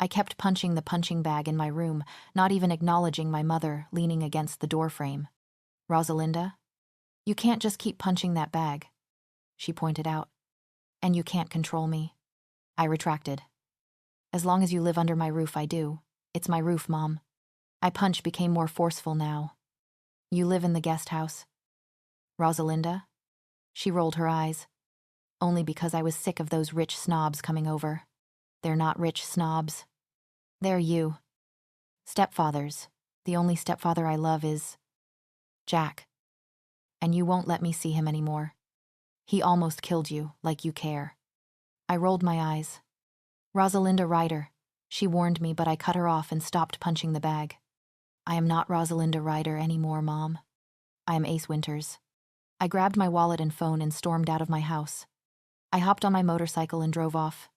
I kept punching the punching bag in my room, not even acknowledging my mother leaning against the doorframe. "Rosalinda, you can't just keep punching that bag," she pointed out. "And you can't control me." I retracted. "As long as you live under my roof, I do. It's my roof, Mom." My punch became more forceful now. "You live in the guest house?" "Rosalinda?" She rolled her eyes. "Only because I was sick of those rich snobs coming over." "They're not rich snobs. They're you. Stepfathers. The only stepfather I love is Jack. And you won't let me see him anymore. He almost killed you, like you care." I rolled my eyes. "Rosalinda Ryder," she warned me, but I cut her off and stopped punching the bag. "I am not Rosalinda Ryder anymore, Mom. I am Ace Winters." I grabbed my wallet and phone and stormed out of my house. I hopped on my motorcycle and drove off.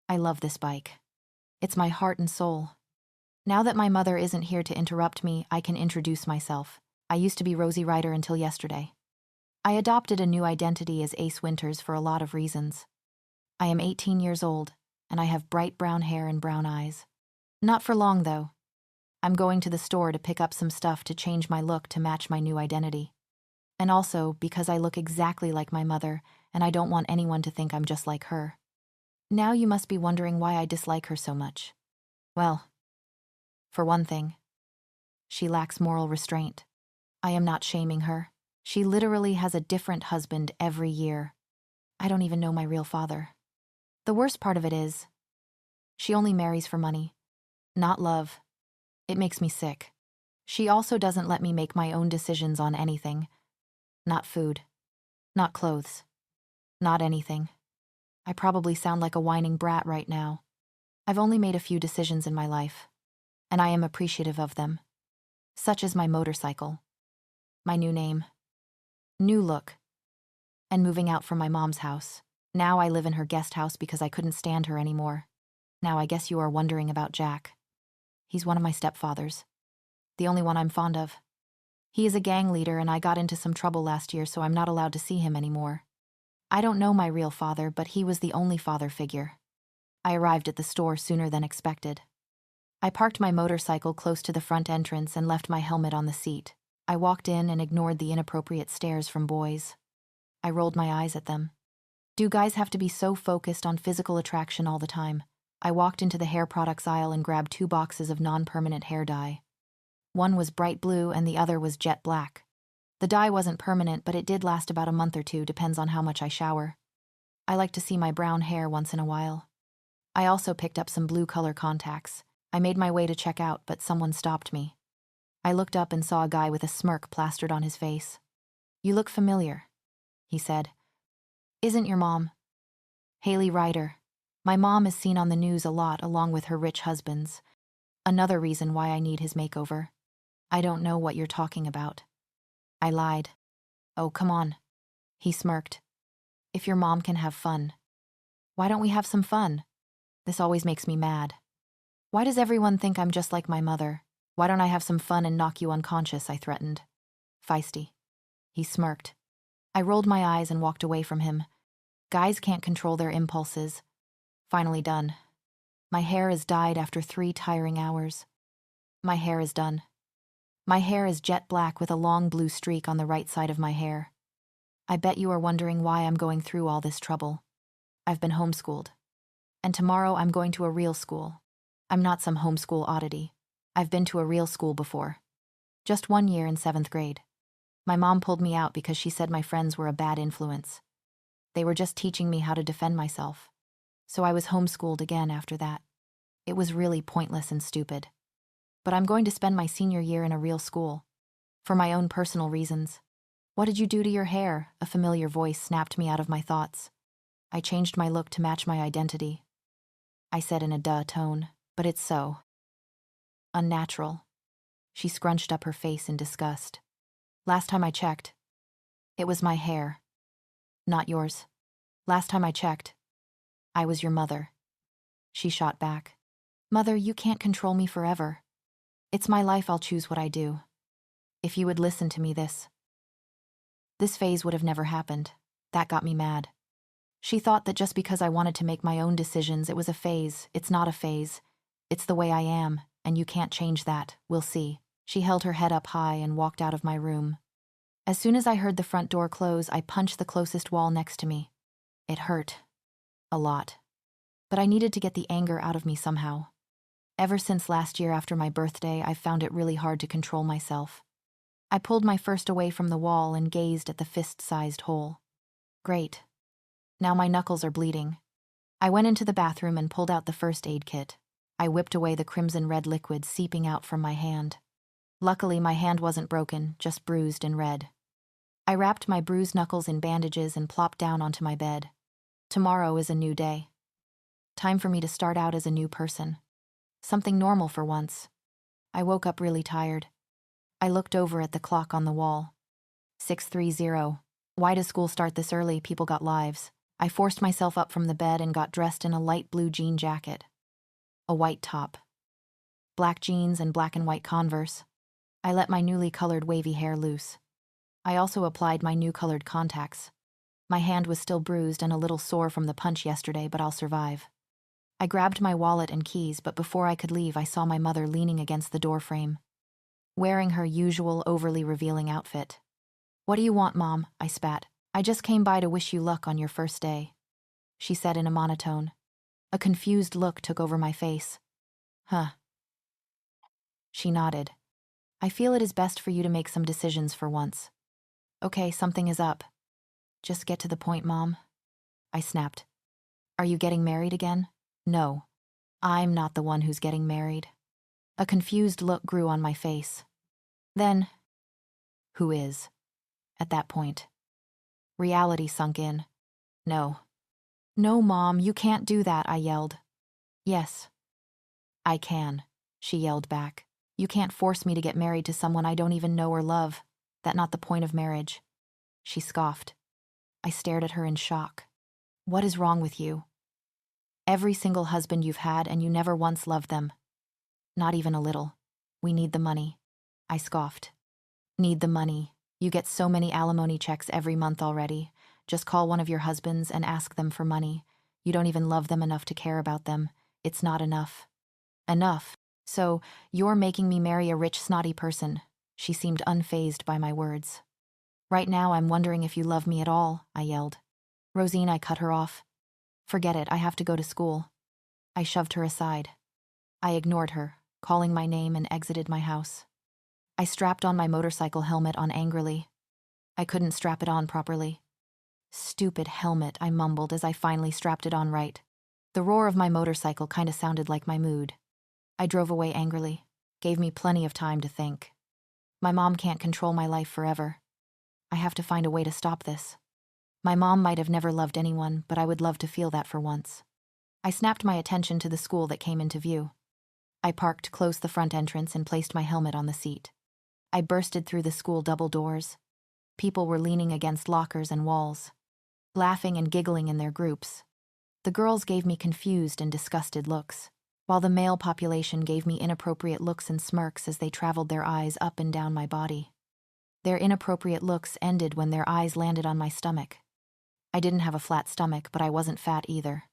I love this bike. It's my heart and soul. Now that my mother isn't here to interrupt me, I can introduce myself. I used to be Rosie Ryder until yesterday. I adopted a new identity as Ace Winters for a lot of reasons. I am 18 years old, and I have bright brown hair and brown eyes. Not for long, though. I'm going to the store to pick up some stuff to change my look to match my new identity. And also because I look exactly like my mother, and I don't want anyone to think I'm just like her. Now you must be wondering why I dislike her so much. Well, for one thing, she lacks moral restraint. I am not shaming her. She literally has a different husband every year. I don't even know my real father. The worst part of it is, she only marries for money, not love. It makes me sick. She also doesn't let me make my own decisions on anything. Not food. Not clothes. Not anything. I probably sound like a whining brat right now. I've only made a few decisions in my life, and I am appreciative of them. Such as my motorcycle, my new name, new look, and moving out from my mom's house. Now I live in her guest house because I couldn't stand her anymore. Now I guess you are wondering about Jack. He's one of my stepfathers. The only one I'm fond of. He is a gang leader and I got into some trouble last year, so I'm not allowed to see him anymore. I don't know my real father, but he was the only father figure. I arrived at the store sooner than expected. I parked my motorcycle close to the front entrance and left my helmet on the seat. I walked in and ignored the inappropriate stares from boys. I rolled my eyes at them. Do guys have to be so focused on physical attraction all the time? I walked into the hair products aisle and grabbed 2 boxes of non-permanent hair dye. One was bright blue and the other was jet black. The dye wasn't permanent, but it did last about a month or two, depends on how much I shower. I like to see my brown hair once in a while. I also picked up some blue color contacts. I made my way to check out, but someone stopped me. I looked up and saw a guy with a smirk plastered on his face. "You look familiar," he said. "Isn't your mom?" "Haley Ryder. My mom is seen on the news a lot along with her rich husbands. Another reason why I need his makeover." "I don't know what you're talking about." I lied. "Oh, come on." He smirked. "If your mom can have fun, why don't we have some fun? This always makes me mad. Why does everyone think I'm just like my mother? Why don't I have some fun and knock you unconscious?" I threatened. "Feisty." He smirked. I rolled my eyes and walked away from him. Guys can't control their impulses. Finally done. My hair is dyed after 3 tiring hours. My hair is done. My hair is jet black with a long blue streak on the right side of my hair. I bet you are wondering why I'm going through all this trouble. I've been homeschooled. And tomorrow I'm going to a real school. I'm not some homeschool oddity. I've been to a real school before. Just 1 year in 7th grade. My mom pulled me out because she said my friends were a bad influence. They were just teaching me how to defend myself. So I was homeschooled again after that. It was really pointless and stupid. But I'm going to spend my senior year in a real school. For my own personal reasons. "What did you do to your hair?" A familiar voice snapped me out of my thoughts. I changed my look to match my identity. I said in a duh tone, "But it's so unnatural." She scrunched up her face in disgust. "Last time I checked, it was my hair. Not yours. Last time I checked, I was your mother." She shot back. "Mother, you can't control me forever. It's my life, I'll choose what I do. If you would listen to me, this phase would have never happened." That got me mad. She thought that just because I wanted to make my own decisions, it was a phase. It's not a phase. It's the way I am, and you can't change that. We'll see. She held her head up high and walked out of my room. As soon as I heard the front door close, I punched the closest wall next to me. It hurt. A lot. But I needed to get the anger out of me somehow. Ever since last year after my birthday, I've found it really hard to control myself. I pulled my fist away from the wall and gazed at the fist-sized hole. Great. Now my knuckles are bleeding. I went into the bathroom and pulled out the first aid kit. I whipped away the crimson-red liquid seeping out from my hand. Luckily, my hand wasn't broken, just bruised and red. I wrapped my bruised knuckles in bandages and plopped down onto my bed. Tomorrow is a new day. Time for me to start out as a new person. Something normal for once. I woke up really tired. I looked over at the clock on the wall. 6:30. Why does school start this early? People got lives. I forced myself up from the bed and got dressed in a light blue jean jacket. A white top. Black jeans and black and white Converse. I let my newly colored wavy hair loose. I also applied my new colored contacts. My hand was still bruised and a little sore from the punch yesterday, but I'll survive. I grabbed my wallet and keys, but before I could leave, I saw my mother leaning against the doorframe, wearing her usual overly revealing outfit. "What do you want, Mom?" I spat. "I just came by to wish you luck on your first day," she said in a monotone. A confused look took over my face. "Huh." She nodded. "I feel it is best for you to make some decisions for once." "Okay, something is up." "Just get to the point, Mom," I snapped. "Are you getting married again?" "No. I'm not the one who's getting married." A confused look grew on my face. "Then, who is?" At that point, reality sunk in. "No. No, Mom, you can't do that," I yelled. "Yes. I can," she yelled back. "You can't force me to get married to someone I don't even know or love. That's not the point of marriage." She scoffed. I stared at her in shock. "What is wrong with you? Every single husband you've had and you never once loved them. Not even a little. We need the money." I scoffed. "Need the money? You get so many alimony checks every month already. Just call one of your husbands and ask them for money. You don't even love them enough to care about them. It's not enough." "Enough? So, you're making me marry a rich, snotty person." She seemed unfazed by my words. "Right now, I'm wondering if you love me at all," I yelled. "Rosine," I cut her off. "Forget it, I have to go to school." I shoved her aside. I ignored her, calling my name, and exited my house. I strapped on my motorcycle helmet on angrily. I couldn't strap it on properly. "Stupid helmet," I mumbled as I finally strapped it on right. The roar of my motorcycle kinda sounded like my mood. I drove away angrily. Gave me plenty of time to think. My mom can't control my life forever. I have to find a way to stop this. My mom might have never loved anyone, but I would love to feel that for once. I snapped my attention to the school that came into view. I parked close the front entrance and placed my helmet on the seat. I bursted through the school double doors. People were leaning against lockers and walls, laughing and giggling in their groups. The girls gave me confused and disgusted looks, while the male population gave me inappropriate looks and smirks as they traveled their eyes up and down my body. Their inappropriate looks ended when their eyes landed on my stomach. I didn't have a flat stomach, but I wasn't fat either.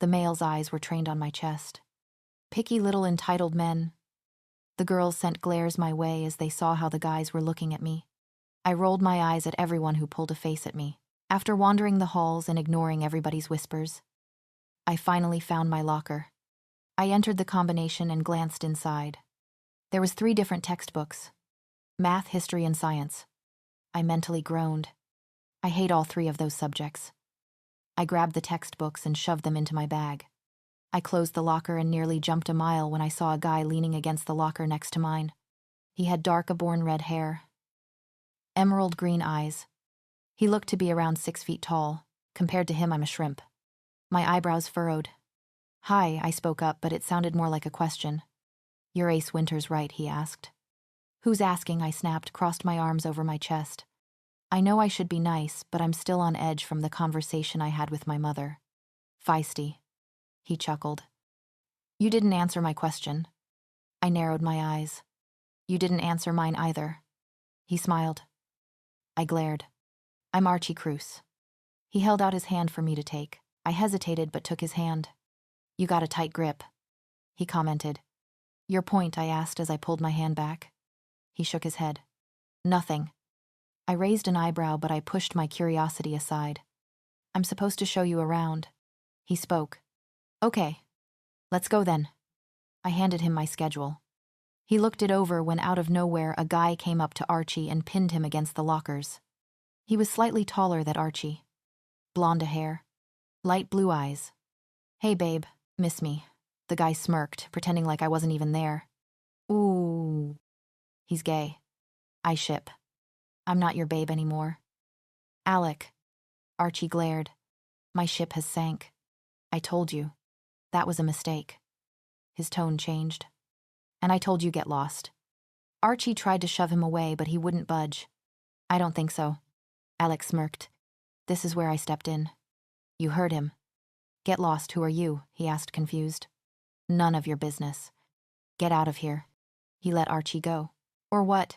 The males' eyes were trained on my chest. Picky little entitled men. The girls sent glares my way as they saw how the guys were looking at me. I rolled my eyes at everyone who pulled a face at me. After wandering the halls and ignoring everybody's whispers, I finally found my locker. I entered the combination and glanced inside. There was 3 different textbooks: math, history, and science. I mentally groaned. I hate all 3 of those subjects. I grabbed the textbooks and shoved them into my bag. I closed the locker and nearly jumped a mile when I saw a guy leaning against the locker next to mine. He had dark aborn red hair, emerald green eyes. He looked to be around 6 feet tall. Compared to him, I'm a shrimp. My eyebrows furrowed. "Hi," I spoke up, but it sounded more like a question. "You're Ace Winters, right?" he asked. "Who's asking?" I snapped, crossed my arms over my chest. I know I should be nice, but I'm still on edge from the conversation I had with my mother. "Feisty," he chuckled. "You didn't answer my question." I narrowed my eyes. "You didn't answer mine either." He smiled. I glared. "I'm Archie Cruz." He held out his hand for me to take. I hesitated but took his hand. "You got a tight grip." he commented. Your point, I asked as I pulled my hand back. He shook his head. Nothing. I raised an eyebrow, but I pushed my curiosity aside. I'm supposed to show you around. He spoke. Okay. Let's go then. I handed him my schedule. He looked it over when out of nowhere a guy came up to Archie and pinned him against the lockers. He was slightly taller than Archie. Blonde hair. Light blue eyes. Hey babe, miss me. The guy smirked, pretending like I wasn't even there. Ooh. He's gay. I ship. I'm not your babe anymore. Alec. Archie glared. My ship has sank. I told you. That was a mistake. His tone changed. And I told you get lost. Archie tried to shove him away, but he wouldn't budge. I don't think so. Alec smirked. This is where I stepped in. You heard him. Get lost, who are you? He asked, confused. None of your business. Get out of here. He let Archie go. Or what?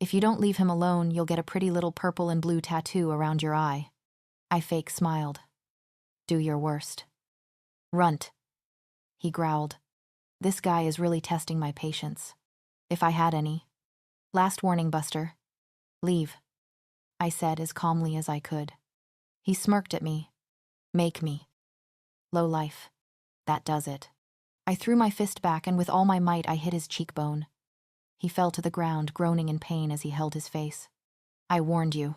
If you don't leave him alone, you'll get a pretty little purple and blue tattoo around your eye. I fake smiled. Do your worst. Runt. He growled. This guy is really testing my patience. If I had any. Last warning, Buster. Leave. I said as calmly as I could. He smirked at me. Make me. Low life. That does it. I threw my fist back and with all my might I hit his cheekbone. He fell to the ground, groaning in pain as he held his face. I warned you.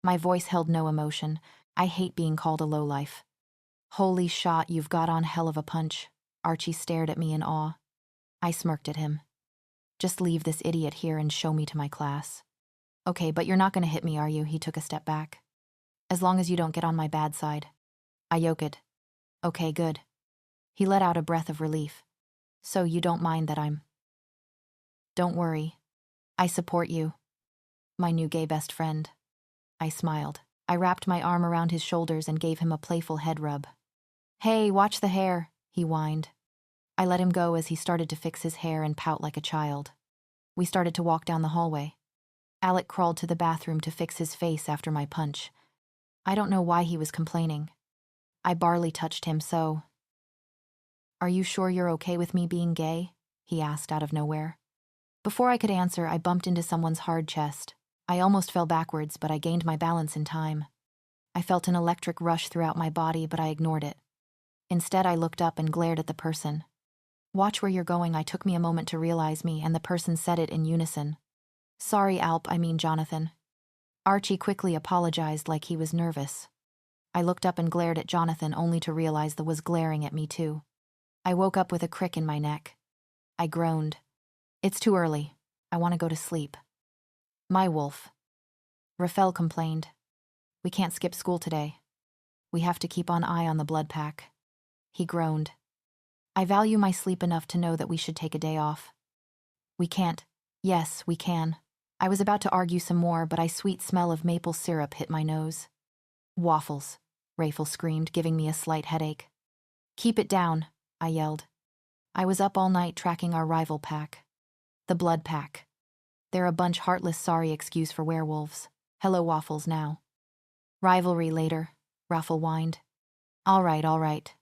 My voice held no emotion. I hate being called a lowlife. Holy shot, you've got on hell of a punch. Archie stared at me in awe. I smirked at him. Just leave this idiot here and show me to my class. Okay, but you're not going to hit me, are you? He took a step back. As long as you don't get on my bad side. I yoked. Okay, good. He let out a breath of relief. So you don't mind that I'm... Don't worry. I support you. My new gay best friend. I smiled. I wrapped my arm around his shoulders and gave him a playful head rub. Hey, watch the hair, he whined. I let him go as he started to fix his hair and pout like a child. We started to walk down the hallway. Alec crawled to the bathroom to fix his face after my punch. I don't know why he was complaining. I barely touched him, so... Are you sure you're okay with me being gay? He asked out of nowhere. Before I could answer, I bumped into someone's hard chest. I almost fell backwards, but I gained my balance in time. I felt an electric rush throughout my body, but I ignored it. Instead, I looked up and glared at the person. Watch where you're going. I took me a moment to realize me, and the person said it in unison. Sorry, Alp, I mean Johnathan. Archie quickly apologized like he was nervous. I looked up and glared at Johnathan only to realize that was glaring at me too. I woke up with a crick in my neck. I groaned. It's too early. I want to go to sleep. My wolf. Rafael complained. We can't skip school today. We have to keep an eye on the blood pack. He groaned. I value my sleep enough to know that we should take a day off. We can't. Yes, we can. I was about to argue some more, but a sweet smell of maple syrup hit my nose. Waffles, Rafael screamed, giving me a slight headache. Keep it down, I yelled. I was up all night tracking our rival pack. The blood pack. They're a bunch heartless, sorry excuse for werewolves. Hello waffles now. Rivalry later, Rafael whined. All right.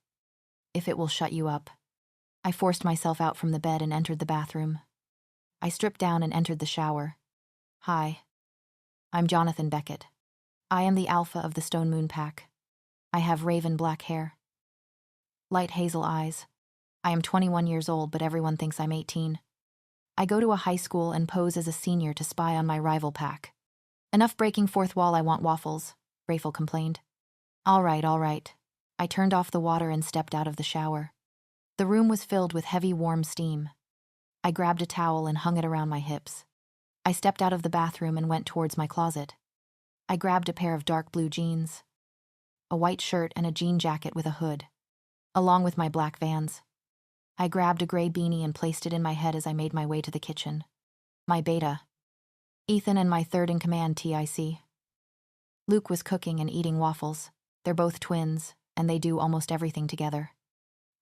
If it will shut you up. I forced myself out from the bed and entered the bathroom. I stripped down and entered the shower. Hi. I'm Johnathan Beckett. I am the alpha of the Stone Moon Pack. I have raven black hair. Light hazel eyes. I am 21 years old, but everyone thinks I'm 18. I go to a high school and pose as a senior to spy on my rival pack. Enough breaking fourth wall, I want waffles, Rafael complained. All right. I turned off the water and stepped out of the shower. The room was filled with heavy, warm steam. I grabbed a towel and hung it around my hips. I stepped out of the bathroom and went towards my closet. I grabbed a pair of dark blue jeans, a white shirt and a jean jacket with a hood, along with my black Vans. I grabbed a gray beanie and placed it in my head as I made my way to the kitchen. My beta. Ethan and my third-in-command TIC. Luke was cooking and eating waffles. They're both twins, and they do almost everything together.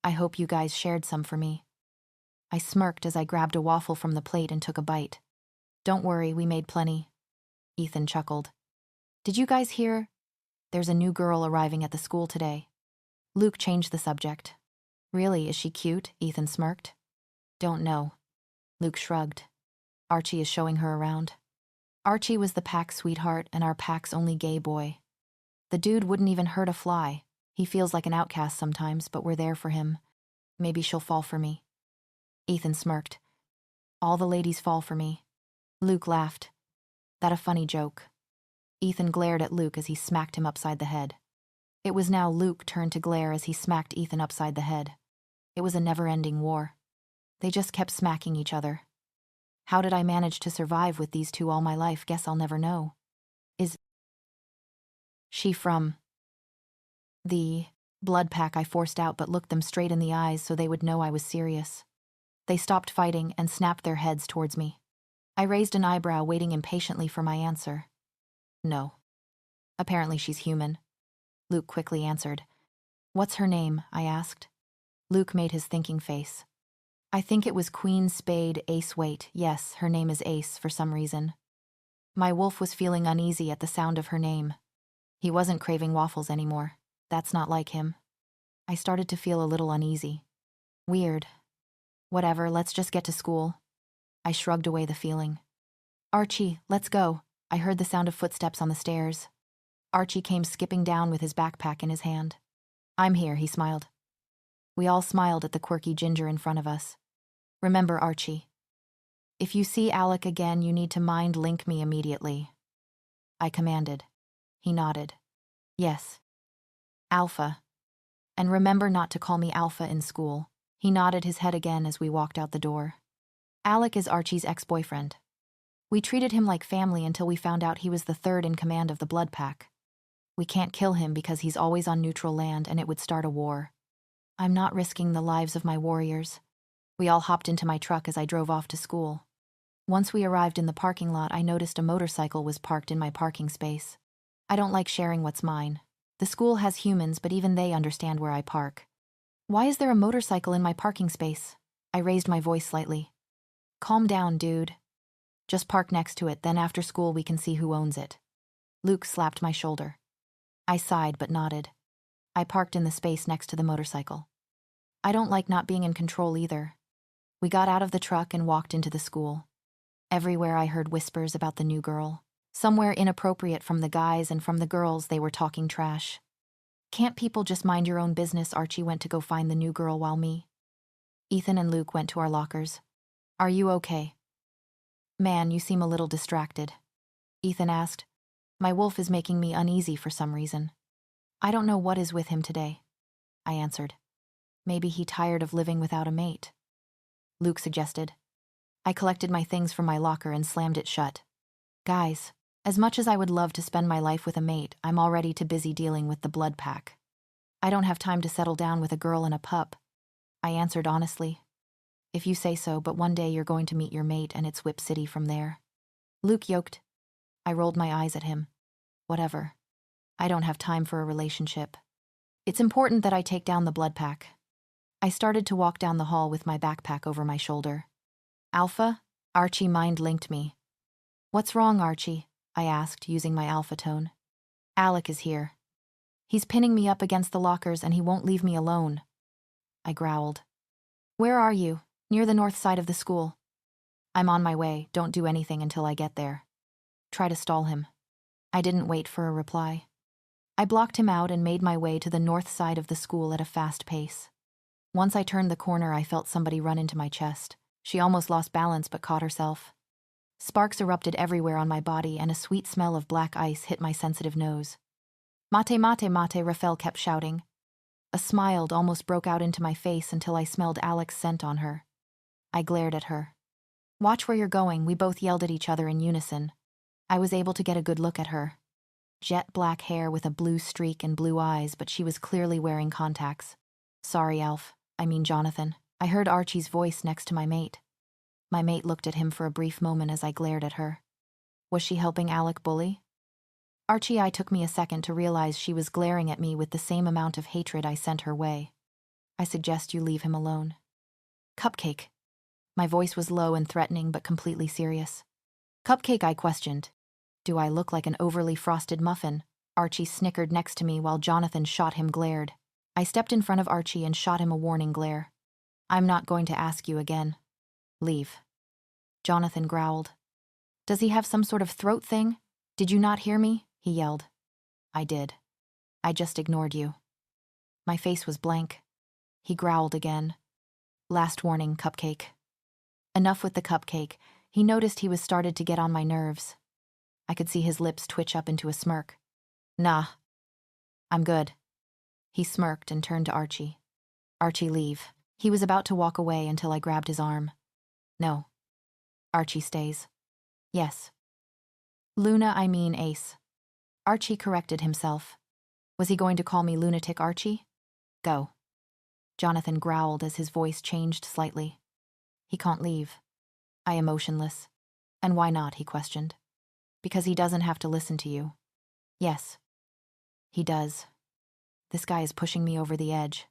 I hope you guys shared some for me. I smirked as I grabbed a waffle from the plate and took a bite. Don't worry, we made plenty. Ethan chuckled. Did you guys hear? There's a new girl arriving at the school today. Luke changed the subject. Really, is she cute? Ethan smirked. Don't know. Luke shrugged. Archie is showing her around. Archie was the pack's sweetheart and our pack's only gay boy. The dude wouldn't even hurt a fly. He feels like an outcast sometimes, but we're there for him. Maybe she'll fall for me. Ethan smirked. All the ladies fall for me. Luke laughed. That a funny joke. Ethan glared at Luke as he smacked him upside the head. It was now Luke's turn to glare as he smacked Ethan upside the head. It was a never-ending war. They just kept smacking each other. How did I manage to survive with these two all my life? Guess I'll never know. Is she from the blood pack? I forced out but looked them straight in the eyes so they would know I was serious. They stopped fighting and snapped their heads towards me. I raised an eyebrow, waiting impatiently for my answer. No. Apparently she's human. Luke quickly answered. What's her name? I asked. Luke made his thinking face. I think it was Queen Spade Ace. Wait, yes, her name is Ace for some reason. My wolf was feeling uneasy at the sound of her name. He wasn't craving waffles anymore. That's not like him. I started to feel a little uneasy. Weird. Whatever, let's just get to school. I shrugged away the feeling. Archie, let's go. I heard the sound of footsteps on the stairs. Archie came skipping down with his backpack in his hand. I'm here, he smiled. We all smiled at the quirky ginger in front of us. Remember, Archie. If you see Alec again, you need to mind link me immediately. I commanded. He nodded. Yes. Alpha. And remember not to call me Alpha in school. He nodded his head again as we walked out the door. Alec is Archie's ex-boyfriend. We treated him like family until we found out he was the third in command of the blood pack. We can't kill him because he's always on neutral land and it would start a war. I'm not risking the lives of my warriors. We all hopped into my truck as I drove off to school. Once we arrived in the parking lot, I noticed a motorcycle was parked in my parking space. I don't like sharing what's mine. The school has humans, but even they understand where I park. Why is there a motorcycle in my parking space? I raised my voice slightly. Calm down, dude. Just park next to it, then after school we can see who owns it. Luke slapped my shoulder. I sighed but nodded. I parked in the space next to the motorcycle. I don't like not being in control either. We got out of the truck and walked into the school. Everywhere I heard whispers about the new girl. Somewhere inappropriate from the guys, and from the girls they were talking trash. Can't people just mind your own business? Archie went to go find the new girl while me. Ethan and Luke went to our lockers. Are you okay? Man, you seem a little distracted. Ethan asked. My wolf is making me uneasy for some reason. I don't know what is with him today. I answered. Maybe he tired of living without a mate. Luke suggested. I collected my things from my locker and slammed it shut. Guys, as much as I would love to spend my life with a mate, I'm already too busy dealing with the blood pack. I don't have time to settle down with a girl and a pup. I answered honestly. If you say so, but one day you're going to meet your mate and it's Whip City from there. Luke yoked. I rolled my eyes at him. Whatever. I don't have time for a relationship. It's important that I take down the blood pack. I started to walk down the hall with my backpack over my shoulder. Alpha? Archie mind-linked me. What's wrong, Archie? I asked, using my alpha tone. Alec is here. He's pinning me up against the lockers and he won't leave me alone. I growled. Where are you? Near the north side of the school. I'm on my way. Don't do anything until I get there. Try to stall him. I didn't wait for a reply. I blocked him out and made my way to the north side of the school at a fast pace. Once I turned the corner, I felt somebody run into my chest. She almost lost balance but caught herself. Sparks erupted everywhere on my body and a sweet smell of black ice hit my sensitive nose. Mate, mate, mate, Rafael kept shouting. A smile almost broke out into my face until I smelled Alec's scent on her. I glared at her. Watch where you're going, we both yelled at each other in unison. I was able to get a good look at her. Jet black hair with a blue streak and blue eyes, but she was clearly wearing contacts. Sorry, Johnathan. I heard Archie's voice next to my mate. My mate looked at him for a brief moment as I glared at her. Was she helping Alec bully? Archie, took me a second to realize she was glaring at me with the same amount of hatred I sent her way. I suggest you leave him alone. Cupcake. My voice was low and threatening but completely serious. Cupcake, I questioned. Do I look like an overly frosted muffin? Archie snickered next to me while Johnathan shot him glared. I stepped in front of Archie and shot him a warning glare. I'm not going to ask you again. Leave. Johnathan growled. Does he have some sort of throat thing? Did you not hear me? He yelled. I did. I just ignored you. My face was blank. He growled again. Last warning, cupcake. Enough with the cupcake. He noticed he was started to get on my nerves. I could see his lips twitch up into a smirk. Nah. I'm good. He smirked and turned to Archie. Archie, leave. He was about to walk away until I grabbed his arm. No. Archie stays. Yes. Luna, I mean Ace. Archie corrected himself. Was he going to call me Lunatic Archie? Go. Johnathan growled as his voice changed slightly. He can't leave. I am motionless. And why not, he questioned. Because he doesn't have to listen to you. Yes. He does. This guy is pushing me over the edge.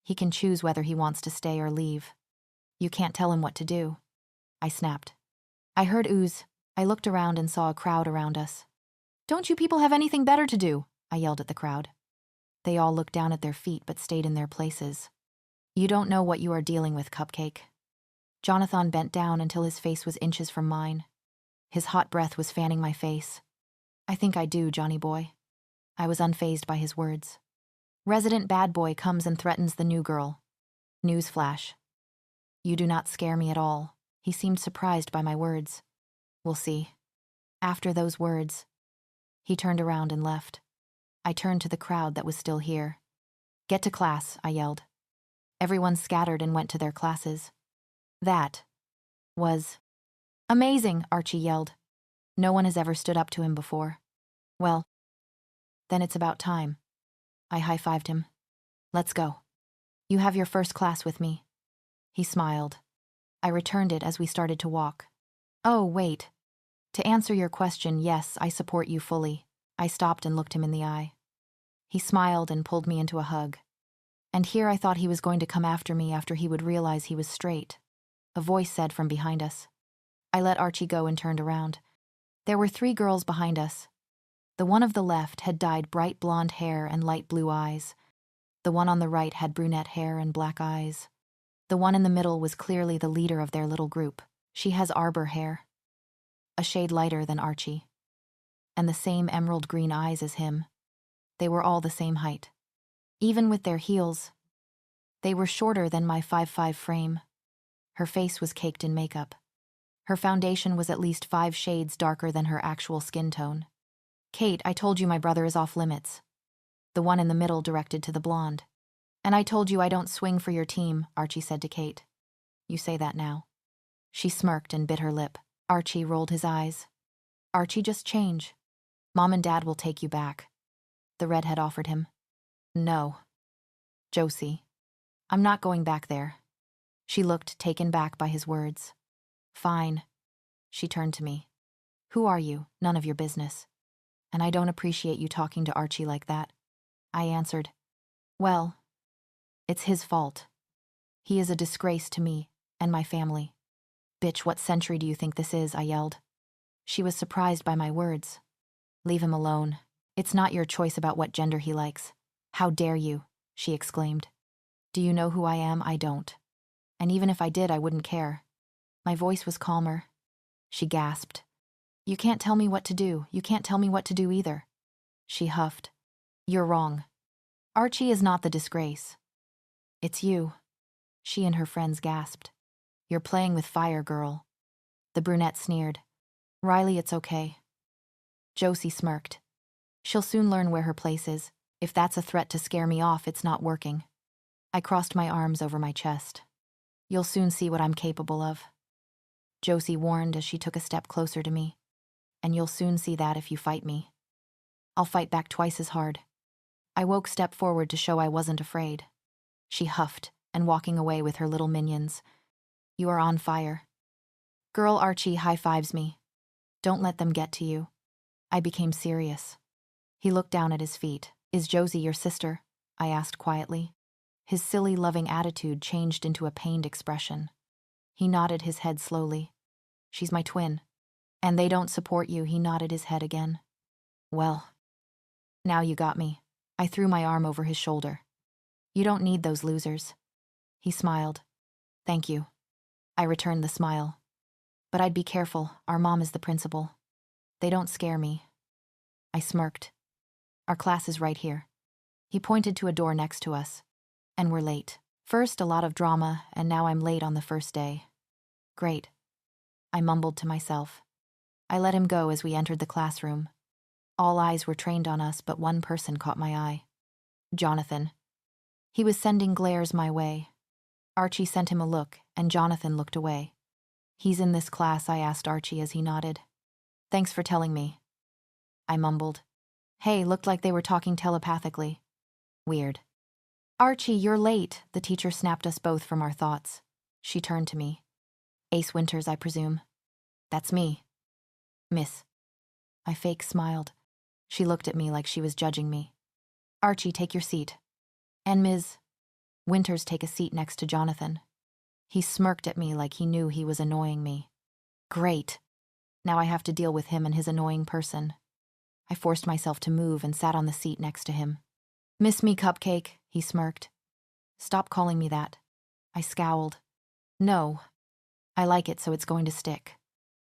He can choose whether he wants to stay or leave. You can't tell him what to do. I snapped. I heard ooze. I looked around and saw a crowd around us. Don't you people have anything better to do? I yelled at the crowd. They all looked down at their feet but stayed in their places. You don't know what you are dealing with, Cupcake. Johnathan bent down until his face was inches from mine. His hot breath was fanning my face. I think I do, Johnny boy. I was unfazed by his words. Resident bad boy comes and threatens the new girl. Newsflash. You do not scare me at all. He seemed surprised by my words. We'll see. After those words, he turned around and left. I turned to the crowd that was still here. Get to class, I yelled. Everyone scattered and went to their classes. That was amazing, Archie yelled. No one has ever stood up to him before. Well, then it's about time. I high-fived him. Let's go. You have your first class with me. He smiled. I returned it as we started to walk. Oh, wait. To answer your question, yes, I support you fully. I stopped and looked him in the eye. He smiled and pulled me into a hug. And here I thought he was going to come after me after he would realize he was straight. A voice said from behind us. I let Archie go and turned around. There were 3 girls behind us. The one of the left had dyed bright blonde hair and light blue eyes. The one on the right had brunette hair and black eyes. The one in the middle was clearly the leader of their little group. She has arbor hair, a shade lighter than Archie, and the same emerald green eyes as him. They were all the same height. Even with their heels, they were shorter than my 5'5" frame. Her face was caked in makeup. Her foundation was at least 5 shades darker than her actual skin tone. Kate, I told you my brother is off limits. The one in the middle directed to the blonde. And I told you I don't swing for your team, Archie said to Kate. You say that now. She smirked and bit her lip. Archie rolled his eyes. Archie, just change. Mom and Dad will take you back. The redhead offered him. No. Josie. I'm not going back there. She looked taken back by his words. Fine. She turned to me. Who are you? None of your business. And I don't appreciate you talking to Archie like that. I answered. Well, it's his fault. He is a disgrace to me and my family. Bitch, what century do you think this is? I yelled. She was surprised by my words. Leave him alone. It's not your choice about what gender he likes. How dare you? She exclaimed. Do you know who I am? I don't. And even if I did, I wouldn't care. My voice was calmer. She gasped. You can't tell me what to do. You can't tell me what to do either. She huffed. You're wrong. Archie is not the disgrace. It's you. She and her friends gasped. You're playing with fire, girl. The brunette sneered. Riley, it's okay. Josie smirked. She'll soon learn where her place is. If that's a threat to scare me off, it's not working. I crossed my arms over my chest. You'll soon see what I'm capable of. Josie warned as she took a step closer to me. And you'll soon see that if you fight me. I'll fight back twice as hard. I woke step forward to show I wasn't afraid. She huffed and walking away with her little minions. You are on fire. Girl, Archie high-fives me. Don't let them get to you. I became serious. He looked down at his feet. Is Josie your sister? I asked quietly. His silly, loving attitude changed into a pained expression. He nodded his head slowly. She's my twin. And they don't support you, he nodded his head again. Well, now you got me. I threw my arm over his shoulder. You don't need those losers. He smiled. Thank you. I returned the smile. But I'd be careful, our mom is the principal. They don't scare me. I smirked. Our class is right here. He pointed to a door next to us. And we're late. First, a lot of drama, and now I'm late on the first day. Great. I mumbled to myself. I let him go as we entered the classroom. All eyes were trained on us, but one person caught my eye. Johnathan. He was sending glares my way. Archie sent him a look, and Johnathan looked away. He's in this class, I asked Archie as he nodded. Thanks for telling me. I mumbled. Hey, looked like they were talking telepathically. Weird. Archie, you're late, the teacher snapped us both from our thoughts. She turned to me. Ace Winters, I presume. That's me. Miss. I fake smiled. She looked at me like she was judging me. Archie, take your seat. And Ms. Winters, take a seat next to Johnathan. He smirked at me like he knew he was annoying me. Great. Now I have to deal with him and his annoying person. I forced myself to move and sat on the seat next to him. Miss me, Cupcake, he smirked. Stop calling me that. I scowled. No. I like it, so it's going to stick.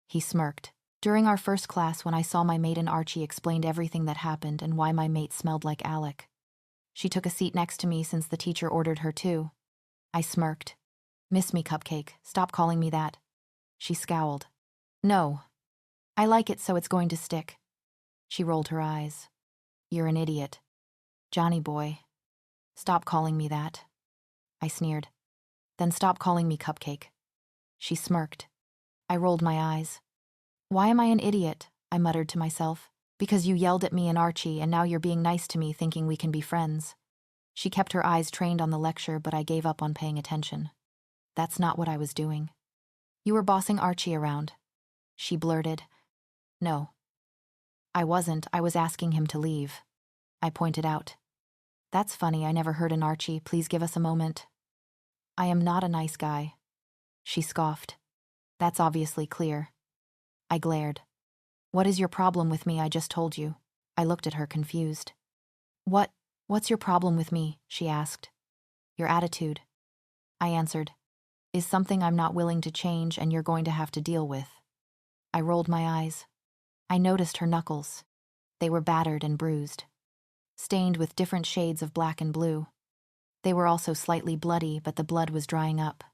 He smirked. During our first class, when I saw my mate and Archie explained everything that happened and why my mate smelled like Alec. She took a seat next to me since the teacher ordered her to. I smirked. Miss me, Cupcake, stop calling me that. She scowled. No. I like it, so it's going to stick. She rolled her eyes. You're an idiot. Johnny boy. Stop calling me that. I sneered. Then stop calling me Cupcake. She smirked. I rolled my eyes. Why am I an idiot? I muttered to myself. Because you yelled at me and Archie, and now you're being nice to me thinking we can be friends. She kept her eyes trained on the lecture, but I gave up on paying attention. That's not what I was doing. You were bossing Archie around. She blurted. No. I wasn't. I was asking him to leave. I pointed out. That's funny. I never heard an Archie. Please give us a moment. I am not a nice guy. She scoffed. That's obviously clear. I glared. What is your problem with me? I just told you. I looked at her confused. What's your problem with me? She asked. Your attitude. I answered. Is something I'm not willing to change and you're going to have to deal with. I rolled my eyes. I noticed her knuckles. They were battered and bruised, stained with different shades of black and blue. They were also slightly bloody, but the blood was drying up.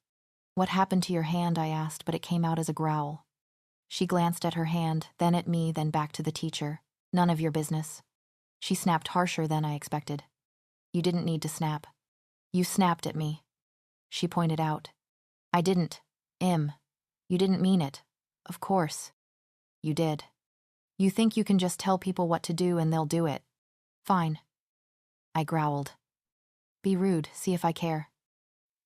What happened to your hand? I asked, but it came out as a growl. She glanced at her hand, then at me, then back to the teacher. None of your business. She snapped harsher than I expected. You didn't need to snap. You snapped at me. She pointed out. I didn't. You didn't mean it. Of course. You did. You think you can just tell people what to do and they'll do it. Fine. I growled. Be rude, see if I care.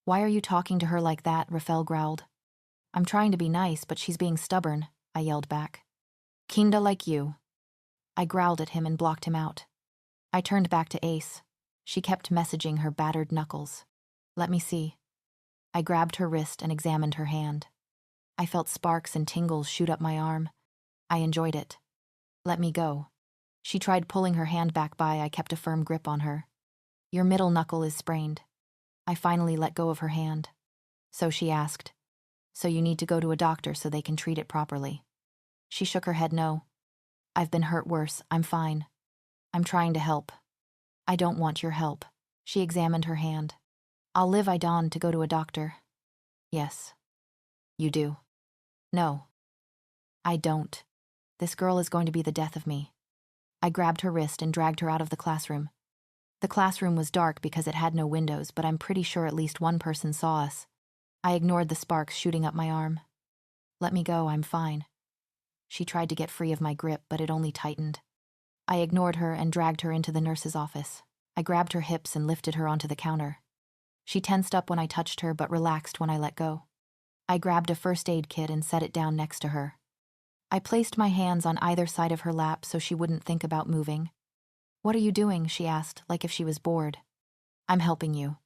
Why are you talking to her like that? Rafael growled. I'm trying to be nice, but she's being stubborn, I yelled back. Kinda like you. I growled at him and blocked him out. I turned back to Ace. She kept messaging her battered knuckles. Let me see. I grabbed her wrist and examined her hand. I felt sparks and tingles shoot up my arm. I enjoyed it. Let me go. She tried pulling her hand back by. I kept a firm grip on her. Your middle knuckle is sprained. I finally let go of her hand. So she asked. So you need to go to a doctor so they can treat it properly. She shook her head no. I've been hurt worse. I'm fine. I'm trying to help. I don't want your help. She examined her hand. I'll live I dawn to go to a doctor. Yes. You do. No. I don't. This girl is going to be the death of me. I grabbed her wrist and dragged her out of the classroom. The classroom was dark because it had no windows, but I'm pretty sure at least one person saw us. I ignored the sparks shooting up my arm. Let me go, I'm fine. She tried to get free of my grip, but it only tightened. I ignored her and dragged her into the nurse's office. I grabbed her hips and lifted her onto the counter. She tensed up when I touched her, but relaxed when I let go. I grabbed a first aid kit and set it down next to her. I placed my hands on either side of her lap so she wouldn't think about moving. What are you doing? She asked, like if she was bored. I'm helping you.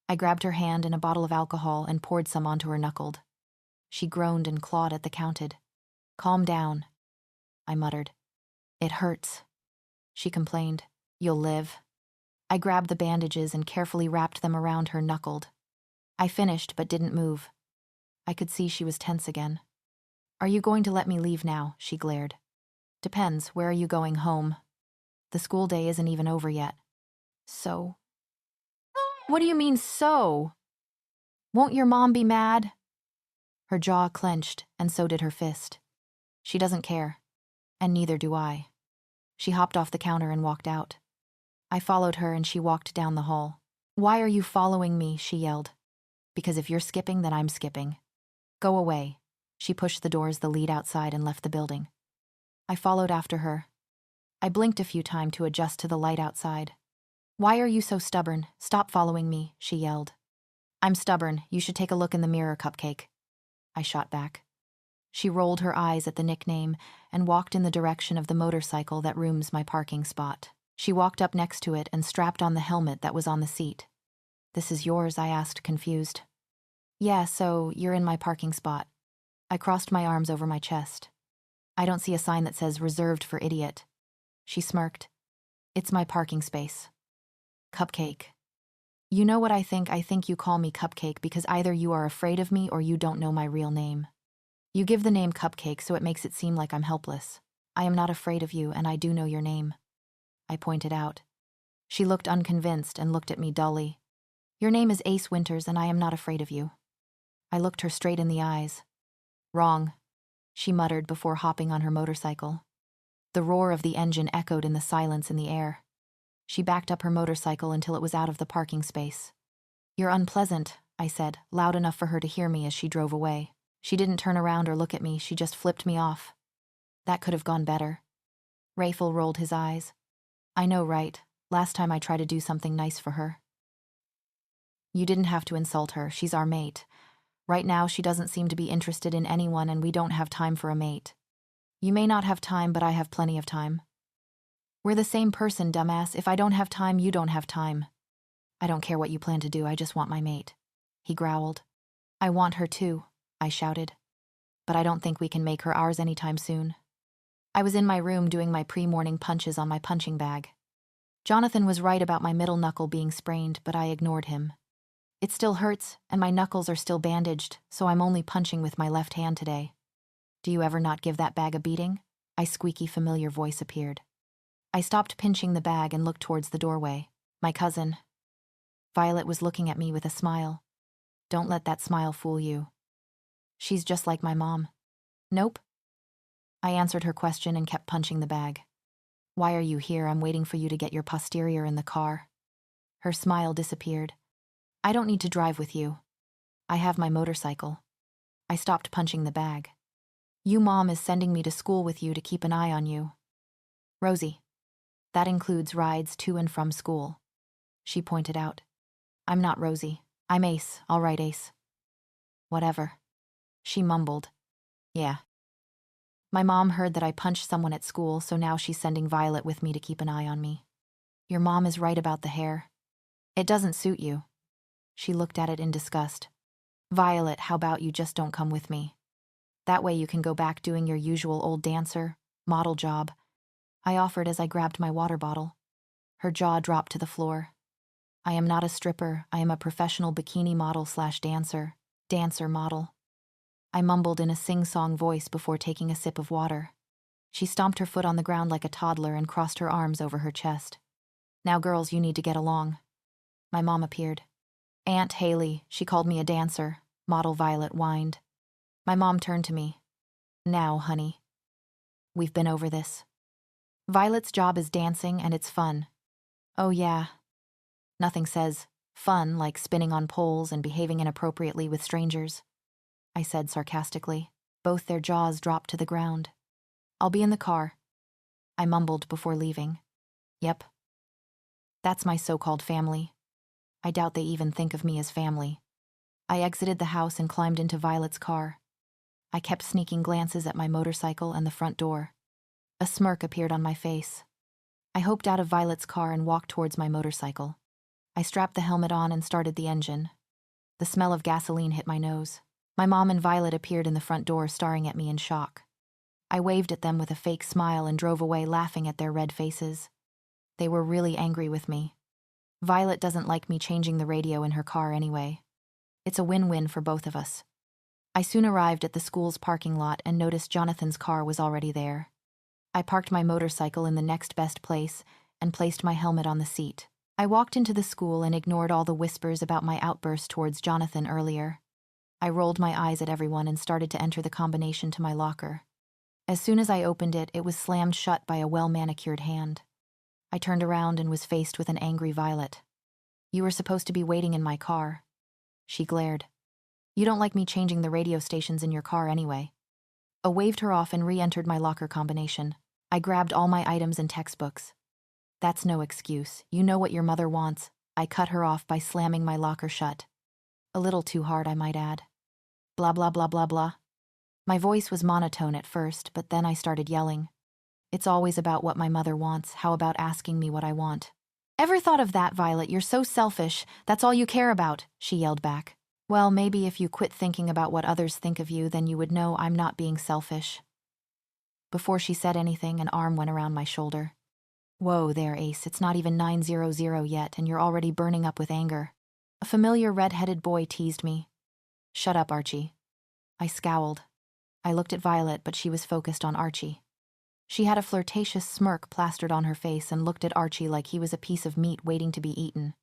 I grabbed her hand and a bottle of alcohol and poured some onto her knuckled. She groaned and clawed at the counted. Calm down, I muttered. It hurts. She complained. You'll live. I grabbed the bandages and carefully wrapped them around her knuckled. I finished but didn't move. I could see she was tense again. "Are you going to let me leave now?" she glared. "Depends. Where are you going? Home? The school day isn't even over yet." "So?" "What do you mean, so? Won't your mom be mad?" Her jaw clenched, and so did her fist. "She doesn't care. And neither do I." She hopped off the counter and walked out. I followed her and she walked down the hall. "Why are you following me?" she yelled. "Because if you're skipping, then I'm skipping. Go away." She pushed the doors that lead outside and left the building. I followed after her. I blinked a few times to adjust to the light outside. "Why are you so stubborn? Stop following me," she yelled. "I'm stubborn. You should take a look in the mirror, Cupcake," I shot back. She rolled her eyes at the nickname and walked in the direction of the motorcycle that rooms my parking spot. She walked up next to it and strapped on the helmet that was on the seat. "This is yours?" I asked, confused. "Yeah, so you're in my parking spot." I crossed my arms over my chest. "I don't see a sign that says reserved for idiot." She smirked. "It's my parking space." "Cupcake. You know what I think? I think you call me Cupcake because either you are afraid of me or you don't know my real name. You give the name Cupcake so it makes it seem like I'm helpless. I am not afraid of you, and I do know your name," I pointed out. She looked unconvinced and looked at me dully. "Your name is Ace Winters, and I am not afraid of you." I looked her straight in the eyes. "Wrong," she muttered before hopping on her motorcycle. The roar of the engine echoed in the silence in the air. She backed up her motorcycle until it was out of the parking space. "You're unpleasant," I said, loud enough for her to hear me as she drove away. She didn't turn around or look at me, she just flipped me off. That could have gone better. Rafel rolled his eyes. "I know, right? Last time I tried to do something nice for her." "You didn't have to insult her, she's our mate. Right now she doesn't seem to be interested in anyone and we don't have time for a mate. You may not have time, but I have plenty of time." "We're the same person, dumbass. If I don't have time, you don't have time." "I don't care what you plan to do, I just want my mate," he growled. "I want her too," I shouted. "But I don't think we can make her ours anytime soon." I was in my room doing my pre-morning punches on my punching bag. Johnathan was right about my middle knuckle being sprained, but I ignored him. It still hurts, and my knuckles are still bandaged, so I'm only punching with my left hand today. "Do you ever not give that bag a beating?" A squeaky, familiar voice appeared. I stopped pinching the bag and looked towards the doorway. My cousin. Violet was looking at me with a smile. "Don't let that smile fool you. She's just like my mom." "Nope." I answered her question and kept punching the bag. "Why are you here? I'm waiting for you to get your posterior in the car." Her smile disappeared. "I don't need to drive with you. I have my motorcycle." I stopped punching the bag. "You mom is sending me to school with you to keep an eye on you." "Rosie. That includes rides to and from school," she pointed out. "I'm not Rosie. I'm Ace. All right, Ace." "Whatever." She mumbled. "Yeah." My mom heard that I punched someone at school, so now she's sending Violet with me to keep an eye on me. "Your mom is right about the hair. It doesn't suit you." She looked at it in disgust. "Violet, how about you just don't come with me? That way you can go back doing your usual old dancer, model job," I offered as I grabbed my water bottle. Her jaw dropped to the floor. "I am not a stripper. I am a professional bikini model/dancer. Dancer model." I mumbled in a sing-song voice before taking a sip of water. She stomped her foot on the ground like a toddler and crossed her arms over her chest. "Now girls, you need to get along." My mom appeared. "Aunt Haley, she called me a dancer," model Violet whined. My mom turned to me. "Now, honey. We've been over this. Violet's job is dancing and it's fun." "Oh yeah." "Nothing says fun like spinning on poles and behaving inappropriately with strangers," I said sarcastically. Both their jaws dropped to the ground. "I'll be in the car," I mumbled before leaving. "Yep. That's my so-called family. I doubt they even think of me as family." I exited the house and climbed into Violet's car. I kept sneaking glances at my motorcycle and the front door. A smirk appeared on my face. I hopped out of Violet's car and walked towards my motorcycle. I strapped the helmet on and started the engine. The smell of gasoline hit my nose. My mom and Violet appeared in the front door, staring at me in shock. I waved at them with a fake smile and drove away, laughing at their red faces. They were really angry with me. Violet doesn't like me changing the radio in her car anyway. It's a win-win for both of us. I soon arrived at the school's parking lot and noticed Jonathan's car was already there. I parked my motorcycle in the next best place and placed my helmet on the seat. I walked into the school and ignored all the whispers about my outburst towards Johnathan earlier. I rolled my eyes at everyone and started to enter the combination to my locker. As soon as I opened it, it was slammed shut by a well-manicured hand. I turned around and was faced with an angry Violet. "You were supposed to be waiting in my car." She glared. "You don't like me changing the radio stations in your car anyway." I waved her off and re-entered my locker combination. I grabbed all my items and textbooks. "That's no excuse. You know what your mother wants." I cut her off by slamming my locker shut. A little too hard, I might add. Blah, blah, blah, blah, blah. My voice was monotone at first, but then I started yelling. "It's always about what my mother wants. How about asking me what I want?" "Ever thought of that, Violet? You're so selfish. That's all you care about," she yelled back. "Well, maybe if you quit thinking about what others think of you, then you would know I'm not being selfish." Before she said anything, an arm went around my shoulder. "Whoa there, Ace. It's not even 9:00 yet, and you're already burning up with anger." A familiar red-headed boy teased me. "Shut up, Archie." I scowled. I looked at Violet, but she was focused on Archie. She had a flirtatious smirk plastered on her face and looked at Archie like he was a piece of meat waiting to be eaten.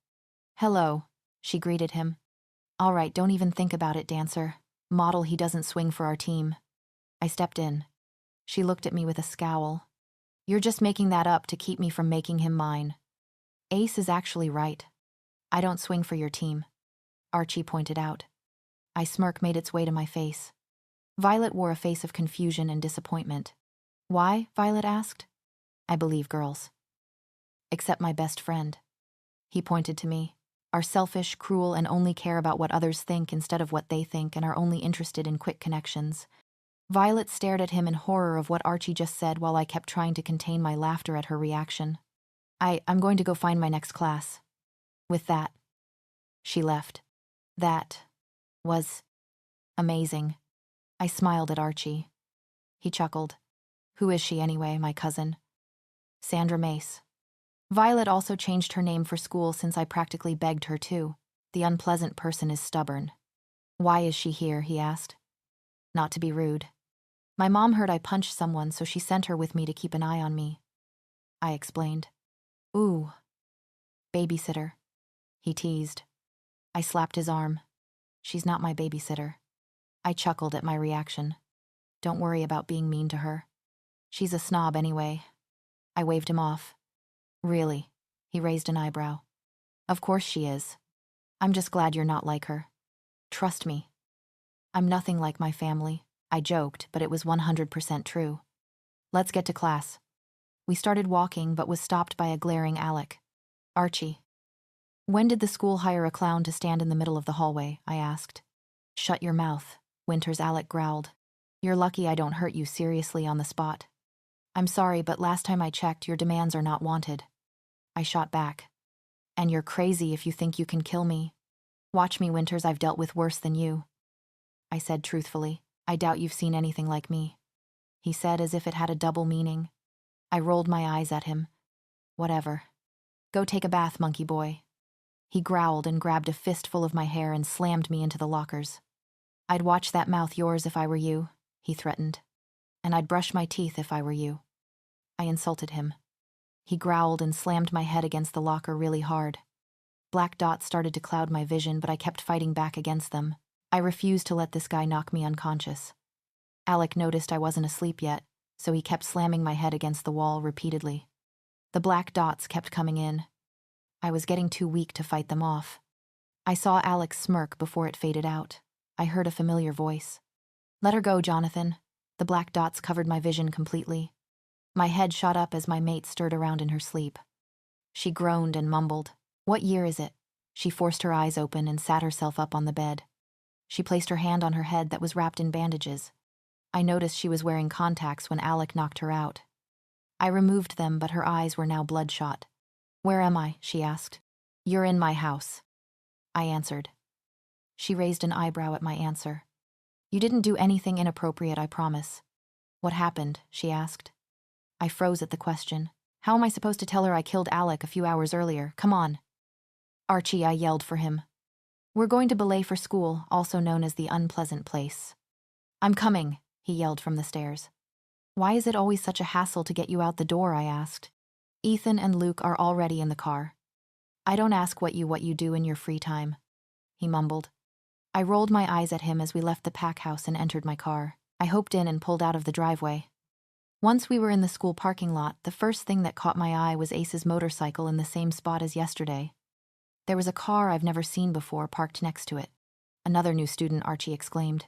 "Hello," she greeted him. "All right, don't even think about it, dancer. Model he doesn't swing for our team." I stepped in. She looked at me with a scowl. "You're just making that up to keep me from making him mine." "Ace is actually right. I don't swing for your team," Archie pointed out. A smirk made its way to my face. Violet wore a face of confusion and disappointment. "Why?" Violet asked. "I believe girls. Except my best friend." He pointed to me. "Are selfish, cruel, and only care about what others think instead of what they think, and are only interested in quick connections." Violet stared at him in horror of what Archie just said while I kept trying to contain my laughter at her reaction. I'm going to go find my next class." With that, she left. That was amazing. I smiled at Archie. He chuckled. "Who is she anyway, my cousin?" "Sandra Mace." Violet also changed her name for school since I practically begged her to. The unpleasant person is stubborn. "Why is she here?" he asked. "Not to be rude. My mom heard I punched someone, so she sent her with me to keep an eye on me." I explained. "Ooh. Babysitter," he teased. I slapped his arm. "She's not my babysitter." I chuckled at my reaction. "Don't worry about being mean to her. She's a snob anyway." I waved him off. "Really?" He raised an eyebrow. "Of course she is. I'm just glad you're not like her. Trust me. I'm nothing like my family." I joked, but it was 100% true. "Let's get to class." We started walking, but was stopped by a glaring Alec. "Archie." "When did the school hire a clown to stand in the middle of the hallway?" I asked. "Shut your mouth," Winter's Alec growled. "You're lucky I don't hurt you seriously on the spot." "I'm sorry, but last time I checked, your demands are not wanted." I shot back. "And you're crazy if you think you can kill me. Watch me, Winters, I've dealt with worse than you." I said truthfully, "I doubt you've seen anything like me." He said as if it had a double meaning. I rolled my eyes at him. "Whatever. Go take a bath, monkey boy." He growled and grabbed a fistful of my hair and slammed me into the lockers. "I'd watch that mouth yours if I were you," he threatened. "And I'd brush my teeth if I were you." I insulted him. He growled and slammed my head against the locker really hard. Black dots started to cloud my vision, but I kept fighting back against them. I refused to let this guy knock me unconscious. Alec noticed I wasn't asleep yet, so he kept slamming my head against the wall repeatedly. The black dots kept coming in. I was getting too weak to fight them off. I saw Alec smirk before it faded out. I heard a familiar voice. "Let her go, Johnathan." The black dots covered my vision completely. My head shot up as my mate stirred around in her sleep. She groaned and mumbled. "What year is it?" She forced her eyes open and sat herself up on the bed. She placed her hand on her head that was wrapped in bandages. I noticed she was wearing contacts when Alec knocked her out. I removed them, but her eyes were now bloodshot. "Where am I?" she asked. "You're in my house," I answered. She raised an eyebrow at my answer. "You didn't do anything inappropriate, I promise." "What happened?" she asked. I froze at the question. How am I supposed to tell her I killed Alec a few hours earlier? Come on. Archie, I yelled for him. We're going to belay for school, also known as the unpleasant place. I'm coming, he yelled from the stairs. Why is it always such a hassle to get you out the door, I asked. Ethan and Luke are already in the car. I don't ask what you do in your free time, he mumbled. I rolled my eyes at him as we left the pack house and entered my car. I hopped in and pulled out of the driveway. Once we were in the school parking lot, the first thing that caught my eye was Ace's motorcycle in the same spot as yesterday. There was a car I've never seen before parked next to it. Another new student, Archie exclaimed.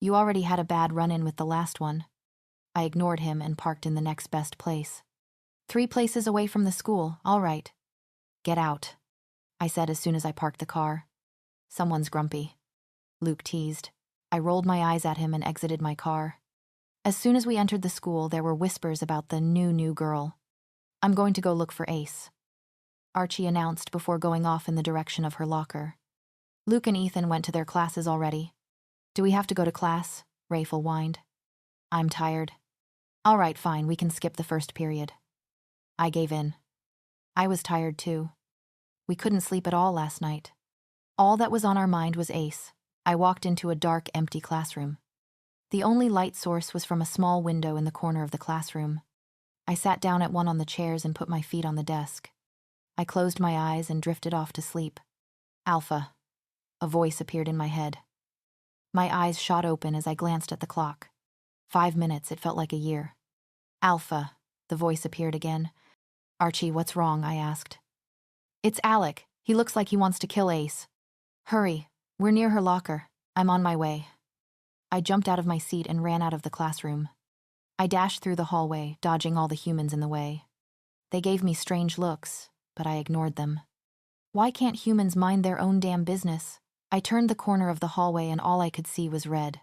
You already had a bad run-in with the last one. I ignored him and parked in the next best place. 3 places away from the school, all right. Get out, I said as soon as I parked the car. Someone's grumpy, Luke teased. I rolled my eyes at him and exited my car. As soon as we entered the school, there were whispers about the new girl. I'm going to go look for Ace, Archie announced before going off in the direction of her locker. Luke and Ethan went to their classes already. Do we have to go to class? Rafel whined. I'm tired. All right, fine, we can skip the first period. I gave in. I was tired too. We couldn't sleep at all last night. All that was on our mind was Ace. I walked into a dark, empty classroom. The only light source was from a small window in the corner of the classroom. I sat down at one on the chairs and put my feet on the desk. I closed my eyes and drifted off to sleep. Alpha. A voice appeared in my head. My eyes shot open as I glanced at the clock. 5 minutes, it felt like a year. Alpha. The voice appeared again. Archie, what's wrong? I asked. It's Alec. He looks like he wants to kill Ace. Hurry. We're near her locker. I'm on my way. I jumped out of my seat and ran out of the classroom. I dashed through the hallway, dodging all the humans in the way. They gave me strange looks, but I ignored them. Why can't humans mind their own damn business? I turned the corner of the hallway and all I could see was red.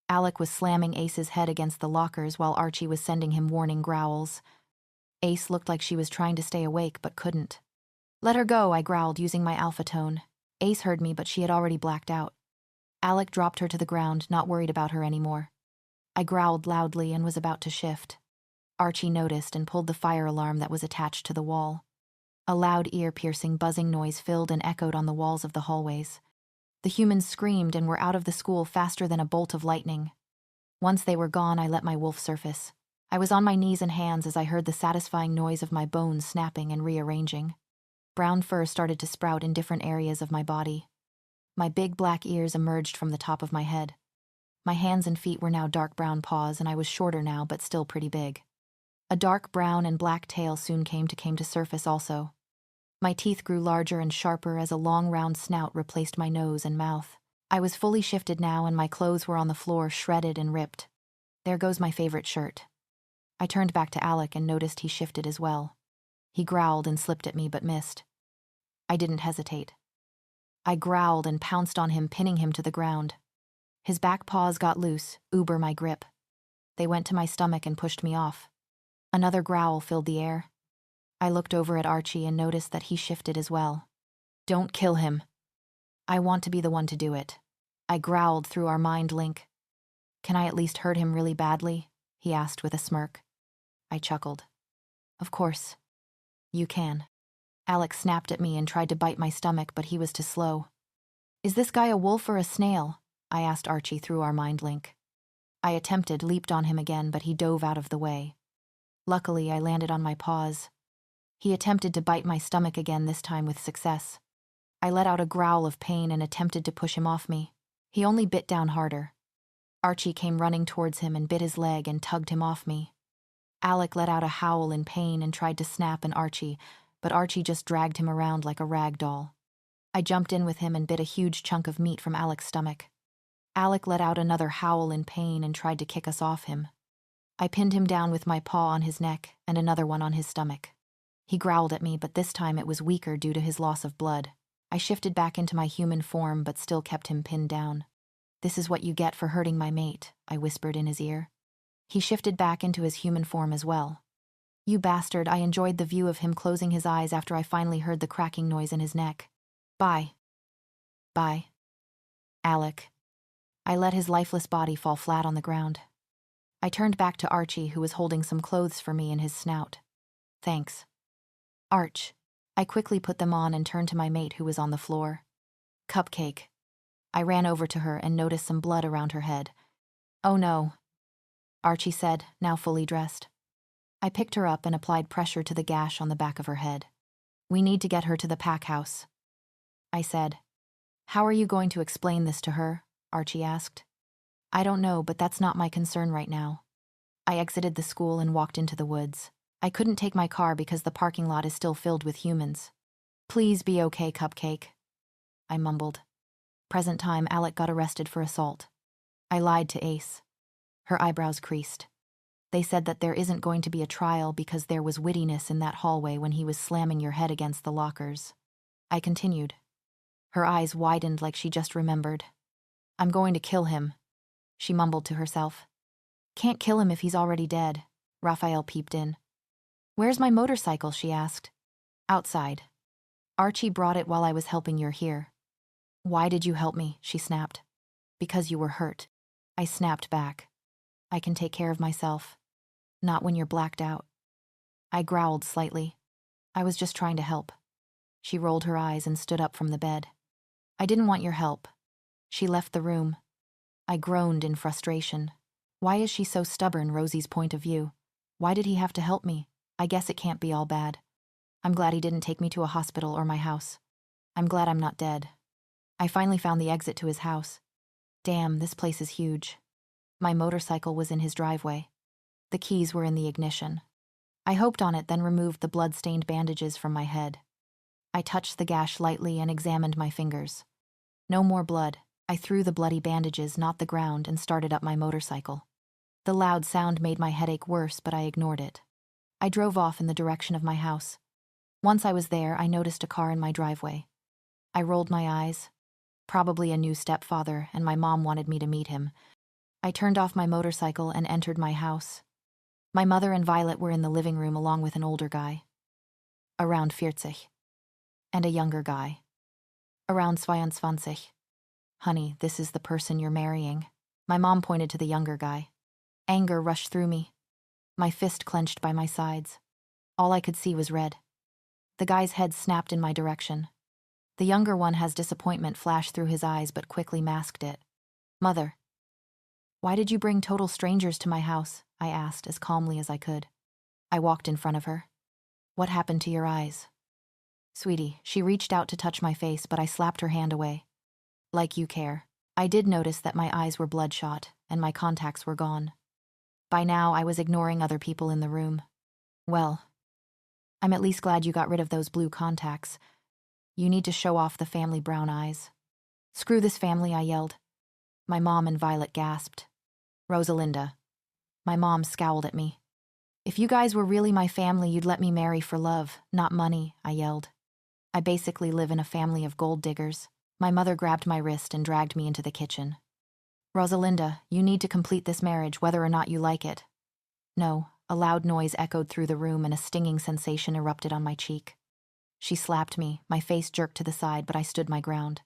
Alec was slamming Ace's head against the lockers while Archie was sending him warning growls. Ace looked like she was trying to stay awake but couldn't. Let her go, I growled, using my alpha tone. Ace heard me, but she had already blacked out. Alec dropped her to the ground, not worried about her anymore. I growled loudly and was about to shift. Archie noticed and pulled the fire alarm that was attached to the wall. A loud, ear-piercing, buzzing noise filled and echoed on the walls of the hallways. The humans screamed and were out of the school faster than a bolt of lightning. Once they were gone, I let my wolf surface. I was on my knees and hands as I heard the satisfying noise of my bones snapping and rearranging. Brown fur started to sprout in different areas of my body. My big black ears emerged from the top of my head. My hands and feet were now dark brown paws, and I was shorter now, but still pretty big. A dark brown and black tail soon came to surface also. My teeth grew larger and sharper as a long round snout replaced my nose and mouth. I was fully shifted now, and my clothes were on the floor, shredded and ripped. There goes my favorite shirt. I turned back to Alec and noticed he shifted as well. He growled and slipped at me but missed. I didn't hesitate. I growled and pounced on him, pinning him to the ground. His back paws got loose, uber my grip. They went to my stomach and pushed me off. Another growl filled the air. I looked over at Archie and noticed that he shifted as well. Don't kill him. I want to be the one to do it. I growled through our mind link. Can I at least hurt him really badly? He asked with a smirk. I chuckled. Of course. You can. Alex snapped at me and tried to bite my stomach, but he was too slow. Is this guy a wolf or a snail? I asked Archie through our mind link. I attempted, leaped on him again, but he dove out of the way. Luckily, I landed on my paws. He attempted to bite my stomach again, this time with success. I let out a growl of pain and attempted to push him off me. He only bit down harder. Archie came running towards him and bit his leg and tugged him off me. Alec let out a howl in pain and tried to snap at Archie, but Archie just dragged him around like a rag doll. I jumped in with him and bit a huge chunk of meat from Alec's stomach. Alec let out another howl in pain and tried to kick us off him. I pinned him down with my paw on his neck and another one on his stomach. He growled at me, but this time it was weaker due to his loss of blood. I shifted back into my human form but still kept him pinned down. This is what you get for hurting my mate, I whispered in his ear. He shifted back into his human form as well. You bastard, I enjoyed the view of him closing his eyes after I finally heard the cracking noise in his neck. Bye. Bye. Alec. I let his lifeless body fall flat on the ground. I turned back to Archie, who was holding some clothes for me in his snout. Thanks. Arch. I quickly put them on and turned to my mate who was on the floor. Cupcake. I ran over to her and noticed some blood around her head. Oh no, Archie said, now fully dressed. I picked her up and applied pressure to the gash on the back of her head. We need to get her to the pack house, I said. How are you going to explain this to her? Archie asked. I don't know, but that's not my concern right now. I exited the school and walked into the woods. I couldn't take my car because the parking lot is still filled with humans. Please be okay, Cupcake, I mumbled. Present time, Alec got arrested for assault. I lied to Ace. Her eyebrows creased. They said that there isn't going to be a trial because there was wittiness in that hallway when he was slamming your head against the lockers. I continued. Her eyes widened like she just remembered. I'm going to kill him, she mumbled to herself. Can't kill him if he's already dead. Raphael peeped in. Where's my motorcycle? She asked. Outside. Archie brought it while I was helping you here. Why did you help me? She snapped. Because you were hurt. I snapped back. I can take care of myself. Not when you're blacked out. I growled slightly. I was just trying to help. She rolled her eyes and stood up from the bed. I didn't want your help. She left the room. I groaned in frustration. Why is she so stubborn, Rosie's point of view? Why did he have to help me? I guess it can't be all bad. I'm glad he didn't take me to a hospital or my house. I'm glad I'm not dead. I finally found the exit to his house. Damn, this place is huge. My motorcycle was in his driveway. The keys were in the ignition. I hoped on it, then removed the blood-stained bandages from my head. I touched the gash lightly and examined my fingers. No more blood. I threw the bloody bandages, not the ground, and started up my motorcycle. The loud sound made my headache worse, but I ignored it. I drove off in the direction of my house. Once I was there, I noticed a car in my driveway. I rolled my eyes. Probably a new stepfather, and my mom wanted me to meet him. I turned off my motorcycle and entered my house. My mother and Violet were in the living room along with an older guy. Around 40. And a younger guy. Around 22. Honey, this is the person you're marrying. My mom pointed to the younger guy. Anger rushed through me. My fist clenched by my sides. All I could see was red. The guy's head snapped in my direction. The younger one has disappointment flash through his eyes but quickly masked it. Mother. Why did you bring total strangers to my house? I asked as calmly as I could. I walked in front of her. What happened to your eyes? Sweetie, she reached out to touch my face, but I slapped her hand away. Like you care. I did notice that my eyes were bloodshot and my contacts were gone. By now, I was ignoring other people in the room. Well, I'm at least glad you got rid of those blue contacts. You need to show off the family brown eyes. Screw this family, I yelled. My mom and Violet gasped. Rosalinda. My mom scowled at me. If you guys were really my family, you'd let me marry for love, not money, I yelled. I basically live in a family of gold diggers. My mother grabbed my wrist and dragged me into the kitchen. Rosalinda, you need to complete this marriage whether or not you like it. No, a loud noise echoed through the room and a stinging sensation erupted on my cheek. She slapped me, my face jerked to the side, but I stood my ground.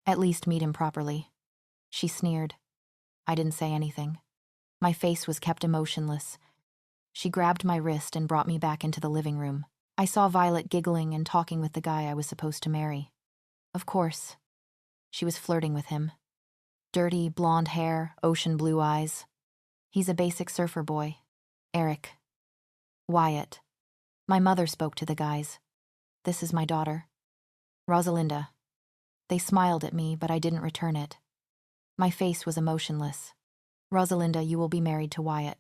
At least meet him properly. She sneered. I didn't say anything. My face was kept emotionless. She grabbed my wrist and brought me back into the living room. I saw Violet giggling and talking with the guy I was supposed to marry. Of course. She was flirting with him. Dirty, blonde hair, ocean blue eyes. He's a basic surfer boy. Eric. Wyatt. My mother spoke to the guys. This is my daughter. Rosalinda. They smiled at me, but I didn't return it. My face was emotionless. Rosalinda, you will be married to Wyatt.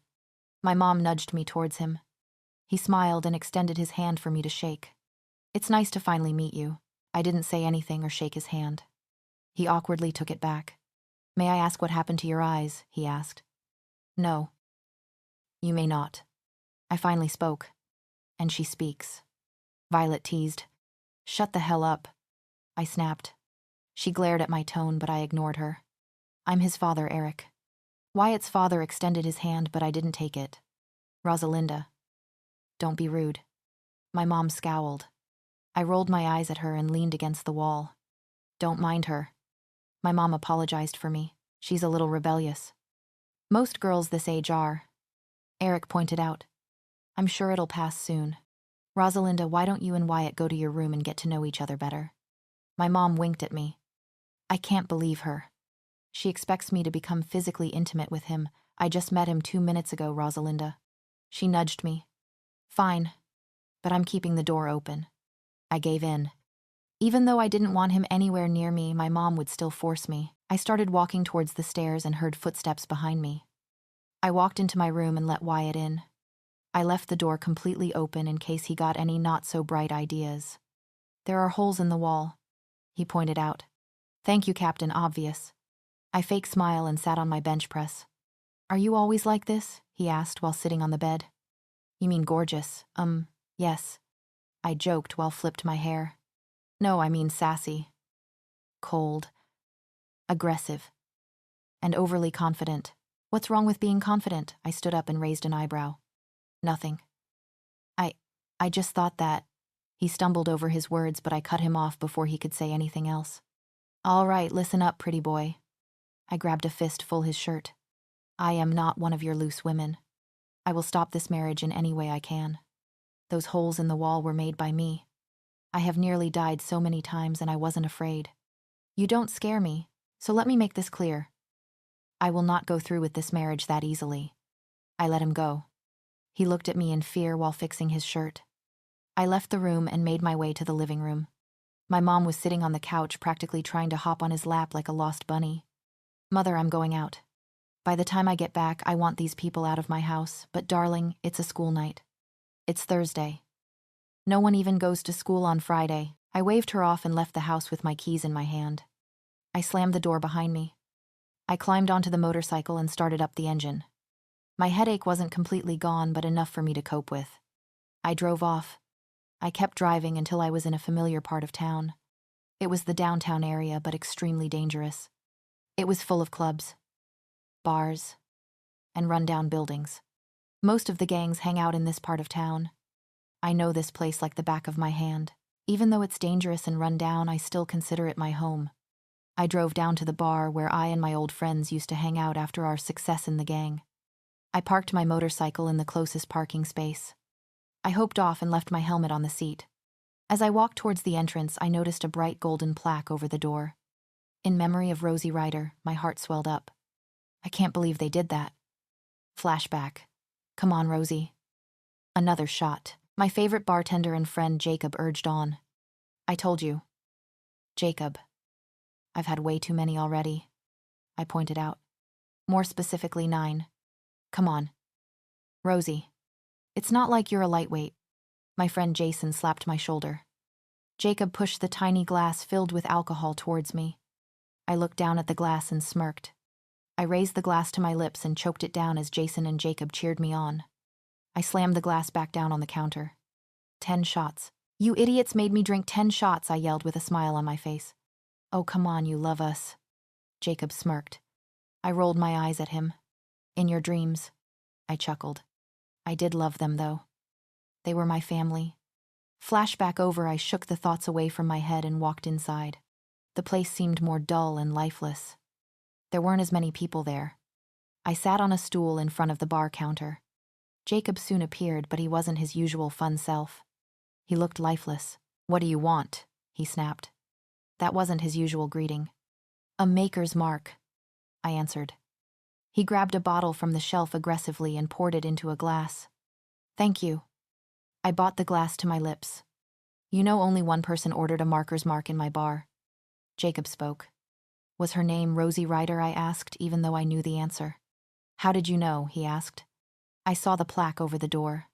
My mom nudged me towards him. He smiled and extended his hand for me to shake. It's nice to finally meet you. I didn't say anything or shake his hand. He awkwardly took it back. May I ask what happened to your eyes? He asked. No. You may not. I finally spoke. And she speaks. Violet teased. Shut the hell up. I snapped. She glared at my tone, but I ignored her. I'm his father, Eric. Wyatt's father extended his hand, but I didn't take it. Rosalinda. Don't be rude. My mom scowled. I rolled my eyes at her and leaned against the wall. Don't mind her. My mom apologized for me. She's a little rebellious. Most girls this age are. Eric pointed out. I'm sure it'll pass soon. Rosalinda, why don't you and Wyatt go to your room and get to know each other better? My mom winked at me. I can't believe her. She expects me to become physically intimate with him. I just met him 2 minutes ago, Rosalinda. She nudged me. Fine, but I'm keeping the door open. I gave in. Even though I didn't want him anywhere near me, my mom would still force me. I started walking towards the stairs and heard footsteps behind me. I walked into my room and let Wyatt in. I left the door completely open in case he got any not-so-bright ideas. There are holes in the wall, he pointed out. Thank you, Captain Obvious. I fake smile and sat on my bench press. Are you always like this? He asked while sitting on the bed. You mean gorgeous? Yes. I joked while flipped my hair. No, I mean sassy. Cold. Aggressive. And overly confident. What's wrong with being confident? I stood up and raised an eyebrow. Nothing. I just thought that. He stumbled over his words, but I cut him off before he could say anything else. All right, listen up, pretty boy. I grabbed a fist full his shirt. I am not one of your loose women. I will stop this marriage in any way I can. Those holes in the wall were made by me. I have nearly died so many times and I wasn't afraid. You don't scare me, so let me make this clear. I will not go through with this marriage that easily. I let him go. He looked at me in fear while fixing his shirt. I left the room and made my way to the living room. My mom was sitting on the couch practically trying to hop on his lap like a lost bunny. Mother, I'm going out. By the time I get back, I want these people out of my house, but darling, it's a school night. It's Thursday. No one even goes to school on Friday. I waved her off and left the house with my keys in my hand. I slammed the door behind me. I climbed onto the motorcycle and started up the engine. My headache wasn't completely gone, but enough for me to cope with. I drove off. I kept driving until I was in a familiar part of town. It was the downtown area, but extremely dangerous. It was full of clubs, bars, and rundown buildings. Most of the gangs hang out in this part of town. I know this place like the back of my hand. Even though it's dangerous and run down, I still consider it my home. I drove down to the bar where I and my old friends used to hang out after our success in the gang. I parked my motorcycle in the closest parking space. I hopped off and left my helmet on the seat. As I walked towards the entrance, I noticed a bright golden plaque over the door. In memory of Rosie Ryder, my heart swelled up. I can't believe they did that. Flashback. Come on, Rosie. Another shot. My favorite bartender and friend Jacob urged on. I told you. Jacob. I've had way too many already. I pointed out. More specifically, 9. Come on. Rosie. It's not like you're a lightweight. My friend Jason slapped my shoulder. Jacob pushed the tiny glass filled with alcohol towards me. I looked down at the glass and smirked. I raised the glass to my lips and choked it down as Jason and Jacob cheered me on. I slammed the glass back down on the counter. 10 shots. You idiots made me drink 10 shots, I yelled with a smile on my face. Oh, come on, you love us. Jacob smirked. I rolled my eyes at him. In your dreams. I chuckled. I did love them, though. They were my family. Flashback over, I shook the thoughts away from my head and walked inside. The place seemed more dull and lifeless. There weren't as many people there. I sat on a stool in front of the bar counter. Jacob soon appeared, but he wasn't his usual fun self. He looked lifeless. What do you want? He snapped. That wasn't his usual greeting. A maker's mark, I answered. He grabbed a bottle from the shelf aggressively and poured it into a glass. Thank you. I brought the glass to my lips. You know, only one person ordered a marker's mark in my bar. Jacob spoke. Was her name Rosie Ryder? I asked, even though I knew the answer. How did you know? He asked. I saw the plaque over the door.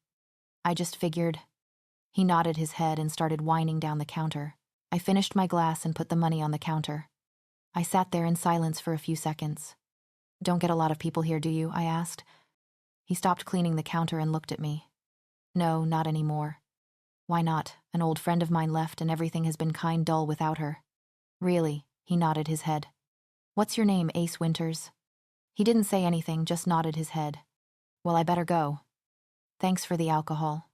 I just figured. He nodded his head and started winding down the counter. I finished my glass and put the money on the counter. I sat there in silence for a few seconds. Don't get a lot of people here, do you? I asked. He stopped cleaning the counter and looked at me. No, not anymore. Why not? An old friend of mine left and everything has been kind dull without her. Really? He nodded his head. What's your name, Ace Winters? He didn't say anything, just nodded his head. Well, I better go. Thanks for the alcohol.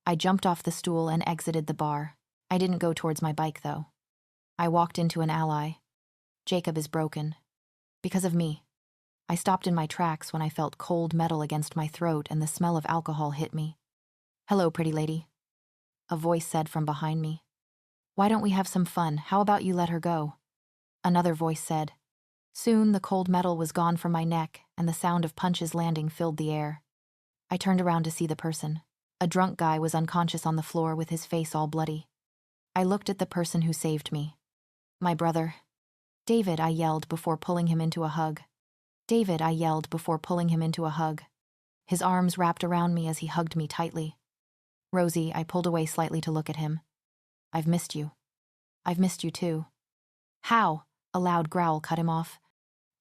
I jumped off the stool and exited the bar. I didn't go towards my bike, though. I walked into an ally. Jacob is broken. Because of me. I stopped in my tracks when I felt cold metal against my throat and the smell of alcohol hit me. Hello, pretty lady. a voice said from behind me. Why don't we have some fun? How about you let her go? Another voice said. Soon the cold metal was gone from my neck, and the sound of punches landing filled the air. I turned around to see the person. A drunk guy was unconscious on the floor with his face all bloody. I looked at the person who saved me. My brother. David, I yelled before pulling him into a hug. David, I yelled before pulling him into a hug. His arms wrapped around me as he hugged me tightly. Rosie, I pulled away slightly to look at him. I've missed you. I've missed you too. How? A loud growl cut him off.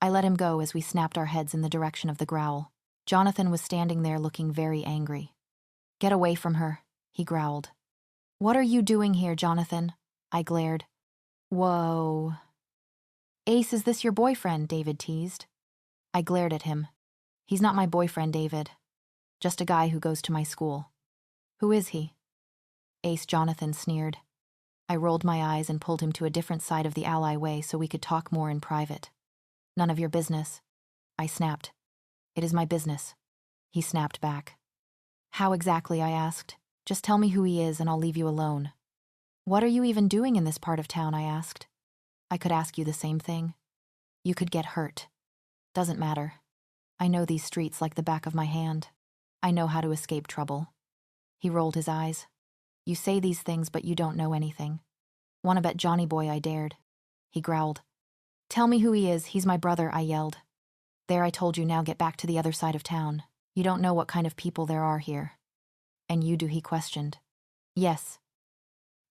I let him go as we snapped our heads in the direction of the growl. Johnathan was standing there looking very angry. Get away from her, he growled. What are you doing here, Johnathan? I glared. Whoa. Ace, is this your boyfriend? David teased. I glared at him. He's not my boyfriend, David. Just a guy who goes to my school. Who is he? Ace, Johnathan sneered. I rolled my eyes and pulled him to a different side of the alleyway so we could talk more in private. None of your business. I snapped. It is my business. He snapped back. How exactly? I asked. Just tell me who he is and I'll leave you alone. What are you even doing in this part of town? I asked. I could ask you the same thing. You could get hurt. Doesn't matter. I know these streets like the back of my hand. I know how to escape trouble. He rolled his eyes. You say these things, but you don't know anything. Wanna bet Johnny boy? I dared. He growled. Tell me who he is. He's my brother, I yelled. There, I told you, now get back to the other side of town. You don't know what kind of people there are here. And you do? He questioned. Yes.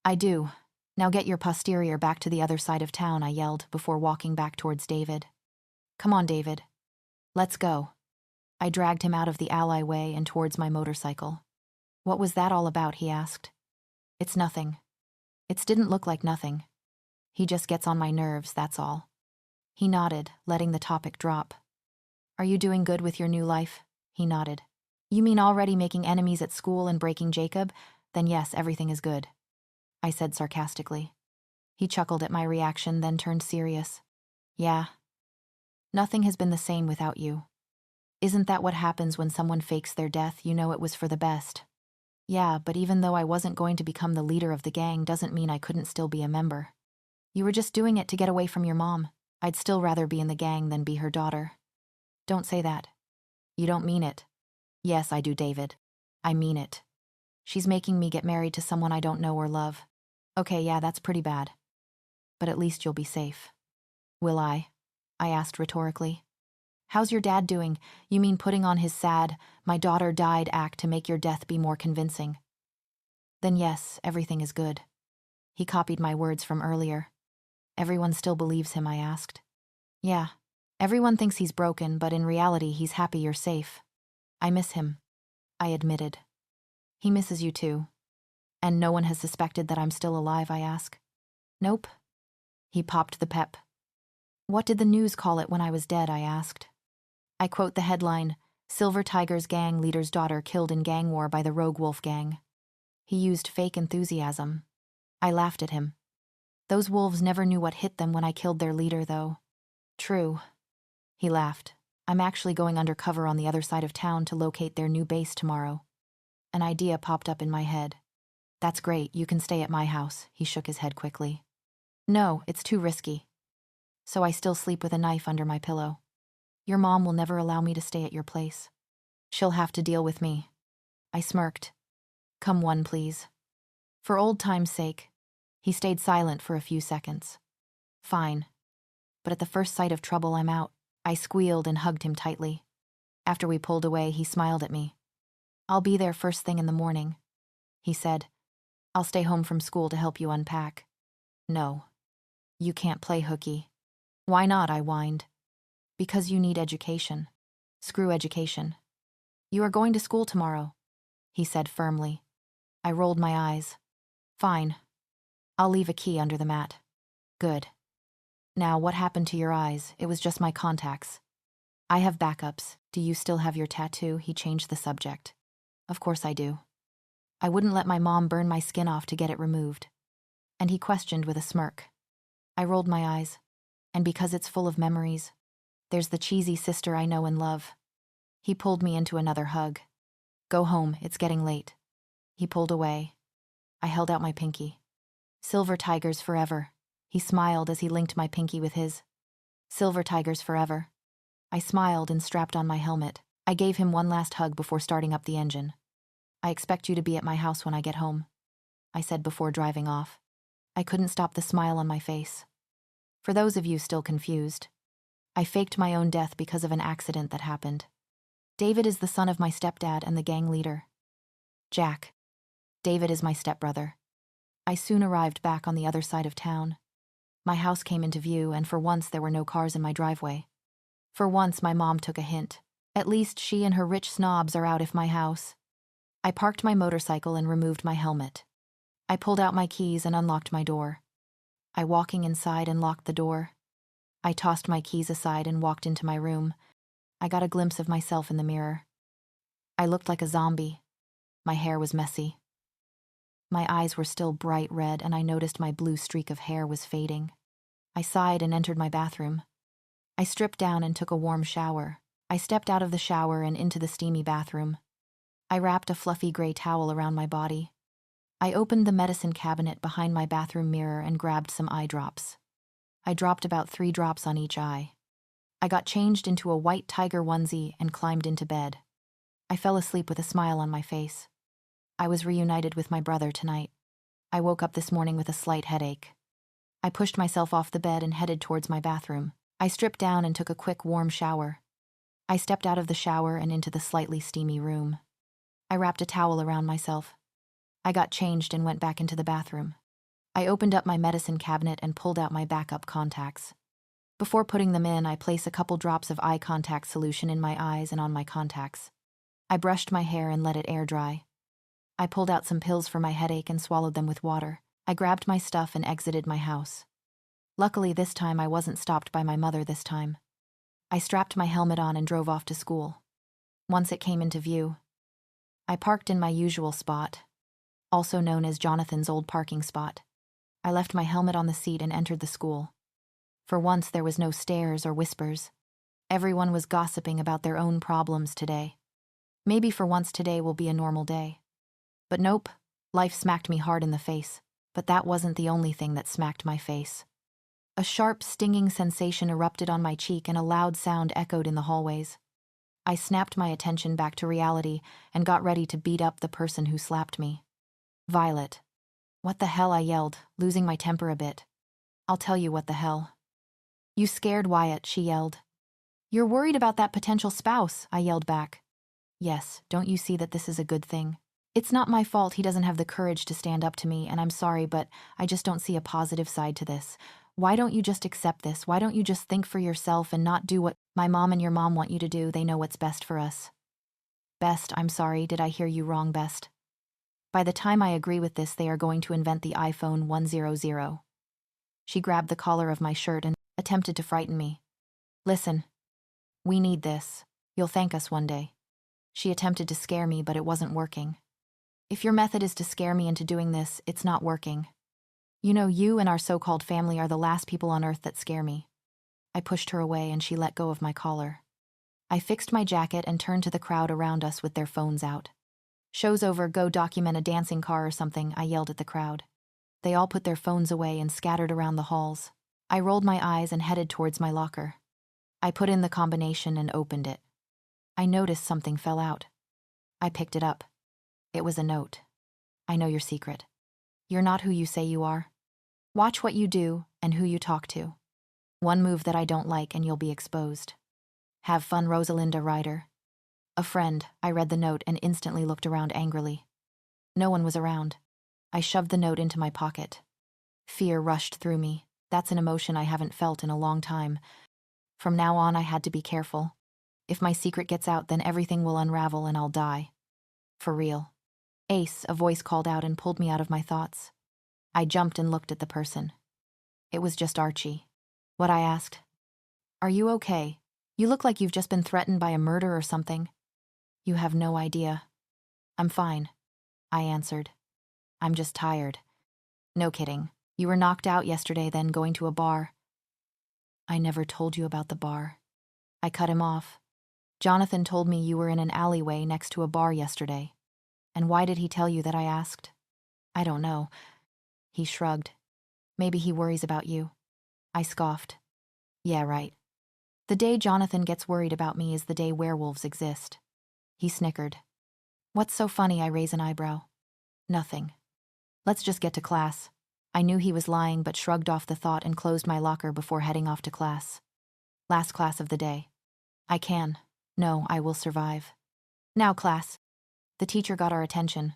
I do. Now get your posterior back to the other side of town, I yelled before walking back towards David. Come on, David. Let's go. I dragged him out of the alleyway and towards my motorcycle. What was that all about? He asked. It's nothing. It didn't look like nothing. He just gets on my nerves, that's all. He nodded, letting the topic drop. Are you doing good with your new life? He nodded. You mean already making enemies at school and breaking Jacob? Then yes, everything is good. I said sarcastically. He chuckled at my reaction, then turned serious. Yeah. Nothing has been the same without you. Isn't that what happens when someone fakes their death? You know it was for the best. Yeah, but even though I wasn't going to become the leader of the gang doesn't mean I couldn't still be a member. You were just doing it to get away from your mom. I'd still rather be in the gang than be her daughter. Don't say that. You don't mean it. Yes, I do, David. I mean it. She's making me get married to someone I don't know or love. Okay, yeah, that's pretty bad. But at least you'll be safe. Will I? I asked rhetorically. How's your dad doing? You mean putting on his sad, my daughter died act to make your death be more convincing? Then yes, everything is good. He copied my words from earlier. Everyone still believes him? I asked. Yeah. Everyone thinks he's broken, but in reality he's happy you're safe. I miss him. I admitted. He misses you too. And no one has suspected that I'm still alive? I ask. Nope. He popped the pep. What did the news call it when I was dead? I asked. I quote the headline, Silver Tiger's gang leader's daughter killed in gang war by the Rogue Wolf gang. He used fake enthusiasm. I laughed at him. Those wolves never knew what hit them when I killed their leader, though. True. He laughed. I'm actually going undercover on the other side of town to locate their new base tomorrow. An idea popped up in my head. That's great, you can stay at my house. He shook his head quickly. No, it's too risky. So I still sleep with a knife under my pillow. Your mom will never allow me to stay at your place. She'll have to deal with me. I smirked. Come one, please. For old time's sake. He stayed silent for a few seconds. Fine. But at the first sight of trouble, I'm out. I squealed and hugged him tightly. After we pulled away, he smiled at me. I'll be there first thing in the morning. He said, I'll stay home from school to help you unpack. No. You can't play hooky. Why not? I whined. Because you need education. Screw education. You are going to school tomorrow, he said firmly. I rolled my eyes. Fine. I'll leave a key under the mat. Good. Now, what happened to your eyes? It was just my contacts. I have backups. Do you still have your tattoo? He changed the subject. Of course I do. I wouldn't let my mom burn my skin off to get it removed. And he questioned with a smirk. I rolled my eyes. And because it's full of memories, there's the cheesy sister I know and love. He pulled me into another hug. Go home, it's getting late. He pulled away. I held out my pinky. Silver tigers forever. He smiled as he linked my pinky with his. Silver tigers forever. I smiled and strapped on my helmet. I gave him one last hug before starting up the engine. I expect you to be at my house when I get home, I said before driving off. I couldn't stop the smile on my face. For those of you still confused, I faked my own death because of an accident that happened. David is the son of my stepdad and the gang leader. Jack. David is my stepbrother. I soon arrived back on the other side of town. My house came into view, and for once there were no cars in my driveway. For once my mom took a hint. At least she and her rich snobs are out of my house. I parked my motorcycle and removed my helmet. I pulled out my keys and unlocked my door. I walking inside and locked the door. I tossed my keys aside and walked into my room. I got a glimpse of myself in the mirror. I looked like a zombie. My hair was messy. My eyes were still bright red, and I noticed my blue streak of hair was fading. I sighed and entered my bathroom. I stripped down and took a warm shower. I stepped out of the shower and into the steamy bathroom. I wrapped a fluffy gray towel around my body. I opened the medicine cabinet behind my bathroom mirror and grabbed some eye drops. I dropped about 3 drops on each eye. I got changed into a white tiger onesie and climbed into bed. I fell asleep with a smile on my face. I was reunited with my brother tonight. I woke up this morning with a slight headache. I pushed myself off the bed and headed towards my bathroom. I stripped down and took a quick warm shower. I stepped out of the shower and into the slightly steamy room. I wrapped a towel around myself. I got changed and went back into the bathroom. I opened up my medicine cabinet and pulled out my backup contacts. Before putting them in, I placed a couple drops of eye contact solution in my eyes and on my contacts. I brushed my hair and let it air dry. I pulled out some pills for my headache and swallowed them with water. I grabbed my stuff and exited my house. Luckily, this time I wasn't stopped by my mother this time. I strapped my helmet on and drove off to school. Once it came into view, I parked in my usual spot, also known as Jonathan's old parking spot. I left my helmet on the seat and entered the school. For once, there was no stares or whispers. Everyone was gossiping about their own problems today. Maybe for once today will be a normal day. But nope, life smacked me hard in the face. But that wasn't the only thing that smacked my face. A sharp, stinging sensation erupted on my cheek and a loud sound echoed in the hallways. I snapped my attention back to reality and got ready to beat up the person who slapped me. Violet. What the hell, I yelled, losing my temper a bit. I'll tell you what the hell. You scared Wyatt, she yelled. You're worried about that potential spouse, I yelled back. Yes, don't you see that this is a good thing? It's not my fault he doesn't have the courage to stand up to me, and I'm sorry, but I just don't see a positive side to this. Why don't you just accept this? Why don't you just think for yourself and not do what my mom and your mom want you to do? They know what's best for us. Best, I'm sorry, did I hear you wrong, Best? By the time I agree with this, they are going to invent the iPhone 100. She grabbed the collar of my shirt and attempted to frighten me. Listen, we need this. You'll thank us one day. She attempted to scare me, but it wasn't working. If your method is to scare me into doing this, it's not working. You know, you and our so-called family are the last people on earth that scare me. I pushed her away and she let go of my collar. I fixed my jacket and turned to the crowd around us with their phones out. Show's over, go document a dancing car or something, I yelled at the crowd. They all put their phones away and scattered around the halls. I rolled my eyes and headed towards my locker. I put in the combination and opened it. I noticed something fell out. I picked it up. It was a note. I know your secret. You're not who you say you are. Watch what you do and who you talk to. One move that I don't like and you'll be exposed. Have fun, Rosalinda Ryder. A friend. I read the note and instantly looked around angrily. No one was around. I shoved the note into my pocket. Fear rushed through me. That's an emotion I haven't felt in a long time. From now on, I had to be careful. If my secret gets out, then everything will unravel and I'll die. For real. Ace, a voice called out and pulled me out of my thoughts. I jumped and looked at the person. It was just Archie. What, I asked. Are you okay? You look like you've just been threatened by a murder or something. You have no idea. I'm fine, I answered. I'm just tired. No kidding. You were knocked out yesterday, then going to a bar. I never told you about the bar. I cut him off. Johnathan told me you were in an alleyway next to a bar yesterday. And why did he tell you that, I asked? I don't know. He shrugged. Maybe he worries about you. I scoffed. Yeah, right. The day Johnathan gets worried about me is the day werewolves exist. He snickered. What's so funny? I raise an eyebrow. Nothing. Let's just get to class. I knew he was lying but shrugged off the thought and closed my locker before heading off to class. Last class of the day. I can. No, I will survive. Now, class. The teacher got our attention.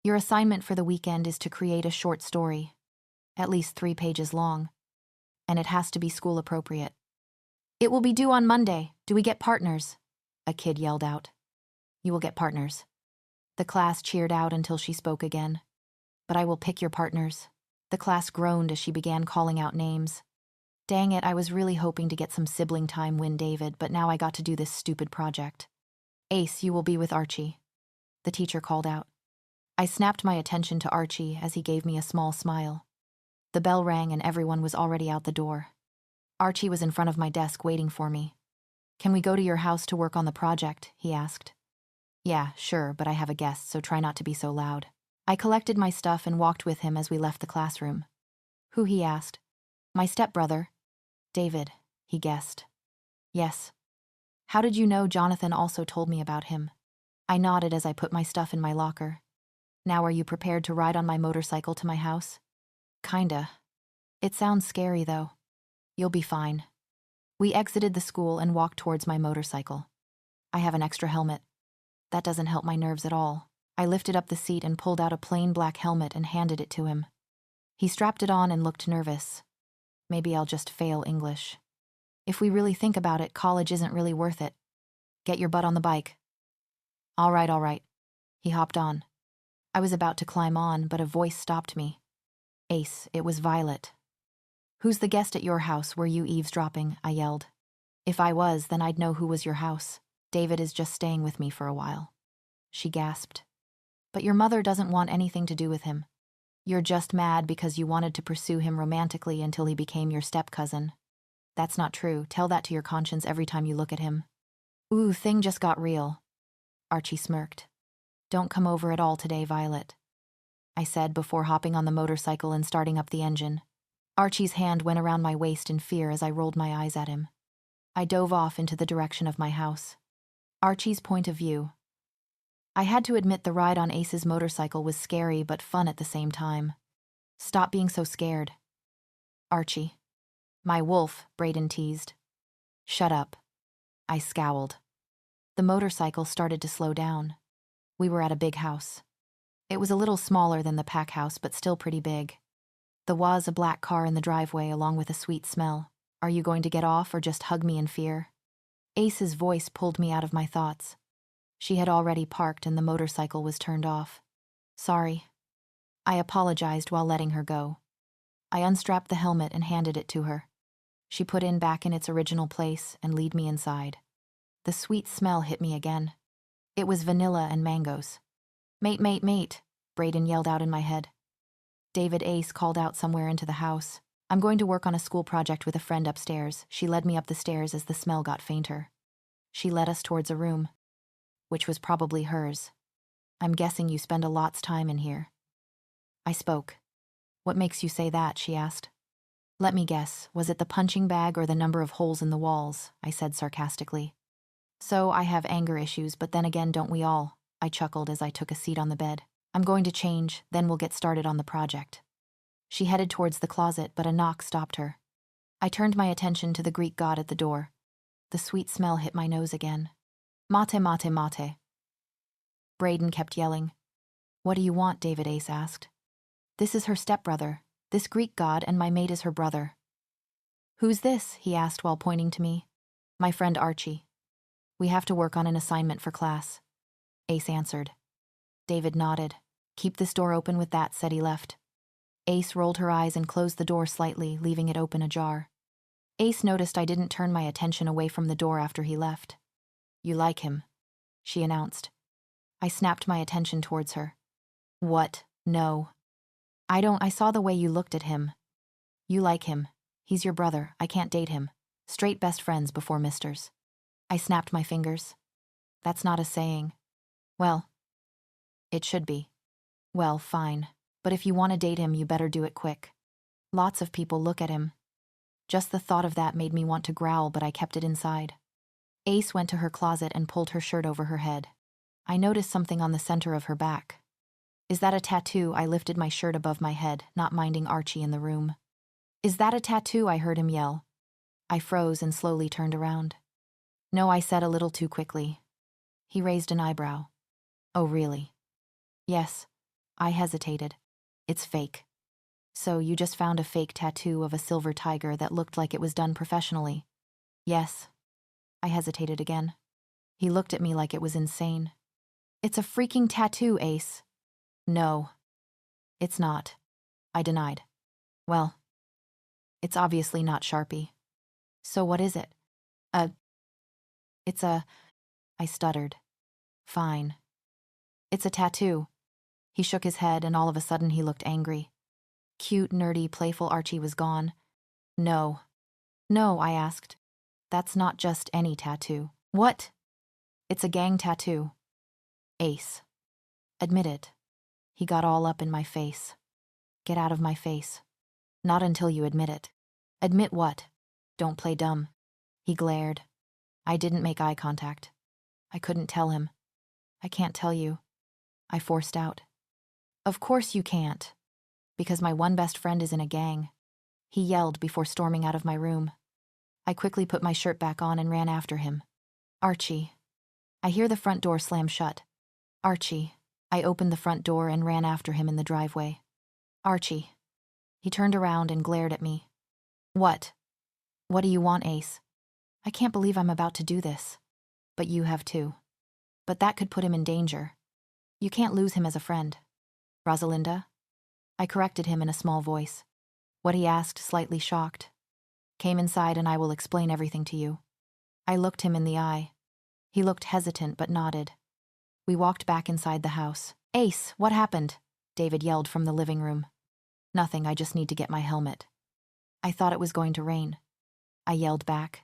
Your assignment for the weekend is to create a short story, at least 3 pages long, and it has to be school appropriate. It will be due on Monday. Do we get partners? A kid yelled out. You will get partners. The class cheered out until she spoke again. But I will pick your partners. The class groaned as she began calling out names. Dang it, I was really hoping to get some sibling time, win David, but now I got to do this stupid project. Ace, you will be with Archie. The teacher called out. I snapped my attention to Archie as he gave me a small smile. The bell rang and everyone was already out the door. Archie was in front of my desk waiting for me. Can we go to your house to work on the project? He asked. Yeah, sure, but I have a guest, so try not to be so loud. I collected my stuff and walked with him as we left the classroom. Who? He asked. My stepbrother. David, he guessed. Yes. How did you know? Johnathan also told me about him. I nodded as I put my stuff in my locker. Now are you prepared to ride on my motorcycle to my house? Kinda. It sounds scary, though. You'll be fine. We exited the school and walked towards my motorcycle. I have an extra helmet. That doesn't help my nerves at all. I lifted up the seat and pulled out a plain black helmet and handed it to him. He strapped it on and looked nervous. Maybe I'll just fail English. If we really think about it, college isn't really worth it. Get your butt on the bike. All right. He hopped on. I was about to climb on, but a voice stopped me. Ace, it was Violet. Who's the guest at your house? Were you eavesdropping? I yelled. If I was, then I'd know who was your house. David is just staying with me for a while. She gasped. But your mother doesn't want anything to do with him. You're just mad because you wanted to pursue him romantically until he became your step-cousin. That's not true. Tell that to your conscience every time you look at him. Ooh, thing just got real. Archie smirked. Don't come over at all today, Violet, I said before hopping on the motorcycle and starting up the engine. Archie's hand went around my waist in fear as I rolled my eyes at him. I dove off into the direction of my house. Archie's point of view. I had to admit the ride on Ace's motorcycle was scary but fun at the same time. Stop being so scared. Archie. My wolf, Brayden teased. Shut up. I scowled. The motorcycle started to slow down. We were at a big house. It was a little smaller than the pack house, but still pretty big. There was a black car in the driveway along with a sweet smell. Are you going to get off or just hug me in fear? Ace's voice pulled me out of my thoughts. She had already parked and the motorcycle was turned off. Sorry. I apologized while letting her go. I unstrapped the helmet and handed it to her. She put it back in its original place and led me inside. The sweet smell hit me again. It was vanilla and mangoes. Mate, Brayden yelled out in my head. David Ace called out somewhere into the house. I'm going to work on a school project with a friend upstairs. She led me up the stairs as the smell got fainter. She led us towards a room, which was probably hers. I'm guessing you spend a lot's time in here. I spoke. What makes you say that? She asked. Let me guess, was it the punching bag or the number of holes in the walls? I said sarcastically. So I have anger issues, but then again, don't we all? I chuckled as I took a seat on the bed. I'm going to change, then we'll get started on the project. She headed towards the closet, but a knock stopped her. I turned my attention to the Greek god at the door. The sweet smell hit my nose again. Mate. Brayden kept yelling. What do you want? David Ace asked. This is her stepbrother, this Greek god, and my mate is her brother. Who's this? He asked while pointing to me. My friend Archie. We have to work on an assignment for class. Ace answered. David nodded. Keep this door open with that, said he left. Ace rolled her eyes and closed the door slightly, leaving it open ajar. Ace noticed I didn't turn my attention away from the door after he left. You like him, she announced. I snapped my attention towards her. What? No. I saw the way you looked at him. You like him. He's your brother. I can't date him. Straight best friends before misters. I snapped my fingers. That's not a saying. Well, it should be. Well, fine. But if you want to date him, you better do it quick. Lots of people look at him. Just the thought of that made me want to growl, but I kept it inside. Ace went to her closet and pulled her shirt over her head. I noticed something on the center of her back. Is that a tattoo? I lifted my shirt above my head, not minding Archie in the room. Is that a tattoo? I heard him yell. I froze and slowly turned around. No, I said a little too quickly. He raised an eyebrow. Oh, really? Yes. I hesitated. It's fake. So you just found a fake tattoo of a silver tiger that looked like it was done professionally? Yes. I hesitated again. He looked at me like it was insane. It's a freaking tattoo, Ace. No. It's not. I denied. Well, it's obviously not Sharpie. So what is it? I stuttered. Fine. It's a tattoo. He shook his head and all of a sudden he looked angry. Cute, nerdy, playful Archie was gone. No. No, I asked. That's not just any tattoo. What? It's a gang tattoo. Ace. Admit it. He got all up in my face. Get out of my face. Not until you admit it. Admit what? Don't play dumb. He glared. I didn't make eye contact. I couldn't tell him. I can't tell you. I forced out. Of course you can't. Because my one best friend is in a gang. He yelled before storming out of my room. I quickly put my shirt back on and ran after him. Archie. I hear the front door slam shut. Archie. I opened the front door and ran after him in the driveway. Archie. He turned around and glared at me. What? What do you want, Ace? I can't believe I'm about to do this. But you have too. But that could put him in danger. You can't lose him as a friend. Rosalinda? I corrected him in a small voice. What he asked, slightly shocked. Came inside and I will explain everything to you. I looked him in the eye. He looked hesitant but nodded. We walked back inside the house. Ace, what happened? David yelled from the living room. Nothing, I just need to get my helmet. I thought it was going to rain. I yelled back.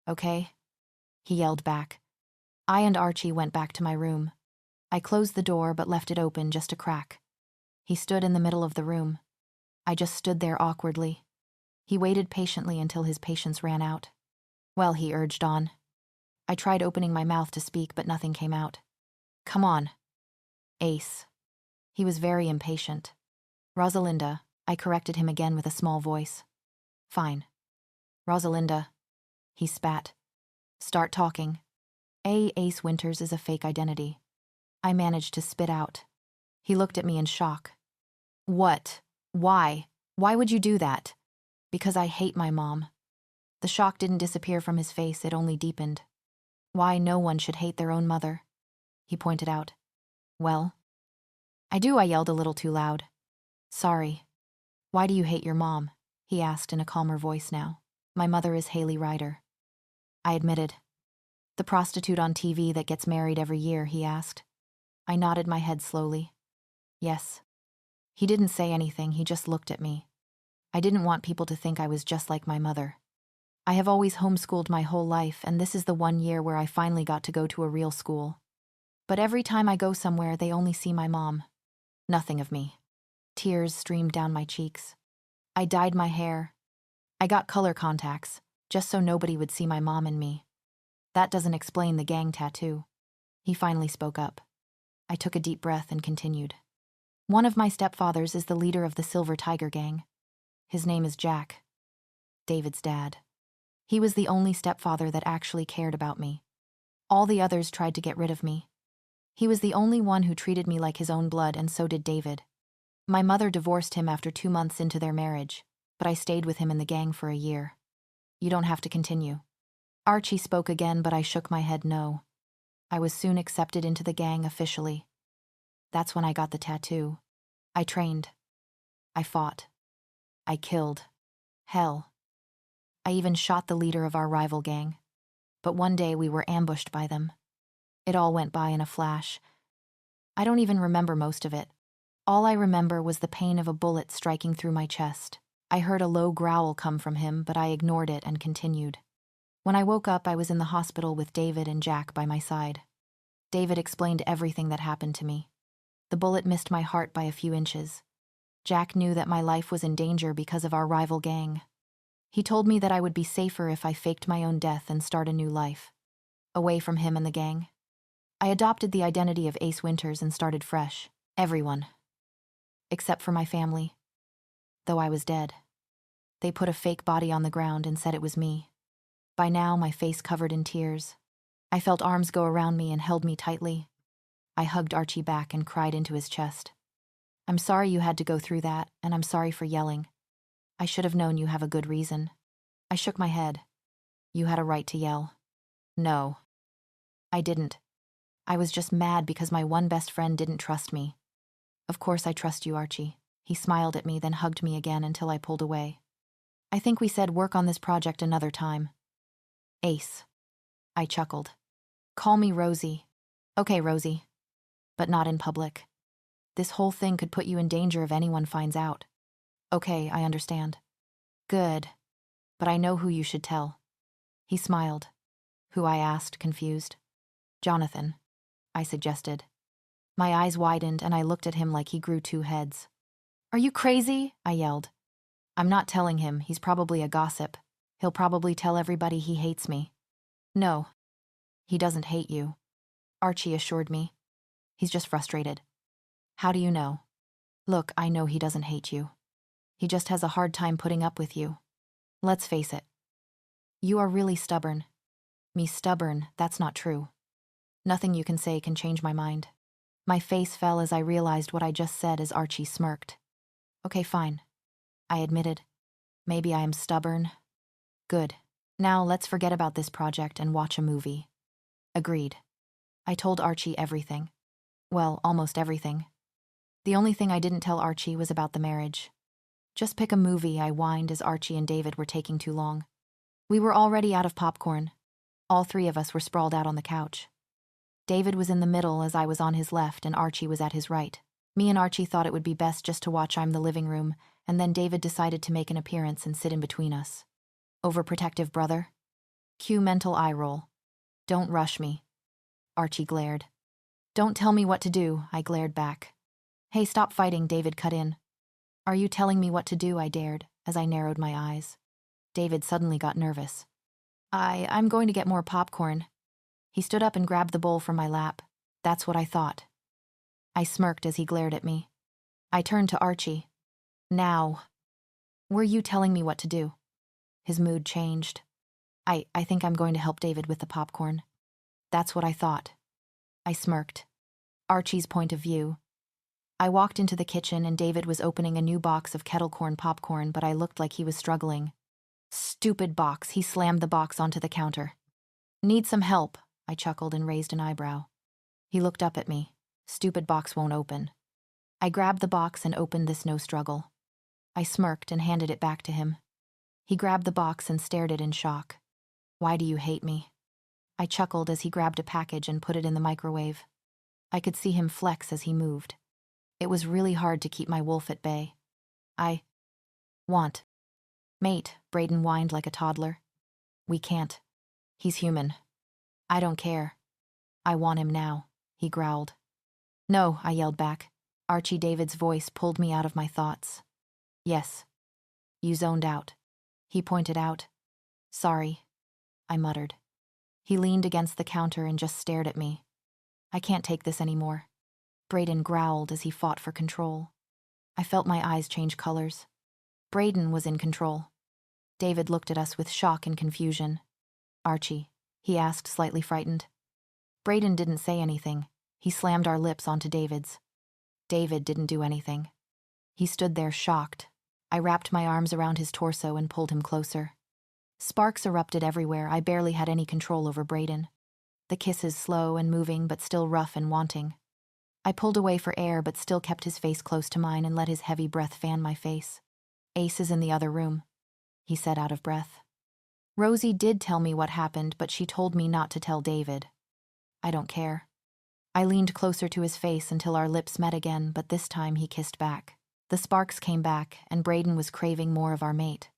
Okay? He yelled back. I and Archie went back to my room. I closed the door but left it open just a crack. He stood in the middle of the room. I just stood there awkwardly. He waited patiently until his patience ran out. Well, he urged on. I tried opening my mouth to speak, but nothing came out. Come on. Ace. He was very impatient. Rosalinda, I corrected him again with a small voice. Fine. Rosalinda. He spat. Start talking. Ace Winters is a fake identity. I managed to spit out. He looked at me in shock. What? Why? Why would you do that? Because I hate my mom. The shock didn't disappear from his face, it only deepened. Why no one should hate their own mother, he pointed out. Well? I do, I yelled a little too loud. Sorry. Why do you hate your mom? He asked in a calmer voice now. My mother is Rosie Ryder. I admitted. The prostitute on TV that gets married every year, he asked. I nodded my head slowly. Yes. He didn't say anything, he just looked at me. I didn't want people to think I was just like my mother. I have always homeschooled my whole life, and this is the one year where I finally got to go to a real school. But every time I go somewhere, they only see my mom. Nothing of me. Tears streamed down my cheeks. I dyed my hair. I got color contacts, just so nobody would see my mom and me. That doesn't explain the gang tattoo. He finally spoke up. I took a deep breath and continued. One of my stepfathers is the leader of the Silver Tiger Gang. His name is Jack. David's dad. He was the only stepfather that actually cared about me. All the others tried to get rid of me. He was the only one who treated me like his own blood, and so did David. My mother divorced him after 2 months into their marriage, but I stayed with him in the gang for a year. You don't have to continue. Archie spoke again, but I shook my head no. I was soon accepted into the gang officially. That's when I got the tattoo. I trained. I fought. I killed. Hell. I even shot the leader of our rival gang. But one day we were ambushed by them. It all went by in a flash. I don't even remember most of it. All I remember was the pain of a bullet striking through my chest. I heard a low growl come from him, but I ignored it and continued. When I woke up, I was in the hospital with David and Jack by my side. David explained everything that happened to me. The bullet missed my heart by a few inches. Jack knew that my life was in danger because of our rival gang. He told me that I would be safer if I faked my own death and start a new life, away from him and the gang. I adopted the identity of Ace Winters and started fresh. Everyone. Except for my family. Though I was dead. They put a fake body on the ground and said it was me. By now, my face covered in tears. I felt arms go around me and held me tightly. I hugged Archie back and cried into his chest. I'm sorry you had to go through that, and I'm sorry for yelling. I should have known you have a good reason. I shook my head. You had a right to yell. No. I didn't. I was just mad because my one best friend didn't trust me. Of course I trust you, Archie. He smiled at me, then hugged me again until I pulled away. I think we said work on this project another time. Ace. I chuckled. Call me Rosie. Okay, Rosie. But not in public. This whole thing could put you in danger if anyone finds out. Okay, I understand. Good. But I know who you should tell. He smiled. Who? I asked, confused. Johnathan, I suggested. My eyes widened and I looked at him like he grew two heads. Are you crazy? I yelled. I'm not telling him. He's probably a gossip. He'll probably tell everybody he hates me. No. He doesn't hate you, Archie assured me. He's just frustrated. How do you know? Look, I know he doesn't hate you. He just has a hard time putting up with you. Let's face it. You are really stubborn. Me stubborn? That's not true. Nothing you can say can change my mind. My face fell as I realized what I just said as Archie smirked. Okay, fine. I admitted. Maybe I am stubborn. Good. Now let's forget about this project and watch a movie. Agreed. I told Archie everything. Well, almost everything. The only thing I didn't tell Archie was about the marriage. Just pick a movie, I whined as Archie and David were taking too long. We were already out of popcorn. All three of us were sprawled out on the couch. David was in the middle as I was on his left and Archie was at his right. Me and Archie thought it would be best just to watch I'm the living room, and then David decided to make an appearance and sit in between us. Overprotective brother? Cue mental eye roll. Don't rush me. Archie glared. Don't tell me what to do, I glared back. Hey, stop fighting, David cut in. Are you telling me what to do? I dared, as I narrowed my eyes. David suddenly got nervous. I'm going to get more popcorn. He stood up and grabbed the bowl from my lap. That's what I thought. I smirked as he glared at me. I turned to Archie. Now. Were you telling me what to do? His mood changed. I think I'm going to help David with the popcorn. That's what I thought. I smirked. Archie's point of view. I walked into the kitchen and David was opening a new box of kettle corn popcorn, but I looked like he was struggling. Stupid box. He slammed the box onto the counter. Need some help, I chuckled and raised an eyebrow. He looked up at me. Stupid box won't open. I grabbed the box and opened this no struggle. I smirked and handed it back to him. He grabbed the box and stared at it in shock. Why do you hate me? I chuckled as he grabbed a package and put it in the microwave. I could see him flex as he moved. It was really hard to keep my wolf at bay. I want. Mate, Braden whined like a toddler. We can't. He's human. I don't care. I want him now, he growled. No, I yelled back. Archie David's voice pulled me out of my thoughts. Yes. You zoned out. He pointed out. Sorry, I muttered. He leaned against the counter and just stared at me. I can't take this anymore. Braden growled as he fought for control. I felt my eyes change colors. Braden was in control. David looked at us with shock and confusion. Archie, he asked, slightly frightened. Braden didn't say anything. He slammed our lips onto David's. David didn't do anything. He stood there shocked. I wrapped my arms around his torso and pulled him closer. Sparks erupted everywhere. I barely had any control over Braden. The kisses slow and moving, but still rough and wanting. I pulled away for air, but still kept his face close to mine and let his heavy breath fan my face. Ace is in the other room, he said out of breath. Rosie did tell me what happened, but she told me not to tell David. I don't care. I leaned closer to his face until our lips met again, but this time he kissed back. The sparks came back, and Braden was craving more of our mate.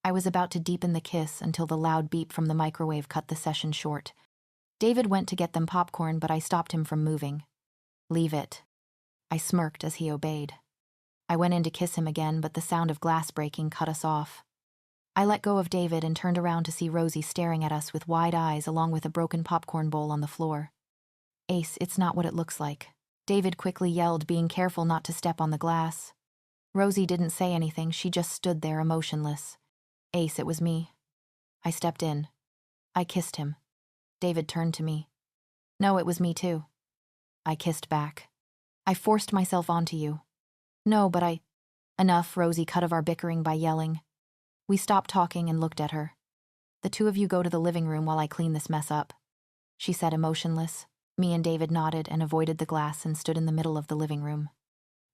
I was about to deepen the kiss until the loud beep from the microwave cut the session short. David went to get them popcorn, but I stopped him from moving. Leave it. I smirked as he obeyed. I went in to kiss him again, but the sound of glass breaking cut us off. I let go of David and turned around to see Rosie staring at us with wide eyes along with a broken popcorn bowl on the floor. Ace, it's not what it looks like, David quickly yelled, being careful not to step on the glass. Rosie didn't say anything, she just stood there emotionless. Ace, it was me. I stepped in. I kissed him. David turned to me. No, it was me too. I kissed back. I forced myself onto you. No, but I... Enough, Rosie cut of our bickering by yelling. We stopped talking and looked at her. The two of you go to the living room while I clean this mess up, she said, emotionless. Me and David nodded and avoided the glass and stood in the middle of the living room.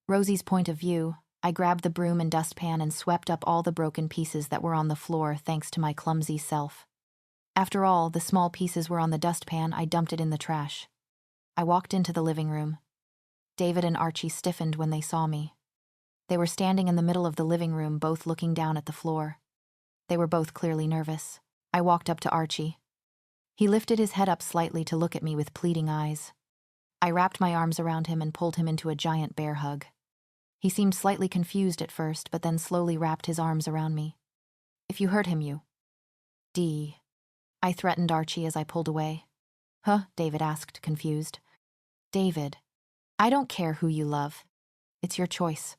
Rosie's point of view, I grabbed the broom and dustpan and swept up all the broken pieces that were on the floor thanks to my clumsy self. After all, the small pieces were on the dustpan, I dumped it in the trash. I walked into the living room. David and Archie stiffened when they saw me. They were standing in the middle of the living room, both looking down at the floor. They were both clearly nervous. I walked up to Archie. He lifted his head up slightly to look at me with pleading eyes. I wrapped my arms around him and pulled him into a giant bear hug. He seemed slightly confused at first, but then slowly wrapped his arms around me. If you hurt him, you... I threatened Archie as I pulled away. Huh? David asked, confused. David, I don't care who you love. It's your choice.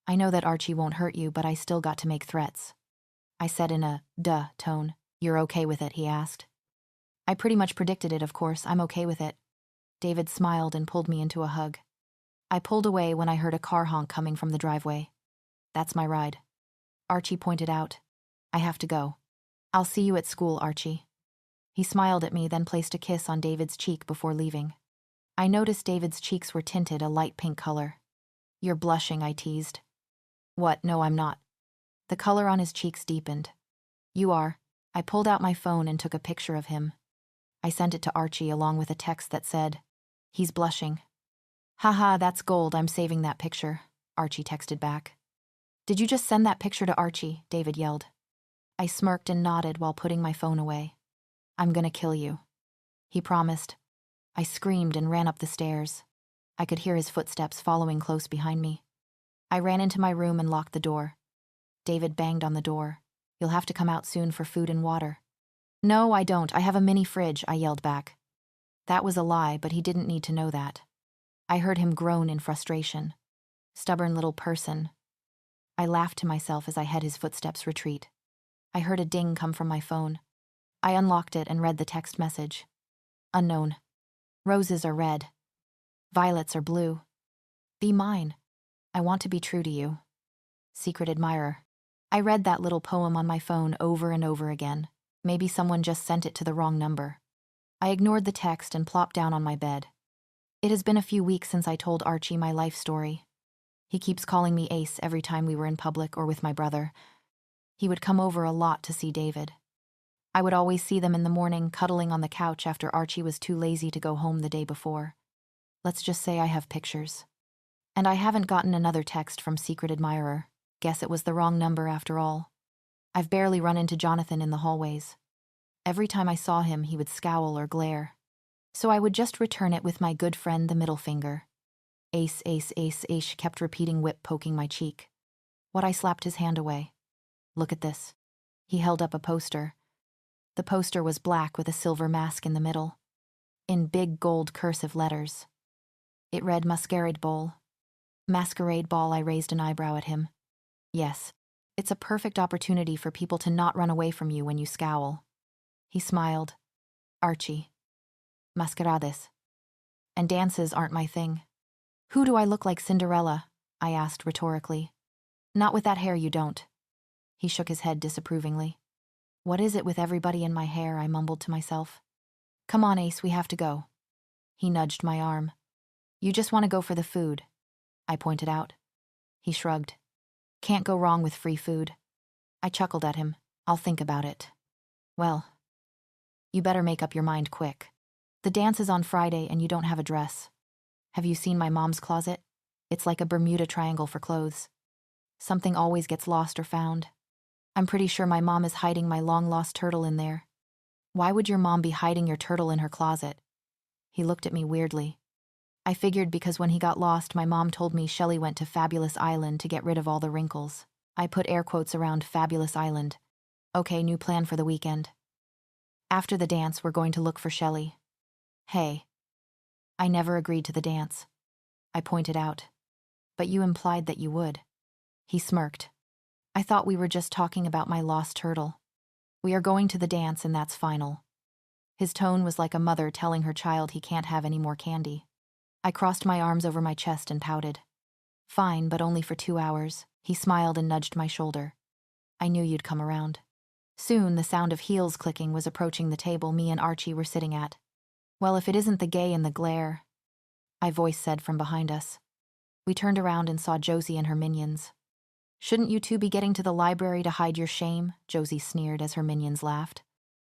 I know that Archie won't hurt you, but I still got to make threats. I said in a duh tone. You're okay with it, he asked. I pretty much predicted it, of course. I'm okay with it. David smiled and pulled me into a hug. I pulled away when I heard a car honk coming from the driveway. That's my ride. Archie pointed out. I have to go. I'll see you at school, Archie. He smiled at me, then placed a kiss on David's cheek before leaving. I noticed David's cheeks were tinted a light pink color. You're blushing, I teased. What? No, I'm not. The color on his cheeks deepened. You are. I pulled out my phone and took a picture of him. I sent it to Archie along with a text that said, he's blushing. Haha, that's gold, I'm saving that picture, Archie texted back. Did you just send that picture to Archie? David yelled. I smirked and nodded while putting my phone away. I'm gonna kill you, he promised. I screamed and ran up the stairs. I could hear his footsteps following close behind me. I ran into my room and locked the door. David banged on the door. You'll have to come out soon for food and water. No, I don't. I have a mini fridge, I yelled back. That was a lie, but he didn't need to know that. I heard him groan in frustration. Stubborn little person. I laughed to myself as I had his footsteps retreat. I heard a ding come from my phone. I unlocked it and read the text message. Unknown. Roses are red. Violets are blue. Be mine. I want to be true to you. Secret admirer. I read that little poem on my phone over and over again. Maybe someone just sent it to the wrong number. I ignored the text and plopped down on my bed. It has been a few weeks since I told Archie my life story. He keeps calling me Ace every time we were in public or with my brother. He would come over a lot to see David. I would always see them in the morning cuddling on the couch after Archie was too lazy to go home the day before. Let's just say I have pictures. And I haven't gotten another text from Secret Admirer. Guess it was the wrong number after all. I've barely run into Johnathan in the hallways. Every time I saw him, he would scowl or glare. So I would just return it with my good friend the middle finger. Ace, ace, ace, ace, kept repeating, whip poking my cheek. What? I slapped his hand away. Look at this. He held up a poster. The poster was black with a silver mask in the middle. In big gold cursive letters. It read Masquerade Ball. Masquerade Ball, I raised an eyebrow at him. Yes. It's a perfect opportunity for people to not run away from you when you scowl. He smiled. Archie. Mascarades. And dances aren't my thing. Who do I look like, Cinderella? I asked rhetorically. Not with that hair, you don't. He shook his head disapprovingly. What is it with everybody in my hair? I mumbled to myself. Come on, Ace, we have to go. He nudged my arm. You just want to go for the food, I pointed out. He shrugged. Can't go wrong with free food. I chuckled at him. I'll think about it. Well, you better make up your mind quick. The dance is on Friday and you don't have a dress. Have you seen my mom's closet? It's like a Bermuda Triangle for clothes. Something always gets lost or found. I'm pretty sure my mom is hiding my long-lost turtle in there. Why would your mom be hiding your turtle in her closet? He looked at me weirdly. I figured because when he got lost, my mom told me Shelley went to Fabulous Island to get rid of all the wrinkles. I put air quotes around Fabulous Island. Okay, new plan for the weekend. After the dance, we're going to look for Shelley. Hey. I never agreed to the dance. I pointed out. But you implied that you would. He smirked. I thought we were just talking about my lost turtle. We are going to the dance and that's final. His tone was like a mother telling her child he can't have any more candy. I crossed my arms over my chest and pouted. Fine, but only for 2 hours. He smiled and nudged my shoulder. I knew you'd come around. Soon, the sound of heels clicking was approaching the table me and Archie were sitting at. Well, if it isn't the gay in the glare, a voice said from behind us. We turned around and saw Josie and her minions. Shouldn't you two be getting to the library to hide your shame? Josie sneered as her minions laughed.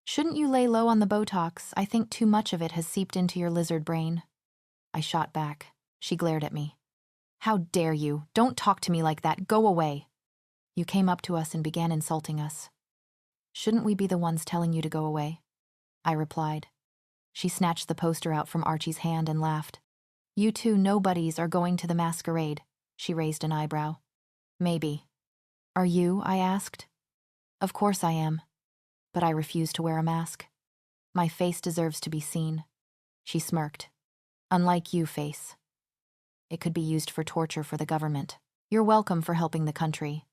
Shouldn't you lay low on the Botox? I think too much of it has seeped into your lizard brain. I shot back. She glared at me. How dare you? Don't talk to me like that. Go away. You came up to us and began insulting us. Shouldn't we be the ones telling you to go away? I replied. She snatched the poster out from Archie's hand and laughed. You two nobodies are going to the masquerade. She raised an eyebrow. Maybe. Are you? I asked. Of course I am. But I refuse to wear a mask. My face deserves to be seen. She smirked. Unlike you, face. It could be used for torture for the government. You're welcome for helping the country.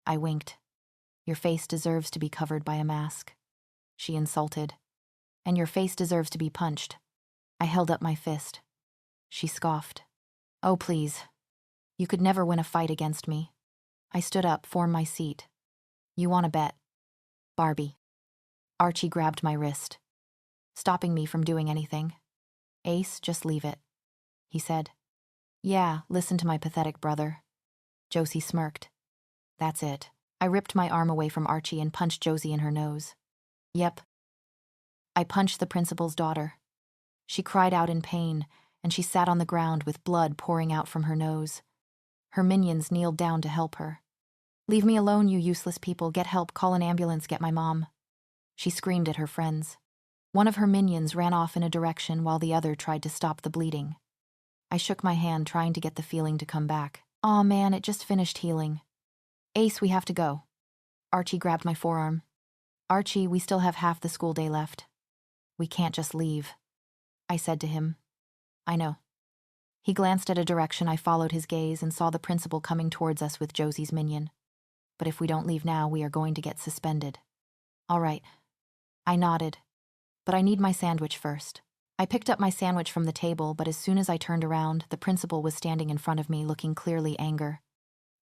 I winked. Your face deserves to be covered by a mask. She insulted. And your face deserves to be punched. I held up my fist. She scoffed. Oh, please. You could never win a fight against me. I stood up, formed my seat. You want to bet? Barbie. Archie grabbed my wrist, stopping me from doing anything. Ace, just leave it, he said. Yeah, listen to my pathetic brother. Josie smirked. That's it. I ripped my arm away from Archie and punched Josie in her nose. Yep. I punched the principal's daughter. She cried out in pain, and she sat on the ground with blood pouring out from her nose. Her minions kneeled down to help her. Leave me alone, you useless people. Get help, call an ambulance, get my mom. She screamed at her friends. One of her minions ran off in a direction while the other tried to stop the bleeding. I shook my hand, trying to get the feeling to come back. Aw man, it just finished healing. Ace, we have to go. Archie grabbed my forearm. Archie, we still have half the school day left. We can't just leave, I said to him. I know. He glanced at a direction. I followed his gaze and saw the principal coming towards us with Josie's minion. But if we don't leave now, we are going to get suspended. All right. I nodded. But I need my sandwich first. I picked up my sandwich from the table, but as soon as I turned around, the principal was standing in front of me, looking clearly angry.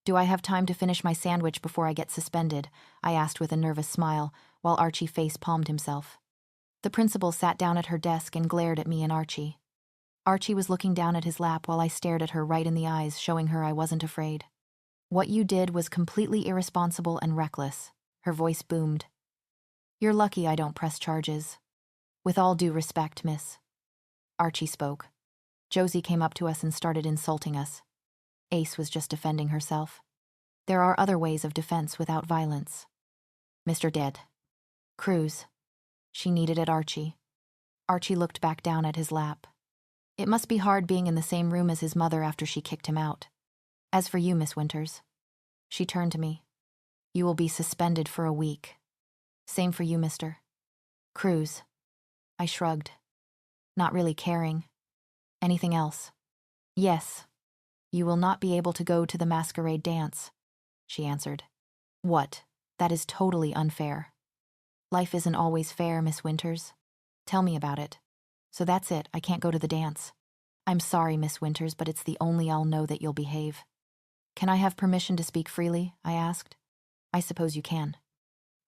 Do I have time to finish my sandwich before I get suspended? I asked with a nervous smile, while Archie face-palmed himself. The principal sat down at her desk and glared at me and Archie. Archie was looking down at his lap while I stared at her right in the eyes, showing her I wasn't afraid. What you did was completely irresponsible and reckless. Her voice boomed. You're lucky I don't press charges. With all due respect, miss. Archie spoke. Josie came up to us and started insulting us. Ace was just defending herself. There are other ways of defense without violence. Mr. Dead. Cruz. She kneaded at Archie. Archie looked back down at his lap. It must be hard being in the same room as his mother after she kicked him out. As for you, Miss Winters. She turned to me. You will be suspended for a week. Same for you, Mr. Cruz. I shrugged, not really caring. Anything else? Yes. You will not be able to go to the masquerade dance, she answered. What? That is totally unfair. Life isn't always fair, Miss Winters. Tell me about it. So that's it, I can't go to the dance. I'm sorry, Miss Winters, but it's the only I'll know that you'll behave. Can I have permission to speak freely? I asked. I suppose you can.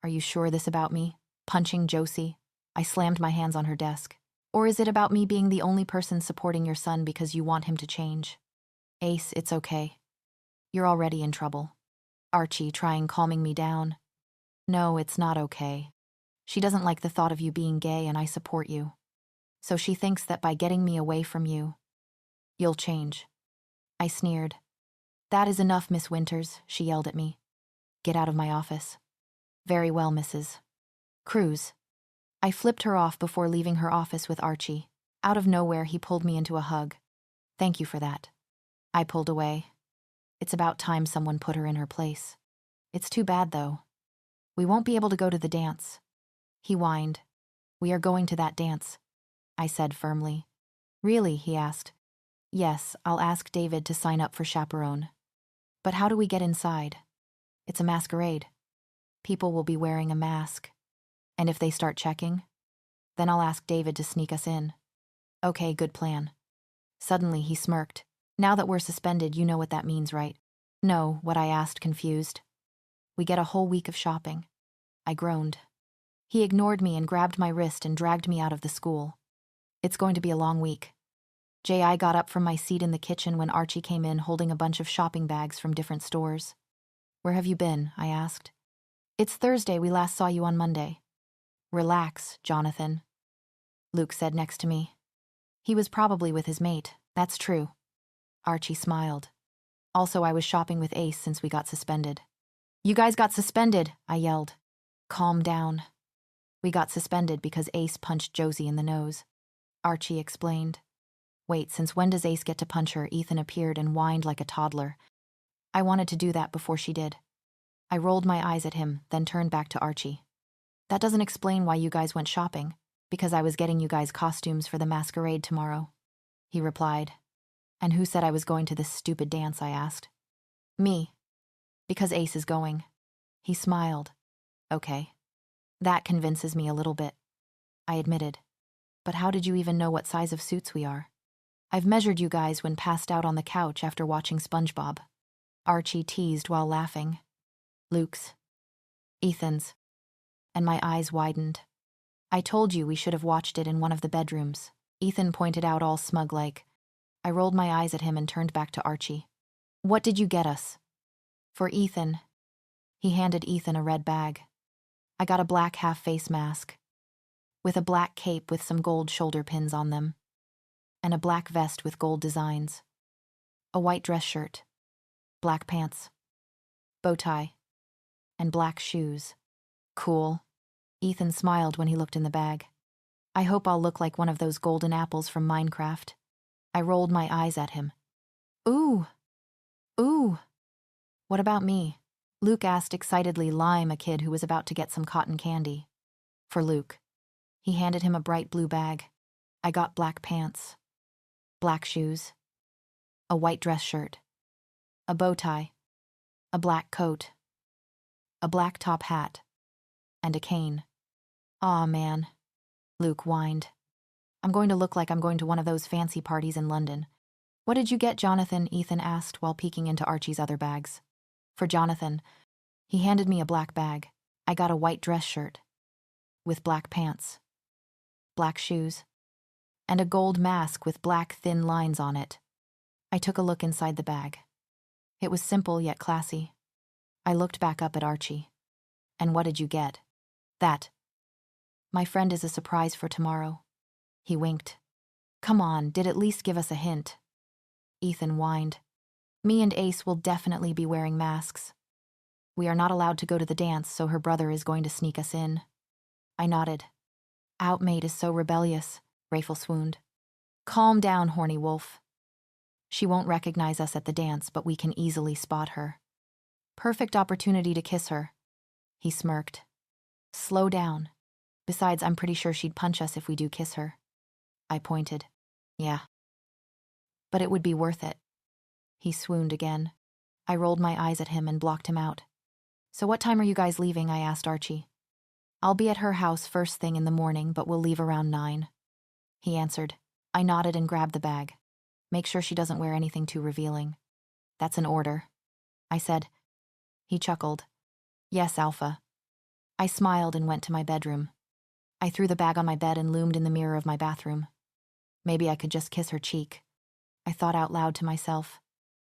Are you sure this about me? Punching Josie? I slammed my hands on her desk. Or is it about me being the only person supporting your son because you want him to change? Ace, it's okay. You're already in trouble. Archie, trying calming me down. No, it's not okay. She doesn't like the thought of you being gay and I support you. So she thinks that by getting me away from you, you'll change. I sneered. That is enough, Miss Winters, she yelled at me. Get out of my office. Very well, Mrs. Cruz. I flipped her off before leaving her office with Archie. Out of nowhere, he pulled me into a hug. Thank you for that. I pulled away. It's about time someone put her in her place. It's too bad, though. We won't be able to go to the dance. He whined. We are going to that dance, I said firmly. Really? He asked. Yes, I'll ask David to sign up for chaperone. But how do we get inside? It's a masquerade. People will be wearing a mask. And if they start checking? Then I'll ask David to sneak us in. Okay, good plan. Suddenly he smirked. Now that we're suspended, you know what that means, right? No, what I asked, confused. We get a whole week of shopping. I groaned. He ignored me and grabbed my wrist and dragged me out of the school. It's going to be a long week. I got up from my seat in the kitchen when Archie came in holding a bunch of shopping bags from different stores. Where have you been? I asked. It's Thursday, we last saw you on Monday. Relax, Johnathan, Luke said next to me. He was probably with his mate, that's true. Archie smiled. Also, I was shopping with Ace since we got suspended. You guys got suspended, I yelled. Calm down. We got suspended because Ace punched Josie in the nose. Archie explained. Wait, since when does Ace get to punch her? Ethan appeared and whined like a toddler. I wanted to do that before she did. I rolled my eyes at him, then turned back to Archie. That doesn't explain why you guys went shopping, because I was getting you guys costumes for the masquerade tomorrow, he replied. And who said I was going to this stupid dance? I asked. Me. Because Ace is going. He smiled. Okay. That convinces me a little bit, I admitted. But how did you even know what size of suits we are? I've measured you guys when passed out on the couch after watching SpongeBob. Archie teased while laughing. Luke's. Ethan's. And my eyes widened. I told you we should have watched it in one of the bedrooms, Ethan pointed out all smug-like. I rolled my eyes at him and turned back to Archie. What did you get us? For Ethan. He handed Ethan a red bag. I got a black half-face mask, with a black cape with some gold shoulder pins on them, and a black vest with gold designs, a white dress shirt, black pants, bow tie, and black shoes. Cool. Ethan smiled when he looked in the bag. I hope I'll look like one of those golden apples from Minecraft. I rolled my eyes at him. Ooh. Ooh. What about me? Luke asked excitedly, Lime, a kid who was about to get some cotton candy. For Luke. He handed him a bright blue bag. I got black pants, black shoes, a white dress shirt, a bow tie, a black coat, a black top hat, and a cane. Aw, man, Luke whined. I'm going to look like I'm going to one of those fancy parties in London. What did you get, Johnathan? Ethan asked while peeking into Archie's other bags. For Johnathan, he handed me a black bag. I got a white dress shirt, with black pants, black shoes, and a gold mask with black thin lines on it. I took a look inside the bag. It was simple yet classy. I looked back up at Archie. And what did you get? That. My friend is a surprise for tomorrow. He winked. Come on, did at least give us a hint. Ethan whined. Me and Ace will definitely be wearing masks. We are not allowed to go to the dance, so her brother is going to sneak us in. I nodded. Outmate is so rebellious, Rafel swooned. Calm down, horny wolf. She won't recognize us at the dance, but we can easily spot her. Perfect opportunity to kiss her. He smirked. Slow down. Besides, I'm pretty sure she'd punch us if we do kiss her. I pointed. Yeah. But it would be worth it. He swooned again. I rolled my eyes at him and blocked him out. So what time are you guys leaving? I asked Archie. I'll be at her house first thing in the morning, but we'll leave around 9. He answered. I nodded and grabbed the bag. Make sure she doesn't wear anything too revealing. That's an order, I said. He chuckled. Yes, Alpha. I smiled and went to my bedroom. I threw the bag on my bed and loomed in the mirror of my bathroom. Maybe I could just kiss her cheek. I thought out loud to myself.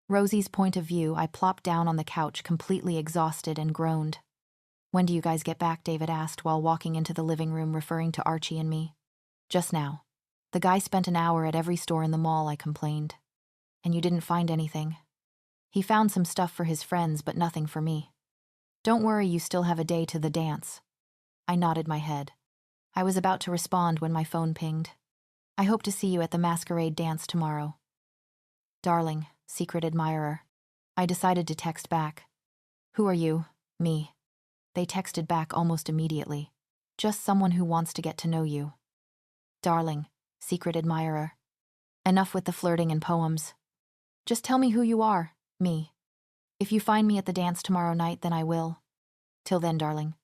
Rosie's point of view, I plopped down on the couch, completely exhausted, and groaned. When do you guys get back? David asked while walking into the living room, referring to Archie and me. Just now. The guy spent an hour at every store in the mall, I complained. And you didn't find anything. He found some stuff for his friends, but nothing for me. Don't worry, you still have a day to the dance. I nodded my head. I was about to respond when my phone pinged. I hope to see you at the masquerade dance tomorrow. Darling, secret admirer. I decided to text back. Who are you? Me. They texted back almost immediately. Just someone who wants to get to know you. Darling, secret admirer. Enough with the flirting and poems. Just tell me who you are, me. If you find me at the dance tomorrow night, then I will. Till then, darling.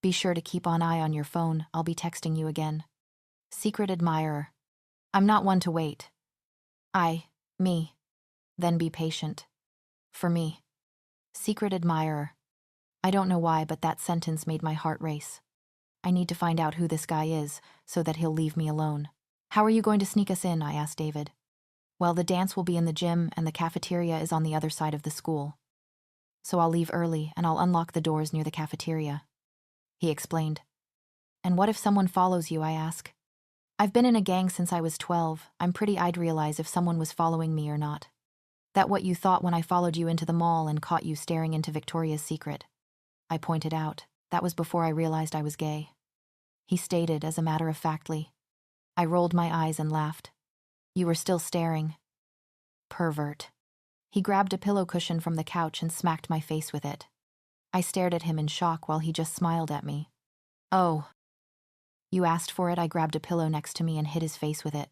Be sure to keep an eye on your phone. I'll be texting you again. Secret admirer. I'm not one to wait. Me. Then be patient. For me. Secret admirer. I don't know why, but that sentence made my heart race. I need to find out who this guy is, so that he'll leave me alone. How are you going to sneak us in? I asked David. Well, the dance will be in the gym, and the cafeteria is on the other side of the school. So I'll leave early, and I'll unlock the doors near the cafeteria. He explained. And what if someone follows you? I ask. I've been in a gang since I was 12. I'm pretty I'd realize if someone was following me or not. That what you thought when I followed you into the mall and caught you staring into Victoria's Secret. I pointed out. That was before I realized I was gay. He stated as a matter of factly. I rolled my eyes and laughed. You were still staring. Pervert. He grabbed a pillow cushion from the couch and smacked my face with it. I stared at him in shock while he just smiled at me. Oh. You asked for it. I grabbed a pillow next to me and hit his face with it.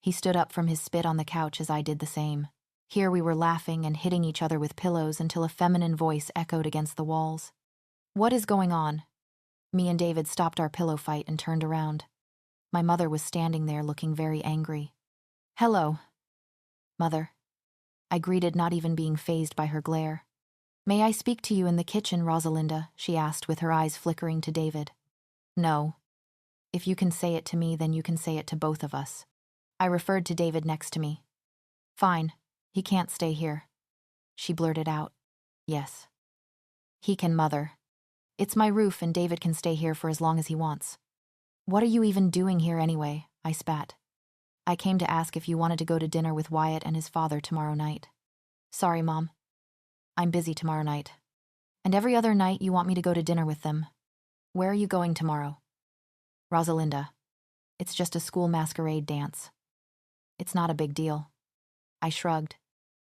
He stood up from his spit on the couch as I did the same. Here we were laughing and hitting each other with pillows until a feminine voice echoed against the walls. What is going on? Me and David stopped our pillow fight and turned around. My mother was standing there looking very angry. Hello, Mother. I greeted, not even being fazed by her glare. May I speak to you in the kitchen, Rosalinda? She asked with her eyes flickering to David. No. If you can say it to me, then you can say it to both of us. I referred to David next to me. Fine. He can't stay here. She blurted out. Yes. He can, Mother. It's my roof and David can stay here for as long as he wants. What are you even doing here anyway? I spat. I came to ask if you wanted to go to dinner with Wyatt and his father tomorrow night. Sorry, Mom. I'm busy tomorrow night. And every other night you want me to go to dinner with them. Where are you going tomorrow? Rosalinda. It's just a school masquerade dance. It's not a big deal. I shrugged.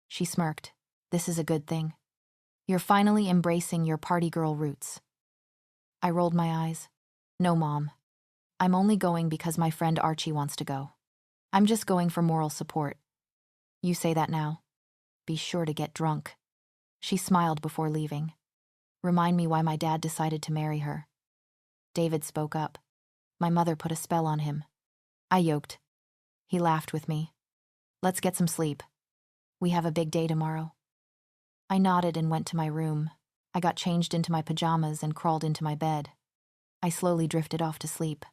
She smirked. This is a good thing. You're finally embracing your party girl roots. I rolled my eyes. No, Mom. I'm only going because my friend Archie wants to go. I'm just going for moral support. You say that now. Be sure to get drunk. She smiled before leaving. Remind me why my dad decided to marry her. David spoke up. My mother put a spell on him. I yoked. He laughed with me. Let's get some sleep. We have a big day tomorrow. I nodded and went to my room. I got changed into my pajamas and crawled into my bed. I slowly drifted off to sleep.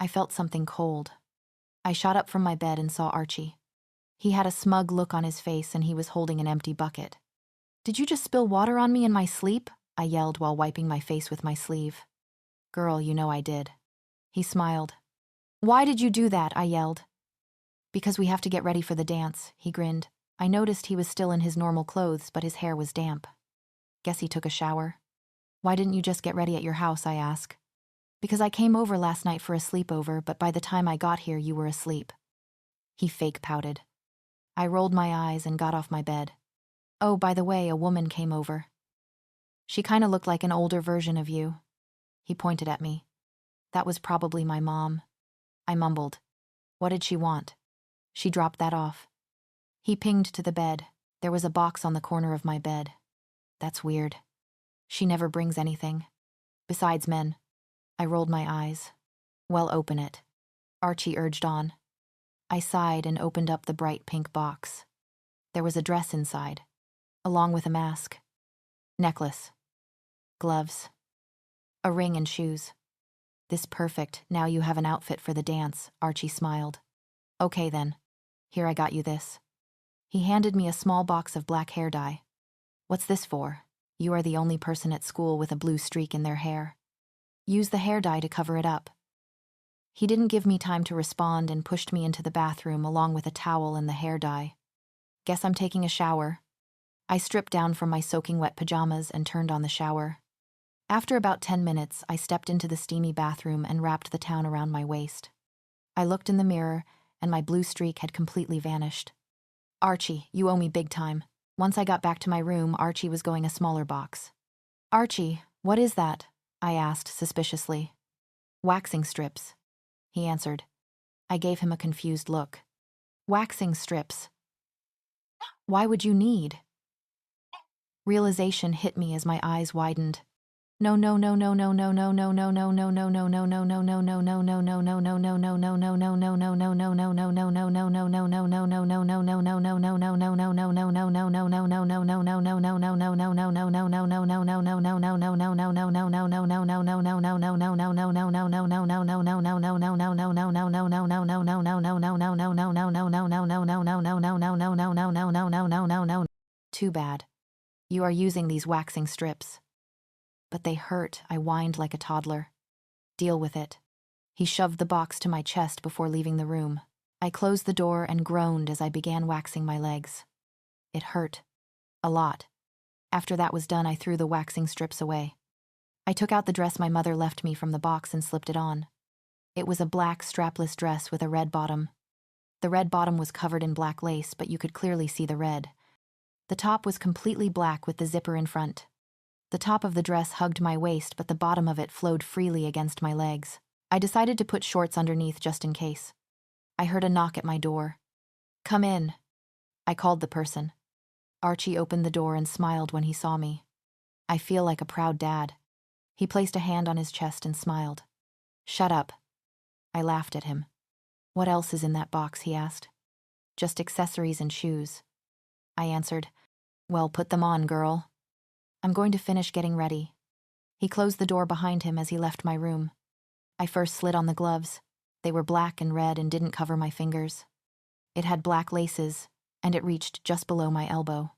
I felt something cold. I shot up from my bed and saw Archie. He had a smug look on his face and he was holding an empty bucket. Did you just spill water on me in my sleep? I yelled while wiping my face with my sleeve. Girl, you know I did. He smiled. Why did you do that? I yelled. Because we have to get ready for the dance, he grinned. I noticed he was still in his normal clothes, but his hair was damp. Guess he took a shower. Why didn't you just get ready at your house? I asked. Because I came over last night for a sleepover, but by the time I got here, you were asleep. He fake pouted. I rolled my eyes and got off my bed. Oh, by the way, a woman came over. She kinda looked like an older version of you. He pointed at me. That was probably my mom. I mumbled. What did she want? She dropped that off. He pinged to the bed. There was a box on the corner of my bed. That's weird. She never brings anything. Besides men. I rolled my eyes. Well, open it. Archie urged on. I sighed and opened up the bright pink box. There was a dress inside, along with a mask, necklace, gloves, a ring and shoes. This perfect, now you have an outfit for the dance, Archie smiled. Okay then, here I got you this. He handed me a small box of black hair dye. What's this for? You are the only person at school with a blue streak in their hair. Use the hair dye to cover it up. He didn't give me time to respond and pushed me into the bathroom along with a towel and the hair dye. Guess I'm taking a shower. I stripped down from my soaking wet pajamas and turned on the shower. After about 10 minutes, I stepped into the steamy bathroom and wrapped the towel around my waist. I looked in the mirror, and my blue streak had completely vanished. Archie, you owe me big time. Once I got back to my room, Archie was going a smaller box. Archie, what is that? I asked suspiciously. Waxing strips, he answered. I gave him a confused look. Waxing strips. Why would you need? Realization hit me as my eyes widened. No. Too bad. You are using these waxing strips. But they hurt, I whined like a toddler. Deal with it. He shoved the box to my chest before leaving the room. I closed the door and groaned as I began waxing my legs. It hurt. A lot. After that was done, I threw the waxing strips away. I took out the dress my mother left me from the box and slipped it on. It was a black strapless dress with a red bottom. The red bottom was covered in black lace, but you could clearly see the red. The top was completely black with the zipper in front. The top of the dress hugged my waist, but the bottom of it flowed freely against my legs. I decided to put shorts underneath just in case. I heard a knock at my door. Come in. I called the person. Archie opened the door and smiled when he saw me. I feel like a proud dad. He placed a hand on his chest and smiled. Shut up. I laughed at him. What else is in that box, he asked. Just accessories and shoes. I answered, Well, put them on, girl. I'm going to finish getting ready. He closed the door behind him as he left my room. I first slid on the gloves. They were black and red and didn't cover my fingers. It had black laces, and it reached just below my elbow.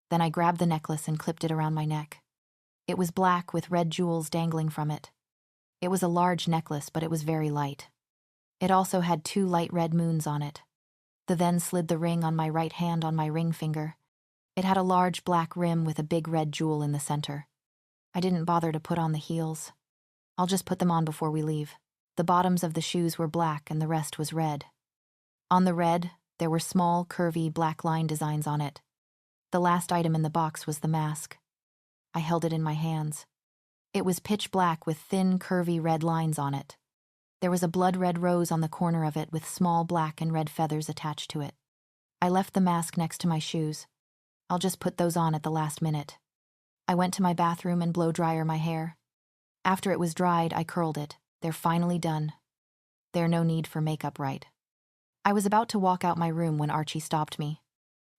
Then I grabbed the necklace and clipped it around my neck. It was black with red jewels dangling from it. It was a large necklace, but it was very light. It also had 2 light red moons on it. Then slid the ring on my right hand on my ring finger. It had a large black rim with a big red jewel in the center. I didn't bother to put on the heels. I'll just put them on before we leave. The bottoms of the shoes were black and the rest was red. On the red, there were small, curvy, black line designs on it. The last item in the box was the mask. I held it in my hands. It was pitch black with thin, curvy red lines on it. There was a blood-red rose on the corner of it with small black and red feathers attached to it. I left the mask next to my shoes. I'll just put those on at the last minute. I went to my bathroom and blow-dryer my hair. After it was dried, I curled it. They're finally done. There's no need for makeup, right? I was about to walk out my room when Archie stopped me.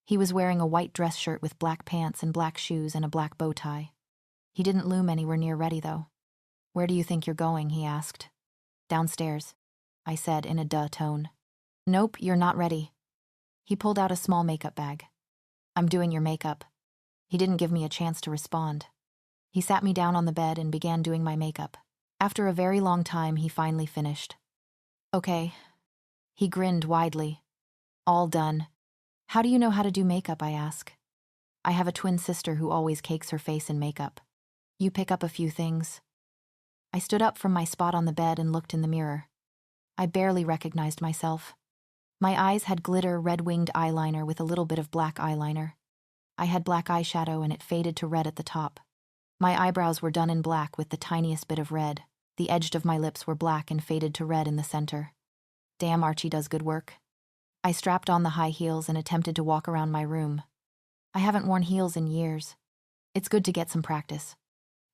He was wearing a white dress shirt with black pants and black shoes and a black bow tie. He didn't loom anywhere near ready, though. Where do you think you're going? He asked. Downstairs, I said in a duh tone. Nope, you're not ready. He pulled out a small makeup bag. I'm doing your makeup. He didn't give me a chance to respond. He sat me down on the bed and began doing my makeup. After a very long time, he finally finished. Okay. He grinned widely. All done. How do you know how to do makeup, I ask. I have a twin sister who always cakes her face in makeup. You pick up a few things. I stood up from my spot on the bed and looked in the mirror. I barely recognized myself. My eyes had glitter red-winged eyeliner with a little bit of black eyeliner. I had black eyeshadow and it faded to red at the top. My eyebrows were done in black with the tiniest bit of red. The edges of my lips were black and faded to red in the center. Damn, Archie does good work. I strapped on the high heels and attempted to walk around my room. I haven't worn heels in years. It's good to get some practice.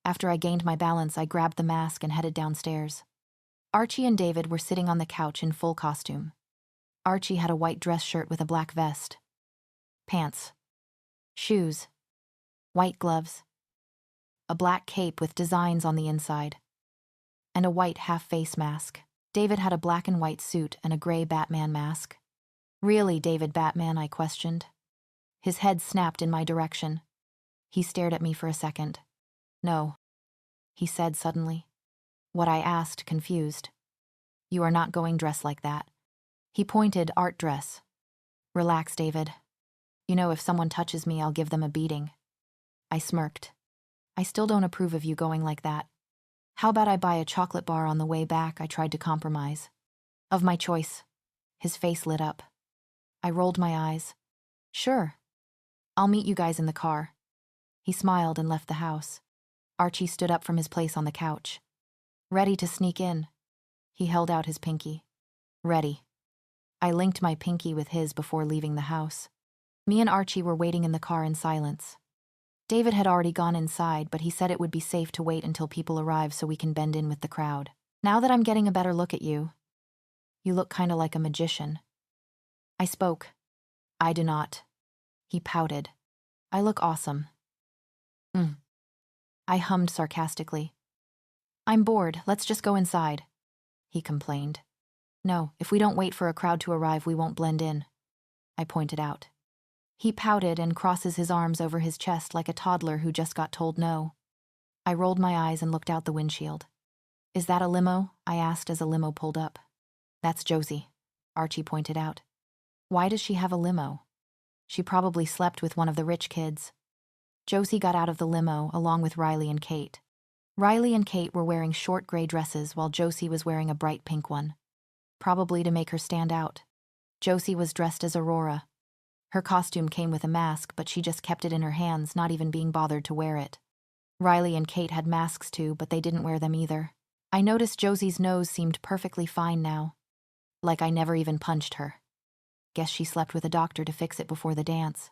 After I gained my balance, I grabbed the mask and headed downstairs. Archie and David were sitting on the couch in full costume. Archie had a white dress shirt with a black vest. Pants. Shoes. White gloves. A black cape with designs on the inside. And a white half-face mask. David had a black and white suit and a gray Batman mask. Really, David Batman, I questioned. His head snapped in my direction. He stared at me for a second. No, he said suddenly. What I asked, confused. You are not going dressed like that. He pointed, art dress. Relax, David. You know, if someone touches me, I'll give them a beating. I smirked. I still don't approve of you going like that. How about I buy a chocolate bar on the way back? I tried to compromise. Of my choice. His face lit up. I rolled my eyes. Sure. I'll meet you guys in the car. He smiled and left the house. Archie stood up from his place on the couch. Ready to sneak in. He held out his pinky. Ready. I linked my pinky with his before leaving the house. Me and Archie were waiting in the car in silence. David had already gone inside, but he said it would be safe to wait until people arrive so we can blend in with the crowd. Now that I'm getting a better look at you, you look kinda like a magician. I spoke. I do not. He pouted. I look awesome. I hummed sarcastically. I'm bored, let's just go inside. He complained. No, if we don't wait for a crowd to arrive, we won't blend in. I pointed out. He pouted and crosses his arms over his chest like a toddler who just got told no. I rolled my eyes and looked out the windshield. Is that a limo? I asked as a limo pulled up. That's Josie, Archie pointed out. Why does she have a limo? She probably slept with one of the rich kids. Josie got out of the limo along with Riley and Kate. Riley and Kate were wearing short gray dresses while Josie was wearing a bright pink one. Probably to make her stand out. Josie was dressed as Aurora. Her costume came with a mask, but she just kept it in her hands, not even being bothered to wear it. Riley and Kate had masks too, but they didn't wear them either. I noticed Josie's nose seemed perfectly fine now. Like I never even punched her. Guess she slept with a doctor to fix it before the dance.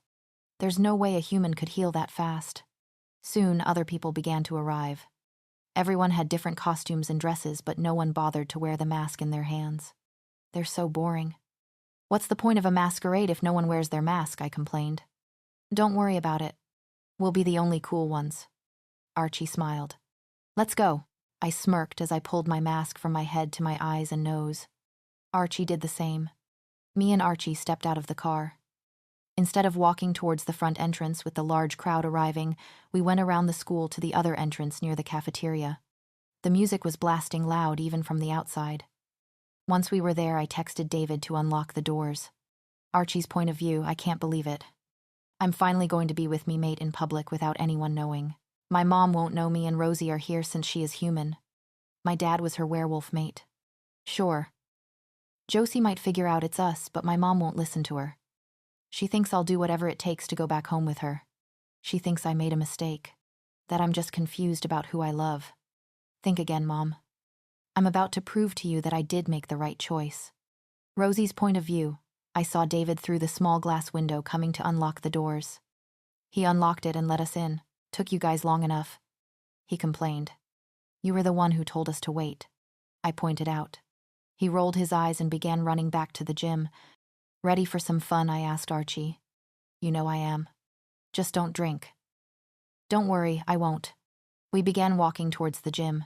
There's no way a human could heal that fast. Soon, other people began to arrive. Everyone had different costumes and dresses, but no one bothered to wear the mask in their hands. They're so boring. What's the point of a masquerade if no one wears their mask? I complained. Don't worry about it. We'll be the only cool ones. Archie smiled. Let's go. I smirked as I pulled my mask from my head to my eyes and nose. Archie did the same. Me and Archie stepped out of the car. Instead of walking towards the front entrance with the large crowd arriving, we went around the school to the other entrance near the cafeteria. The music was blasting loud even from the outside. Once we were there, I texted David to unlock the doors. Archie's point of view, I can't believe it. I'm finally going to be with me mate in public without anyone knowing. My mom won't know me and Rosie are here since she is human. My dad was her werewolf mate. Sure. Josie might figure out it's us, but my mom won't listen to her. She thinks I'll do whatever it takes to go back home with her. She thinks I made a mistake. That I'm just confused about who I love. Think again, Mom. I'm about to prove to you that I did make the right choice. Rosie's point of view, I saw David through the small glass window coming to unlock the doors. He unlocked it and let us in. Took you guys long enough. He complained. You were the one who told us to wait. I pointed out. He rolled his eyes and began running back to the gym. Ready for some fun? I asked Archie. You know I am. Just don't drink. Don't worry, I won't. We began walking towards the gym.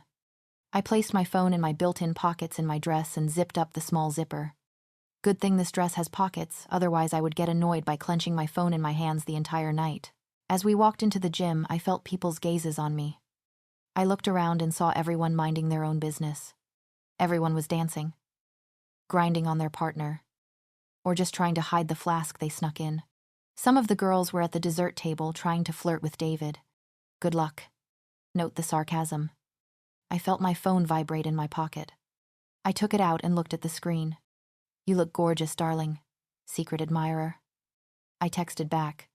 I placed my phone in my built-in pockets in my dress and zipped up the small zipper. Good thing this dress has pockets, otherwise I would get annoyed by clenching my phone in my hands the entire night. As we walked into the gym, I felt people's gazes on me. I looked around and saw everyone minding their own business. Everyone was dancing, grinding on their partner, or just trying to hide the flask they snuck in. Some of the girls were at the dessert table trying to flirt with David. Good luck. Note the sarcasm. I felt my phone vibrate in my pocket. I took it out and looked at the screen. You look gorgeous, darling. Secret admirer. I texted back.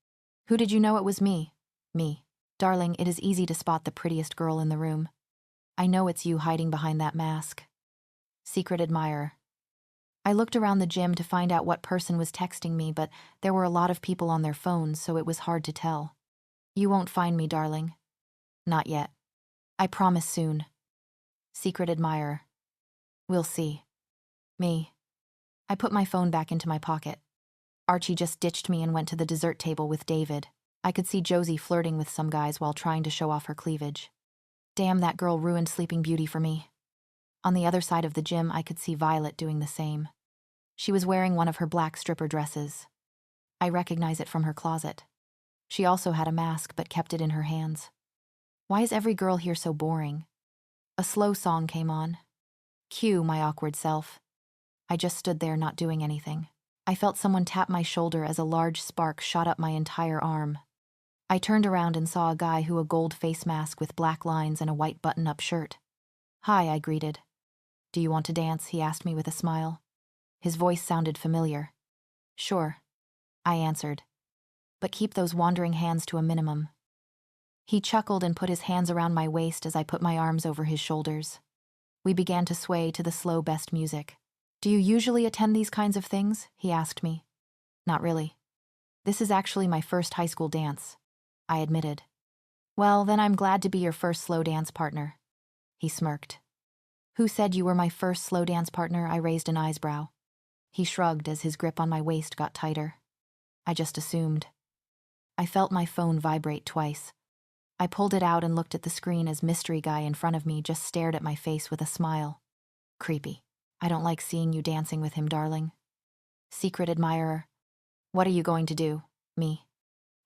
Who did you know it was me? Me. Darling, it is easy to spot the prettiest girl in the room. I know it's you hiding behind that mask. Secret admirer. I looked around the gym to find out what person was texting me, but there were a lot of people on their phones, so it was hard to tell. You won't find me, darling. Not yet. I promise soon. Secret admirer. We'll see. Me. I put my phone back into my pocket. Archie just ditched me and went to the dessert table with David. I could see Josie flirting with some guys while trying to show off her cleavage. Damn, that girl ruined Sleeping Beauty for me. On the other side of the gym, I could see Violet doing the same. She was wearing one of her black stripper dresses. I recognize it from her closet. She also had a mask but kept it in her hands. Why is every girl here so boring? A slow song came on. Cue my awkward self. I just stood there not doing anything. I felt someone tap my shoulder as a large spark shot up my entire arm. I turned around and saw a guy who a gold face mask with black lines and a white button-up shirt. Hi, I greeted. Do you want to dance? He asked me with a smile. His voice sounded familiar. Sure. I answered. but keep those wandering hands to a minimum." He chuckled and put his hands around my waist as I put my arms over his shoulders. We began to sway to the slow best music. "Do you usually attend these kinds of things?" he asked me. "Not really. This is actually my first high school dance," I admitted. "Well, then I'm glad to be your first slow dance partner." He smirked. "Who said you were my first slow dance partner?" I raised an eyebrow. He shrugged as his grip on my waist got tighter. "I just assumed." I felt my phone vibrate twice. I pulled it out and looked at the screen as mystery guy in front of me just stared at my face with a smile. "Creepy. I don't like seeing you dancing with him, darling." "Secret admirer." "What are you going to do?" "Me."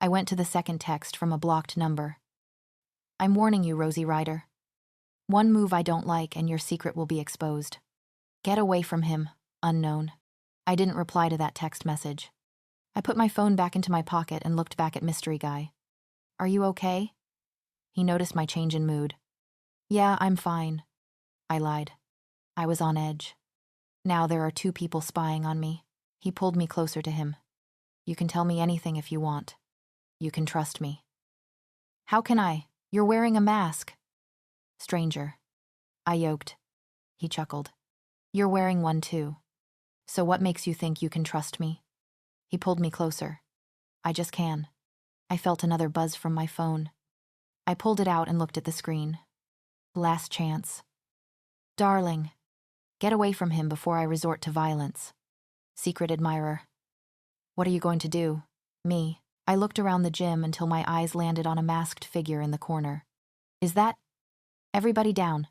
I went to the second text from a blocked number. "I'm warning you, Rosie Ryder. One move I don't like and your secret will be exposed. Get away from him, unknown." I didn't reply to that text message. I put my phone back into my pocket and looked back at mystery guy. "Are you okay?" He noticed my change in mood. "Yeah, I'm fine." I lied. I was on edge. Now there are two people spying on me. He pulled me closer to him. "You can tell me anything if you want. You can trust me." "How can I? You're wearing a mask." "Stranger." I yoked. He chuckled. "You're wearing one too. So what makes you think you can trust me?" He pulled me closer. "I just can." I felt another buzz from my phone. I pulled it out and looked at the screen. Last chance. "Darling. Get away from him before I resort to violence. Secret admirer." "What are you going to do?" "Me." I looked around the gym until my eyes landed on a masked figure in the corner. "Is that—" "Everybody down."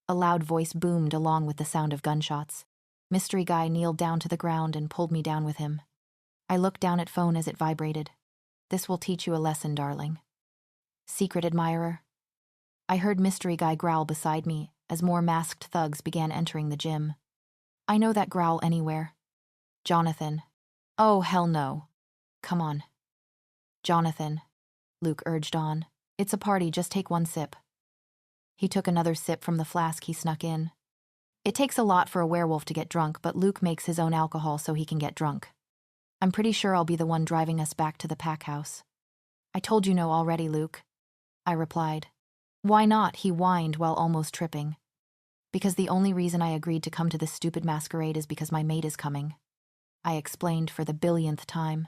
A loud voice boomed along with the sound of gunshots. Mystery guy kneeled down to the ground and pulled me down with him. I looked down at phone as it vibrated. "This will teach you a lesson, darling." "Secret admirer." I heard mystery guy growl beside me as more masked thugs began entering the gym. I know that growl anywhere. "Johnathan." "Oh, hell no." "Come on." "Johnathan," Luke urged on. "It's a party, just take one sip." He took another sip from the flask he snuck in. It takes a lot for a werewolf to get drunk, but Luke makes his own alcohol so he can get drunk. "I'm pretty sure I'll be the one driving us back to the pack house." "I told you no already, Luke," I replied. "Why not?" he whined while almost tripping. "Because the only reason I agreed to come to this stupid masquerade is because my mate is coming." I explained for the billionth time.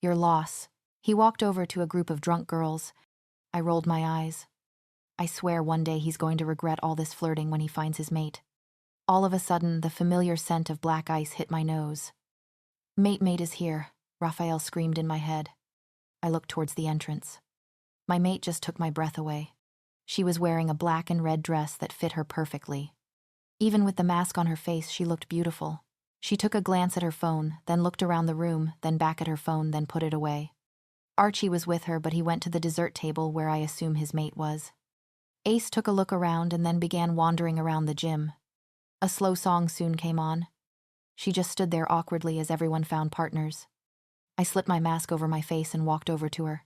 "Your loss." He walked over to a group of drunk girls. I rolled my eyes. I swear one day he's going to regret all this flirting when he finds his mate. All of a sudden, the familiar scent of black ice hit my nose. Mate is here," Raphael screamed in my head. I looked towards the entrance. My mate just took my breath away. She was wearing a black and red dress that fit her perfectly. Even with the mask on her face, she looked beautiful. She took a glance at her phone, then looked around the room, then back at her phone, then put it away. Archie was with her, but he went to the dessert table where I assume his mate was. Ace took a look around and then began wandering around the gym. A slow song soon came on. She just stood there awkwardly as everyone found partners. I slipped my mask over my face and walked over to her.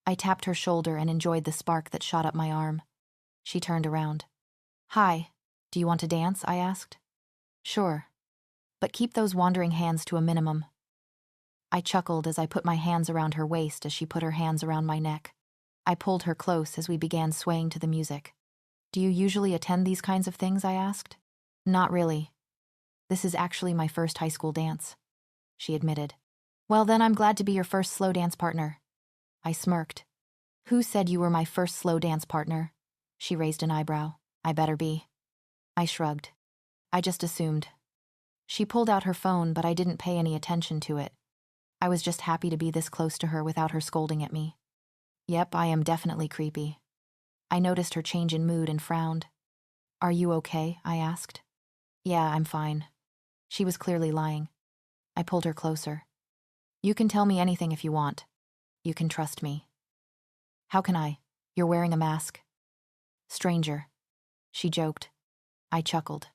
I tapped her shoulder and enjoyed the spark that shot up my arm. She turned around. "Hi, do you want to dance?" I asked. "Sure. But keep those wandering hands to a minimum." I chuckled as I put my hands around her waist as she put her hands around my neck. I pulled her close as we began swaying to the music. "Do you usually attend these kinds of things?" I asked. "Not really. This is actually my first high school dance," she admitted. "Well, then I'm glad to be your first slow dance partner." I smirked. "Who said you were my first slow dance partner?" She raised an eyebrow. "I better be." I shrugged. "I just assumed." She pulled out her phone, but I didn't pay any attention to it. I was just happy to be this close to her without her scolding at me. Yep, I am definitely creepy. I noticed her change in mood and frowned. "Are you okay?" I asked. "Yeah, I'm fine." She was clearly lying. I pulled her closer. "You can tell me anything if you want. You can trust me." "How can I? You're wearing a mask." "Stranger." She joked. I chuckled.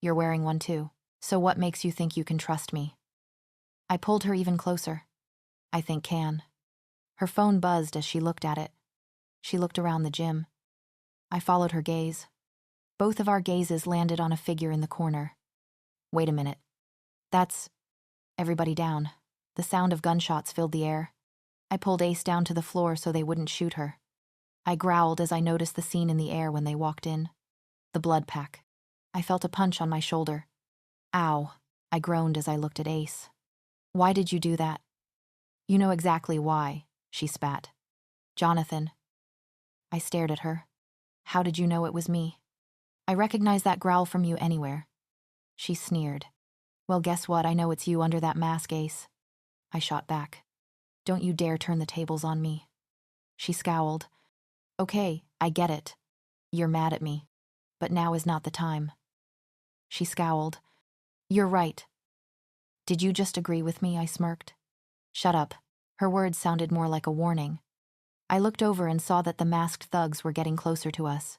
"You're wearing one too. So what makes you think you can trust me?" I pulled her even closer. "I think can." Her phone buzzed as she looked at it. She looked around the gym. I followed her gaze. Both of our gazes landed on a figure in the corner. "Wait a minute. That's—" Everybody down. The sound of gunshots filled the air. I pulled Ace down to the floor so they wouldn't shoot her. I growled as I noticed the scene in the air when they walked in. The blood pack. I felt a punch on my shoulder. Ow, I groaned as I looked at Ace. Why did you do that? You know exactly why, she spat. Johnathan. I stared at her. How did you know it was me? I recognize that growl from you anywhere. She sneered. Well, guess what? I know it's you under that mask, Ace. I shot back. Don't you dare turn the tables on me. She scowled. Okay, I get it. You're mad at me. But now is not the time. She scowled. You're right. Did you just agree with me? I smirked. Shut up. Her words sounded more like a warning. I looked over and saw that the masked thugs were getting closer to us.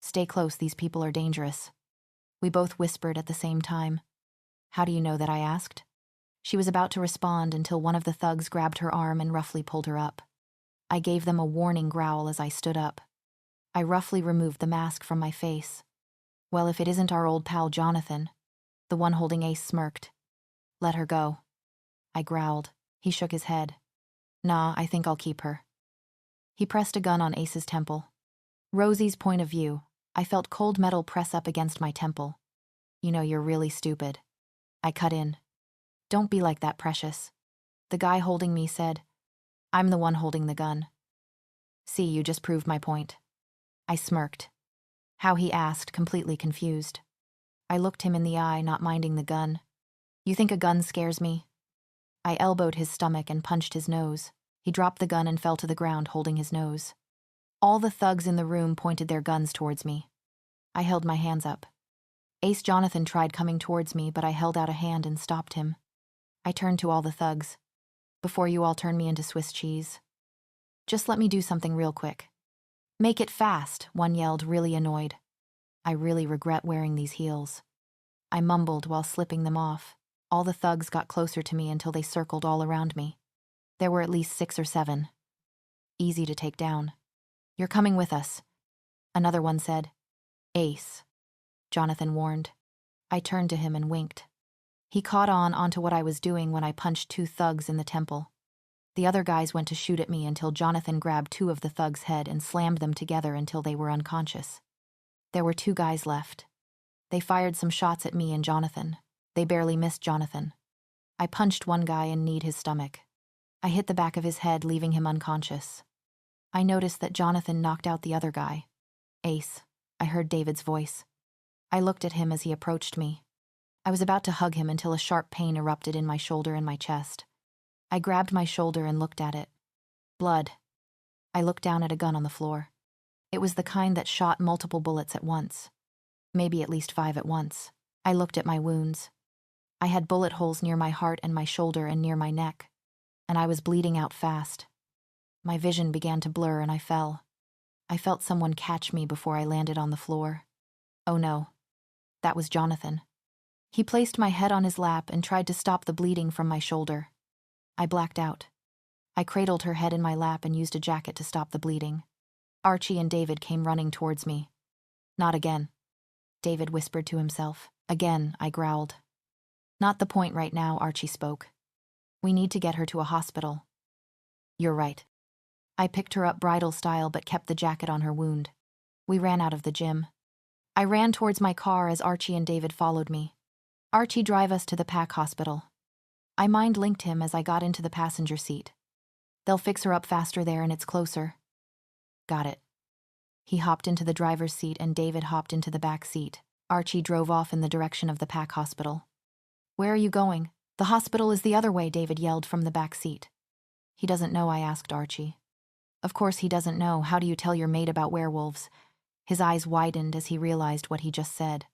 Stay close, these people are dangerous. We both whispered at the same time. How do you know that? I asked. She was about to respond until one of the thugs grabbed her arm and roughly pulled her up. I gave them a warning growl as I stood up. I roughly removed the mask from my face. Well, if it isn't our old pal Johnathan. The one holding Ace smirked. Let her go. I growled. He shook his head. Nah, I think I'll keep her. He pressed a gun on Ace's temple. Rosie's point of view. I felt cold metal press up against my temple. You know, you're really stupid. I cut in. Don't be like that, Precious. The guy holding me said. I'm the one holding the gun. See, you just proved my point. I smirked. How, he asked, completely confused. I looked him in the eye, not minding the gun. You think a gun scares me? I elbowed his stomach and punched his nose. He dropped the gun and fell to the ground holding his nose. All the thugs in the room pointed their guns towards me. I held my hands up. Ace Johnathan tried coming towards me, but I held out a hand and stopped him. I turned to all the thugs. Before you all turn me into Swiss cheese. Just let me do something real quick. Make it fast, one yelled, really annoyed. I really regret wearing these heels. I mumbled while slipping them off. All the thugs got closer to me until they circled all around me. There were at least 6 or 7. Easy to take down. You're coming with us. Another one said. Ace. Johnathan warned. I turned to him and winked. He caught onto what I was doing when I punched 2 thugs in the temple. The other guys went to shoot at me until Johnathan grabbed 2 of the thugs' head and slammed them together until they were unconscious. There were 2 guys left. They fired some shots at me and Johnathan. They barely missed Johnathan. I punched one guy and kneed his stomach. I hit the back of his head, leaving him unconscious. I noticed that Johnathan knocked out the other guy. Ace. I heard David's voice. I looked at him as he approached me. I was about to hug him until a sharp pain erupted in my shoulder and my chest. I grabbed my shoulder and looked at it. Blood. I looked down at a gun on the floor. It was the kind that shot multiple bullets at once. Maybe at least 5 at once. I looked at my wounds. I had bullet holes near my heart and my shoulder and near my neck, and I was bleeding out fast. My vision began to blur and I fell. I felt someone catch me before I landed on the floor. Oh no. That was Johnathan. He placed my head on his lap and tried to stop the bleeding from my shoulder. I blacked out. I cradled her head in my lap and used a jacket to stop the bleeding. Archie and David came running towards me. Not again. David whispered to himself. Again, I growled. Not the point right now, Archie spoke. We need to get her to a hospital. You're right. I picked her up bridal style but kept the jacket on her wound. We ran out of the gym. I ran towards my car as Archie and David followed me. Archie drive us to the PAC hospital. I mind-linked him as I got into the passenger seat. They'll fix her up faster there and it's closer. Got it. He hopped into the driver's seat and David hopped into the back seat. Archie drove off in the direction of the PAC hospital. Where are you going? The hospital is the other way, David yelled from the back seat. He doesn't know, I asked Archie. Of course he doesn't know. How do you tell your mate about werewolves? His eyes widened as he realized what he just said.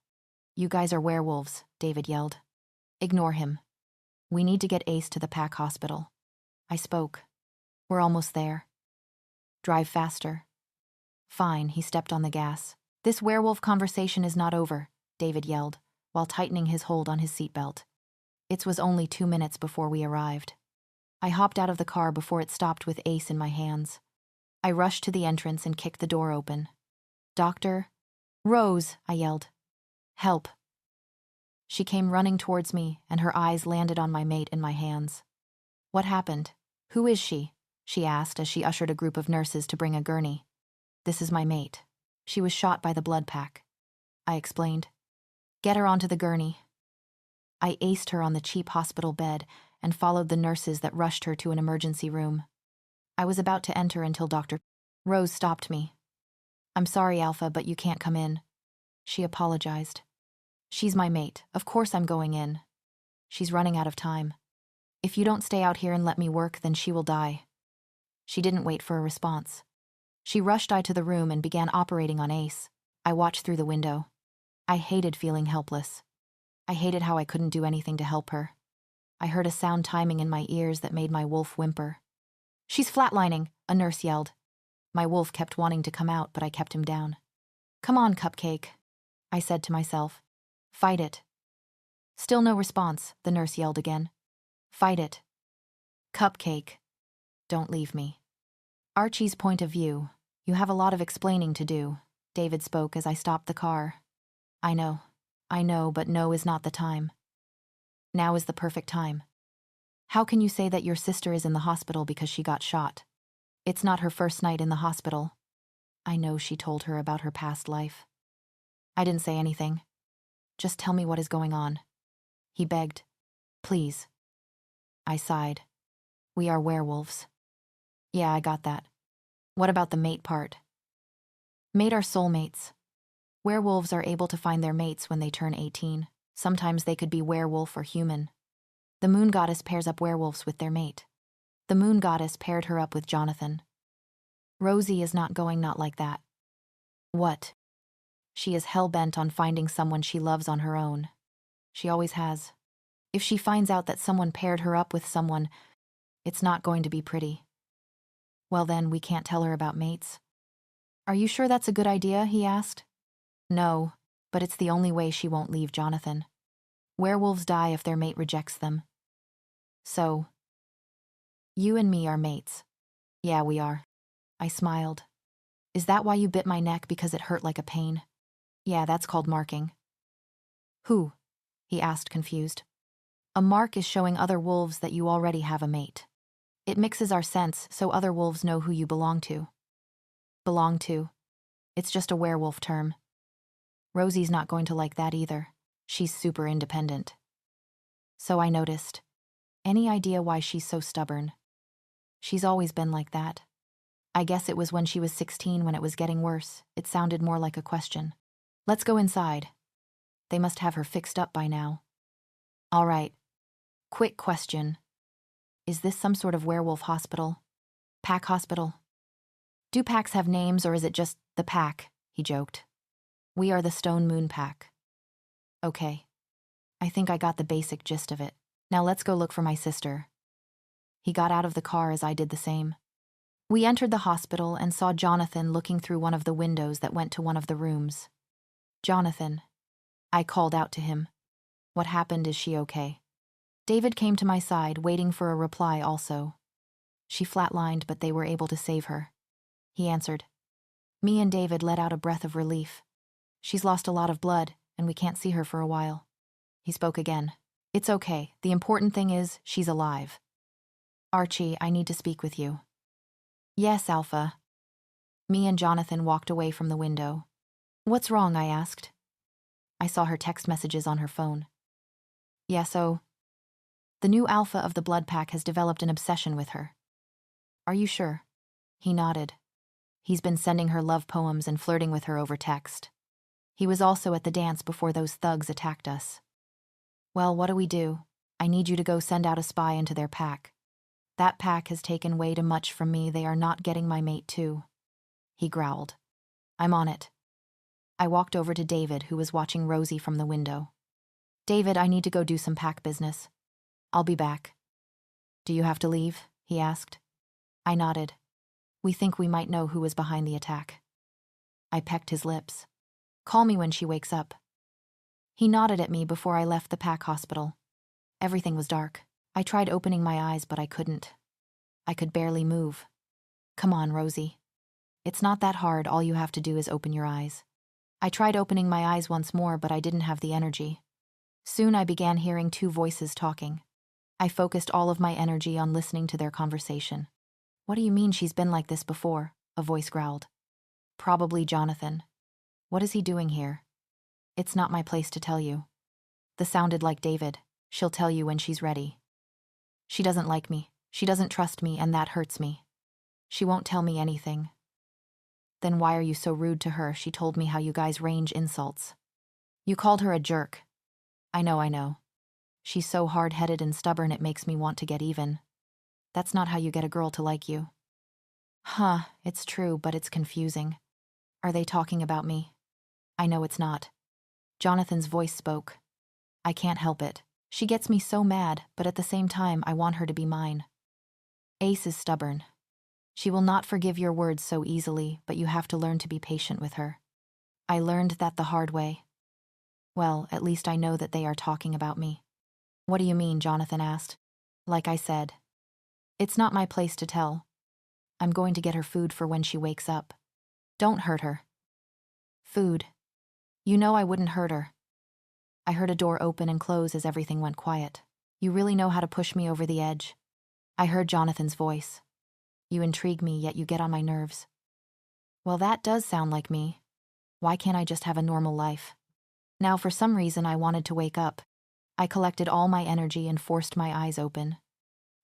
You guys are werewolves, David yelled. Ignore him. We need to get Ace to the PAC hospital. I spoke. We're almost there. Drive faster. Fine, he stepped on the gas. This werewolf conversation is not over, David yelled, while tightening his hold on his seatbelt. It was only 2 minutes before we arrived. I hopped out of the car before it stopped with Ace in my hands. I rushed to the entrance and kicked the door open. Doctor? Rose, I yelled. Help. She came running towards me, and her eyes landed on my mate in my hands. What happened? Who is she? she asked as she ushered a group of nurses to bring a gurney. This is my mate. She was shot by the blood pack, I explained. Get her onto the gurney. I aced her on the cheap hospital bed and followed the nurses that rushed her to an emergency room. I was about to enter until Dr. Rose stopped me. I'm sorry, Alpha, but you can't come in. She apologized. She's my mate. Of course I'm going in. She's running out of time. If you don't stay out here and let me work, then she will die. She didn't wait for a response. She rushed to the room and began operating on Ace. I watched through the window. I hated feeling helpless. I hated how I couldn't do anything to help her. I heard a sound timing in my ears that made my wolf whimper. She's flatlining, a nurse yelled. My wolf kept wanting to come out, but I kept him down. Come on, Cupcake, I said to myself. Fight it. Still no response, the nurse yelled again. Fight it. Cupcake. Don't leave me. Archie's point of view. You have a lot of explaining to do, David spoke as I stopped the car. I know, but no is not the time. Now is the perfect time. How can you say that your sister is in the hospital because she got shot? It's not her first night in the hospital. I know she told her about her past life. I didn't say anything. Just tell me what is going on. He begged. Please. I sighed. We are werewolves. Yeah, I got that. What about the mate part? Mate are soulmates. Werewolves are able to find their mates when they turn 18. Sometimes they could be werewolf or human. The moon goddess pairs up werewolves with their mate. The moon goddess paired her up with Johnathan. Rosie is not like that. What? She is hell-bent on finding someone she loves on her own. She always has. If she finds out that someone paired her up with someone, it's not going to be pretty. Well then, we can't tell her about mates. Are you sure that's a good idea? He asked. No, but it's the only way she won't leave Johnathan. Werewolves die if their mate rejects them. So, you and me are mates. Yeah, we are. I smiled. Is that why you bit my neck, because it hurt like a pain? Yeah, that's called marking. Who? He asked, confused. A mark is showing other wolves that you already have a mate. It mixes our scents so other wolves know who you belong to. Belong to. It's just a werewolf term. Rosie's not going to like that either. She's super independent. So I noticed. Any idea why she's so stubborn? She's always been like that. I guess it was when she was 16 when it was getting worse. It sounded more like a question. Let's go inside. They must have her fixed up by now. All right. Quick question. Is this some sort of werewolf hospital? Pack hospital? Do packs have names, or is it just the pack? He joked. We are the Stone Moon Pack. Okay. I think I got the basic gist of it. Now let's go look for my sister. He got out of the car as I did the same. We entered the hospital and saw Johnathan looking through one of the windows that went to one of the rooms. Johnathan. I called out to him. What happened? Is she okay? David came to my side, waiting for a reply also. She flatlined, but they were able to save her. He answered. Me and David let out a breath of relief. She's lost a lot of blood, and we can't see her for a while. He spoke again. It's okay. The important thing is she's alive. Archie, I need to speak with you. Yes, Alpha. Me and Johnathan walked away from the window. What's wrong? I asked. I saw her text messages on her phone. Yeah, so the new Alpha of the blood pack has developed an obsession with her. Are you sure? He nodded. He's been sending her love poems and flirting with her over text. He was also at the dance before those thugs attacked us. Well, what do? I need you to go send out a spy into their pack. That pack has taken way too much from me. They are not getting my mate too. He growled. I'm on it. I walked over to David, who was watching Rosie from the window. David, I need to go do some pack business. I'll be back. Do you have to leave? He asked. I nodded. We think we might know who was behind the attack. I pecked his lips. Call me when she wakes up. He nodded at me before I left the pack hospital. Everything was dark. I tried opening my eyes, but I couldn't. I could barely move. Come on, Rosie. It's not that hard. All you have to do is open your eyes. I tried opening my eyes once more, but I didn't have the energy. Soon I began hearing two voices talking. I focused all of my energy on listening to their conversation. What do you mean she's been like this before? A voice growled. Probably Johnathan. What is he doing here? It's not my place to tell you. This sounded like David. She'll tell you when she's ready. She doesn't like me. She doesn't trust me, and that hurts me. She won't tell me anything. Then why are you so rude to her? She told me how you guys range insults. You called her a jerk. I know. She's so hard-headed and stubborn it makes me want to get even. That's not how you get a girl to like you. Huh, it's true, but it's confusing. Are they talking about me? I know it's not. Jonathan's voice spoke. I can't help it. She gets me so mad, but at the same time I want her to be mine. Ace is stubborn. She will not forgive your words so easily, but you have to learn to be patient with her. I learned that the hard way. Well, at least I know that they are talking about me. What do you mean? Johnathan asked. Like I said. It's not my place to tell. I'm going to get her food for when she wakes up. Don't hurt her. Food. You know I wouldn't hurt her. I heard a door open and close as everything went quiet. You really know how to push me over the edge. I heard Jonathan's voice. You intrigue me, yet you get on my nerves. Well, that does sound like me. Why can't I just have a normal life? Now, for some reason, I wanted to wake up. I collected all my energy and forced my eyes open.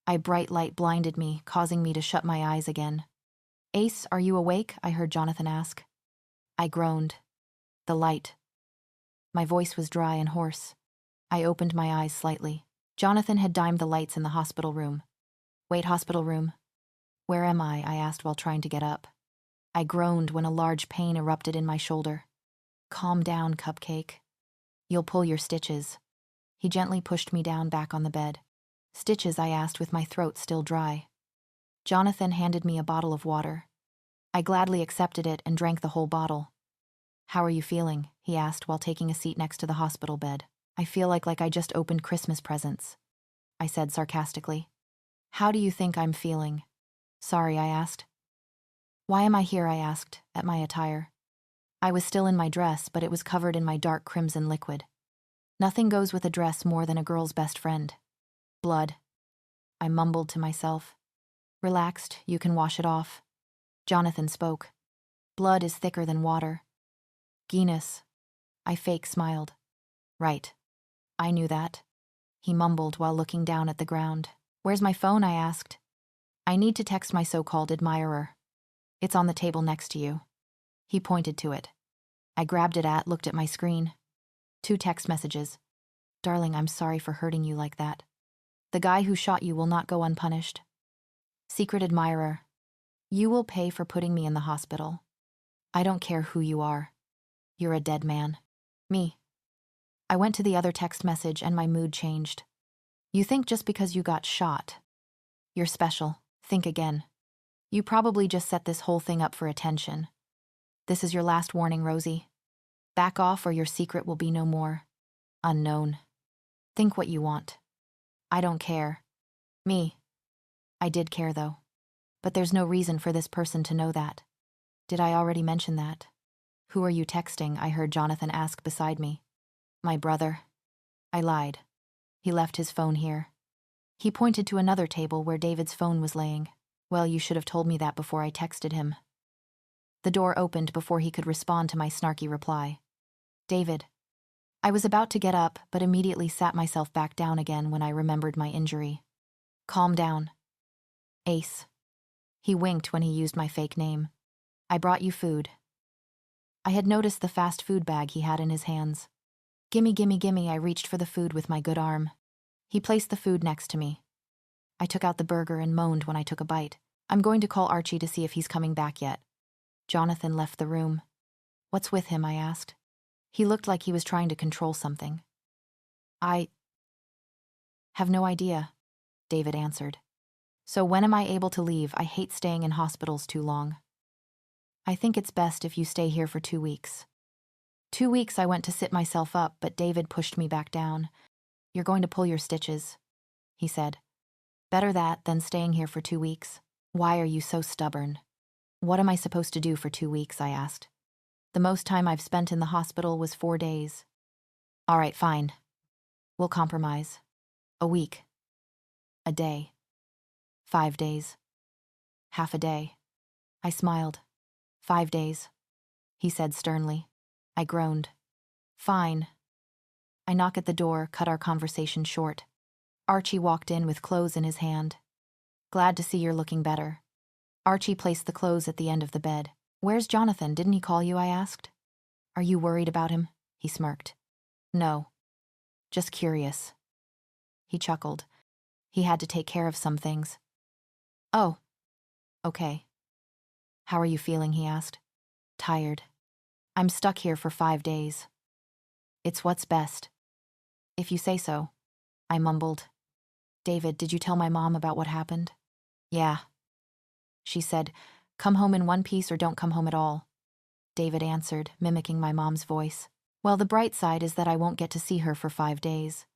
A bright light blinded me, causing me to shut my eyes again. Ace, are you awake? I heard Johnathan ask. I groaned. The light. My voice was dry and hoarse. I opened my eyes slightly. Johnathan had dimmed the lights in the hospital room. Wait, hospital room. Where am I? I asked while trying to get up. I groaned when a large pain erupted in my shoulder. Calm down, Cupcake. You'll pull your stitches. He gently pushed me down back on the bed. Stitches? I asked with my throat still dry. Johnathan handed me a bottle of water. I gladly accepted it and drank the whole bottle. How are you feeling? He asked while taking a seat next to the hospital bed. I feel like I just opened Christmas presents, I said sarcastically. How do you think I'm feeling? Sorry, I asked. Why am I here? I asked, at my attire. I was still in my dress, but it was covered in my dark crimson liquid. Nothing goes with a dress more than a girl's best friend. Blood. I mumbled to myself. Relaxed, you can wash it off. Johnathan spoke. Blood is thicker than water. Guinness. I fake smiled. Right. I knew that. He mumbled while looking down at the ground. Where's my phone? I asked. I need to text my so-called admirer. It's on the table next to you. He pointed to it. I grabbed it looked at my screen. 2 text messages. Darling, I'm sorry for hurting you like that. The guy who shot you will not go unpunished. Secret admirer. You will pay for putting me in the hospital. I don't care who you are. You're a dead man. Me. I went to the other text message and my mood changed. You think just because you got shot, you're special. Think again. You probably just set this whole thing up for attention. This is your last warning, Rosie. Back off or your secret will be no more. Unknown. Think what you want. I don't care. Me. I did care, though. But there's no reason for this person to know that. Did I already mention that? Who are you texting? I heard Johnathan ask beside me. My brother. I lied. He left his phone here. He pointed to another table where David's phone was laying. Well, you should have told me that before I texted him. The door opened before he could respond to my snarky reply. David. I was about to get up, but immediately sat myself back down again when I remembered my injury. Calm down. Ace. He winked when he used my fake name. I brought you food. I had noticed the fast food bag he had in his hands. Gimme, gimme, gimme, I reached for the food with my good arm. He placed the food next to me. I took out the burger and moaned when I took a bite. I'm going to call Archie to see if he's coming back yet. Johnathan left the room. What's with him? I asked. He looked like he was trying to control something. I have no idea, David answered. So when am I able to leave? I hate staying in hospitals too long. I think it's best if you stay here for 2 weeks. 2 weeks I went to sit myself up, but David pushed me back down. You're going to pull your stitches, he said. Better that than staying here for 2 weeks. Why are you so stubborn? What am I supposed to do for 2 weeks? I asked. The most time I've spent in the hospital was 4 days. All right, fine. We'll compromise. A week. A day. 5 days. Half a day. I smiled. 5 days, he said sternly. I groaned. Fine. I knock at the door, cut our conversation short. Archie walked in with clothes in his hand. Glad to see you're looking better. Archie placed the clothes at the end of the bed. Where's Johnathan? Didn't he call you? I asked. Are you worried about him? He smirked. No. Just curious. He chuckled. He had to take care of some things. Oh. Okay. How are you feeling? He asked. Tired. I'm stuck here for 5 days. It's what's best. If you say so. I mumbled. David, did you tell my mom about what happened? Yeah. She said, come home in one piece or don't come home at all. David answered, mimicking my mom's voice. Well, the bright side is that I won't get to see her for 5 days.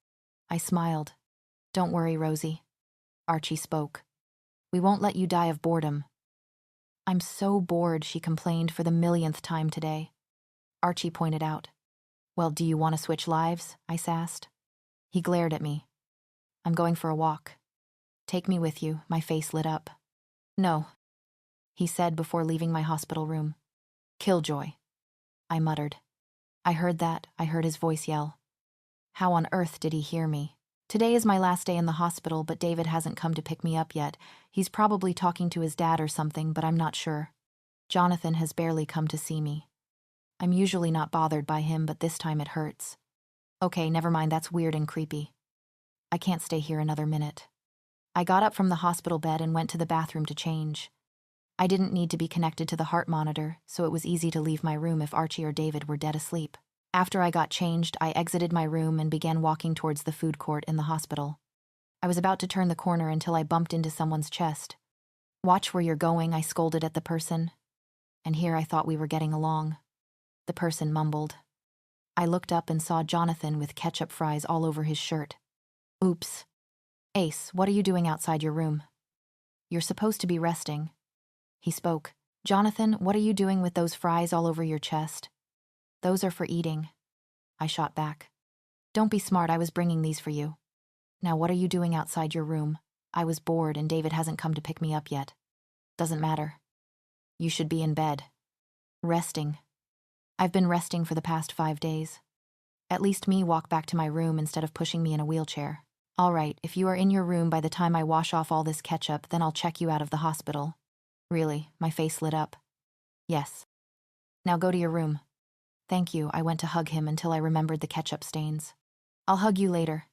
I smiled. Don't worry, Rosie. Archie spoke. We won't let you die of boredom. I'm so bored, she complained for the millionth time today. Archie pointed out. Well, do you want to switch lives? I sassed. He glared at me. I'm going for a walk. Take me with you. My face lit up. No, he said before leaving my hospital room. Killjoy. I muttered. I heard that. I heard his voice yell. How on earth did he hear me? Today is my last day in the hospital, but David hasn't come to pick me up yet. He's probably talking to his dad or something, but I'm not sure. Johnathan has barely come to see me. I'm usually not bothered by him, but this time it hurts. Okay, never mind, that's weird and creepy. I can't stay here another minute. I got up from the hospital bed and went to the bathroom to change. I didn't need to be connected to the heart monitor, so it was easy to leave my room if Archie or David were dead asleep. After I got changed, I exited my room and began walking towards the food court in the hospital. I was about to turn the corner until I bumped into someone's chest. Watch where you're going, I scolded at the person. And here I thought we were getting along. The person mumbled. I looked up and saw Johnathan with ketchup fries all over his shirt. Oops. Ace, what are you doing outside your room? You're supposed to be resting. He spoke. Johnathan, what are you doing with those fries all over your chest? Those are for eating. I shot back. Don't be smart, I was bringing these for you. Now what are you doing outside your room? I was bored and David hasn't come to pick me up yet. Doesn't matter. You should be in bed. Resting. I've been resting for the past 5 days. At least me walk back to my room instead of pushing me in a wheelchair. All right, if you are in your room by the time I wash off all this ketchup, then I'll check you out of the hospital. Really, my face lit up. Yes. Now go to your room. Thank you, I went to hug him until I remembered the ketchup stains. I'll hug you later.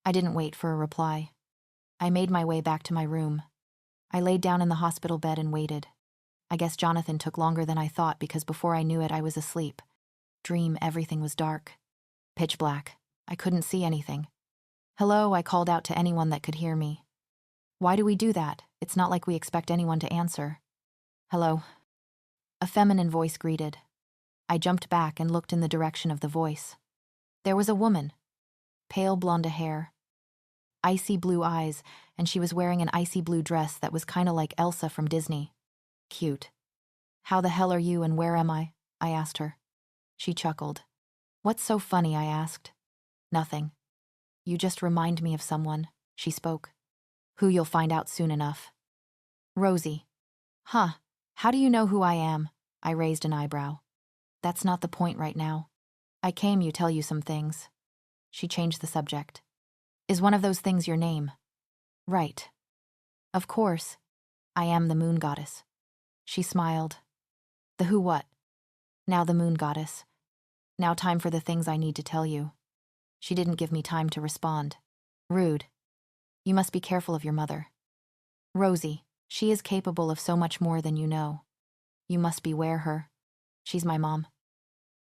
I didn't wait for a reply. I made my way back to my room. I laid down in the hospital bed and waited. I guess Johnathan took longer than I thought because before I knew it, I was asleep. Dream, everything was dark. Pitch black. I couldn't see anything. Hello, I called out to anyone that could hear me. Why do we do that? It's not like we expect anyone to answer. Hello. A feminine voice greeted. I jumped back and looked in the direction of the voice. There was a woman. Pale blonde hair. Icy blue eyes, and she was wearing an icy blue dress that was kinda like Elsa from Disney. Cute. How the hell are you and where am I? I asked her. She chuckled. What's so funny? I asked. Nothing. You just remind me of someone, she spoke. Who you'll find out soon enough. Rosie. Huh, how do you know who I am? I raised an eyebrow. That's not the point right now. I came to tell you some things. She changed the subject. Is one of those things your name? Right. Of course. I am the moon goddess. She smiled. The who what? Now the moon goddess. Now time for the things I need to tell you. She didn't give me time to respond. Rude. You must be careful of your mother. Rosie, she is capable of so much more than you know. You must beware her. She's my mom.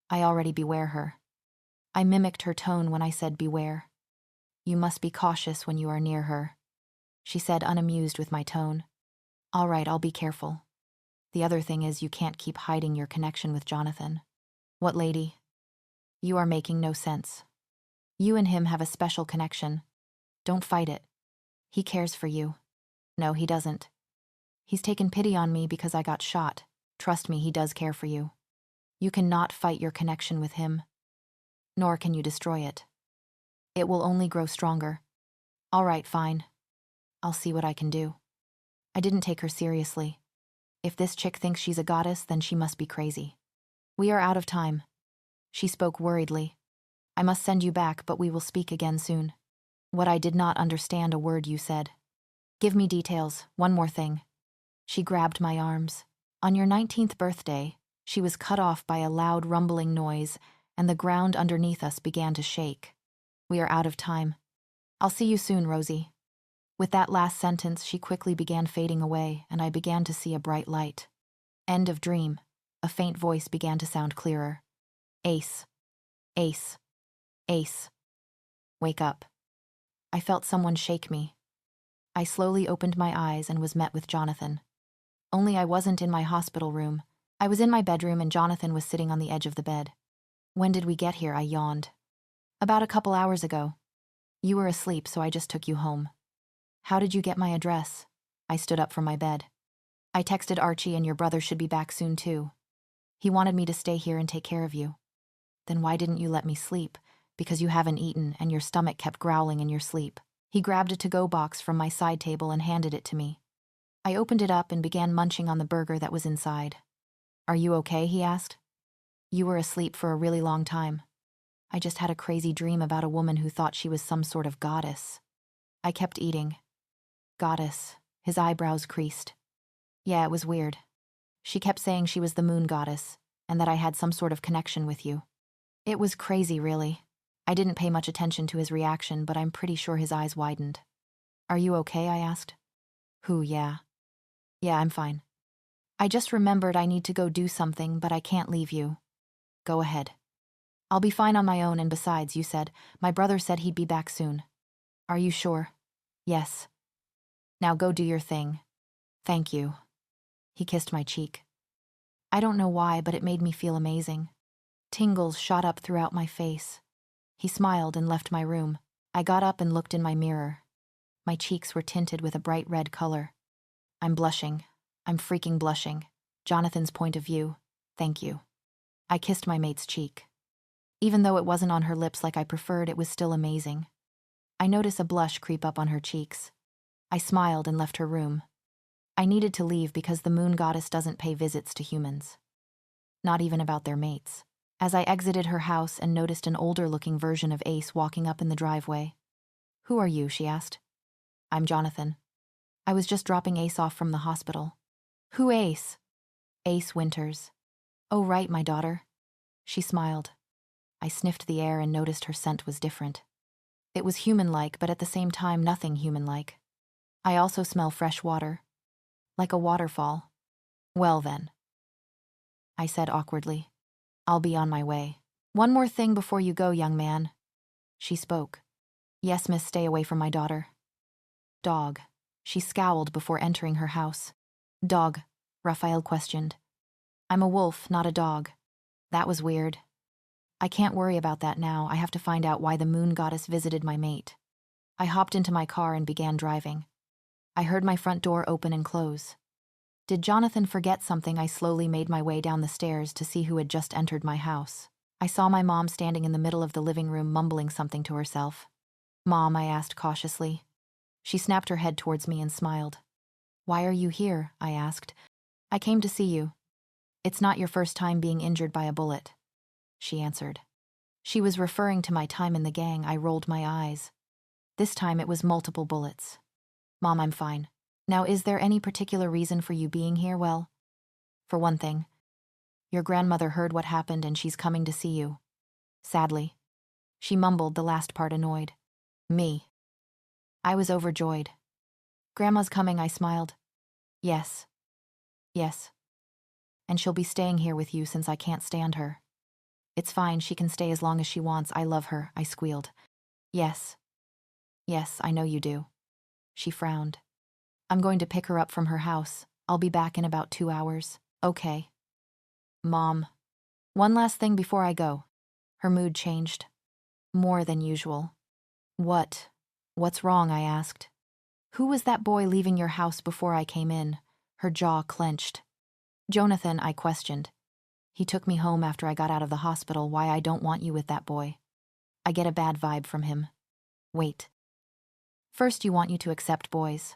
I already beware her. I mimicked her tone when I said beware. You must be cautious when you are near her. She said, unamused with my tone. All right, I'll be careful. The other thing is you can't keep hiding your connection with Johnathan. What lady? You are making no sense. You and him have a special connection. Don't fight it. He cares for you. No, he doesn't. He's taken pity on me because I got shot. Trust me, he does care for you. You cannot fight your connection with him. Nor can you destroy it. It will only grow stronger. All right, fine. I'll see what I can do. I didn't take her seriously. If this chick thinks she's a goddess, then she must be crazy. We are out of time. She spoke worriedly. I must send you back, but we will speak again soon. What I did not understand a word you said. Give me details, one more thing. She grabbed my arms. On your 19th birthday, she was cut off by a loud rumbling noise, and the ground underneath us began to shake. We are out of time. I'll see you soon, Rosie. With that last sentence, she quickly began fading away, and I began to see a bright light. End of dream. A faint voice began to sound clearer. Ace. Ace. Ace. Wake up. I felt someone shake me. I slowly opened my eyes and was met with Johnathan. Only I wasn't in my hospital room. I was in my bedroom and Johnathan was sitting on the edge of the bed. When did we get here? I yawned. About a couple hours ago. You were asleep, so I just took you home. How did you get my address? I stood up from my bed. I texted Archie and your brother should be back soon too. He wanted me to stay here and take care of you. Then why didn't you let me sleep? Because you haven't eaten and your stomach kept growling in your sleep. He grabbed a to-go box from my side table and handed it to me. I opened it up and began munching on the burger that was inside. Are you okay? He asked. You were asleep for a really long time. I just had a crazy dream about a woman who thought she was some sort of goddess. I kept eating. Goddess. His eyebrows creased. Yeah, it was weird. She kept saying she was the moon goddess, and that I had some sort of connection with you. It was crazy, really. I didn't pay much attention to his reaction, but I'm pretty sure his eyes widened. Are you okay? I asked. Yeah. Yeah, I'm fine. I just remembered I need to go do something, but I can't leave you. Go ahead. I'll be fine on my own, and besides, you said, my brother said he'd be back soon. Are you sure? Yes. Now go do your thing. Thank you. He kissed my cheek. I don't know why, but it made me feel amazing. Tingles shot up throughout my face. He smiled and left my room. I got up and looked in my mirror. My cheeks were tinted with a bright red color. I'm blushing. I'm freaking blushing. Johnathan's point of view. Thank you. I kissed my mate's cheek. Even though it wasn't on her lips like I preferred, it was still amazing. I noticed a blush creep up on her cheeks. I smiled and left her room. I needed to leave because the moon goddess doesn't pay visits to humans. Not even about their mates. As I exited her house and noticed an older-looking version of Ace walking up in the driveway. Who are you? She asked. I'm Johnathan. I was just dropping Ace off from the hospital. Who Ace? Ace Winters. Oh, right, my daughter. She smiled. I sniffed the air and noticed her scent was different. It was human-like, but at the same time nothing human-like. I also smell fresh water. Like a waterfall. Well then. I said awkwardly. I'll be on my way. One more thing before you go, young man. She spoke. Yes, miss, stay away from my daughter. Dog. She scowled before entering her house. Dog, Raphael questioned. I'm a wolf, not a dog. That was weird. I can't worry about that now. I have to find out why the moon goddess visited my mate. I hopped into my car and began driving. I heard my front door open and close. Did Johnathan forget something? I slowly made my way down the stairs to see who had just entered my house. I saw my mom standing in the middle of the living room mumbling something to herself. Mom, I asked cautiously. She snapped her head towards me and smiled. Why are you here? I asked. I came to see you. It's not your first time being injured by a bullet, she answered. She was referring to my time in the gang. I rolled my eyes. This time it was multiple bullets. Mom, I'm fine. Now, is there any particular reason for you being here? Well, for one thing, your grandmother heard what happened and she's coming to see you. Sadly. She mumbled the last part, annoyed. Me. I was overjoyed. Grandma's coming, I smiled. Yes. Yes. And she'll be staying here with you since I can't stand her. It's fine, she can stay as long as she wants. I love her, I squealed. Yes. Yes, I know you do. She frowned. I'm going to pick her up from her house. I'll be back in about 2 hours. Okay. Mom. One last thing before I go. Her mood changed. More than usual. What? What's wrong? I asked. Who was that boy leaving your house before I came in? Her jaw clenched. Johnathan, I questioned. He took me home after I got out of the hospital. Why? I don't want you with that boy. I get a bad vibe from him. Wait. First, you want you to accept boys.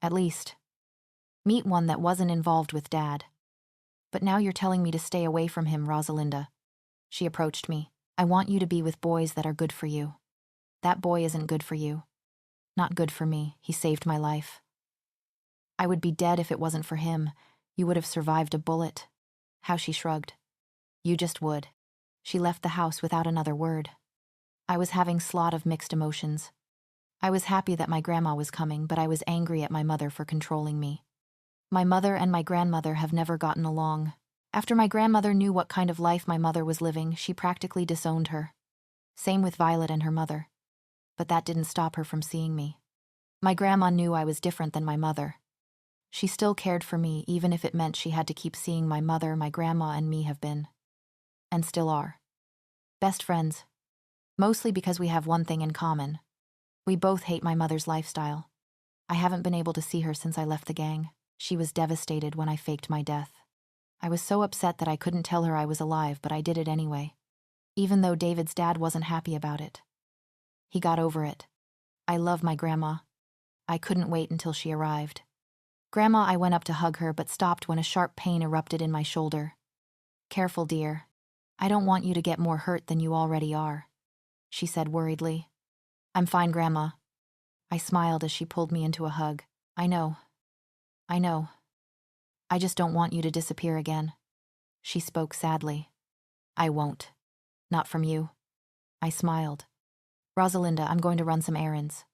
At least, Meet one that wasn't involved with Dad. But now you're telling me to stay away from him, Rosalinda. She approached me. I want you to be with boys that are good for you. That boy isn't good for you. Not good for me. He saved my life. I would be dead if it wasn't for him. You would have survived a bullet. How she shrugged. You just would. She left the house without another word. I was having slot of mixed emotions. I was happy that my grandma was coming, but I was angry at my mother for controlling me. My mother and my grandmother have never gotten along. After my grandmother knew what kind of life my mother was living, she practically disowned her. Same with Violet and her mother. But that didn't stop her from seeing me. My grandma knew I was different than my mother. She still cared for me, even if it meant she had to keep seeing my mother, my grandma, and me have been. And still are. Best friends. Mostly because we have one thing in common. We both hate my mother's lifestyle. I haven't been able to see her since I left the gang. She was devastated when I faked my death. I was so upset that I couldn't tell her I was alive, but I did it anyway. Even though David's dad wasn't happy about it. He got over it. I love my grandma. I couldn't wait until she arrived. Grandma, I went up to hug her, but stopped when a sharp pain erupted in my shoulder. Careful, dear. I don't want you to get more hurt than you already are, she said worriedly. I'm fine, Grandma. I smiled as she pulled me into a hug. I know. I just don't want you to disappear again. She spoke sadly. I won't. Not from you. I smiled. Rosalinda, I'm going to run some errands.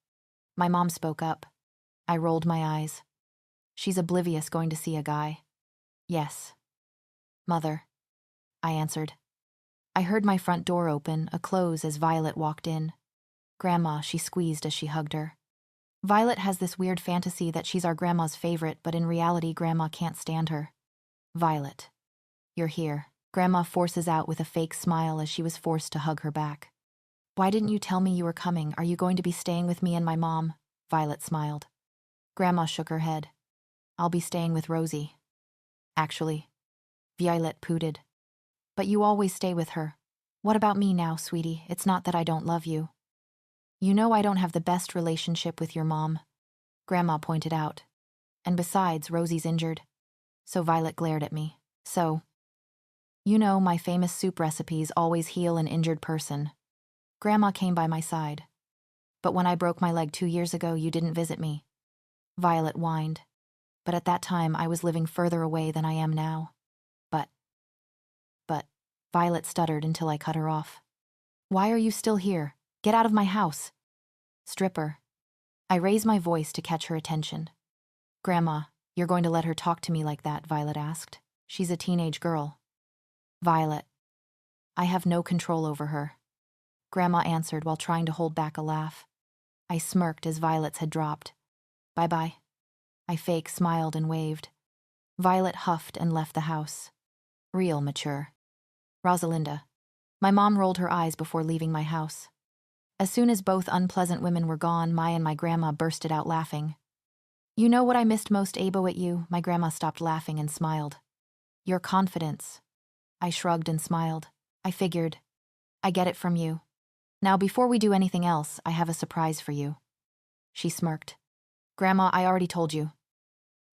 My mom spoke up. I rolled my eyes. She's oblivious going to see a guy. Yes. Mother. I answered. I heard my front door open, a close as Violet walked in. Grandma, she squeezed as she hugged her. Violet has this weird fantasy that she's our grandma's favorite, but in reality, Grandma can't stand her. Violet. You're here. Grandma forces out with a fake smile as she was forced to hug her back. Why didn't you tell me you were coming? Are you going to be staying with me and my mom? Violet smiled. Grandma shook her head. I'll be staying with Rosie. Actually. Violet pooted. But you always stay with her. What about me now, sweetie? It's not that I don't love you. You know I don't have the best relationship with your mom, Grandma pointed out. And besides, Rosie's injured. So Violet glared at me. So, you know, my famous soup recipes always heal an injured person. Grandma came by my side. But when I broke my leg 2 years ago, you didn't visit me. Violet whined. But at that time, I was living further away than I am now. But, Violet stuttered until I cut her off. Why are you still here? Get out of my house. Stripper. I raised my voice to catch her attention. Grandma, you're going to let her talk to me like that? Violet asked. She's a teenage girl. Violet. I have no control over her. Grandma answered while trying to hold back a laugh. I smirked as Violet's had dropped. Bye-bye. I fake smiled and waved. Violet huffed and left the house. Real mature. Rosalinda. My mom rolled her eyes before leaving my house. As soon as both unpleasant women were gone, my and my grandma bursted out laughing. You know what I missed most, Abo, at you? My grandma stopped laughing and smiled. Your confidence. I shrugged and smiled. I figured. I get it from you. Now, before we do anything else, I have a surprise for you. She smirked. Grandma, I already told you.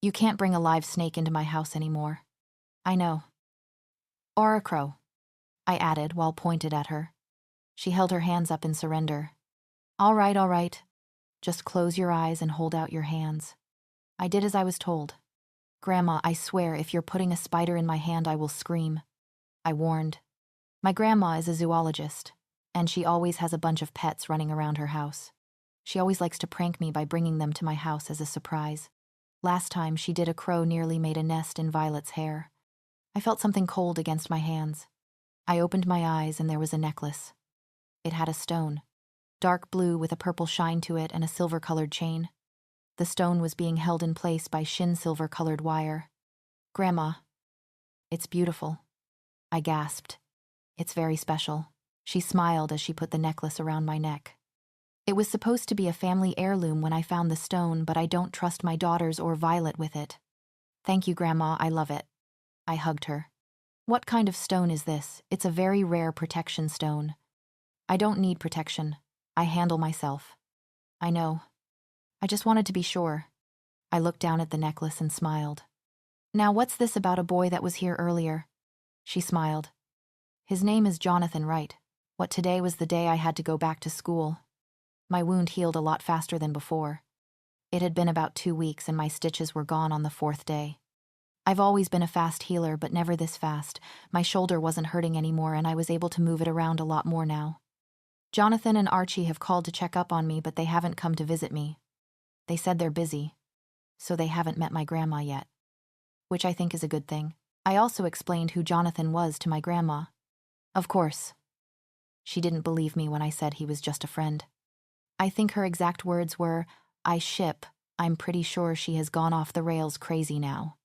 You can't bring a live snake into my house anymore. I know. Or a crow, I added while pointed at her. She held her hands up in surrender. All right. Just close your eyes and hold out your hands. I did as I was told. Grandma, I swear if you're putting a spider in my hand, I will scream. I warned. My grandma is a zoologist, and she always has a bunch of pets running around her house. She always likes to prank me by bringing them to my house as a surprise. Last time she did, a crow nearly made a nest in Violet's hair. I felt something cold against my hands. I opened my eyes and there was a necklace. It had a stone, dark blue with a purple shine to it and a silver-colored chain. The stone was being held in place by silver-colored wire. Grandma. It's beautiful. I gasped. It's very special. She smiled as she put the necklace around my neck. It was supposed to be a family heirloom when I found the stone, but I don't trust my daughters or Violet with it. Thank you, Grandma, I love it. I hugged her. What kind of stone is this? It's a very rare protection stone. I don't need protection. I handle myself. I know. I just wanted to be sure. I looked down at the necklace and smiled. Now what's this about a boy that was here earlier? She smiled. His name is Johnathan Wright. What today was the day I had to go back to school. My wound healed a lot faster than before. It had been about 2 weeks and my stitches were gone on the 4th day. I've always been a fast healer, but never this fast. My shoulder wasn't hurting anymore and I was able to move it around a lot more now. Johnathan and Archie have called to check up on me, but they haven't come to visit me. They said they're busy, so they haven't met my grandma yet, which I think is a good thing. I also explained who Johnathan was to my grandma. Of course. She didn't believe me when I said he was just a friend. I think her exact words were, I'm pretty sure she has gone off the rails crazy now.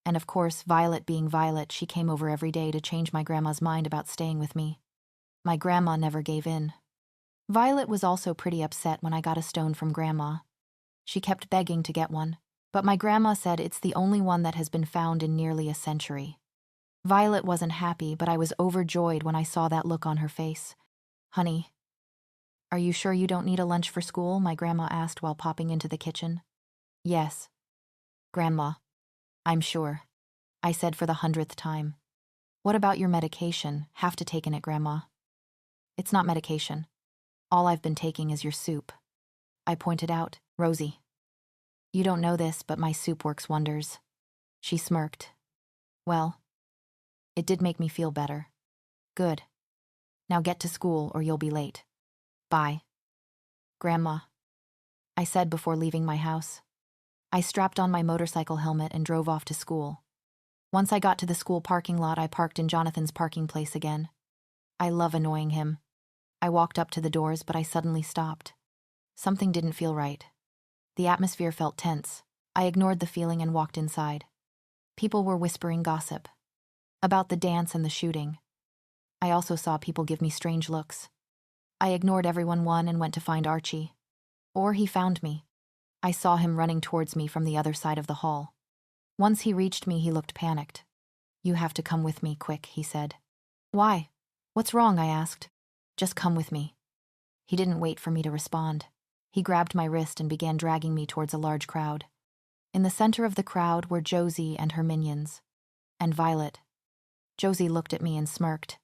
And of course, Violet being Violet, she came over every day to change my grandma's mind about staying with me. My grandma never gave in. Violet was also pretty upset when I got a stone from Grandma. She kept begging to get one, but my grandma said it's the only one that has been found in nearly a century. Violet wasn't happy, but I was overjoyed when I saw that look on her face. Honey, are you sure you don't need a lunch for school? My grandma asked while popping into the kitchen. Yes. Grandma, I'm sure, I said for the 100th time. What about your medication? Have to taken it, Grandma. It's not medication. All I've been taking is your soup. I pointed out. Rosie, you don't know this, but my soup works wonders. She smirked. Well, it did make me feel better. Good. Now get to school or you'll be late. Bye. Grandma, I said before leaving my house. I strapped on my motorcycle helmet and drove off to school. Once I got to the school parking lot, I parked in Jonathan's parking place again. I love annoying him. I walked up to the doors, but I suddenly stopped. Something didn't feel right. The atmosphere felt tense. I ignored the feeling and walked inside. People were whispering gossip about the dance and the shooting. I also saw people give me strange looks. I ignored everyone and went to find Archie. Or he found me. I saw him running towards me from the other side of the hall. Once he reached me, he looked panicked. You have to come with me, quick, he said. Why? What's wrong? I asked. Just come with me. He didn't wait for me to respond. He grabbed my wrist and began dragging me towards a large crowd. In the center of the crowd were Josie and her minions. And Violet. Josie looked at me and smirked.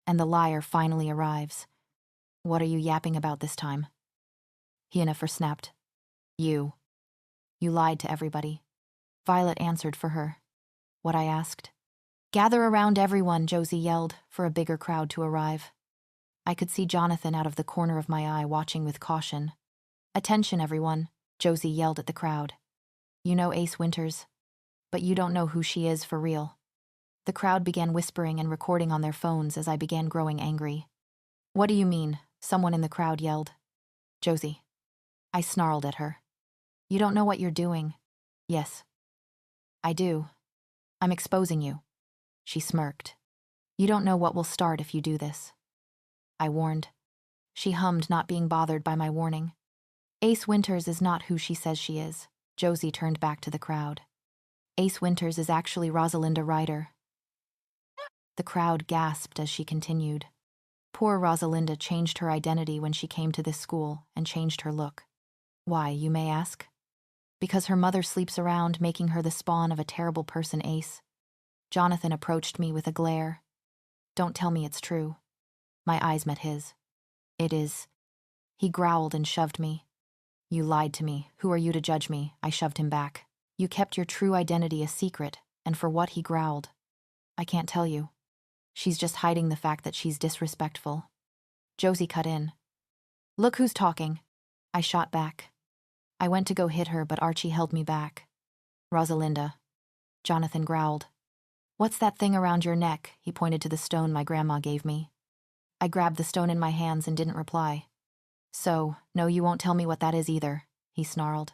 And the liar finally arrives. What are you yapping about this time? Yennefer snapped. You lied to everybody. Violet answered for her. What? I asked. Gather around, everyone, Josie yelled, for a bigger crowd to arrive. I could see Johnathan out of the corner of my eye, watching with caution. Attention, everyone, Josie yelled at the crowd. You know Ace Winters, but you don't know who she is for real. The crowd began whispering and recording on their phones as I began growing angry. What do you mean? Someone in the crowd yelled. Josie. I snarled at her. You don't know what you're doing. Yes. I do. I'm exposing you. She smirked. You don't know what will start if you do this. I warned. She hummed, not being bothered by my warning. Ace Winters is not who she says she is. Josie turned back to the crowd. Ace Winters is actually Rosalinda Ryder. The crowd gasped as she continued. Poor Rosalinda changed her identity when she came to this school and changed her look. Why, you may ask? Because her mother sleeps around, making her the spawn of a terrible person, Ace. Johnathan approached me with a glare. Don't tell me it's true. My eyes met his. It is. He growled and shoved me. You lied to me. Who are you to judge me? I shoved him back. You kept your true identity a secret, and for what? He growled. I can't tell you. She's just hiding the fact that she's disrespectful. Josie cut in. Look who's talking. I shot back. I went to go hit her, but Archie held me back. Rosalinda. Johnathan growled. What's that thing around your neck? He pointed to the stone my grandma gave me. I grabbed the stone in my hands and didn't reply. So, no, you won't tell me what that is either, he snarled.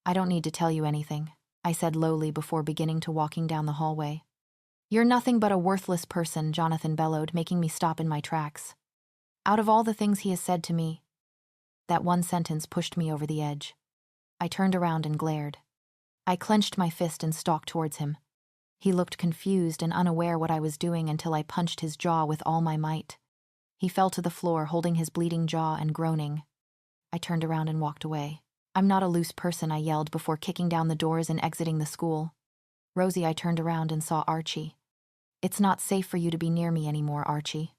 I don't need to tell you anything, I said lowly before beginning to walking down the hallway. You're nothing but a worthless person, Johnathan bellowed, making me stop in my tracks. Out of all the things he has said to me, that one sentence pushed me over the edge. I turned around and glared. I clenched my fist and stalked towards him. He looked confused and unaware what I was doing until I punched his jaw with all my might. He fell to the floor, holding his bleeding jaw and groaning. I turned around and walked away. I'm not a loose person, I yelled before kicking down the doors and exiting the school. Rosie, I turned around and saw Archie. It's not safe for you to be near me anymore, Archie.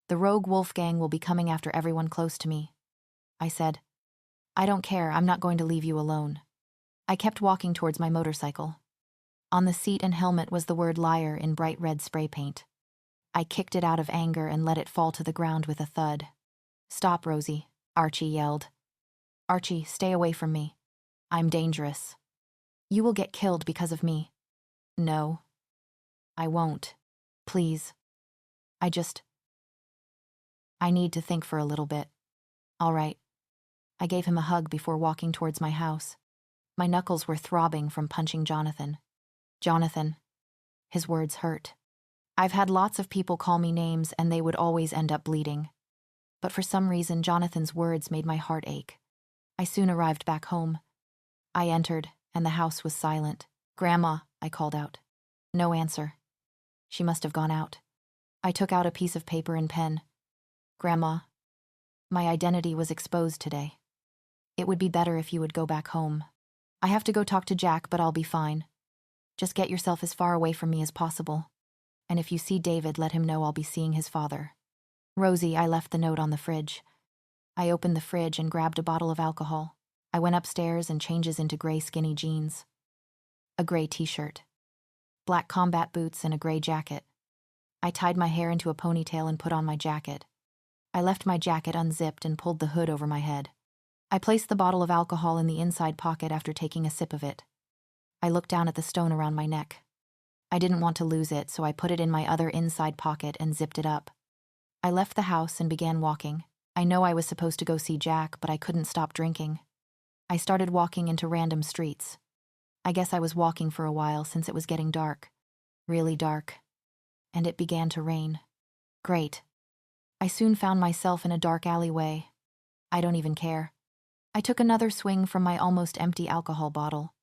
The rogue wolf gang will be coming after everyone close to me. I said, I don't care, I'm not going to leave you alone. I kept walking towards my motorcycle. On the seat and helmet was the word liar in bright red spray paint. I kicked it out of anger and let it fall to the ground with a thud. Stop, Rosie, Archie yelled. Archie, stay away from me. I'm dangerous. You will get killed because of me. No. I won't. Please. I need to think for a little bit. All right. I gave him a hug before walking towards my house. My knuckles were throbbing from punching Johnathan. Johnathan. His words hurt. I've had lots of people call me names and they would always end up bleeding. But for some reason, Jonathan's words made my heart ache. I soon arrived back home. I entered, and the house was silent. Grandma, I called out. No answer. She must have gone out. I took out a piece of paper and pen. Grandma, my identity was exposed today. It would be better if you would go back home. I have to go talk to Jack, but I'll be fine. Just get yourself as far away from me as possible. And if you see David, let him know I'll be seeing his father. Rosie, I left the note on the fridge. I opened the fridge and grabbed a bottle of alcohol. I went upstairs and changes into gray skinny jeans. A gray t-shirt. Black combat boots and a gray jacket. I tied my hair into a ponytail and put on my jacket. I left my jacket unzipped and pulled the hood over my head. I placed the bottle of alcohol in the inside pocket after taking a sip of it. I looked down at the stone around my neck. I didn't want to lose it, so I put it in my other inside pocket and zipped it up. I left the house and began walking. I know I was supposed to go see Jack, but I couldn't stop drinking. I started walking into random streets. I guess I was walking for a while since it was getting dark. Really dark. And it began to rain. Great. I soon found myself in a dark alleyway. I don't even care. I took another swing from my almost empty alcohol bottle.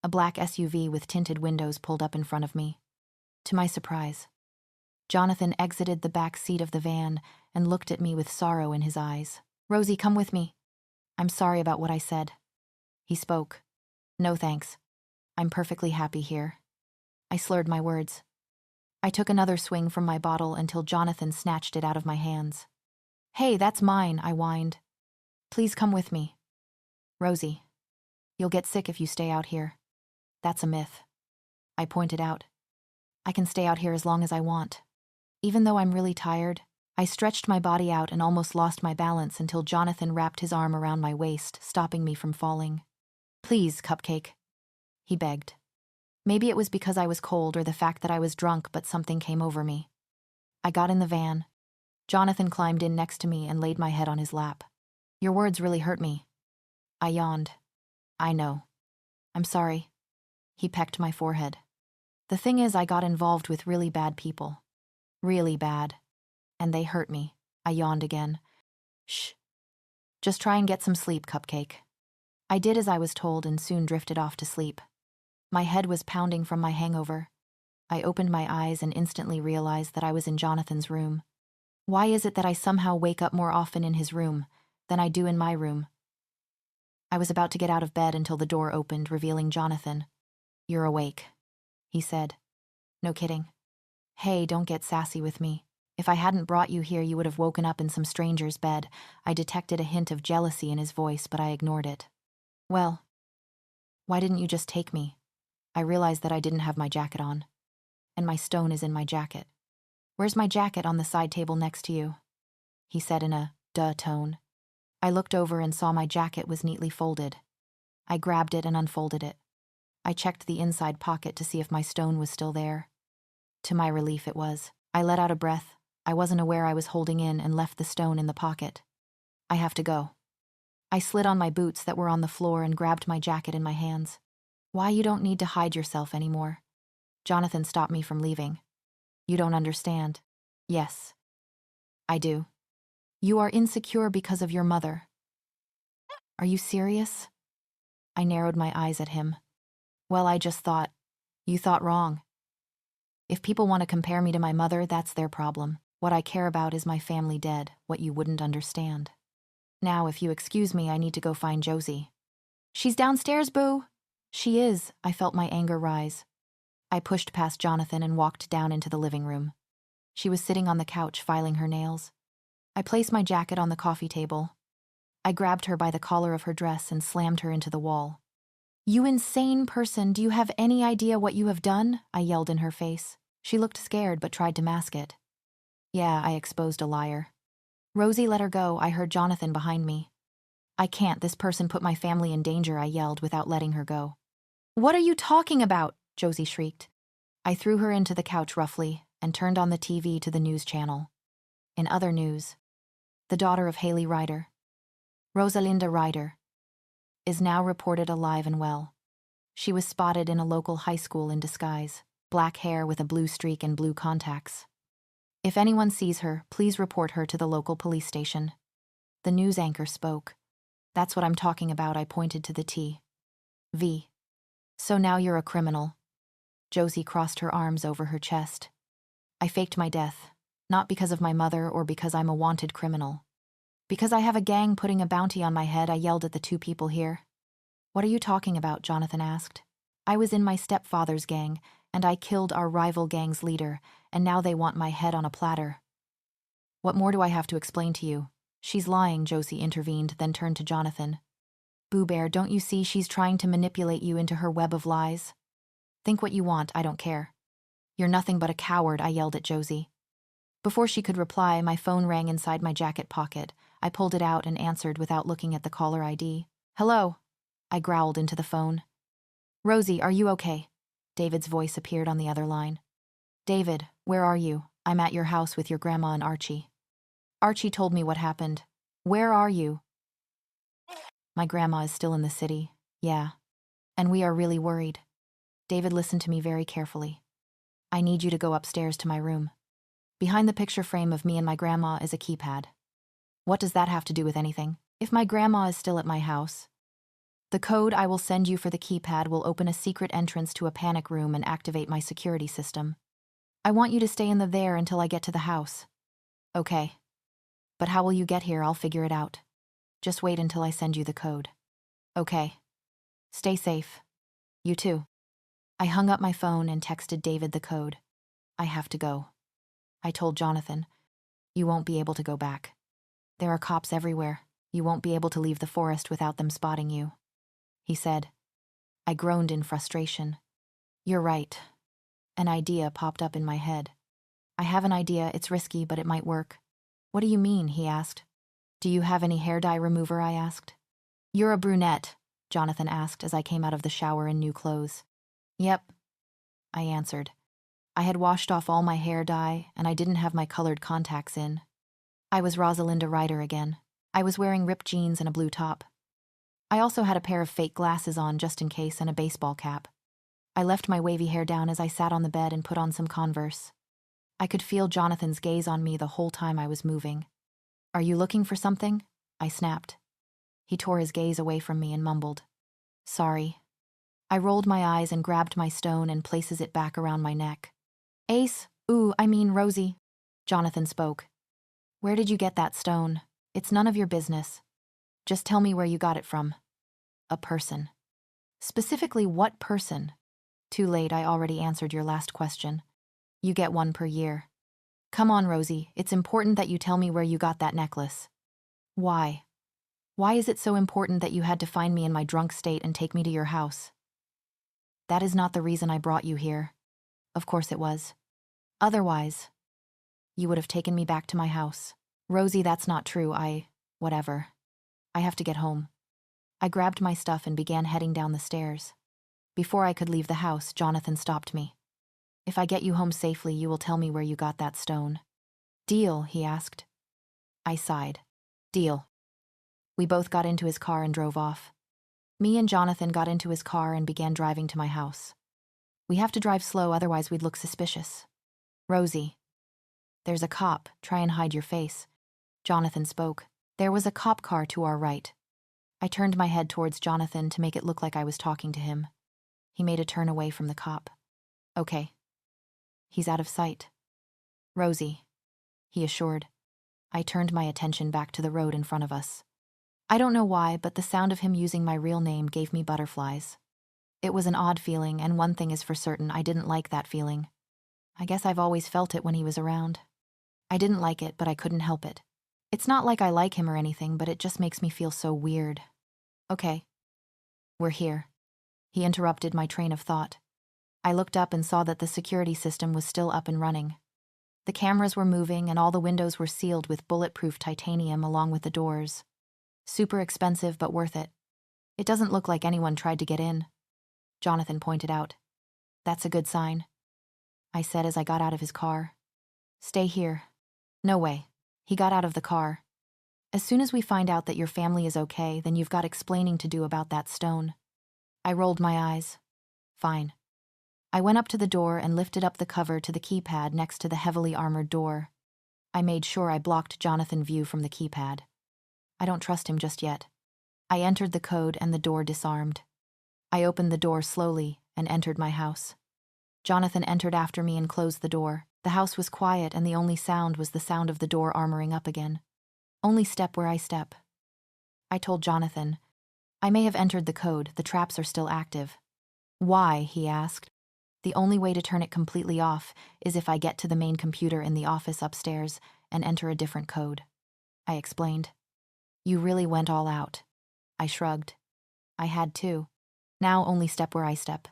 A black SUV with tinted windows pulled up in front of me. To my surprise, Johnathan exited the back seat of the van and looked at me with sorrow in his eyes. Rosie, come with me. I'm sorry about what I said. He spoke. No thanks. I'm perfectly happy here. I slurred my words. I took another swing from my bottle until Johnathan snatched it out of my hands. Hey, that's mine, I whined. Please come with me. Rosie, you'll get sick if you stay out here. That's a myth. I pointed out. I can stay out here as long as I want. Even though I'm really tired, I stretched my body out and almost lost my balance until Johnathan wrapped his arm around my waist, stopping me from falling. Please, Cupcake, he begged. Maybe it was because I was cold or the fact that I was drunk, but something came over me. I got in the van. Johnathan climbed in next to me and laid my head on his lap. Your words really hurt me. I yawned. I know. I'm sorry. He pecked my forehead. The thing is, I got involved with really bad people. Really bad. And they hurt me. I yawned again. Shh. Just try and get some sleep, Cupcake. I did as I was told and soon drifted off to sleep. My head was pounding from my hangover. I opened my eyes and instantly realized that I was in Jonathan's room. Why is it that I somehow wake up more often in his room than I do in my room? I was about to get out of bed until the door opened, revealing Johnathan. You're awake, he said. No kidding. Hey, don't get sassy with me. If I hadn't brought you here, you would have woken up in some stranger's bed. I detected a hint of jealousy in his voice, but I ignored it. Well, why didn't you just take me? I realized that I didn't have my jacket on. And my stone is in my jacket. Where's my jacket? On the side table next to you, he said in a duh tone. I looked over and saw my jacket was neatly folded. I grabbed it and unfolded it. I checked the inside pocket to see if my stone was still there. To my relief, it was. I let out a breath. I wasn't aware I was holding in and left the stone in the pocket. I have to go. I slid on my boots that were on the floor and grabbed my jacket in my hands. Why, you don't need to hide yourself anymore. Johnathan stopped me from leaving. You don't understand. Yes. I do. You are insecure because of your mother. Are you serious? I narrowed my eyes at him. Well, I just thought. You thought wrong. If people want to compare me to my mother, that's their problem. What I care about is my family dead, what you wouldn't understand. Now, if you excuse me, I need to go find Josie. She's downstairs, boo. She is, I felt my anger rise. I pushed past Johnathan and walked down into the living room. She was sitting on the couch filing her nails. I placed my jacket on the coffee table. I grabbed her by the collar of her dress and slammed her into the wall. You insane person, do you have any idea what you have done? I yelled in her face. She looked scared but tried to mask it. Yeah, I exposed a liar. Rosie, let her go, I heard Johnathan behind me. I can't, this person put my family in danger, I yelled without letting her go. What are you talking about? Josie shrieked. I threw her into the couch roughly and turned on the TV to the news channel. In other news, the daughter of Haley Ryder, Rosalinda Ryder, is now reported alive and well. She was spotted in a local high school in disguise, black hair with a blue streak and blue contacts. If anyone sees her, please report her to the local police station. The news anchor spoke. That's what I'm talking about, I pointed to the T. V. So now you're a criminal. Josie crossed her arms over her chest. I faked my death, not because of my mother or because I'm a wanted criminal. Because I have a gang putting a bounty on my head, I yelled at the two people here. What are you talking about? Johnathan asked. I was in my stepfather's gang, and I killed our rival gang's leader, and now they want my head on a platter. What more do I have to explain to you? She's lying, Josie intervened, then turned to Johnathan. Boo Bear, don't you see she's trying to manipulate you into her web of lies? Think what you want, I don't care. You're nothing but a coward, I yelled at Josie. Before she could reply, my phone rang inside my jacket pocket. I pulled it out and answered without looking at the caller ID. Hello, I growled into the phone. Rosie, are you okay? David's voice appeared on the other line. David, where are you? I'm at your house with your grandma and Archie. Archie told me what happened. Where are you? My grandma is still in the city. Yeah. And we are really worried. David listened to me very carefully. I need you to go upstairs to my room. Behind the picture frame of me and my grandma is a keypad. What does that have to do with anything? If my grandma is still at my house, the code I will send you for the keypad will open a secret entrance to a panic room and activate my security system. I want you to stay in there until I get to the house. Okay. But how will you get here? I'll figure it out. Just wait until I send you the code. Okay. Stay safe. You too. I hung up my phone and texted David the code. I have to go. I told Johnathan, you won't be able to go back. There are cops everywhere. You won't be able to leave the forest without them spotting you. He said. I groaned in frustration. You're right. An idea popped up in my head. I have an idea, it's risky, but it might work. What do you mean? He asked. Do you have any hair dye remover? I asked. You're a brunette, Johnathan asked as I came out of the shower in new clothes. Yep, I answered. I had washed off all my hair dye, and I didn't have my colored contacts in. I was Rosalinda Ryder again. I was wearing ripped jeans and a blue top. I also had a pair of fake glasses on just in case and a baseball cap. I left my wavy hair down as I sat on the bed and put on some Converse. I could feel Jonathan's gaze on me the whole time I was moving. Are you looking for something? I snapped. He tore his gaze away from me and mumbled. Sorry. I rolled my eyes and grabbed my stone and places it back around my neck. Ace, Rosie. Johnathan spoke. Where did you get that stone? It's none of your business. Just tell me where you got it from. A person. Specifically what person? Too late, I already answered your last question. You get one per year. Come on, Rosie, it's important that you tell me where you got that necklace. Why? Why is it so important that you had to find me in my drunk state and take me to your house? That is not the reason I brought you here. Of course it was. Otherwise, you would have taken me back to my house. Rosie, that's not true. Whatever. I have to get home. I grabbed my stuff and began heading down the stairs. Before I could leave the house, Johnathan stopped me. If I get you home safely, you will tell me where you got that stone. Deal, he asked. I sighed. Deal. We both got into his car and drove off. Me and Johnathan got into his car and began driving to my house. We have to drive slow, otherwise we'd look suspicious. Rosie. There's a cop. Try and hide your face. Johnathan spoke. There was a cop car to our right. I turned my head towards Johnathan to make it look like I was talking to him. He made a turn away from the cop. Okay. He's out of sight. Rosie, he assured. I turned my attention back to the road in front of us. I don't know why, but the sound of him using my real name gave me butterflies. It was an odd feeling, and one thing is for certain, I didn't like that feeling. I guess I've always felt it when he was around. I didn't like it, but I couldn't help it. It's not like I like him or anything, but it just makes me feel so weird. Okay. We're here. He interrupted my train of thought. I looked up and saw that the security system was still up and running. The cameras were moving and all the windows were sealed with bulletproof titanium along with the doors. Super expensive, but worth it. It doesn't look like anyone tried to get in. Johnathan pointed out. That's a good sign, I said as I got out of his car. Stay here. No way. He got out of the car. As soon as we find out that your family is okay, then you've got explaining to do about that stone. I rolled my eyes. Fine. I went up to the door and lifted up the cover to the keypad next to the heavily armored door. I made sure I blocked Johnathan's view from the keypad. I don't trust him just yet. I entered the code and the door disarmed. I opened the door slowly and entered my house. Johnathan entered after me and closed the door. The house was quiet and the only sound was the sound of the door armoring up again. Only step where I step. I told Johnathan, I may have entered the code, the traps are still active. Why? He asked. The only way to turn it completely off is if I get to the main computer in the office upstairs and enter a different code. I explained. You really went all out. I shrugged. I had to. Now only step where I step.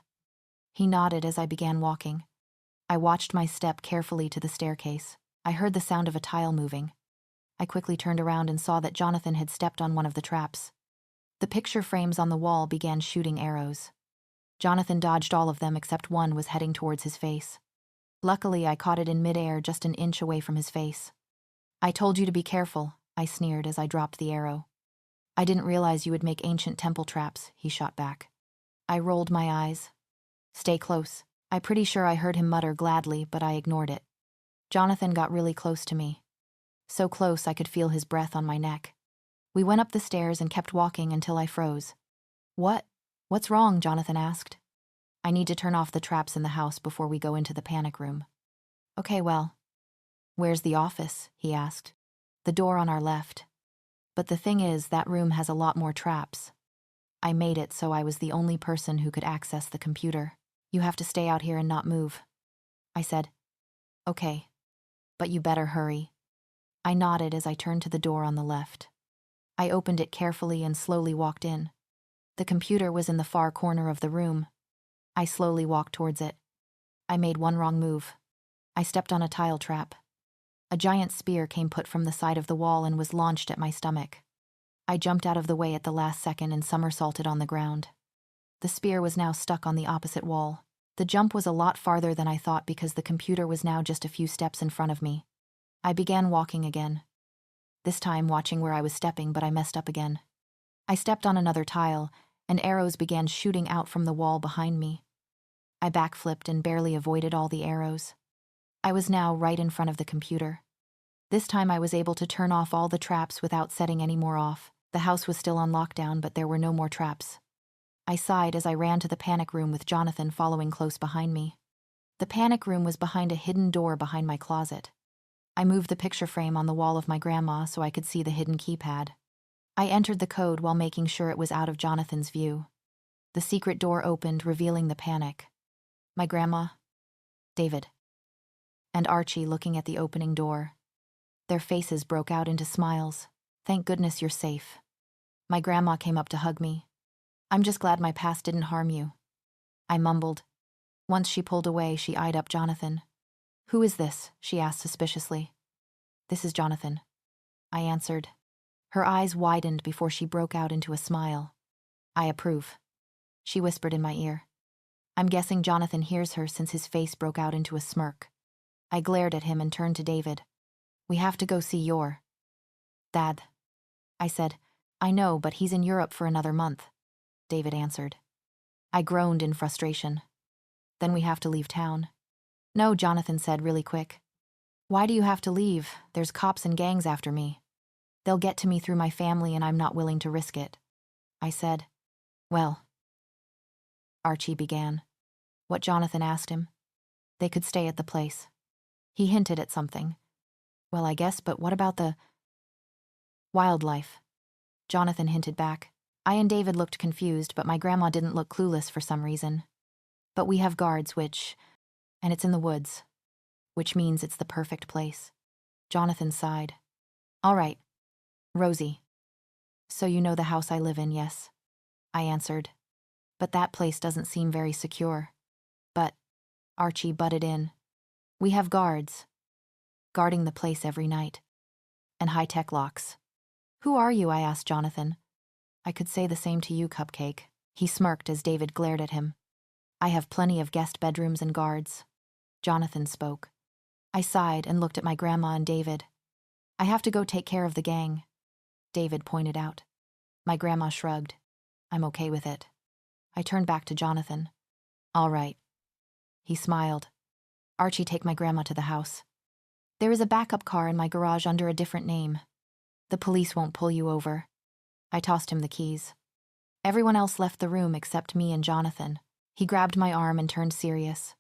He nodded as I began walking. I watched my step carefully to the staircase. I heard the sound of a tile moving. I quickly turned around and saw that Johnathan had stepped on one of the traps. The picture frames on the wall began shooting arrows. Johnathan dodged all of them except one was heading towards his face. Luckily, I caught it in midair just an inch away from his face. I told you to be careful, I sneered as I dropped the arrow. I didn't realize you would make ancient temple traps, he shot back. I rolled my eyes. Stay close. I'm pretty sure I heard him mutter gladly, but I ignored it. Johnathan got really close to me. So close I could feel his breath on my neck. We went up the stairs and kept walking until I froze. What's wrong? Johnathan asked. I need to turn off the traps in the house before we go into the panic room. Okay, well. Where's the office? He asked. The door on our left. But the thing is, that room has a lot more traps. I made it so I was the only person who could access the computer. You have to stay out here and not move. I said, okay, but you better hurry. I nodded as I turned to the door on the left. I opened it carefully and slowly walked in. The computer was in the far corner of the room. I slowly walked towards it. I made one wrong move. I stepped on a tile trap. A giant spear came put from the side of the wall and was launched at my stomach. I jumped out of the way at the last second and somersaulted on the ground. The spear was now stuck on the opposite wall. The jump was a lot farther than I thought because the computer was now just a few steps in front of me. I began walking again. This time watching where I was stepping, but I messed up again. I stepped on another tile, and arrows began shooting out from the wall behind me. I backflipped and barely avoided all the arrows. I was now right in front of the computer. This time I was able to turn off all the traps without setting any more off. The house was still on lockdown, but there were no more traps. I sighed as I ran to the panic room with Johnathan following close behind me. The panic room was behind a hidden door behind my closet. I moved the picture frame on the wall of my grandma so I could see the hidden keypad. I entered the code while making sure it was out of Jonathan's view. The secret door opened, revealing the panic. My grandma, David, and Archie looking at the opening door. Their faces broke out into smiles. Thank goodness you're safe. My grandma came up to hug me. I'm just glad my past didn't harm you. I mumbled. Once she pulled away, she eyed up Johnathan. Who is this? She asked suspiciously. This is Johnathan, I answered. Her eyes widened before she broke out into a smile. I approve, she whispered in my ear. I'm guessing Johnathan hears her since his face broke out into a smirk. I glared at him and turned to David. We have to go see your dad, I said. I know, but he's in Europe for another month, David answered. I groaned in frustration. Then we have to leave town. No, Johnathan said really quick. Why do you have to leave? There's cops and gangs after me. They'll get to me through my family and I'm not willing to risk it, I said. Well, Archie began. What Johnathan asked him. They could stay at the place. He hinted at something. Well, I guess, but what about the wildlife? Johnathan hinted back. I and David looked confused, but my grandma didn't look clueless for some reason. But we have guards, and it's in the woods, which means it's the perfect place. Johnathan sighed. All right, Rosie. So you know the house I live in, yes? I answered. But that place doesn't seem very secure. But, Archie butted in, we have guards, guarding the place every night. And high-tech locks. Who are you? I asked Johnathan. I could say the same to you, Cupcake. He smirked as David glared at him. I have plenty of guest bedrooms and guards. Johnathan spoke. I sighed and looked at my grandma and David. I have to go take care of the gang, David pointed out. My grandma shrugged. I'm okay with it. I turned back to Johnathan. All right. He smiled. Archie, take my grandma to the house. There is a backup car in my garage under a different name. The police won't pull you over. I tossed him the keys. Everyone else left the room except me and Johnathan. He grabbed my arm and turned serious.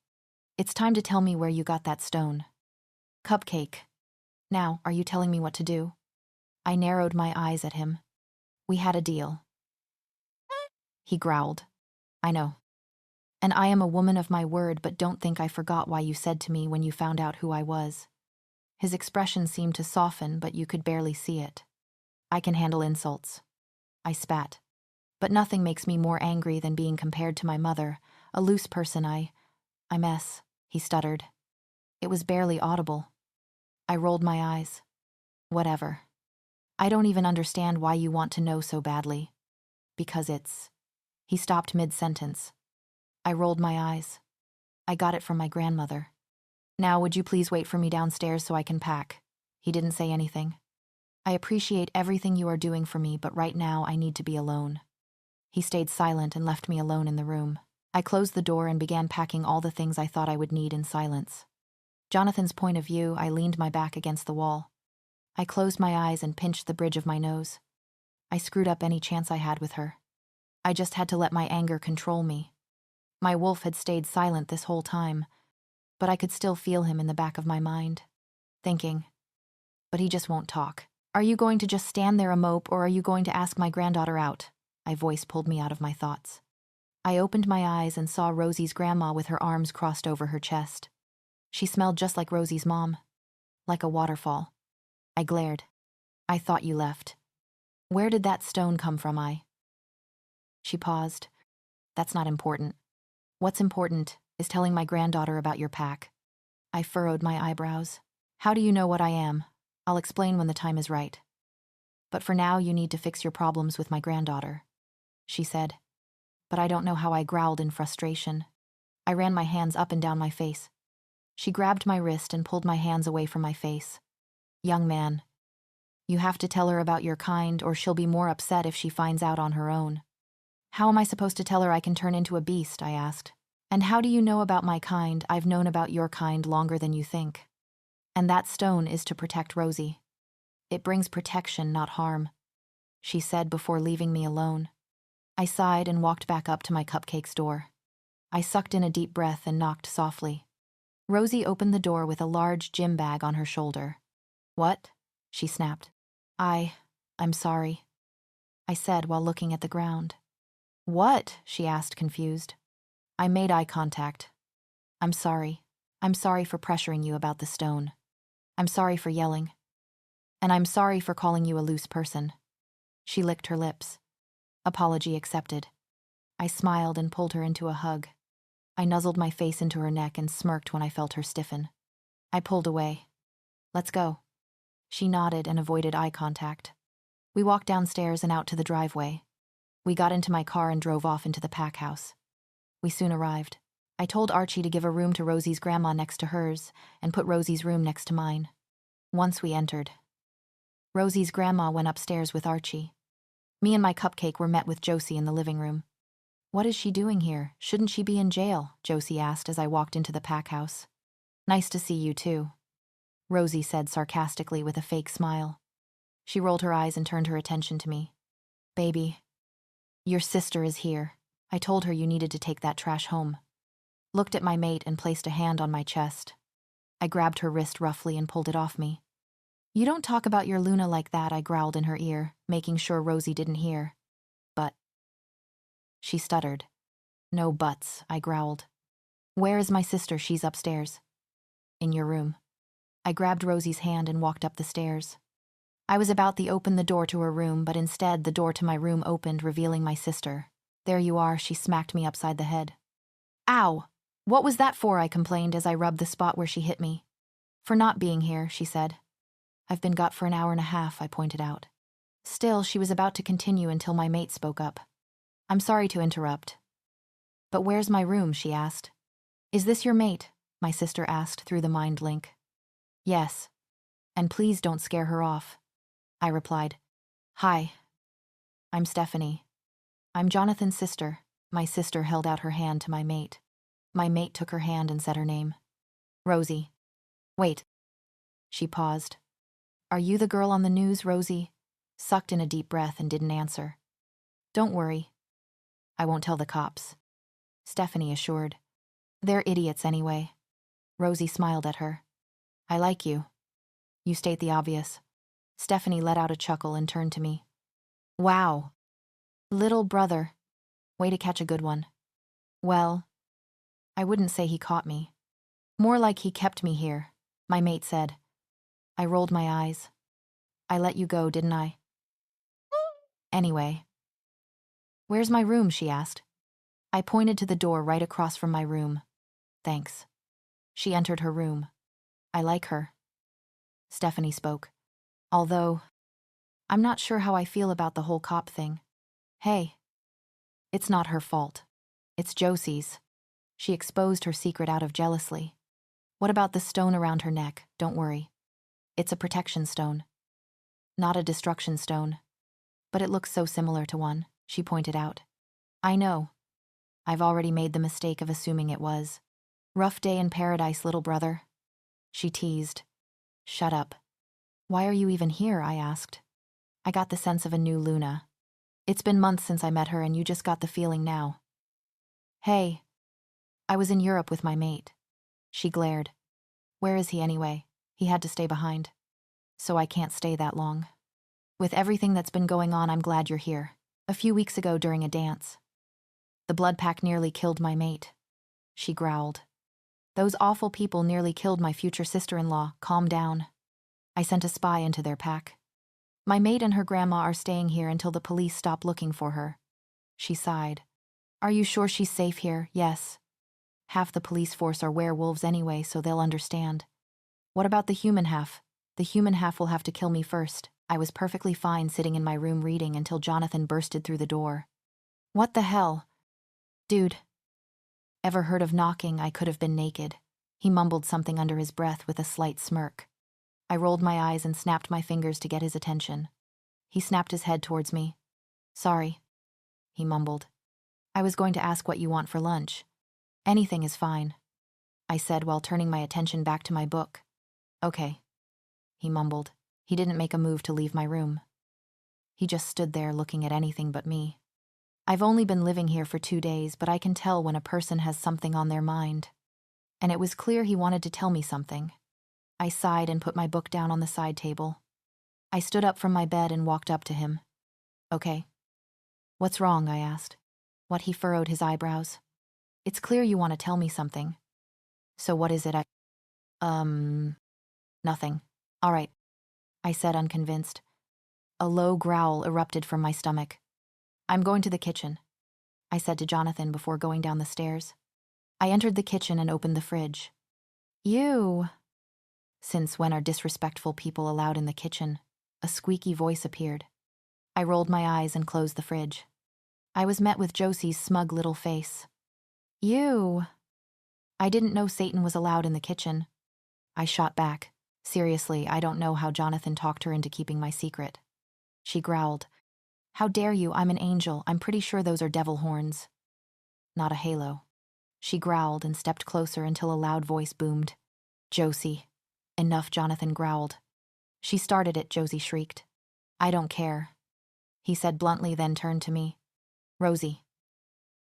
It's time to tell me where you got that stone. Cupcake. Now, are you telling me what to do? I narrowed my eyes at him. We had a deal. He growled. I know. And I am a woman of my word, but don't think I forgot why you said to me when you found out who I was. His expression seemed to soften, but you could barely see it. I can handle insults. I spat. But nothing makes me more angry than being compared to my mother, a loose person I mess, he stuttered. It was barely audible. I rolled my eyes. Whatever. I don't even understand why you want to know so badly. Because it's... He stopped mid-sentence. I rolled my eyes. I got it from my grandmother. Now would you please wait for me downstairs so I can pack? He didn't say anything. I appreciate everything you are doing for me, but right now I need to be alone. He stayed silent and left me alone in the room. I closed the door and began packing all the things I thought I would need in silence. Jonathan's point of view, I leaned my back against the wall. I closed my eyes and pinched the bridge of my nose. I screwed up any chance I had with her. I just had to let my anger control me. My wolf had stayed silent this whole time, but I could still feel him in the back of my mind, thinking, but he just won't talk. Are you going to just stand there a mope, or are you going to ask my granddaughter out? My voice pulled me out of my thoughts. I opened my eyes and saw Rosie's grandma with her arms crossed over her chest. She smelled just like Rosie's mom, like a waterfall. I glared. I thought you left. Where did that stone come from? She paused. That's not important. What's important is telling my granddaughter about your pack. I furrowed my eyebrows. How do you know what I am? I'll explain when the time is right. But for now, you need to fix your problems with my granddaughter, she said. But I don't know how. I growled in frustration. I ran my hands up and down my face. She grabbed my wrist and pulled my hands away from my face. Young man, you have to tell her about your kind, or she'll be more upset if she finds out on her own. How am I supposed to tell her I can turn into a beast? I asked. And how do you know about my kind? I've known about your kind longer than you think. And that stone is to protect Rosie. It brings protection, not harm, she said before leaving me alone. I sighed and walked back up to my Cupcake's door. I sucked in a deep breath and knocked softly. Rosie opened the door with a large gym bag on her shoulder. What? She snapped. I'm sorry, I said while looking at the ground. What? She asked, confused. I made eye contact. I'm sorry. I'm sorry for pressuring you about the stone. I'm sorry for yelling. And I'm sorry for calling you a loose person. She licked her lips. Apology accepted. I smiled and pulled her into a hug. I nuzzled my face into her neck and smirked when I felt her stiffen. I pulled away. Let's go. She nodded and avoided eye contact. We walked downstairs and out to the driveway. We got into my car and drove off into the pack house. We soon arrived. I told Archie to give a room to Rosie's grandma next to hers and put Rosie's room next to mine. Once we entered, Rosie's grandma went upstairs with Archie. Me and my Cupcake were met with Josie in the living room. What is she doing here? Shouldn't she be in jail? Josie asked as I walked into the pack house. Nice to see you too, Rosie said sarcastically with a fake smile. She rolled her eyes and turned her attention to me. Baby, your sister is here. I told her you needed to take that trash home. Looked at my mate and placed a hand on my chest. I grabbed her wrist roughly and pulled it off me. You don't talk about your Luna like that, I growled in her ear, making sure Rosie didn't hear. But. She stuttered. No buts, I growled. Where is my sister? She's upstairs. In your room. I grabbed Rosie's hand and walked up the stairs. I was about to open the door to her room, but instead the door to my room opened, revealing my sister. There you are, she smacked me upside the head. Ow! What was that for? I complained as I rubbed the spot where she hit me. For not being here, she said. I've been got for an hour and a half, I pointed out. Still, she was about to continue until my mate spoke up. I'm sorry to interrupt. But where's my room? She asked. Is this your mate? My sister asked through the mind link. Yes. And please don't scare her off. I replied. Hi. I'm Stephanie. I'm Johnathan's sister. My sister held out her hand to my mate. My mate took her hand and said her name. Rosie. Wait. She paused. Are you the girl on the news, Rosie? Sucked in a deep breath and didn't answer. Don't worry. I won't tell the cops. Stephanie assured. They're idiots anyway. Rosie smiled at her. I like you. You state the obvious. Stephanie let out a chuckle and turned to me. Wow. Little brother. Way to catch a good one. Well, I wouldn't say he caught me. More like he kept me here, my mate said. I rolled my eyes. I let you go, didn't I? Anyway. Where's my room? She asked. I pointed to the door right across from my room. Thanks. She entered her room. I like her. Stephanie spoke. Although, I'm not sure how I feel about the whole cop thing. Hey. It's not her fault. It's Josie's. She exposed her secret out of jealousy. What about the stone around her neck? Don't worry. It's a protection stone. Not a destruction stone. But it looks so similar to one, she pointed out. I know. I've already made the mistake of assuming it was. Rough day in paradise, little brother. She teased. Shut up. Why are you even here? I asked. I got the sense of a new Luna. It's been months since I met her and you just got the feeling now. Hey. I was in Europe with my mate. She glared. Where is he anyway? He had to stay behind. So I can't stay that long. With everything that's been going on, I'm glad you're here. A few weeks ago during a dance. The blood pack nearly killed my mate. She growled. Those awful people nearly killed my future sister-in-law. Calm down. I sent a spy into their pack. My mate and her grandma are staying here until the police stop looking for her. She sighed. Are you sure she's safe here? Yes. Half the police force are werewolves anyway, so they'll understand. What about the human half? The human half will have to kill me first. I was perfectly fine sitting in my room reading until Johnathan bursted through the door. What the hell? Dude. Ever heard of knocking? I could have been naked. He mumbled something under his breath with a slight smirk. I rolled my eyes and snapped my fingers to get his attention. He snapped his head towards me. Sorry, he mumbled. I was going to ask what you want for lunch. Anything is fine, I said while turning my attention back to my book. Okay, he mumbled. He didn't make a move to leave my room. He just stood there looking at anything but me. I've only been living here for 2 days, but I can tell when a person has something on their mind. And it was clear he wanted to tell me something. I sighed and put my book down on the side table. I stood up from my bed and walked up to him. Okay. What's wrong? I asked. What? He furrowed his eyebrows. It's clear you want to tell me something. So what is it? Nothing. All right, I said, unconvinced. A low growl erupted from my stomach. I'm going to the kitchen, I said to Johnathan before going down the stairs. I entered the kitchen and opened the fridge. You. Since when are disrespectful people allowed in the kitchen? A squeaky voice appeared. I rolled my eyes and closed the fridge. I was met with Josie's smug little face. You. I didn't know Satan was allowed in the kitchen. I shot back. Seriously, I don't know how Johnathan talked her into keeping my secret. She growled. How dare you? I'm an angel. I'm pretty sure those are devil horns. Not a halo. She growled and stepped closer until a loud voice boomed. Josie. Enough, Johnathan growled. She started it, Josie shrieked. I don't care. He said bluntly, then turned to me. Rosie.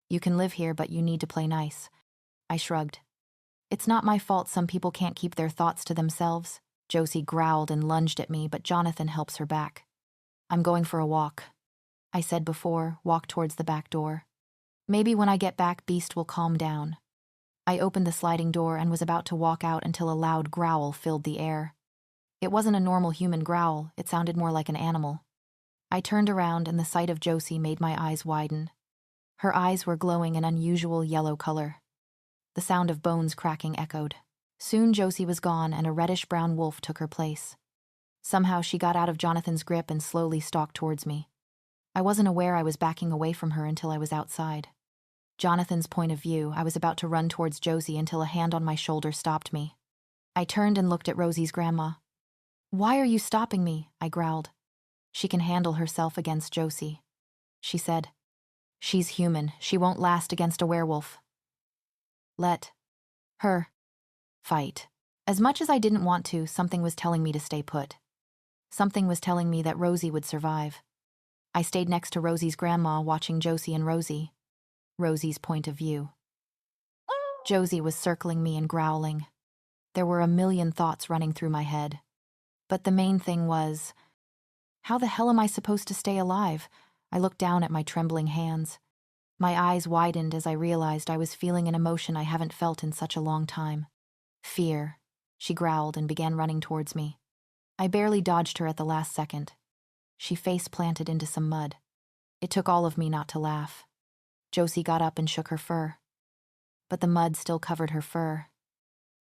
You can live here, but you need to play nice. I shrugged. It's not my fault some people can't keep their thoughts to themselves. Josie growled and lunged at me, but Johnathan helps her back. I'm going for a walk. I said before, walk towards the back door. Maybe when I get back, Beast will calm down. I opened the sliding door and was about to walk out until a loud growl filled the air. It wasn't a normal human growl, it sounded more like an animal. I turned around and the sight of Josie made my eyes widen. Her eyes were glowing an unusual yellow color. The sound of bones cracking echoed. Soon Josie was gone and a reddish-brown wolf took her place. Somehow she got out of Jonathan's grip and slowly stalked towards me. I wasn't aware I was backing away from her until I was outside. Jonathan's point of view, I was about to run towards Josie until a hand on my shoulder stopped me. I turned and looked at Rosie's grandma. "Why are you stopping me?" I growled. "She can handle herself against Josie," she said. "She's human. She won't last against a werewolf. Let her fight." As much as I didn't want to, something was telling me to stay put. Something was telling me that Rosie would survive. I stayed next to Rosie's grandma, watching Josie and Rosie. Rosie's point of view. Josie was circling me and growling. There were a million thoughts running through my head. But the main thing was, how the hell am I supposed to stay alive? I looked down at my trembling hands. My eyes widened as I realized I was feeling an emotion I haven't felt in such a long time. Fear. She growled and began running towards me. I barely dodged her at the last second. She face-planted into some mud. It took all of me not to laugh. Josie got up and shook her fur. But the mud still covered her fur.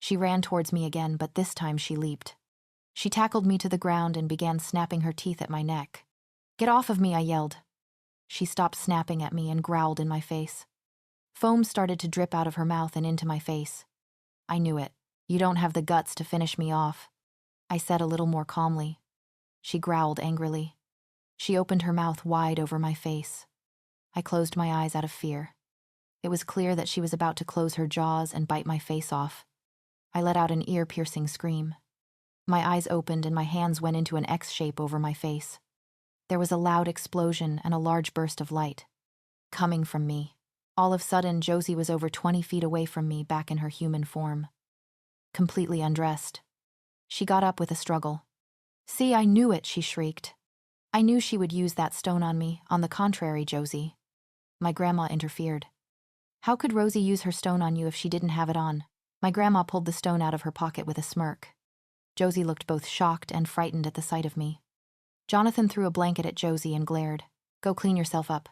She ran towards me again, but this time she leaped. She tackled me to the ground and began snapping her teeth at my neck. "Get off of me," I yelled. She stopped snapping at me and growled in my face. Foam started to drip out of her mouth and into my face. I knew it. "You don't have the guts to finish me off," I said a little more calmly. She growled angrily. She opened her mouth wide over my face. I closed my eyes out of fear. It was clear that she was about to close her jaws and bite my face off. I let out an ear-piercing scream. My eyes opened and my hands went into an X shape over my face. There was a loud explosion and a large burst of light. Coming from me. All of a sudden, Josie was over 20 feet away from me, back in her human form. Completely undressed. She got up with a struggle. "See, I knew it," she shrieked. "I knew she would use that stone on me. On the contrary, Josie." My grandma interfered. "How could Rosie use her stone on you if she didn't have it on?" My grandma pulled the stone out of her pocket with a smirk. Josie looked both shocked and frightened at the sight of me. Johnathan threw a blanket at Josie and glared. "Go clean yourself up."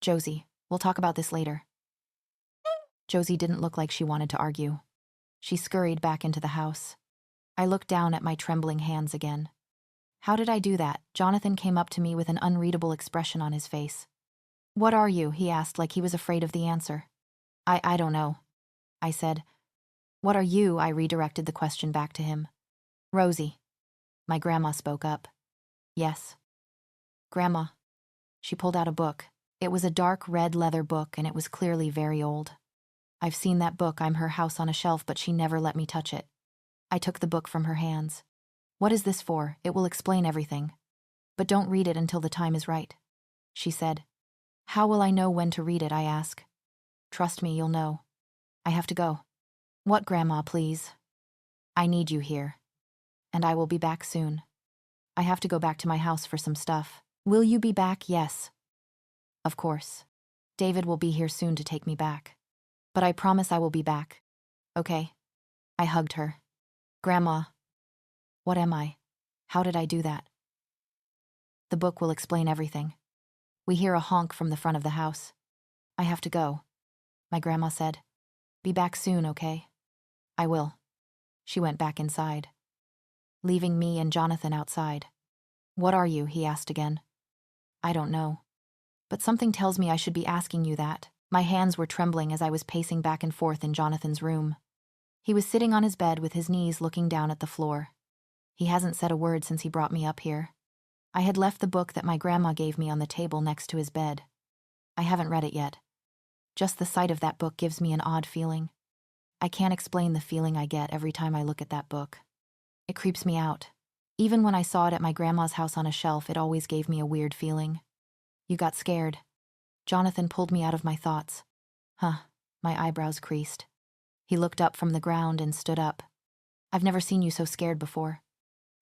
"Josie, we'll talk about this later." Josie didn't look like she wanted to argue. She scurried back into the house. I looked down at my trembling hands again. How did I do that? Johnathan came up to me with an unreadable expression on his face. "What are you?" he asked, like he was afraid of the answer. I don't know," I said. "What are you?" I redirected the question back to him. "Rosie." My grandma spoke up. "Yes." "Grandma." She pulled out a book. It was a dark red leather book, and it was clearly very old. I've seen that book. I'm her house on a shelf, but she never let me touch it. I took the book from her hands. "What is this for? It will explain everything. But don't read it until the time is right," she said. "How will I know when to read it?" I asked. "Trust me, you'll know. I have to go." "What, Grandma, please?" "I need you here. And I will be back soon. I have to go back to my house for some stuff." "Will you be back?" "Yes." "Of course. David will be here soon to take me back. But I promise I will be back. Okay." I hugged her. "Grandma." "What am I? How did I do that?" "The book will explain everything." We hear a honk from the front of the house. "I have to go," my grandma said. "Be back soon, okay?" "I will." She went back inside, leaving me and Johnathan outside. "What are you?" he asked again. "I don't know. But something tells me I should be asking you that." My hands were trembling as I was pacing back and forth in Jonathan's room. He was sitting on his bed with his knees looking down at the floor. He hasn't said a word since he brought me up here. I had left the book that my grandma gave me on the table next to his bed. I haven't read it yet. Just the sight of that book gives me an odd feeling. I can't explain the feeling I get every time I look at that book. It creeps me out. Even when I saw it at my grandma's house on a shelf, it always gave me a weird feeling. "You got scared." Johnathan pulled me out of my thoughts. Huh, my eyebrows creased. He looked up from the ground and stood up. I've never seen you so scared before.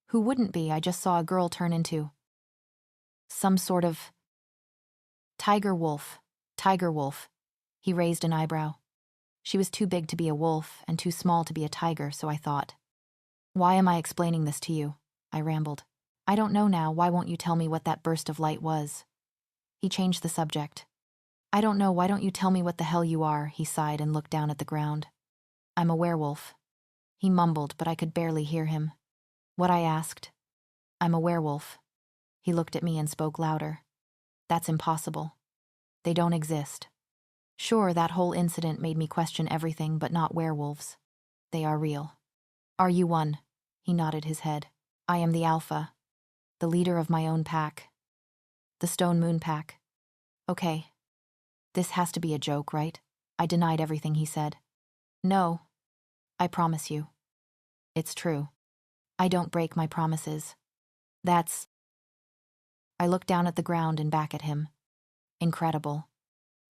Who wouldn't be? I just saw a girl turn into some sort of tiger wolf. Tiger wolf. He raised an eyebrow. She was too big to be a wolf and too small to be a tiger, so I thought. Why am I explaining this to you? I rambled. I don't know now. Why won't you tell me what that burst of light was? He changed the subject. I don't know. Why don't you tell me what the hell you are? He sighed and looked down at the ground. I'm a werewolf. He mumbled, but I could barely hear him. What? I asked. I'm a werewolf. He looked at me and spoke louder. That's impossible. They don't exist. Sure, that whole incident made me question everything, but not werewolves. They are real. Are you one? He nodded his head. I am the alpha, the leader of my own pack. The Stone Moon Pack. Okay. This has to be a joke, right? I denied everything he said. No. I promise you. It's true. I don't break my promises. That's... I looked down at the ground and back at him. Incredible.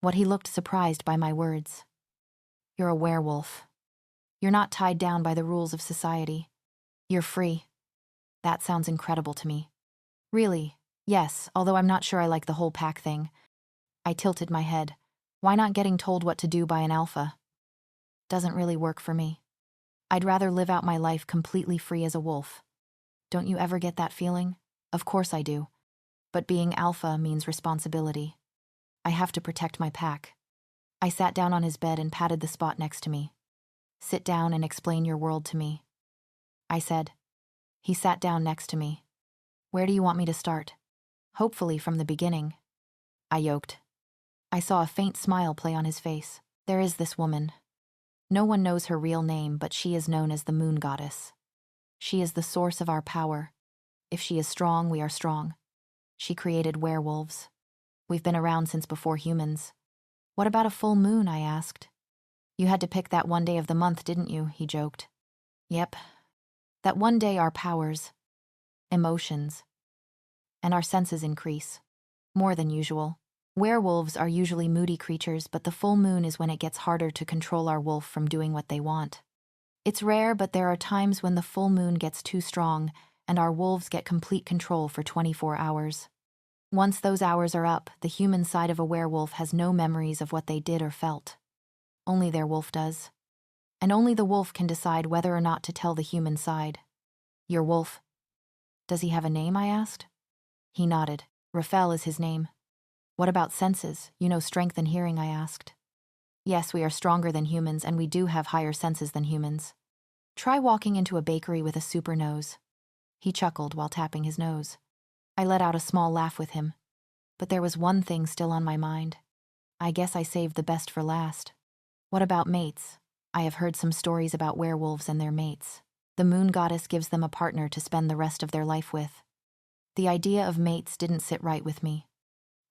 What he looked surprised by my words. You're a werewolf. You're not tied down by the rules of society. You're free. That sounds incredible to me. Really? Yes, although I'm not sure I like the whole pack thing. I tilted my head. Why not getting told what to do by an alpha? Doesn't really work for me. I'd rather live out my life completely free as a wolf. Don't you ever get that feeling? Of course I do. But being alpha means responsibility. I have to protect my pack. I sat down on his bed and patted the spot next to me. Sit down and explain your world to me, I said. He sat down next to me. Where do you want me to start? Hopefully from the beginning. I yoked. I saw a faint smile play on his face. There is this woman. No one knows her real name, but she is known as the Moon Goddess. She is the source of our power. If she is strong, we are strong. She created werewolves. We've been around since before humans. What about a full moon? I asked. You had to pick that one day of the month, didn't you? He joked. Yep. That one day our powers, emotions, and our senses increase. More than usual. Werewolves are usually moody creatures, but the full moon is when it gets harder to control our wolf from doing what they want. It's rare, but there are times when the full moon gets too strong and our wolves get complete control for 24 hours. Once those hours are up, the human side of a werewolf has no memories of what they did or felt. Only their wolf does. And only the wolf can decide whether or not to tell the human side. Your wolf. Does he have a name? I asked. He nodded. Raphael is his name. What about senses? You know, strength and hearing, I asked. Yes, we are stronger than humans, and we do have higher senses than humans. Try walking into a bakery with a super nose. He chuckled while tapping his nose. I let out a small laugh with him. But there was one thing still on my mind. I guess I saved the best for last. What about mates? I have heard some stories about werewolves and their mates. The Moon Goddess gives them a partner to spend the rest of their life with. The idea of mates didn't sit right with me.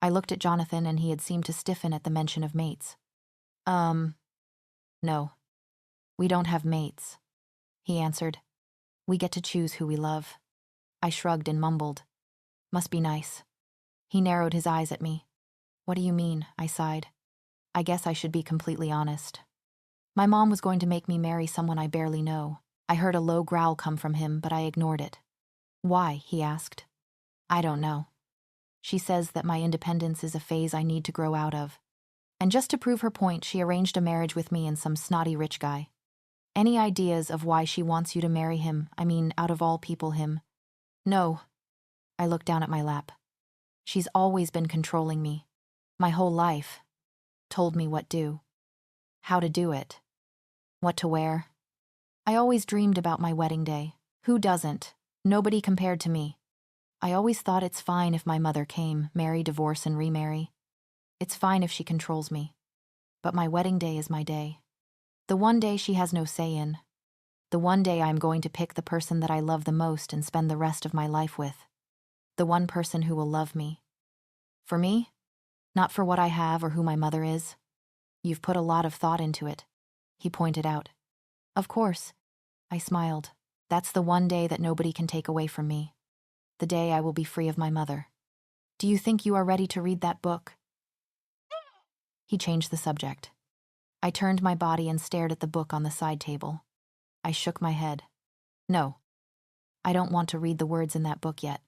I looked at Johnathan and he had seemed to stiffen at the mention of mates. No. We don't have mates, he answered. We get to choose who we love. I shrugged and mumbled. Must be nice. He narrowed his eyes at me. What do you mean? I sighed. I guess I should be completely honest. My mom was going to make me marry someone I barely know. I heard a low growl come from him, but I ignored it. Why? He asked. I don't know. She says that my independence is a phase I need to grow out of. And just to prove her point, she arranged a marriage with me and some snotty rich guy. Any ideas of why she wants you to marry him? I mean, out of all people, him? No. I looked down at my lap. She's always been controlling me. My whole life. Told me what do. How to do it. What to wear. I always dreamed about my wedding day. Who doesn't? Nobody compared to me. I always thought it's fine if my mother came, marry, divorce, and remarry. It's fine if she controls me. But my wedding day is my day. The one day she has no say in. The one day I'm going to pick the person that I love the most and spend the rest of my life with. The one person who will love me. For me? Not for what I have or who my mother is. You've put a lot of thought into it, he pointed out. Of course. I smiled. That's the one day that nobody can take away from me. The day I will be free of my mother. Do you think you are ready to read that book? He changed the subject. I turned my body and stared at the book on the side table. I shook my head. No. I don't want to read the words in that book yet.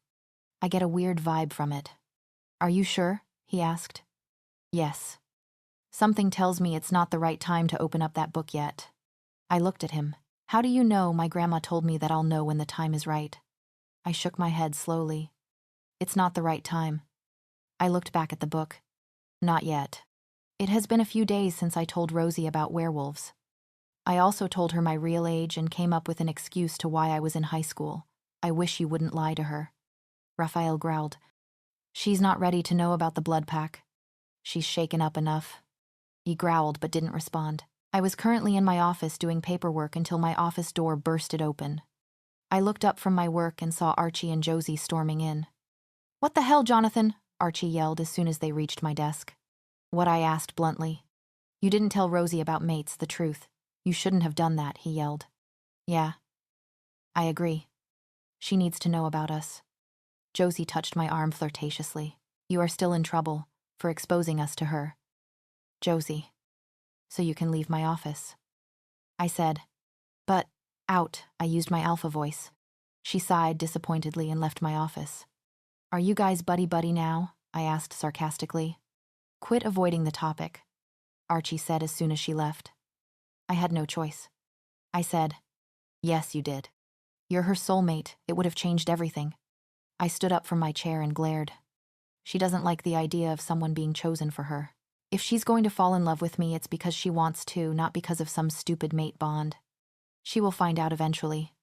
I get a weird vibe from it. Are you sure? He asked. Yes. Something tells me it's not the right time to open up that book yet. I looked at him. How do you know? My grandma told me that I'll know when the time is right. I shook my head slowly. It's not the right time. I looked back at the book. Not yet. It has been a few days since I told Rosie about werewolves. I also told her my real age and came up with an excuse to why I was in high school. I wish you wouldn't lie to her. Raphael growled. She's not ready to know about the blood pack. She's shaken up enough. He growled but didn't respond. I was currently in my office doing paperwork until my office door bursted open. I looked up from my work and saw Archie and Josie storming in. What the hell, Johnathan? Archie yelled as soon as they reached my desk. What? I asked bluntly. You didn't tell Rosie about mates, the truth. You shouldn't have done that, he yelled. Yeah. I agree. She needs to know about us. Josie touched my arm flirtatiously. You are still in trouble for exposing us to her. Josie. So you can leave my office. I said. But, out, I used my alpha voice. She sighed disappointedly and left my office. Are you guys buddy-buddy now? I asked sarcastically. Quit avoiding the topic, Archie said as soon as she left. I had no choice. I said, yes, you did. You're her soulmate. It would have changed everything. I stood up from my chair and glared. She doesn't like the idea of someone being chosen for her. If she's going to fall in love with me, it's because she wants to, not because of some stupid mate bond. She will find out eventually.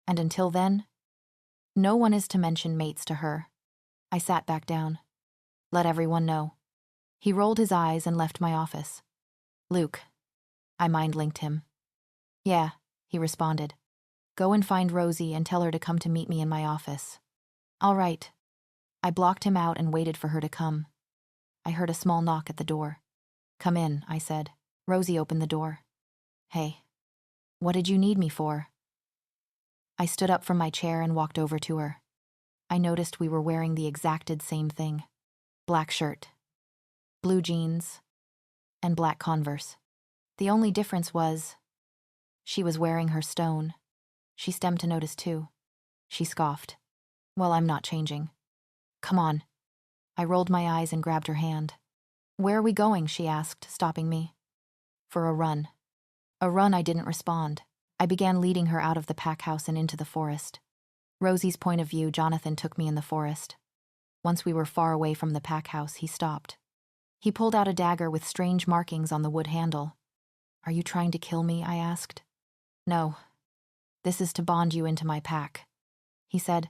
And until then, no one is to mention mates to her. I sat back down. Let everyone know. He rolled his eyes and left my office. Luke. I mind-linked him. Yeah, he responded. Go and find Rosie and tell her to come to meet me in my office. All right. I blocked him out and waited for her to come. I heard a small knock at the door. Come in, I said. Rosie opened the door. Hey. What did you need me for? I stood up from my chair and walked over to her. I noticed we were wearing the exacted same thing. Black shirt, blue jeans, and black Converse. The only difference was she was wearing her stone. She stemmed to notice too. She scoffed. Well, I'm not changing. Come on. I rolled my eyes and grabbed her hand. Where are we going? She asked, stopping me. For a run. A run. I didn't respond. I began leading her out of the pack house and into the forest. Rosie's point of view, Johnathan took me in the forest. Once we were far away from the pack house, he stopped. He pulled out a dagger with strange markings on the wood handle. Are you trying to kill me? I asked. No. This is to bond you into my pack. He said.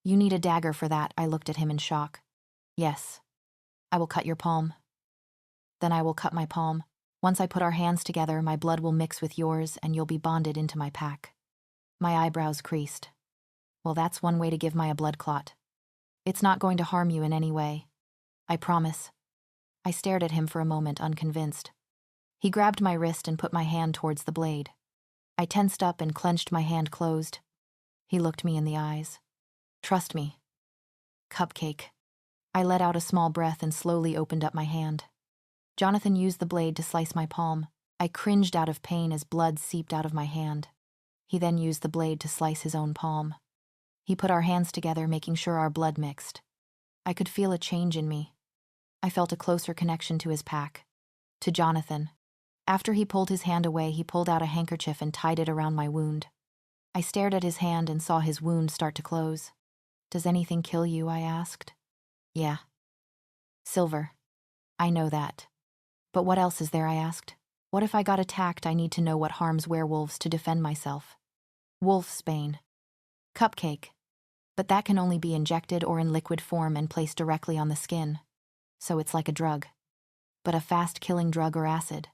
You need a dagger for that. I looked at him in shock. Yes. I will cut your palm. Then I will cut my palm. Once I put our hands together, my blood will mix with yours and you'll be bonded into my pack. My eyebrows creased. Well, that's one way to give my a blood clot. It's not going to harm you in any way. I promise. I stared at him for a moment, unconvinced. He grabbed my wrist and put my hand towards the blade. I tensed up and clenched my hand closed. He looked me in the eyes. Trust me. Cupcake. I let out a small breath and slowly opened up my hand. Johnathan used the blade to slice my palm. I cringed out of pain as blood seeped out of my hand. He then used the blade to slice his own palm. He put our hands together, making sure our blood mixed. I could feel a change in me. I felt a closer connection to his pack. To Johnathan. After he pulled his hand away, he pulled out a handkerchief and tied it around my wound. I stared at his hand and saw his wound start to close. Does anything kill you? I asked. Yeah. Silver. I know that. But what else is there? I asked. What if I got attacked? I need to know what harms werewolves to defend myself. Wolfsbane. Cupcake. But that can only be injected or in liquid form and placed directly on the skin. So it's like a drug. But a fast-killing drug or acid.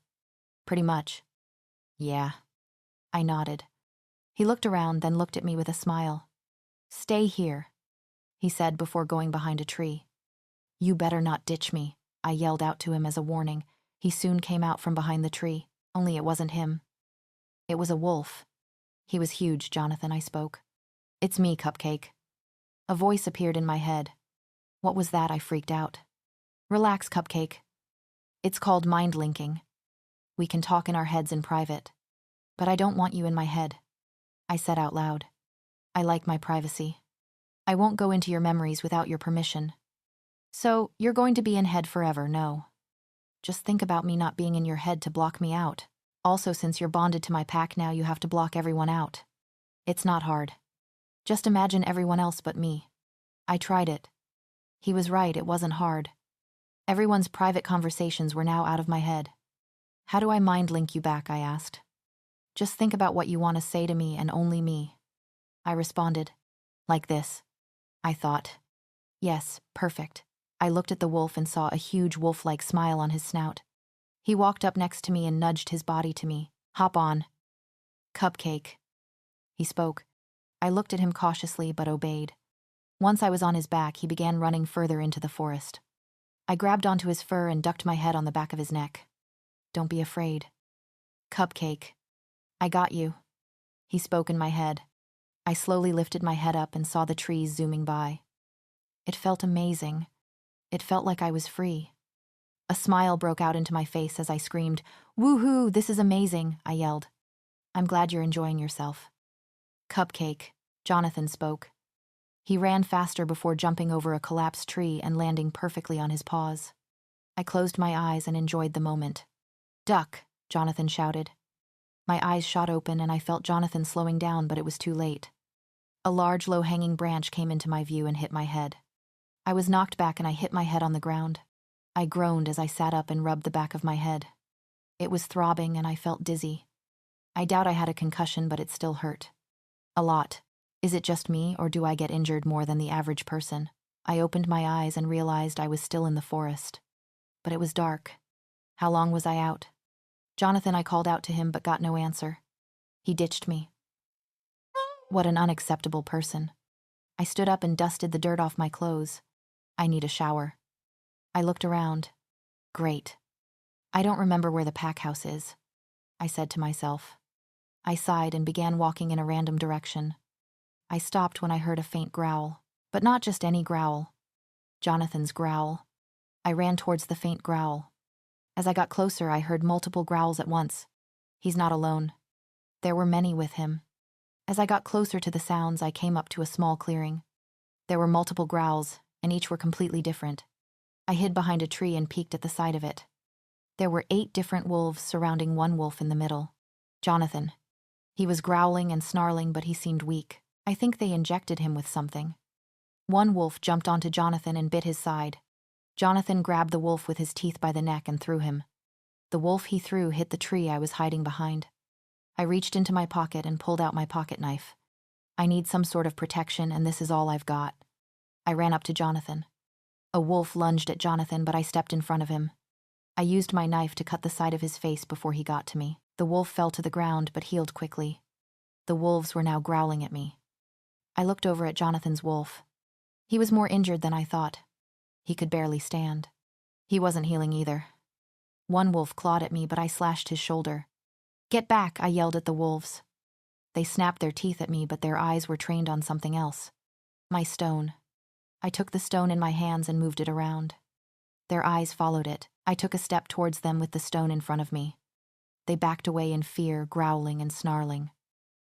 Pretty much. Yeah. I nodded. He looked around, then looked at me with a smile. Stay here, he said before going behind a tree. You better not ditch me, I yelled out to him as a warning. He soon came out from behind the tree, only it wasn't him. It was a wolf. He was huge, Johnathan, I spoke. It's me, Cupcake. A voice appeared in my head. What was that? I freaked out. Relax, Cupcake. It's called mind-linking. We can talk in our heads in private. But I don't want you in my head. I said out loud. I like my privacy. I won't go into your memories without your permission. So, you're going to be in head forever, no? Just think about me not being in your head to block me out. Also, since you're bonded to my pack now, you have to block everyone out. It's not hard. Just imagine everyone else but me. I tried it. He was right, it wasn't hard. Everyone's private conversations were now out of my head. How do I mind link you back, I asked. Just think about what you want to say to me and only me. I responded. Like this. I thought. Yes, perfect. I looked at the wolf and saw a huge wolf-like smile on his snout. He walked up next to me and nudged his body to me. Hop on. Cupcake. He spoke. I looked at him cautiously but obeyed. Once I was on his back, he began running further into the forest. I grabbed onto his fur and ducked my head on the back of his neck. Don't be afraid. Cupcake. I got you. He spoke in my head. I slowly lifted my head up and saw the trees zooming by. It felt amazing. It felt like I was free. A smile broke out into my face as I screamed, "Woohoo, this is amazing," I yelled. I'm glad you're enjoying yourself. Cupcake, Johnathan spoke. He ran faster before jumping over a collapsed tree and landing perfectly on his paws. I closed my eyes and enjoyed the moment. Duck, Johnathan shouted. My eyes shot open and I felt Johnathan slowing down, but it was too late. A large, low-hanging branch came into my view and hit my head. I was knocked back and I hit my head on the ground. I groaned as I sat up and rubbed the back of my head. It was throbbing and I felt dizzy. I doubt I had a concussion, but it still hurt. A lot. Is it just me, or do I get injured more than the average person? I opened my eyes and realized I was still in the forest. But it was dark. How long was I out? Johnathan, I called out to him but got no answer. He ditched me. What an unacceptable person. I stood up and dusted the dirt off my clothes. I need a shower. I looked around. Great. I don't remember where the pack house is, I said to myself. I sighed and began walking in a random direction. I stopped when I heard a faint growl, but not just any growl. Johnathan's growl. I ran towards the faint growl. As I got closer, I heard multiple growls at once. He's not alone. There were many with him. As I got closer to the sounds, I came up to a small clearing. There were multiple growls, and each were completely different. I hid behind a tree and peeked at the side of it. There were 8 different wolves surrounding one wolf in the middle. Johnathan. He was growling and snarling, but he seemed weak. I think they injected him with something. One wolf jumped onto Johnathan and bit his side. Johnathan grabbed the wolf with his teeth by the neck and threw him. The wolf he threw hit the tree I was hiding behind. I reached into my pocket and pulled out my pocket knife. I need some sort of protection, and this is all I've got. I ran up to Johnathan. A wolf lunged at Johnathan, but I stepped in front of him. I used my knife to cut the side of his face before he got to me. The wolf fell to the ground, but healed quickly. The wolves were now growling at me. I looked over at Johnathan's wolf. He was more injured than I thought. He could barely stand. He wasn't healing either. One wolf clawed at me, but I slashed his shoulder. Get back, I yelled at the wolves. They snapped their teeth at me, but their eyes were trained on something else. My stone. I took the stone in my hands and moved it around. Their eyes followed it. I took a step towards them with the stone in front of me. They backed away in fear, growling and snarling.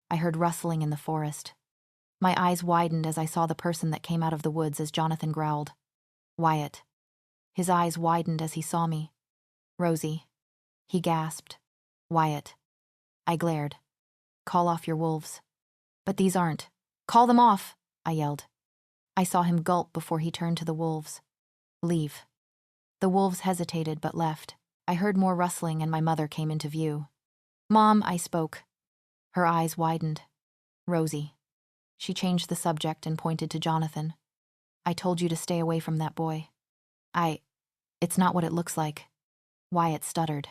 I heard rustling in the forest. My eyes widened as I saw the person that came out of the woods as Johnathan growled. Wyatt. His eyes widened as he saw me. Rosie. He gasped. Wyatt. I glared. Call off your wolves. But these aren't. Call them off, I yelled. I saw him gulp before he turned to the wolves. Leave. The wolves hesitated but left. I heard more rustling and my mother came into view. Mom, I spoke. Her eyes widened. Rosie. She changed the subject and pointed to Johnathan. I told you to stay away from that boy. It's not what it looks like. Wyatt stuttered.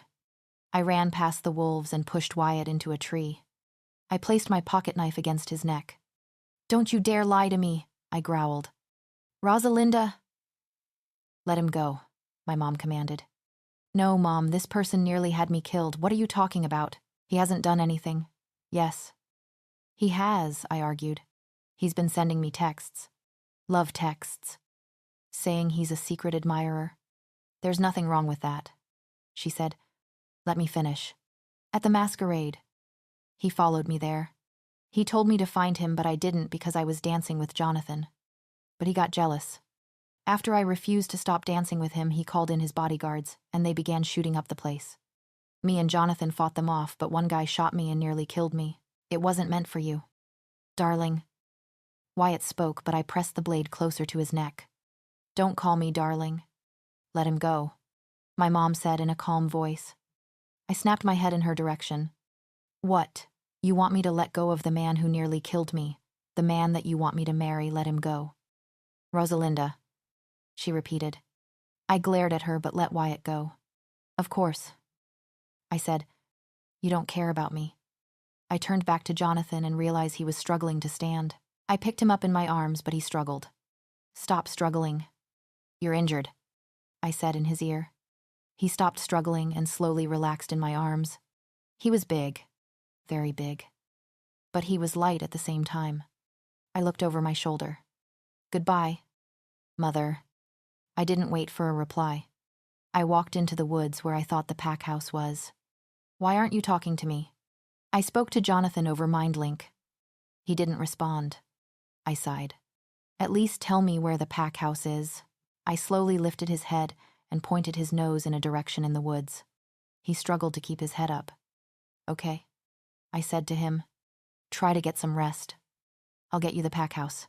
I ran past the wolves and pushed Wyatt into a tree. I placed my pocket knife against his neck. Don't you dare lie to me, I growled. Rosalinda. Let him go, my mom commanded. No, Mom, this person nearly had me killed. What are you talking about? He hasn't done anything. Yes. He has, I argued. He's been sending me texts. Love texts. Saying he's a secret admirer. There's nothing wrong with that, she said. Let me finish. At the masquerade. He followed me there. He told me to find him, but I didn't because I was dancing with Johnathan. But he got jealous. After I refused to stop dancing with him, he called in his bodyguards, and they began shooting up the place. Me and Johnathan fought them off, but one guy shot me and nearly killed me. It wasn't meant for you. Darling. Wyatt spoke, but I pressed the blade closer to his neck. Don't call me darling. Let him go, my mom said in a calm voice. I snapped my head in her direction. What? You want me to let go of the man who nearly killed me? The man that you want me to marry, let him go. Rosalinda, she repeated. I glared at her but let Wyatt go. Of course. I said, you don't care about me. I turned back to Johnathan and realized he was struggling to stand. I picked him up in my arms, but he struggled. Stop struggling. You're injured, I said in his ear. He stopped struggling and slowly relaxed in my arms. He was big, very big. But he was light at the same time. I looked over my shoulder. Goodbye, Mother. I didn't wait for a reply. I walked into the woods where I thought the pack house was. Why aren't you talking to me? I spoke to Johnathan over MindLink. He didn't respond. I sighed. At least tell me where the pack house is. I slowly lifted his head and pointed his nose in a direction in the woods. He struggled to keep his head up. Okay, I said to him. Try to get some rest. I'll get you the pack house.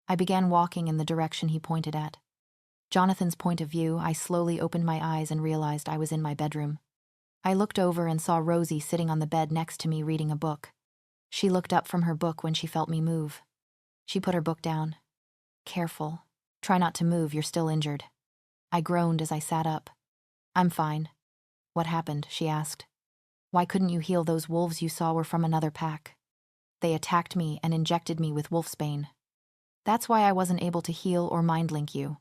I began walking in the direction he pointed at. Jonathan's point of view, I slowly opened my eyes and realized I was in my bedroom. I looked over and saw Rosie sitting on the bed next to me reading a book. She looked up from her book when she felt me move. She put her book down. Careful. Try not to move, you're still injured. I groaned as I sat up. I'm fine. What happened? She asked. Why couldn't you heal? Those wolves you saw were from another pack. They attacked me and injected me with wolfsbane. That's why I wasn't able to heal or MindLink you.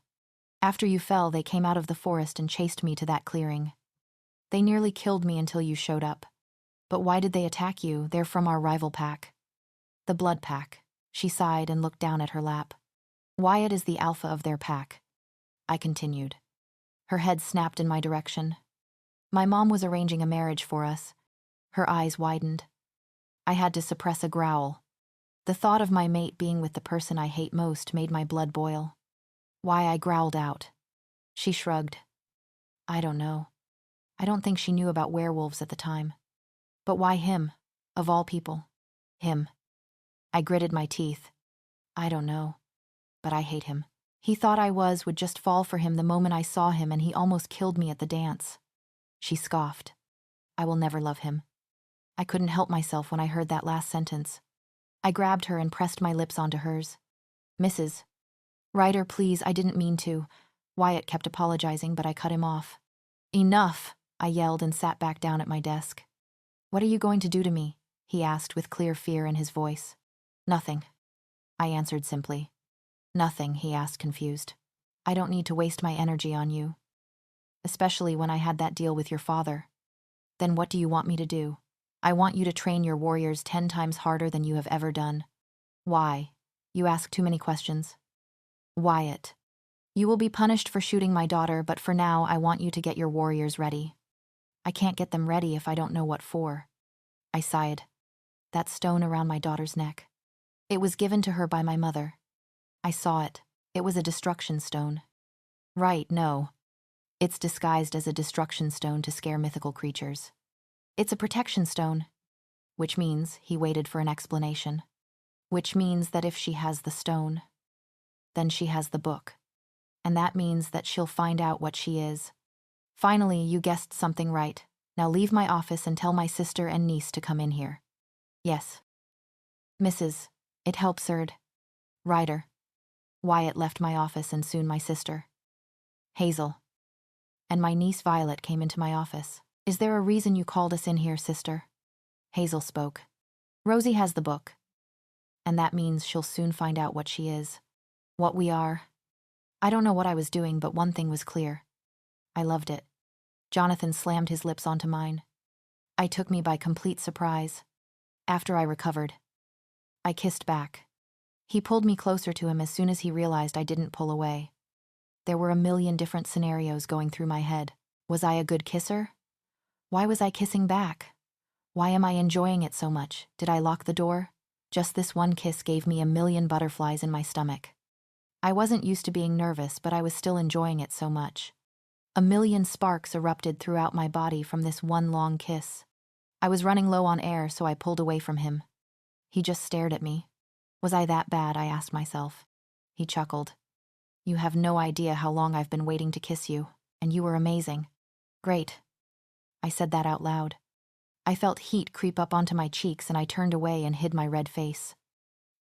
After you fell, they came out of the forest and chased me to that clearing. They nearly killed me until you showed up. But why did they attack you? They're from our rival pack. The blood pack. She sighed and looked down at her lap. Wyatt is the alpha of their pack. I continued. Her head snapped in my direction. My mom was arranging a marriage for us. Her eyes widened. I had to suppress a growl. The thought of my mate being with the person I hate most made my blood boil. Why, I growled out. She shrugged. I don't know. I don't think she knew about werewolves at the time. But why him? Of all people. Him. I gritted my teeth. I don't know. But I hate him. He thought I would just fall for him the moment I saw him, and he almost killed me at the dance. She scoffed. I will never love him. I couldn't help myself when I heard that last sentence. I grabbed her and pressed my lips onto hers. Mrs. Ryder, please, I didn't mean to. Wyatt kept apologizing, but I cut him off. Enough, I yelled and sat back down at my desk. What are you going to do to me? He asked with clear fear in his voice. Nothing, I answered simply. Nothing, he asked confused. I don't need to waste my energy on you. Especially when I had that deal with your father. Then what do you want me to do? I want you to train your warriors 10 times harder than you have ever done. Why? You ask too many questions. Wyatt. You will be punished for shooting my daughter, but for now I want you to get your warriors ready. I can't get them ready if I don't know what for. I sighed. That stone around my daughter's neck. It was given to her by my mother. I saw it. It was a destruction stone. Right, no. It's disguised as a destruction stone to scare mythical creatures. It's a protection stone. Which means, he waited for an explanation. Which means that if she has the stone, then she has the book. And that means that she'll find out what she is. Finally, you guessed something right. Now leave my office and tell my sister and niece to come in here. Yes. Mrs. It helps Erd. Ryder. Wyatt left my office and soon my sister. Hazel. And my niece Violet came into my office. Is there a reason you called us in here, sister? Hazel spoke. Rosie has the book. And that means she'll soon find out what she is. What we are. I don't know what I was doing, but one thing was clear. I loved it. Johnathan slammed his lips onto mine. It took me by complete surprise. After I recovered, I kissed back. He pulled me closer to him as soon as he realized I didn't pull away. There were a million different scenarios going through my head. Was I a good kisser? Why was I kissing back? Why am I enjoying it so much? Did I lock the door? Just this one kiss gave me a million butterflies in my stomach. I wasn't used to being nervous, but I was still enjoying it so much. A million sparks erupted throughout my body from this one long kiss. I was running low on air, so I pulled away from him. He just stared at me. Was I that bad, I asked myself. He chuckled. You have no idea how long I've been waiting to kiss you, and you were amazing. Great. I said that out loud. I felt heat creep up onto my cheeks, and I turned away and hid my red face.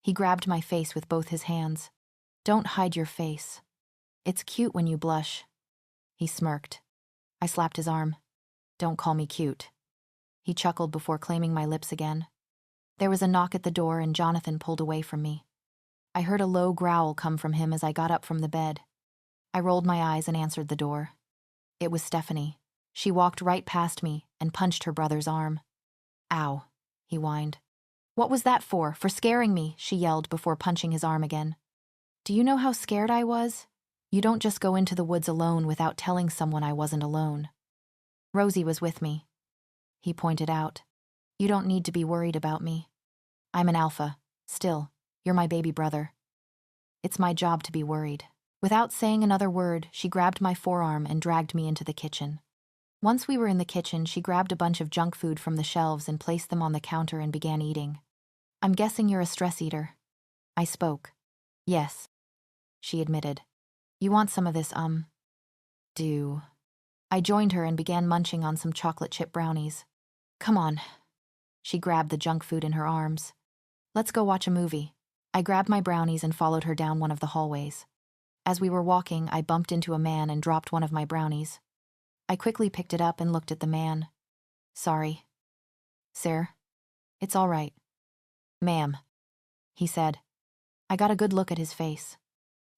He grabbed my face with both his hands. Don't hide your face. It's cute when you blush. He smirked. I slapped his arm. Don't call me cute. He chuckled before claiming my lips again. There was a knock at the door, and Johnathan pulled away from me. I heard a low growl come from him as I got up from the bed. I rolled my eyes and answered the door. It was Stephanie. She walked right past me and punched her brother's arm. Ow, he whined. What was that for? For scaring me, she yelled before punching his arm again. Do you know how scared I was? You don't just go into the woods alone without telling someone I wasn't alone. Rosie was with me. He pointed out. You don't need to be worried about me. I'm an alpha. Still, you're my baby brother. It's my job to be worried. Without saying another word, she grabbed my forearm and dragged me into the kitchen. Once we were in the kitchen, she grabbed a bunch of junk food from the shelves and placed them on the counter and began eating. I'm guessing you're a stress eater. I spoke. Yes, she admitted. You want some of this, do. I joined her and began munching on some chocolate chip brownies. Come on. She grabbed the junk food in her arms. Let's go watch a movie. I grabbed my brownies and followed her down one of the hallways. As we were walking, I bumped into a man and dropped one of my brownies. I quickly picked it up and looked at the man. Sorry. Sir? It's all right. Ma'am, he said. I got a good look at his face.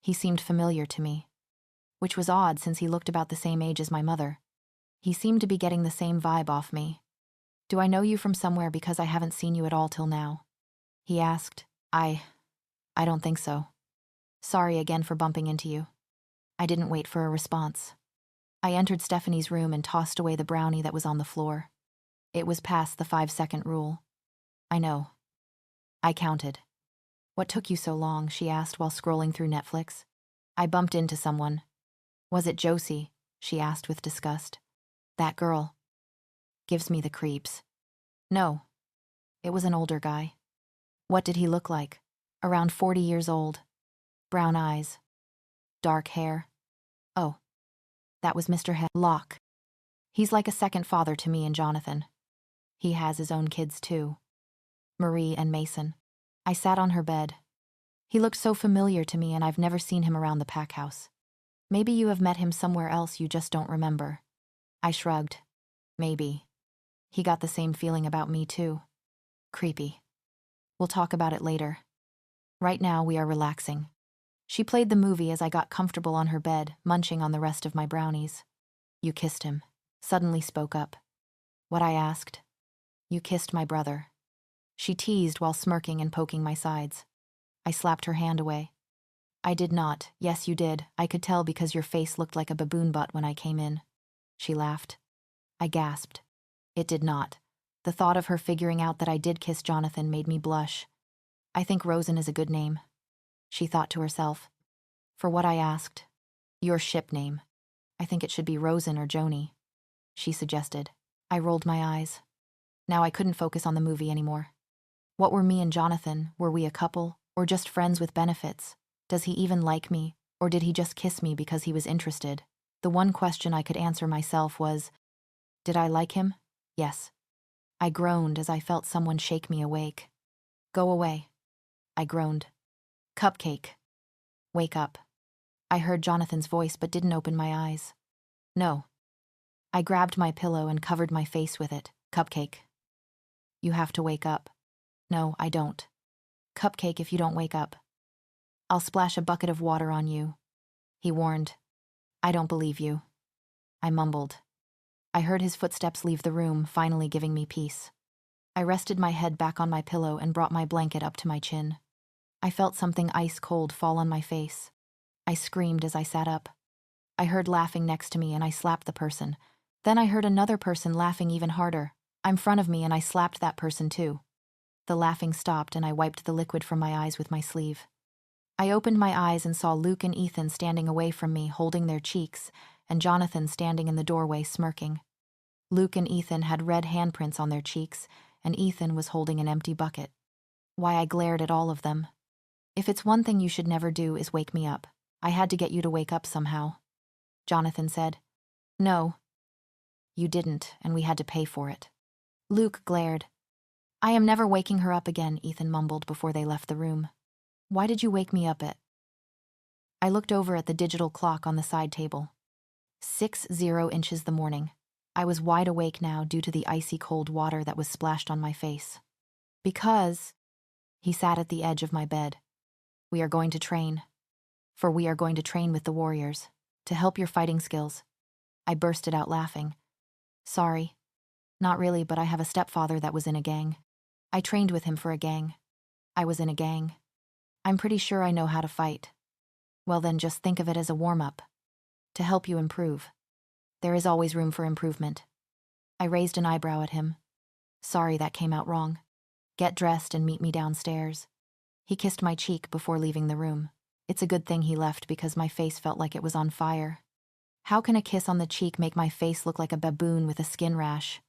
He seemed familiar to me, which was odd since he looked about the same age as my mother. He seemed to be getting the same vibe off me. Do I know you from somewhere because I haven't seen you at all till now? He asked. I don't think so. Sorry again for bumping into you. I didn't wait for a response. I entered Stephanie's room and tossed away the brownie that was on the floor. It was past the 5-second rule. I know. I counted. What took you so long? She asked while scrolling through Netflix. I bumped into someone. Was it Josie? She asked with disgust. That girl. Gives me the creeps. No. It was an older guy. What did he look like? Around 40 years old. Brown eyes. Dark hair. Oh. That was Mr. Locke. He's like a second father to me and Johnathan. He has his own kids too. Marie and Mason. I sat on her bed. He looked so familiar to me, and I've never seen him around the pack house. Maybe you have met him somewhere else, you just don't remember. I shrugged. Maybe. He got the same feeling about me too. Creepy. We'll talk about it later. Right now we are relaxing. She played the movie as I got comfortable on her bed, munching on the rest of my brownies. You kissed him. Suddenly spoke up. What I asked? You kissed my brother. She teased while smirking and poking my sides. I slapped her hand away. I did not. Yes, you did. I could tell because your face looked like a baboon butt when I came in. She laughed. I gasped. It did not. The thought of her figuring out that I did kiss Johnathan made me blush. I think Rosen is a good name, she thought to herself. For what I asked? Your ship name. I think it should be Rosen or Joni, she suggested. I rolled my eyes. Now I couldn't focus on the movie anymore. What were me and Johnathan? Were we a couple, or just friends with benefits? Does he even like me, or did he just kiss me because he was interested? The one question I could answer myself was, did I like him? Yes. I groaned as I felt someone shake me awake. Go away. I groaned. Cupcake. Wake up. I heard Jonathan's voice but didn't open my eyes. No. I grabbed my pillow and covered my face with it. Cupcake. You have to wake up. No, I don't. Cupcake, if you don't wake up. I'll splash a bucket of water on you, he warned. I don't believe you. I mumbled. I heard his footsteps leave the room, finally giving me peace. I rested my head back on my pillow and brought my blanket up to my chin. I felt something ice cold fall on my face. I screamed as I sat up. I heard laughing next to me and I slapped the person. Then I heard another person laughing even harder. In front of me and I slapped that person too. The laughing stopped and I wiped the liquid from my eyes with my sleeve. I opened my eyes and saw Luke and Ethan standing away from me, holding their cheeks, and Johnathan standing in the doorway, smirking. Luke and Ethan had red handprints on their cheeks, and Ethan was holding an empty bucket. Why, I glared at all of them. If it's one thing you should never do is wake me up. I had to get you to wake up somehow. Johnathan said. No. You didn't, and we had to pay for it. Luke glared. I am never waking her up again, Ethan mumbled before they left the room. Why did you wake me up at? I looked over at the digital clock on the side table. 6:00 inches the morning. I was wide awake now due to the icy cold water that was splashed on my face. Because, he sat at the edge of my bed. We are going to train. For we are going to train with the warriors, to help your fighting skills. I bursted out laughing. Sorry. Not really, but I have a stepfather that was in a gang. I trained with him for a gang. I was in a gang. I'm pretty sure I know how to fight. Well then, just think of it as a warm-up. To help you improve. There is always room for improvement. I raised an eyebrow at him. Sorry, that came out wrong. Get dressed and meet me downstairs. He kissed my cheek before leaving the room. It's a good thing he left because my face felt like it was on fire. How can a kiss on the cheek make my face look like a baboon with a skin rash?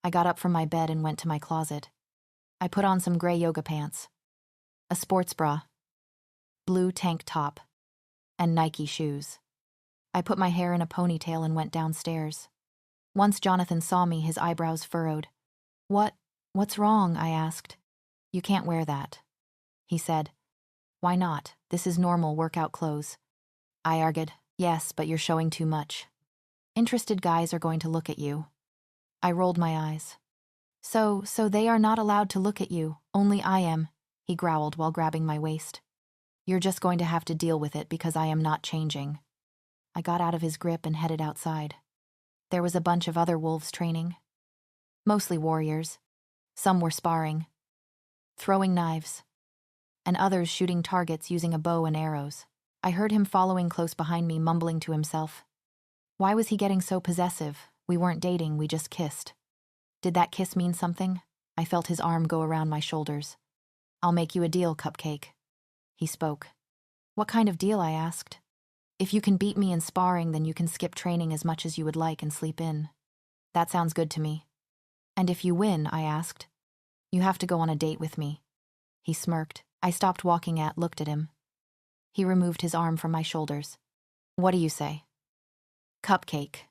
I got up from my bed and went to my closet. I put on some gray yoga pants, a sports bra, blue tank top, and Nike shoes. I put my hair in a ponytail and went downstairs. Once Johnathan saw me, his eyebrows furrowed. What's wrong? I asked. You can't wear that, he said. Why not? This is normal workout clothes. I argued. Yes, but you're showing too much. Interested guys are going to look at you. I rolled my eyes. So they are not allowed to look at you, only I am, he growled while grabbing my waist. You're just going to have to deal with it because I am not changing. I got out of his grip and headed outside. There was a bunch of other wolves training. Mostly warriors. Some were sparring, throwing knives, and others shooting targets using a bow and arrows. I heard him following close behind me, mumbling to himself. Why was he getting so possessive? We weren't dating, we just kissed. Did that kiss mean something? I felt his arm go around my shoulders. I'll make you a deal, Cupcake. He spoke. What kind of deal? I asked. If you can beat me in sparring, then you can skip training as much as you would like and sleep in. That sounds good to me. And if you win, I asked, you have to go on a date with me. He smirked. I stopped walking looked at him. He removed his arm from my shoulders. What do you say? Cupcake.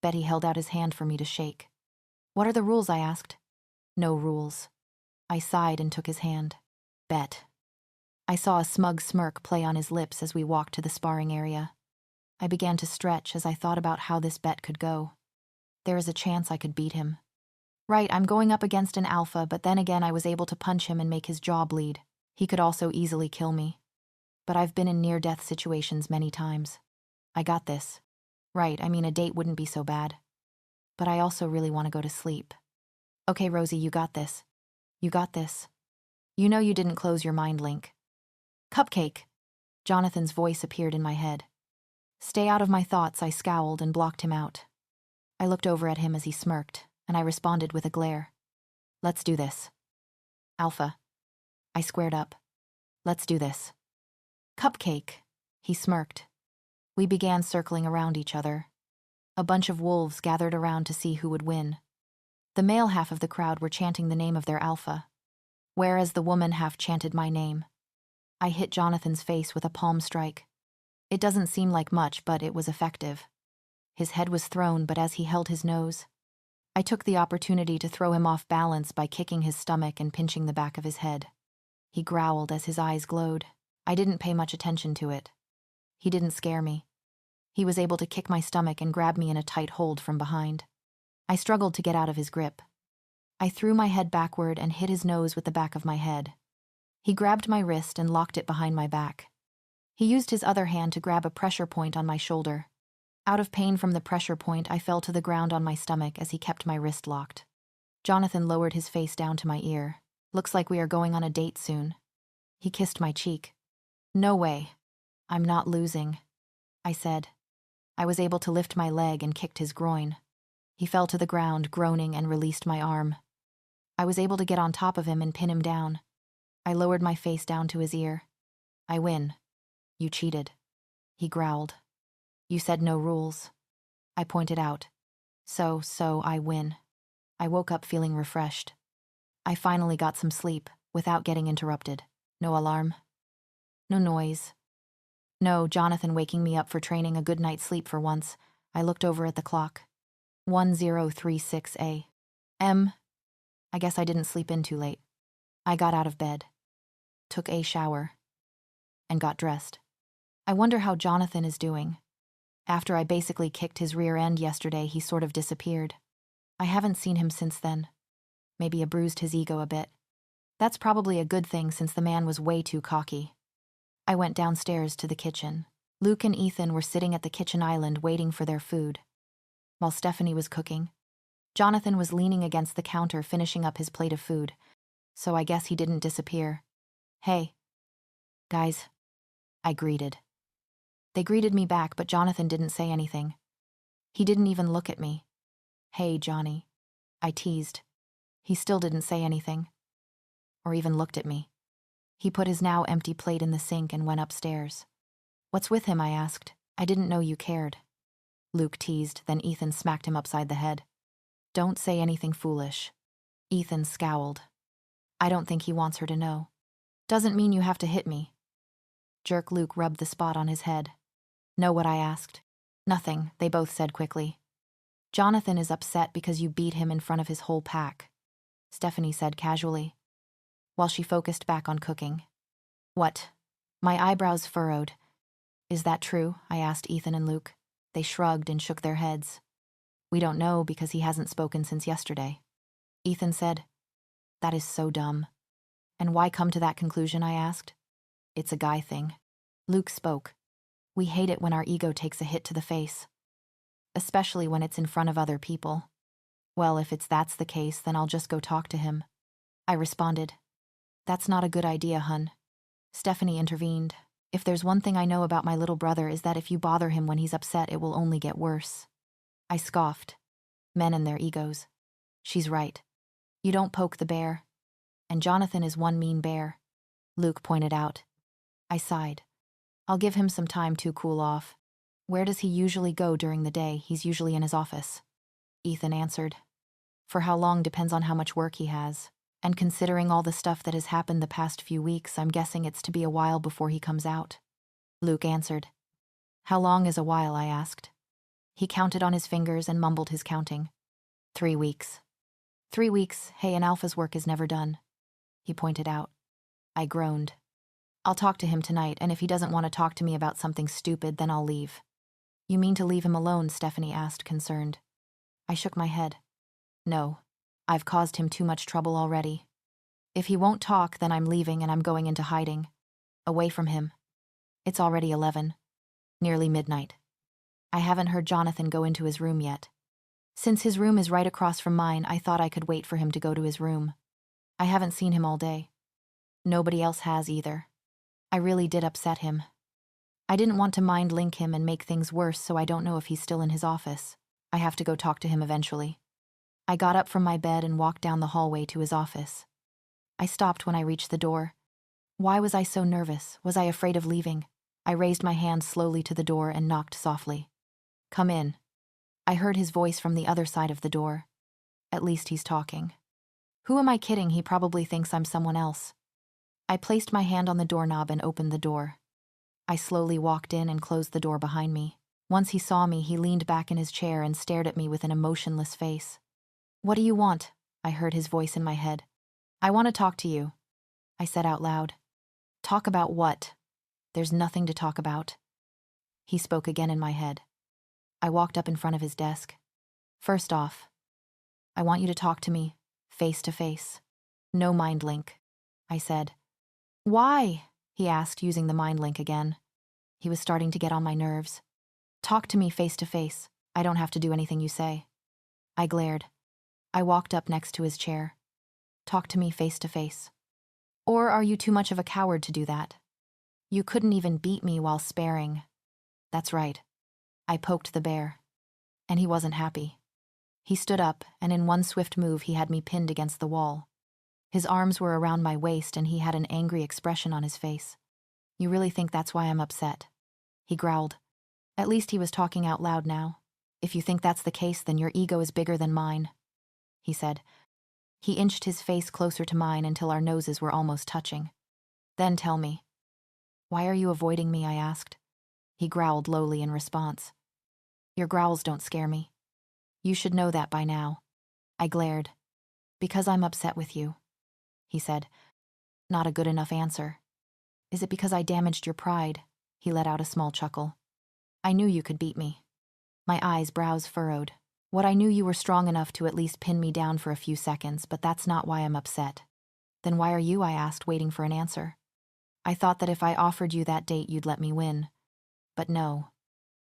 Betty held out his hand for me to shake. What are the rules? I asked. No rules. I sighed and took his hand. Bet. I saw a smug smirk play on his lips as we walked to the sparring area. I began to stretch as I thought about how this bet could go. There is a chance I could beat him. Right, I'm going up against an alpha, but then again I was able to punch him and make his jaw bleed. He could also easily kill me. But I've been in near-death situations many times. I got this. Right, I mean, a date wouldn't be so bad. But I also really want to go to sleep. Okay, Rosie, you got this. You got this. You know you didn't close your mind link. Cupcake. Johnathan's voice appeared in my head. Stay out of my thoughts, I scowled and blocked him out. I looked over at him as he smirked, and I responded with a glare. Let's do this. Alpha. I squared up. Let's do this. Cupcake. He smirked. We began circling around each other. A bunch of wolves gathered around to see who would win. The male half of the crowd were chanting the name of their alpha, whereas the woman half chanted my name. I hit Johnathan's face with a palm strike. It doesn't seem like much, but it was effective. His head was thrown, but as he held his nose, I took the opportunity to throw him off balance by kicking his stomach and pinching the back of his head. He growled as his eyes glowed. I didn't pay much attention to it. He didn't scare me. He was able to kick my stomach and grab me in a tight hold from behind. I struggled to get out of his grip. I threw my head backward and hit his nose with the back of my head. He grabbed my wrist and locked it behind my back. He used his other hand to grab a pressure point on my shoulder. Out of pain from the pressure point, I fell to the ground on my stomach as he kept my wrist locked. Johnathan lowered his face down to my ear. Looks like we are going on a date soon. He kissed my cheek. No way. I'm not losing, I said. I was able to lift my leg and kicked his groin. He fell to the ground, groaning, and released my arm. I was able to get on top of him and pin him down. I lowered my face down to his ear. I win. You cheated. He growled. You said no rules. I pointed out. So I win. I woke up feeling refreshed. I finally got some sleep, without getting interrupted. No alarm. No noise. No Johnathan waking me up for training. A good night's sleep for once. I looked over at the clock. 1036 a.m. I guess I didn't sleep in too late. I got out of bed, took a shower, and got dressed. I wonder how Johnathan is doing. After I basically kicked his rear end yesterday, he sort of disappeared. I haven't seen him since then. Maybe I bruised his ego a bit. That's probably a good thing since the man was way too cocky. I went downstairs to the kitchen. Luke and Ethan were sitting at the kitchen island waiting for their food. While Stephanie was cooking, Johnathan was leaning against the counter finishing up his plate of food, so I guess he didn't disappear. Hey, guys, I greeted. They greeted me back, but Johnathan didn't say anything. He didn't even look at me. Hey, Johnny, I teased. He still didn't say anything, or even looked at me. He put his now empty plate in the sink and went upstairs. What's with him, I asked. I didn't know you cared. Luke teased, then Ethan smacked him upside the head. Don't say anything foolish. Ethan scowled. I don't think he wants her to know. Doesn't mean you have to hit me. Jerk Luke rubbed the spot on his head. Know what I asked? Nothing, they both said quickly. Johnathan is upset because you beat him in front of his whole pack, Stephanie said casually, while she focused back on cooking. What? My eyebrows furrowed. Is that true? I asked Ethan and Luke. They shrugged and shook their heads. We don't know because he hasn't spoken since yesterday. Ethan said, That is so dumb. And why come to that conclusion, I asked. It's a guy thing. Luke spoke. We hate it when our ego takes a hit to the face, especially when it's in front of other people. Well, if that's the case, then I'll just go talk to him. I responded. That's not a good idea, hun. Stephanie intervened. If there's one thing I know about my little brother is that if you bother him when he's upset, it will only get worse. I scoffed. Men and their egos. She's right. You don't poke the bear. And Johnathan is one mean bear, Luke pointed out. I sighed. I'll give him some time to cool off. Where does he usually go during the day? He's usually in his office. Ethan answered. For how long depends on how much work he has. And considering all the stuff that has happened the past few weeks, I'm guessing it's to be a while before he comes out. Luke answered. How long is a while? I asked. He counted on his fingers and mumbled his counting. 3 weeks. 3 weeks, hey, an alpha's work is never done, he pointed out. I groaned. I'll talk to him tonight, and if he doesn't want to talk to me about something stupid, then I'll leave. You mean to leave him alone? Stephanie asked, concerned. I shook my head. No, I've caused him too much trouble already. If he won't talk, then I'm leaving and I'm going into hiding. Away from him. It's already 11. Nearly midnight. I haven't heard Johnathan go into his room yet. Since his room is right across from mine, I thought I could wait for him to go to his room. I haven't seen him all day. Nobody else has either. I really did upset him. I didn't want to mind link him and make things worse, so I don't know if he's still in his office. I have to go talk to him eventually. I got up from my bed and walked down the hallway to his office. I stopped when I reached the door. Why was I so nervous? Was I afraid of leaving? I raised my hand slowly to the door and knocked softly. Come in. I heard his voice from the other side of the door. At least he's talking. Who am I kidding? He probably thinks I'm someone else. I placed my hand on the doorknob and opened the door. I slowly walked in and closed the door behind me. Once he saw me, he leaned back in his chair and stared at me with an emotionless face. What do you want? I heard his voice in my head. I want to talk to you, I said out loud. Talk about what? There's nothing to talk about. He spoke again in my head. I walked up in front of his desk. First off, I want you to talk to me, face to face. No mind link, I said. Why? He asked, using the mind link again. He was starting to get on my nerves. Talk to me face to face. I don't have to do anything you say. I glared. I walked up next to his chair. Talk to me face to face. Or are you too much of a coward to do that? You couldn't even beat me while sparing. That's right. I poked the bear. And he wasn't happy. He stood up, and in one swift move he had me pinned against the wall. His arms were around my waist and he had an angry expression on his face. You really think that's why I'm upset? He growled. At least he was talking out loud now. If you think that's the case, then your ego is bigger than mine, he said. He inched his face closer to mine until our noses were almost touching. Then tell me. Why are you avoiding me? I asked. He growled lowly in response. Your growls don't scare me. You should know that by now. I glared. Because I'm upset with you, he said. Not a good enough answer. Is it because I damaged your pride? He let out a small chuckle. I knew you could beat me. My brows furrowed. What I knew you were strong enough to at least pin me down for a few seconds, but that's not why I'm upset. Then why are you? I asked, waiting for an answer. I thought that if I offered you that date, you'd let me win. But no.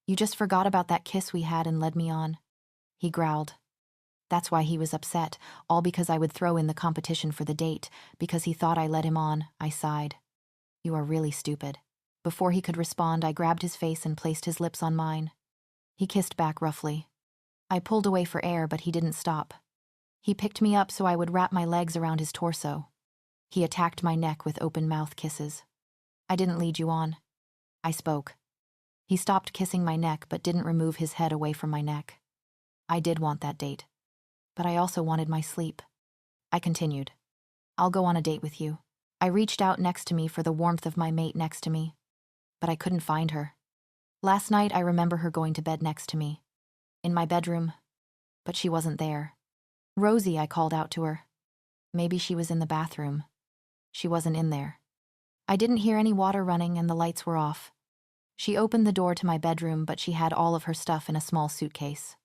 You just forgot about that kiss we had and led me on. He growled. That's why he was upset, all because I would throw in the competition for the date, because he thought I led him on. I sighed. You are really stupid. Before he could respond, I grabbed his face and placed his lips on mine. He kissed back roughly. I pulled away for air, but he didn't stop. He picked me up so I would wrap my legs around his torso. He attacked my neck with open-mouth kisses. I didn't lead you on. I spoke. He stopped kissing my neck but didn't remove his head away from my neck. I did want that date. But I also wanted my sleep. I continued. I'll go on a date with you. I reached out next to me for the warmth of my mate next to me. But I couldn't find her. Last night I remember her going to bed next to me. In my bedroom. But she wasn't there. Rosie, I called out to her. Maybe she was in the bathroom. She wasn't in there. I didn't hear any water running and the lights were off. She opened the door to my bedroom, but she had all of her stuff in a small suitcase.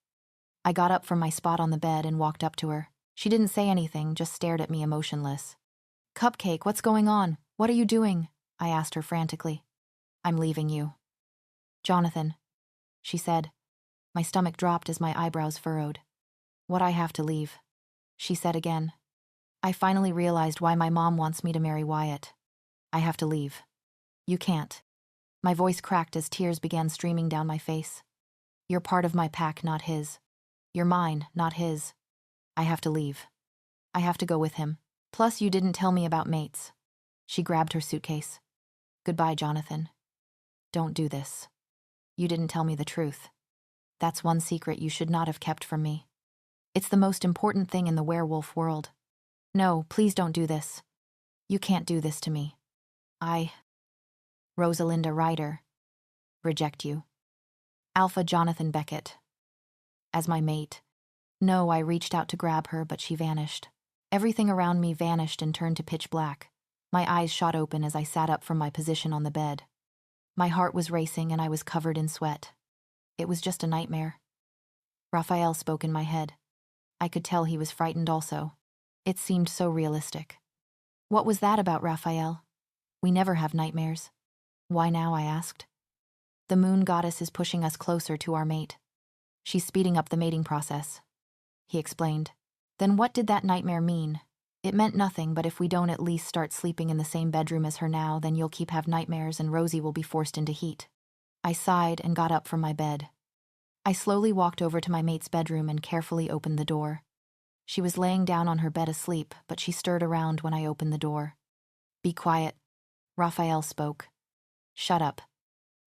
I got up from my spot on the bed and walked up to her. She didn't say anything, just stared at me emotionless. Cupcake, what's going on? What are you doing? I asked her frantically. I'm leaving you. Johnathan, she said. My stomach dropped as my eyebrows furrowed. What, I have to leave? She said again. I finally realized why my mom wants me to marry Wyatt. I have to leave. You can't. My voice cracked as tears began streaming down my face. You're part of my pack, not his. You're mine, not his. I have to leave. I have to go with him. Plus, you didn't tell me about mates. She grabbed her suitcase. Goodbye, Johnathan. Don't do this. You didn't tell me the truth. That's one secret you should not have kept from me. It's the most important thing in the werewolf world. No, please don't do this. You can't do this to me. Rosie Ryder. Reject you. Alpha Johnathan Beckett. As my mate. No, I reached out to grab her, but she vanished. Everything around me vanished and turned to pitch black. My eyes shot open as I sat up from my position on the bed. My heart was racing and I was covered in sweat. It was just a nightmare. Raphael spoke in my head. I could tell he was frightened also. It seemed so realistic. What was that about, Raphael? We never have nightmares. Why now? I asked. The moon goddess is pushing us closer to our mate. She's speeding up the mating process, he explained. Then what did that nightmare mean? It meant nothing, but if we don't at least start sleeping in the same bedroom as her now, then you'll keep having nightmares and Rosie will be forced into heat. I sighed and got up from my bed. I slowly walked over to my mate's bedroom and carefully opened the door. She was laying down on her bed asleep, but she stirred around when I opened the door. Be quiet, Raphael spoke. Shut up.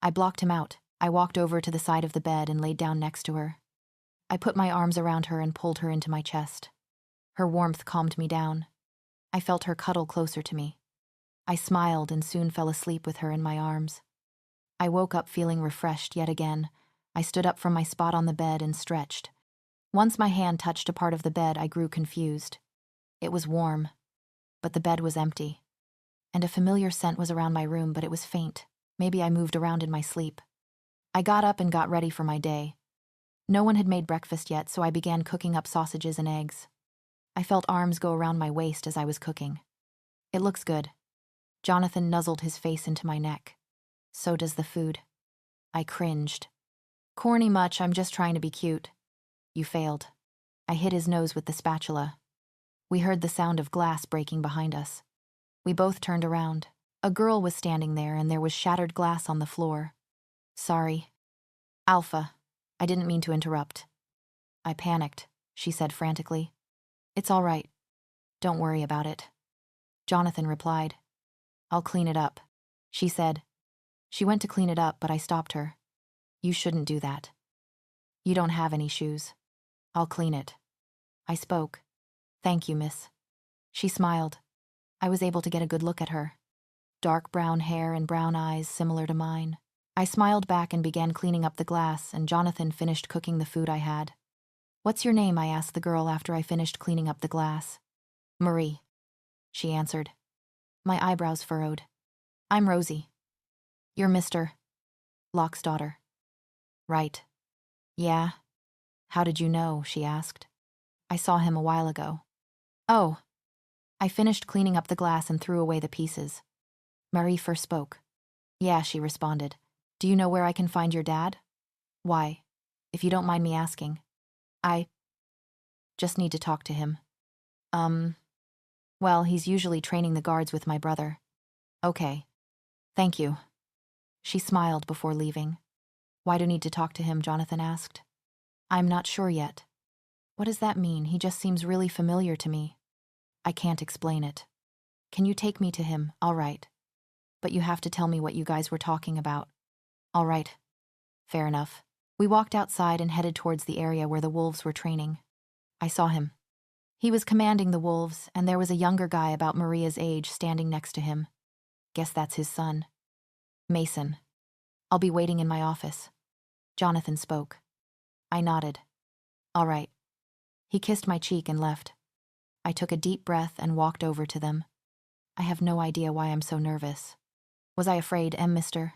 I blocked him out. I walked over to the side of the bed and laid down next to her. I put my arms around her and pulled her into my chest. Her warmth calmed me down. I felt her cuddle closer to me. I smiled and soon fell asleep with her in my arms. I woke up feeling refreshed yet again. I stood up from my spot on the bed and stretched. Once my hand touched a part of the bed, I grew confused. It was warm, but the bed was empty. And a familiar scent was around my room, but it was faint. Maybe I moved around in my sleep. I got up and got ready for my day. No one had made breakfast yet, so I began cooking up sausages and eggs. I felt arms go around my waist as I was cooking. It looks good. Johnathan nuzzled his face into my neck. So does the food. I cringed. Corny much, I'm just trying to be cute. You failed. I hit his nose with the spatula. We heard the sound of glass breaking behind us. We both turned around. A girl was standing there and there was shattered glass on the floor. Sorry. Alpha. I didn't mean to interrupt. I panicked, she said frantically. It's all right. Don't worry about it. Johnathan replied. I'll clean it up, she said. She went to clean it up, but I stopped her. You shouldn't do that. You don't have any shoes. I'll clean it. I spoke. Thank you, miss. She smiled. I was able to get a good look at her. Dark brown hair and brown eyes similar to mine. I smiled back and began cleaning up the glass, and Johnathan finished cooking the food I had. What's your name? I asked the girl after I finished cleaning up the glass. Marie, she answered. My eyebrows furrowed. I'm Rosie. You're Mr. Locke's daughter. Right. Yeah. How did you know? She asked. I saw him a while ago. Oh. I finished cleaning up the glass and threw away the pieces. Marie first spoke. Yeah, she responded. Do you know where I can find your dad? Why? If you don't mind me asking. I just need to talk to him. Well, he's usually training the guards with my brother. Okay. Thank you. She smiled before leaving. Why do you need to talk to him? Johnathan asked. I'm not sure yet. What does that mean? He just seems really familiar to me. I can't explain it. Can you take me to him? All right. But you have to tell me what you guys were talking about. All right. Fair enough. We walked outside and headed towards the area where the wolves were training. I saw him. He was commanding the wolves, and there was a younger guy about Maria's age standing next to him. Guess that's his son. Mason. I'll be waiting in my office. Johnathan spoke. I nodded. All right. He kissed my cheek and left. I took a deep breath and walked over to them. I have no idea why I'm so nervous. Was I afraid, Mr.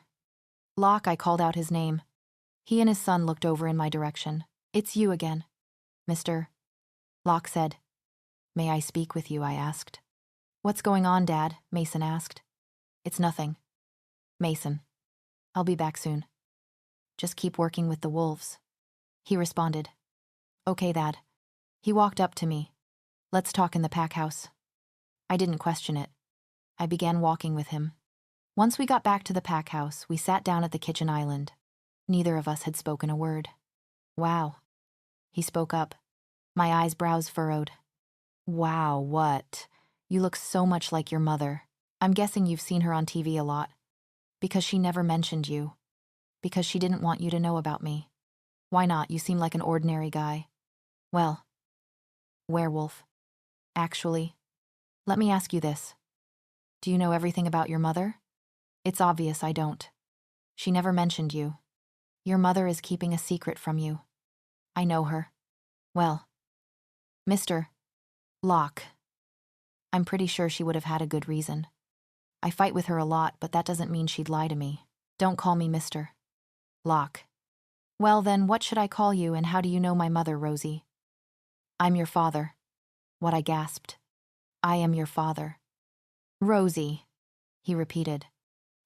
Locke? I called out his name. He and his son looked over in my direction. It's you again. Mr. Locke said. May I speak with you? I asked. What's going on, Dad? Mason asked. It's nothing. Mason. I'll be back soon. Just keep working with the wolves. He responded. Okay, Dad. He walked up to me. Let's talk in the pack house. I didn't question it. I began walking with him. Once we got back to the pack house, we sat down at the kitchen island. Neither of us had spoken a word. Wow. He spoke up. My brows furrowed. Wow, what? You look so much like your mother. I'm guessing you've seen her on TV a lot. Because she never mentioned you. Because she didn't want you to know about me. Why not? You seem like an ordinary guy. Well, werewolf. Actually, let me ask you this. Do you know everything about your mother? It's obvious I don't. She never mentioned you. Your mother is keeping a secret from you. I know her. Well, Mr. Locke. I'm pretty sure she would have had a good reason. I fight with her a lot, but that doesn't mean she'd lie to me. Don't call me Mr. Locke. Well then, what should I call you, and how do you know my mother, Rosie? I'm your father. What? I gasped. I am your father. Rosie, he repeated.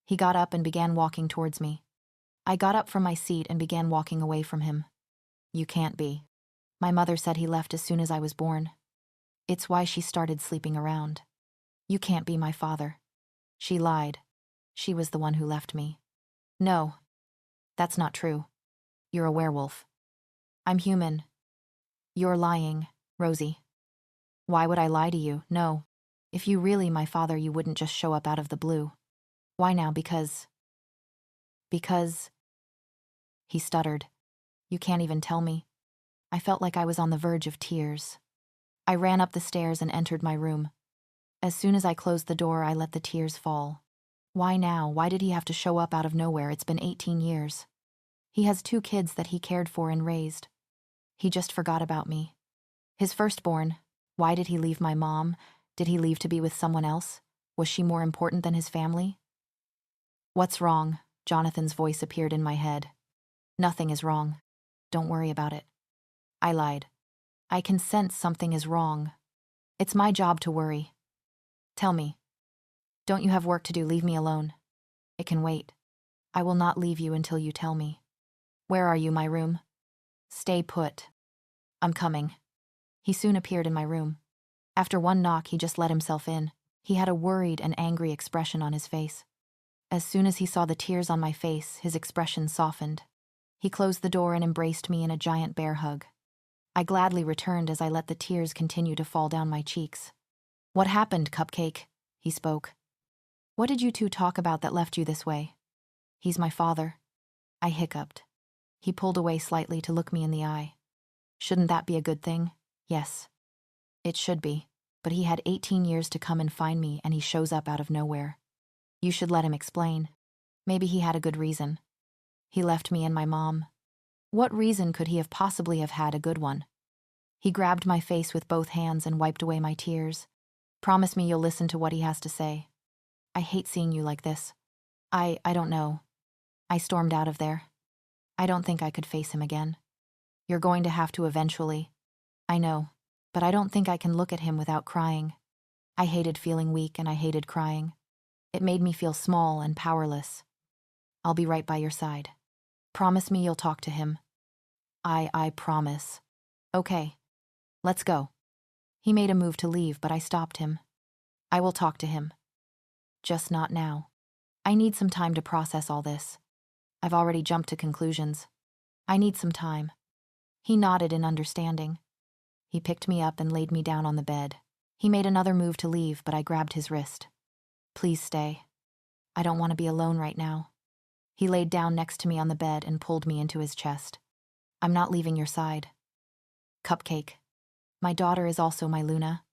He got up and began walking towards me. I got up from my seat and began walking away from him. You can't be. My mother said he left as soon as I was born. It's why she started sleeping around. You can't be my father. She lied. She was the one who left me. No, that's not true. You're a werewolf. I'm human. You're lying, Rosie. Why would I lie to you? No. If you really my father, you wouldn't just show up out of the blue. Why now? Because... He stuttered. You can't even tell me. I felt like I was on the verge of tears. I ran up the stairs and entered my room. As soon as I closed the door, I let the tears fall. Why now? Why did he have to show up out of nowhere? It's been 18 years. He has 2 kids that he cared for and raised. He just forgot about me. His firstborn. Why did he leave my mom? Did he leave to be with someone else? Was she more important than his family? What's wrong? Jonathan's voice appeared in my head. Nothing is wrong. Don't worry about it. I lied. I can sense something is wrong. It's my job to worry. Tell me. Don't you have work to do? Leave me alone. It can wait. I will not leave you until you tell me. Where are you? My room? Stay put. I'm coming. He soon appeared in my room. After one knock, he just let himself in. He had a worried and angry expression on his face. As soon as he saw the tears on my face, his expression softened. He closed the door and embraced me in a giant bear hug. I gladly returned as I let the tears continue to fall down my cheeks. What happened, Cupcake? He he spoke. What did you two talk about that left you this way? He's my father. I hiccuped. He pulled away slightly to look me in the eye. Shouldn't that be a good thing? Yes. It should be, but he had 18 years to come and find me, and he shows up out of nowhere. You should let him explain. Maybe he had a good reason. He left me and my mom. What reason could he have possibly have had a good one? He grabbed my face with both hands and wiped away my tears. Promise me you'll listen to what he has to say. I hate seeing you like this. I don't know. I stormed out of there. I don't think I could face him again. You're going to have to eventually. I know, but I don't think I can look at him without crying. I hated feeling weak and I hated crying. It made me feel small and powerless. I'll be right by your side. Promise me you'll talk to him. I promise. Okay. Let's go. He made a move to leave, but I stopped him. I will talk to him. Just not now. I need some time to process all this. I've already jumped to conclusions. I need some time. He nodded in understanding. He picked me up and laid me down on the bed. He made another move to leave, but I grabbed his wrist. Please stay. I don't want to be alone right now. He laid down next to me on the bed and pulled me into his chest. I'm not leaving your side. Cupcake. My daughter is also my Luna.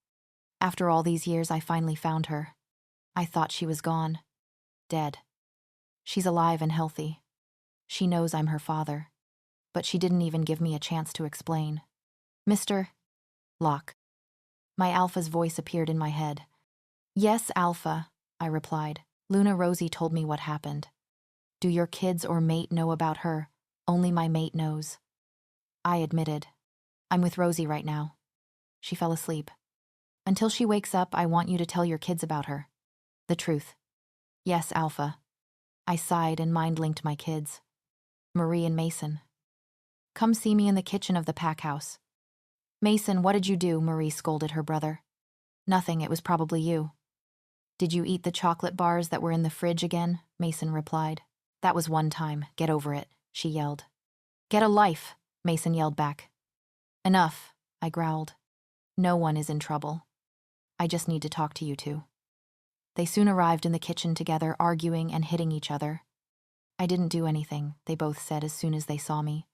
After all these years, I finally found her. I thought she was gone. Dead. She's alive and healthy. She knows I'm her father. But she didn't even give me a chance to explain. Mr. Locke. My Alpha's voice appeared in my head. Yes, Alpha, I replied. Luna Rosie told me what happened. Do your kids or mate know about her? Only my mate knows. I admitted. I'm with Rosie right now. She fell asleep. Until she wakes up, I want you to tell your kids about her. The truth. Yes, Alpha. I sighed and mind-linked my kids. Marie and Mason. Come see me in the kitchen of the pack house. Mason, what did you do? Marie scolded her brother. Nothing, it was probably you. Did you eat the chocolate bars that were in the fridge again? Mason replied. That was one time, get over it, she yelled. Get a life, Mason yelled back. Enough, I growled. No one is in trouble. I just need to talk to you two. They soon arrived in the kitchen together, arguing and hitting each other. I didn't do anything, they both said as soon as they saw me.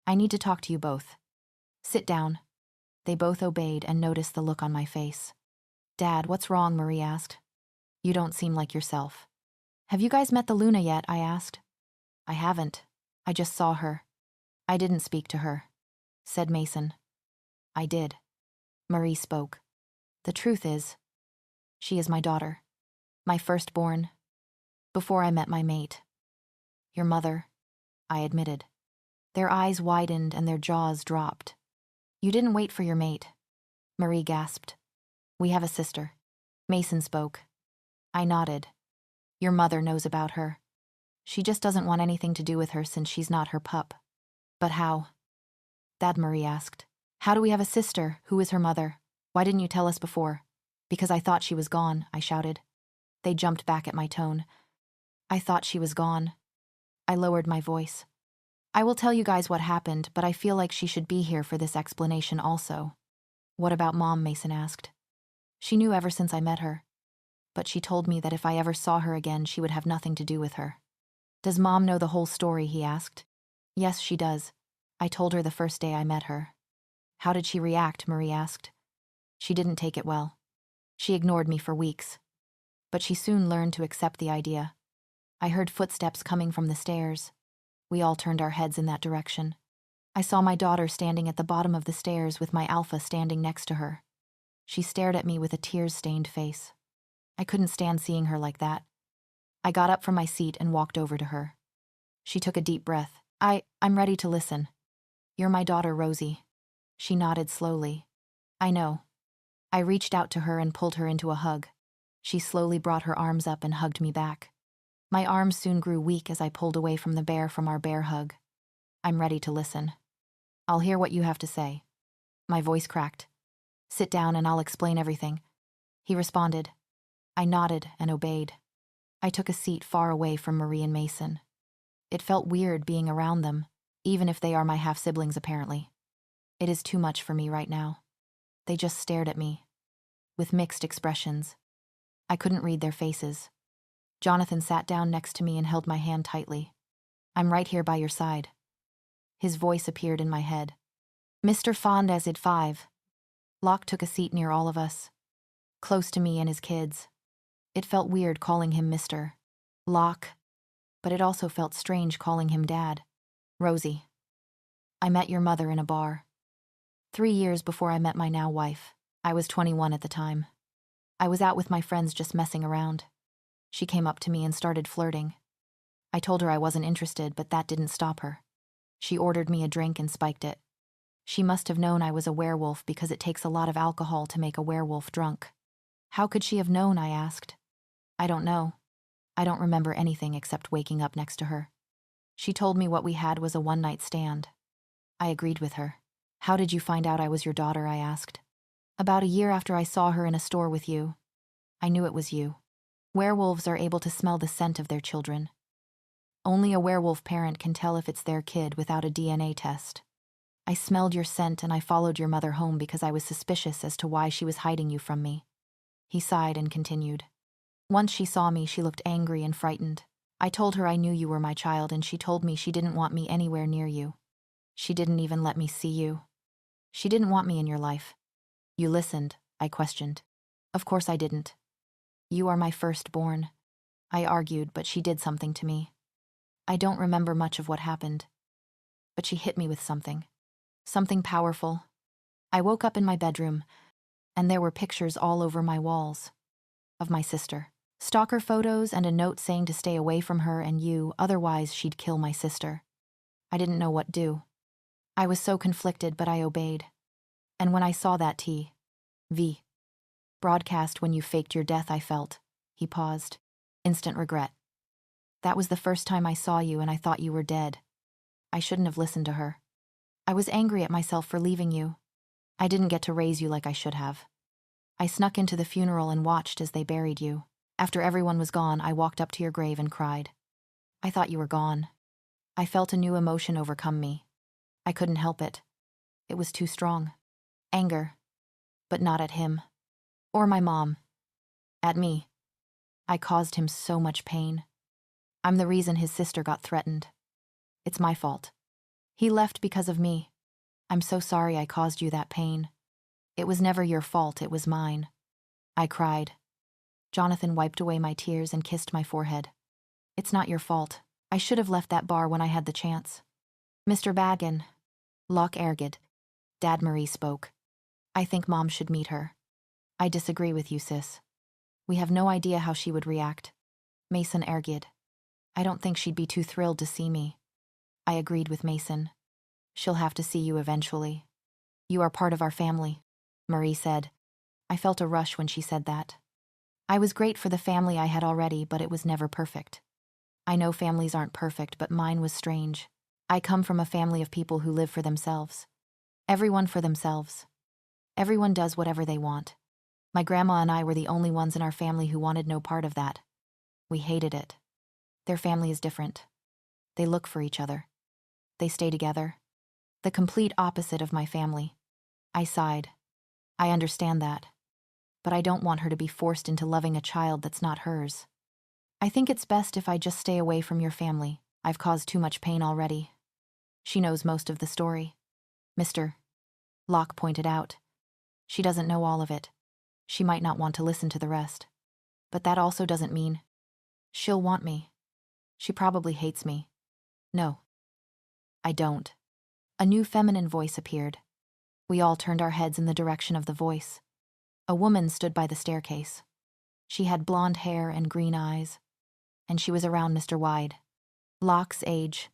I need to talk to you both. Sit down. They both obeyed and noticed the look on my face. Dad, what's wrong? Marie asked. You don't seem like yourself. Have you guys met the Luna yet? I asked. I haven't. I just saw her. I didn't speak to her, said Mason. I did. Marie spoke. The truth is, she is my daughter. My firstborn. Before I met my mate. Your mother, I admitted. Their eyes widened and their jaws dropped. You didn't wait for your mate. Marie gasped. We have a sister. Mason spoke. I nodded. Your mother knows about her. She just doesn't want anything to do with her since she's not her pup. But how? Dad, Marie asked. How do we have a sister? Who is her mother? Why didn't you tell us before? Because I thought she was gone, I shouted. They jumped back at my tone. I thought she was gone. I lowered my voice. I will tell you guys what happened, but I feel like she should be here for this explanation also. What about Mom? Mason asked. She knew ever since I met her. But she told me that if I ever saw her again, she would have nothing to do with her. Does Mom know the whole story? He asked. Yes, she does. I told her the first day I met her. How did she react? Marie asked. She didn't take it well. She ignored me for weeks. But she soon learned to accept the idea. I heard footsteps coming from the stairs. We all turned our heads in that direction. I saw my daughter standing at the bottom of the stairs with my Alpha standing next to her. She stared at me with a tears-stained face. I couldn't stand seeing her like that. I got up from my seat and walked over to her. She took a deep breath. I'm ready to listen. You're my daughter, Rosie. She nodded slowly. I know. I reached out to her and pulled her into a hug. She slowly brought her arms up and hugged me back. My arms soon grew weak as I pulled away from our bear hug. I'm ready to listen. I'll hear what you have to say. My voice cracked. Sit down and I'll explain everything. He responded. I nodded and obeyed. I took a seat far away from Marie and Mason. It felt weird being around them, even if they are my half-siblings apparently. It is too much for me right now. They just stared at me, with mixed expressions. I couldn't read their faces. Johnathan sat down next to me and held my hand tightly. I'm right here by your side. His voice appeared in my head. Mr. Fond as it 5. Locke took a seat near all of us, close to me and his kids. It felt weird calling him Mr. Locke, but it also felt strange calling him Dad. Rosie. I met your mother in a bar. 3 years before I met my now wife. I was 21 at the time. I was out with my friends just messing around. She came up to me and started flirting. I told her I wasn't interested, but that didn't stop her. She ordered me a drink and spiked it. She must have known I was a werewolf because it takes a lot of alcohol to make a werewolf drunk. How could she have known, I asked. I don't know. I don't remember anything except waking up next to her. She told me what we had was a one-night stand. I agreed with her. How did you find out I was your daughter, I asked. About a year after I saw her in a store with you. I knew it was you. Werewolves are able to smell the scent of their children. Only a werewolf parent can tell if it's their kid without a DNA test. I smelled your scent and I followed your mother home because I was suspicious as to why she was hiding you from me. He sighed and continued. Once she saw me, she looked angry and frightened. I told her I knew you were my child and she told me she didn't want me anywhere near you. She didn't even let me see you. She didn't want me in your life. You listened, I questioned. Of course I didn't. You are my firstborn. I argued, but she did something to me. I don't remember much of what happened. But she hit me with something. Something powerful. I woke up in my bedroom, and there were pictures all over my walls. Of my sister. Stalker photos and a note saying to stay away from her and you, otherwise she'd kill my sister. I didn't know what to do. I was so conflicted, but I obeyed. And when I saw that TV broadcast when you faked your death, I felt, he paused, instant regret. That was the first time I saw you and I thought you were dead. I shouldn't have listened to her. I was angry at myself for leaving you. I didn't get to raise you like I should have. I snuck into the funeral and watched as they buried you. After everyone was gone, I walked up to your grave and cried. I thought you were gone. I felt a new emotion overcome me. I couldn't help it. It was too strong. Anger. But not at him. Or my mom. At me. I caused him so much pain. I'm the reason his sister got threatened. It's my fault. He left because of me. I'm so sorry I caused you that pain. It was never your fault, it was mine. I cried. Johnathan wiped away my tears and kissed my forehead. It's not your fault. I should have left that bar when I had the chance. Mr. Baggin. Locke erged. Dad Marie spoke. I think Mom should meet her. I disagree with you, sis. We have no idea how she would react. Mason erged. I don't think she'd be too thrilled to see me. I agreed with Mason. She'll have to see you eventually. You are part of our family, Marie said. I felt a rush when she said that. I was great for the family I had already, but it was never perfect. I know families aren't perfect, but mine was strange. I come from a family of people who live for themselves. Everyone for themselves. Everyone does whatever they want. My grandma and I were the only ones in our family who wanted no part of that. We hated it. Their family is different. They look for each other. They stay together. The complete opposite of my family. I sighed. I understand that. But I don't want her to be forced into loving a child that's not hers. I think it's best if I just stay away from your family. I've caused too much pain already. She knows most of the story. Mr. Locke pointed out. She doesn't know all of it. She might not want to listen to the rest. But that also doesn't mean she'll want me. She probably hates me. No. I don't. A new feminine voice appeared. We all turned our heads in the direction of the voice. A woman stood by the staircase. She had blonde hair and green eyes, and she was around Mr. Wyde. Locke's age.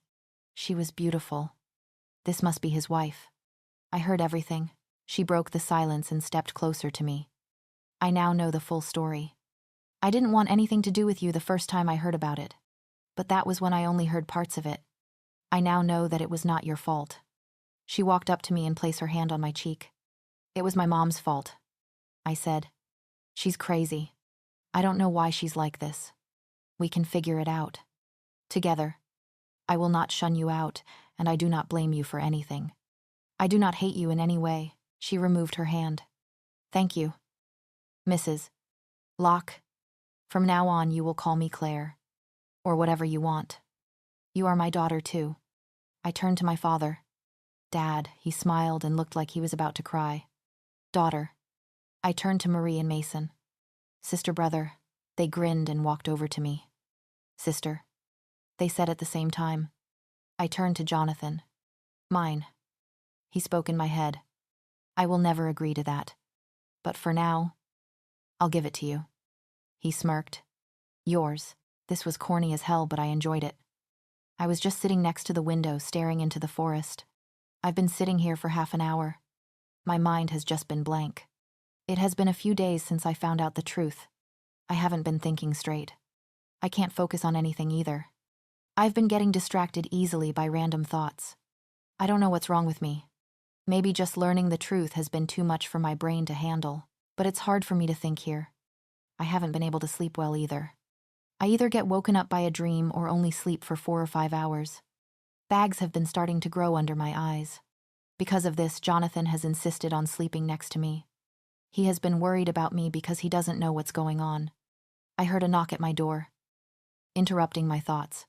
She was beautiful. This must be his wife. I heard everything. She broke the silence and stepped closer to me. I now know the full story. I didn't want anything to do with you the first time I heard about it. But that was when I only heard parts of it. I now know that it was not your fault. She walked up to me and placed her hand on my cheek. It was my mom's fault, I said. She's crazy. I don't know why she's like this. We can figure it out. Together. I will not shun you out, and I do not blame you for anything. I do not hate you in any way. She removed her hand. Thank you. Mrs. Locke, From now on, you will call me Claire. Or whatever you want. You are my daughter, too. I turned to my father. Dad, he smiled and looked like he was about to cry. Daughter. I turned to Marie and Mason. Sister, brother. They grinned and walked over to me. Sister. They said at the same time. I turned to Johnathan. Mine. He spoke in my head. I will never agree to that. But for now, I'll give it to you. He smirked. Yours. This was corny as hell, but I enjoyed it. I was just sitting next to the window, staring into the forest. I've been sitting here for half an hour. My mind has just been blank. It has been a few days since I found out the truth. I haven't been thinking straight. I can't focus on anything either. I've been getting distracted easily by random thoughts. I don't know what's wrong with me. Maybe just learning the truth has been too much for my brain to handle, but it's hard for me to think here. I haven't been able to sleep well either. I either get woken up by a dream or only sleep for 4 or 5 hours. Bags have been starting to grow under my eyes. Because of this, Johnathan has insisted on sleeping next to me. He has been worried about me because he doesn't know what's going on. I heard a knock at my door, interrupting my thoughts.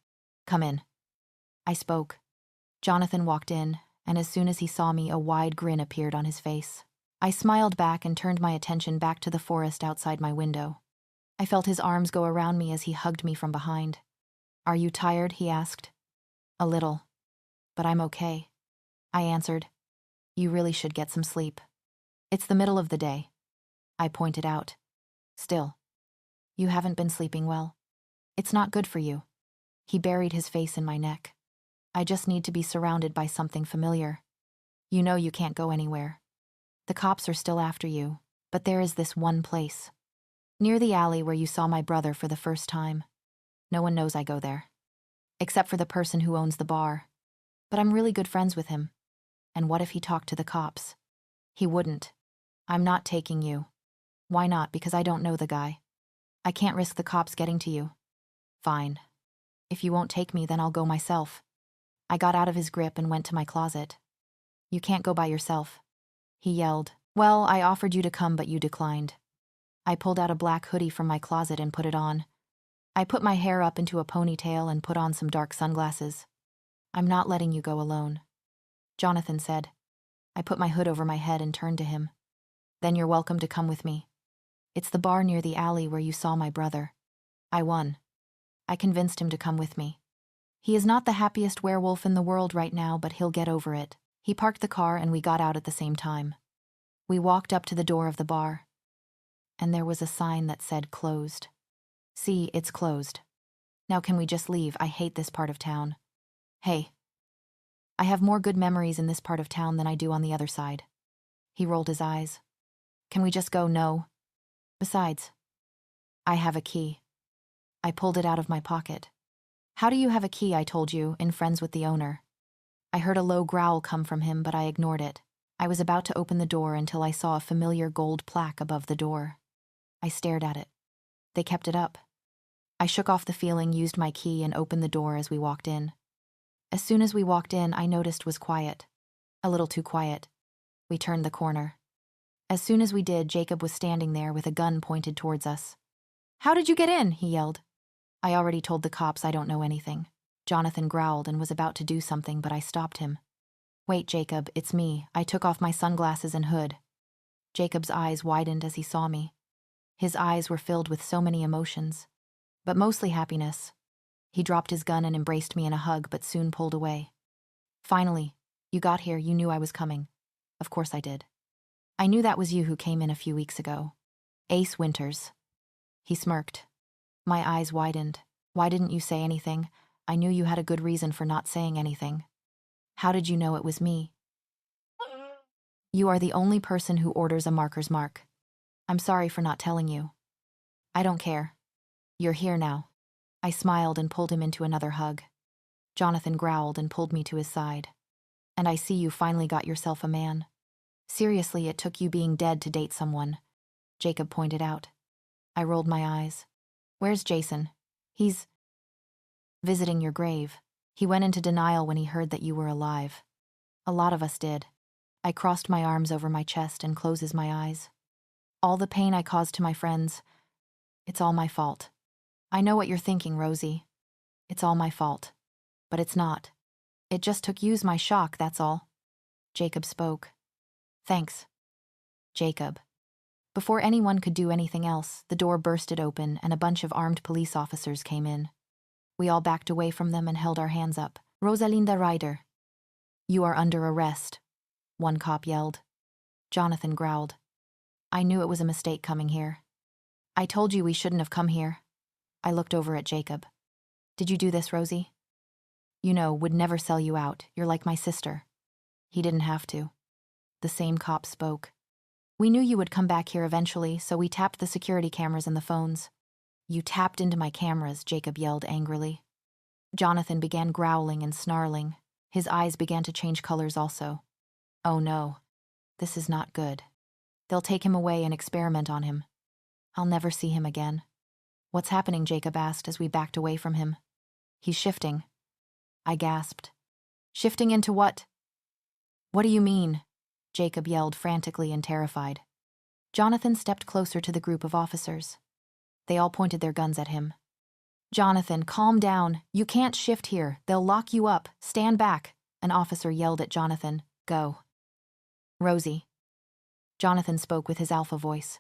Come in. I spoke. Johnathan walked in, and as soon as he saw me, a wide grin appeared on his face. I smiled back and turned my attention back to the forest outside my window. I felt his arms go around me as he hugged me from behind. Are you tired? He asked. A little. But I'm okay. I answered. You really should get some sleep. It's the middle of the day. I pointed out. Still. You haven't been sleeping well. It's not good for you. He buried his face in my neck. I just need to be surrounded by something familiar. You know you can't go anywhere. The cops are still after you, but there is this one place. Near the alley where you saw my brother for the first time. No one knows I go there. Except for the person who owns the bar. But I'm really good friends with him. And what if he talked to the cops? He wouldn't. I'm not taking you. Why not? Because I don't know the guy. I can't risk the cops getting to you. Fine. If you won't take me, then I'll go myself. I got out of his grip and went to my closet. You can't go by yourself. He yelled. Well, I offered you to come, but you declined. I pulled out a black hoodie from my closet and put it on. I put my hair up into a ponytail and put on some dark sunglasses. I'm not letting you go alone. Johnathan said. I put my hood over my head and turned to him. Then you're welcome to come with me. It's the bar near the alley where you saw my brother. I won. I convinced him to come with me. He is not the happiest werewolf in the world right now, but he'll get over it. He parked the car and we got out at the same time. We walked up to the door of the bar. And there was a sign that said closed. See, it's closed. Now can we just leave? I hate this part of town. Hey. I have more good memories in this part of town than I do on the other side. He rolled his eyes. Can we just go? No. Besides, I have a key. I pulled it out of my pocket. How do you have a key? I told you, in Friends with the Owner. I heard a low growl come from him, but I ignored it. I was about to open the door until I saw a familiar gold plaque above the door. I stared at it. They kept it up. I shook off the feeling, used my key, and opened the door as we walked in. As soon as we walked in, I noticed was quiet. A little too quiet. We turned the corner. As soon as we did, Jacob was standing there with a gun pointed towards us. How did you get in? He yelled. I already told the cops I don't know anything. Johnathan growled and was about to do something, but I stopped him. Wait, Jacob, it's me. I took off my sunglasses and hood. Jacob's eyes widened as he saw me. His eyes were filled with so many emotions, but mostly happiness. He dropped his gun and embraced me in a hug, but soon pulled away. Finally, you got here. You knew I was coming. Of course I did. I knew that was you who came in a few weeks ago. Ace Winters. He smirked. My eyes widened. Why didn't you say anything? I knew you had a good reason for not saying anything. How did you know it was me? You are the only person who orders a marker's mark. I'm sorry for not telling you. I don't care. You're here now. I smiled and pulled him into another hug. Johnathan growled and pulled me to his side. And I see you finally got yourself a man. Seriously, it took you being dead to date someone, Jacob pointed out. I rolled my eyes. Where's Jason? He's visiting your grave. He went into denial when he heard that you were alive. A lot of us did. I crossed my arms over my chest and closes my eyes. All the pain I caused to my friends, it's all my fault. I know what you're thinking, Rosie. It's all my fault. But it's not. It just took you's my shock, that's all. Jacob spoke. Thanks. Jacob. Before anyone could do anything else, the door bursted open and a bunch of armed police officers came in. We all backed away from them and held our hands up. Rosie Ryder. You are under arrest, one cop yelled. Johnathan growled. I knew it was a mistake coming here. I told you we shouldn't have come here. I looked over at Jacob. Did you do this, Rosie? You know, would never sell you out. You're like my sister. He didn't have to. The same cop spoke. We knew you would come back here eventually, so we tapped the security cameras and the phones. You tapped into my cameras, Jacob yelled angrily. Johnathan began growling and snarling. His eyes began to change colors also. Oh no. This is not good. They'll take him away and experiment on him. I'll never see him again. What's happening? Jacob asked as we backed away from him. He's shifting. I gasped. Shifting into what? What do you mean? Jacob yelled frantically and terrified. Johnathan stepped closer to the group of officers. They all pointed their guns at him. Johnathan, calm down. You can't shift here. They'll lock you up. Stand back. An officer yelled at Johnathan. Go. Rosie. Johnathan spoke with his alpha voice.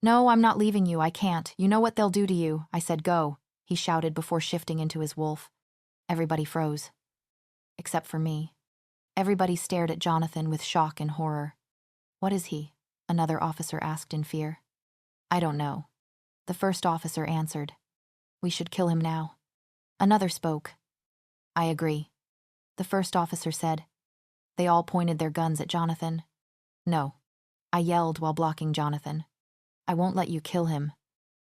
No, I'm not leaving you. I can't. You know what they'll do to you. I said go, he shouted before shifting into his wolf. Everybody froze. Except for me. Everybody stared at Johnathan with shock and horror. What is he? Another officer asked in fear. I don't know. The first officer answered. We should kill him now. Another spoke. I agree. The first officer said. They all pointed their guns at Johnathan. No. I yelled while blocking Johnathan. I won't let you kill him.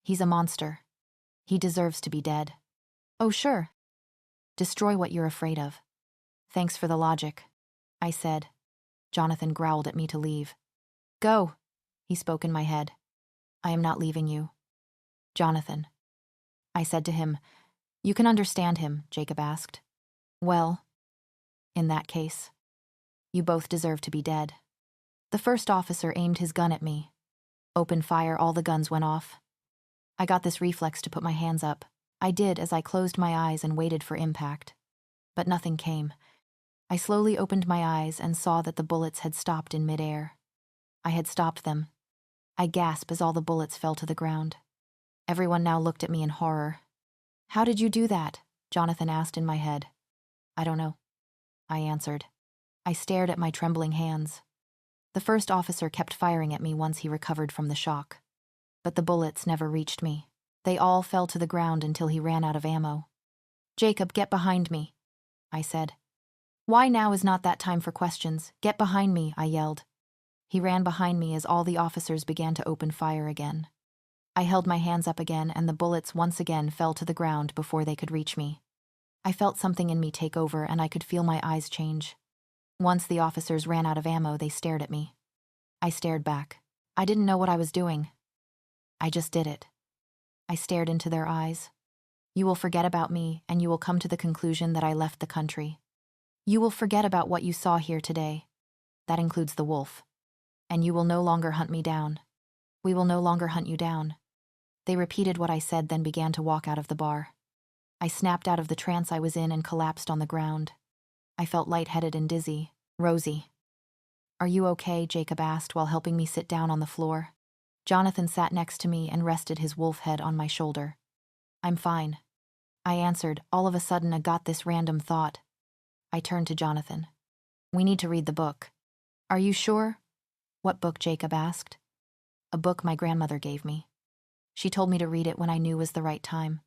He's a monster. He deserves to be dead. Oh, sure. Destroy what you're afraid of. Thanks for the logic, I said. Johnathan growled at me to leave. Go, he spoke in my head. I am not leaving you. Johnathan. I said to him. You can understand him, Jacob asked. Well, in that case, you both deserve to be dead. The first officer aimed his gun at me. Open fire, all the guns went off. I got this reflex to put my hands up. I did as I closed my eyes and waited for impact. But nothing came. I slowly opened my eyes and saw that the bullets had stopped in midair. I had stopped them. I gasped as all the bullets fell to the ground. Everyone now looked at me in horror. How did you do that? Johnathan asked in my head. I don't know, I answered. I stared at my trembling hands. The first officer kept firing at me once he recovered from the shock. But the bullets never reached me. They all fell to the ground until he ran out of ammo. Jacob, get behind me, I said. Why now is not that time for questions? Get behind me, I yelled. He ran behind me as all the officers began to open fire again. I held my hands up again and the bullets once again fell to the ground before they could reach me. I felt something in me take over and I could feel my eyes change. Once the officers ran out of ammo, they stared at me. I stared back. I didn't know what I was doing. I just did it. I stared into their eyes. You will forget about me and you will come to the conclusion that I left the country. You will forget about what you saw here today. That includes the wolf. And you will no longer hunt me down. We will no longer hunt you down. They repeated what I said, then began to walk out of the bar. I snapped out of the trance I was in and collapsed on the ground. I felt lightheaded and dizzy. Rosie. Are you okay? Jacob asked while helping me sit down on the floor. Johnathan sat next to me and rested his wolf head on my shoulder. I'm fine, I answered. All of a sudden I got this random thought. I turned to Johnathan. We need to read the book. Are you sure? What book? Jacob asked. A book my grandmother gave me. She told me to read it when I knew was the right time.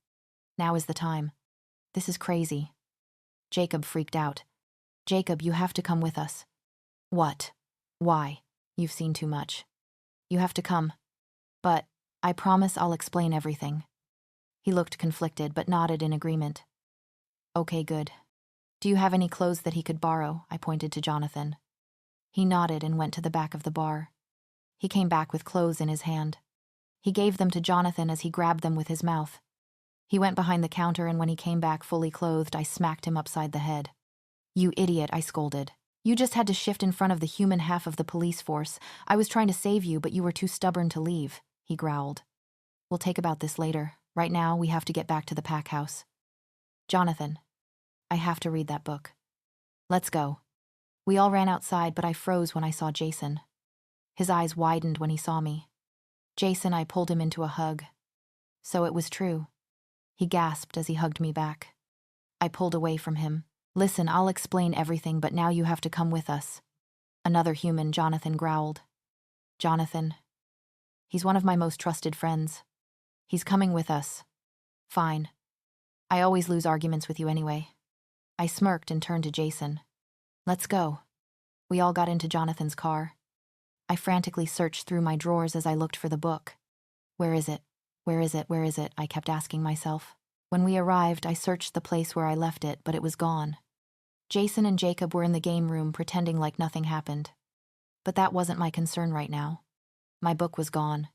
Now is the time. This is crazy. Jacob freaked out. Jacob, you have to come with us. What? Why? You've seen too much. You have to come. But I promise I'll explain everything. He looked conflicted but nodded in agreement. Okay, good. Do you have any clothes that he could borrow? I pointed to Johnathan. He nodded and went to the back of the bar. He came back with clothes in his hand. He gave them to Johnathan as he grabbed them with his mouth. He went behind the counter and when he came back fully clothed, I smacked him upside the head. You idiot, I scolded. You just had to shift in front of the human half of the police force. I was trying to save you, but you were too stubborn to leave, he growled. We'll take about this later, Right now, we have to get back to the pack house. Johnathan, I have to read that book. Let's go. We all ran outside, but I froze when I saw Jason. His eyes widened when he saw me. Jason, I pulled him into a hug. So it was true. He gasped as he hugged me back. I pulled away from him. Listen, I'll explain everything, but now you have to come with us. Another human, Johnathan growled. Johnathan. He's one of my most trusted friends. He's coming with us. Fine. I always lose arguments with you anyway. I smirked and turned to Jason. Let's go. We all got into Jonathan's car. I frantically searched through my drawers as I looked for the book. Where is it? Where is it? Where is it? I kept asking myself. When we arrived, I searched the place where I left it, but it was gone. Jason and Jacob were in the game room pretending like nothing happened. But that wasn't my concern right now. My book was gone.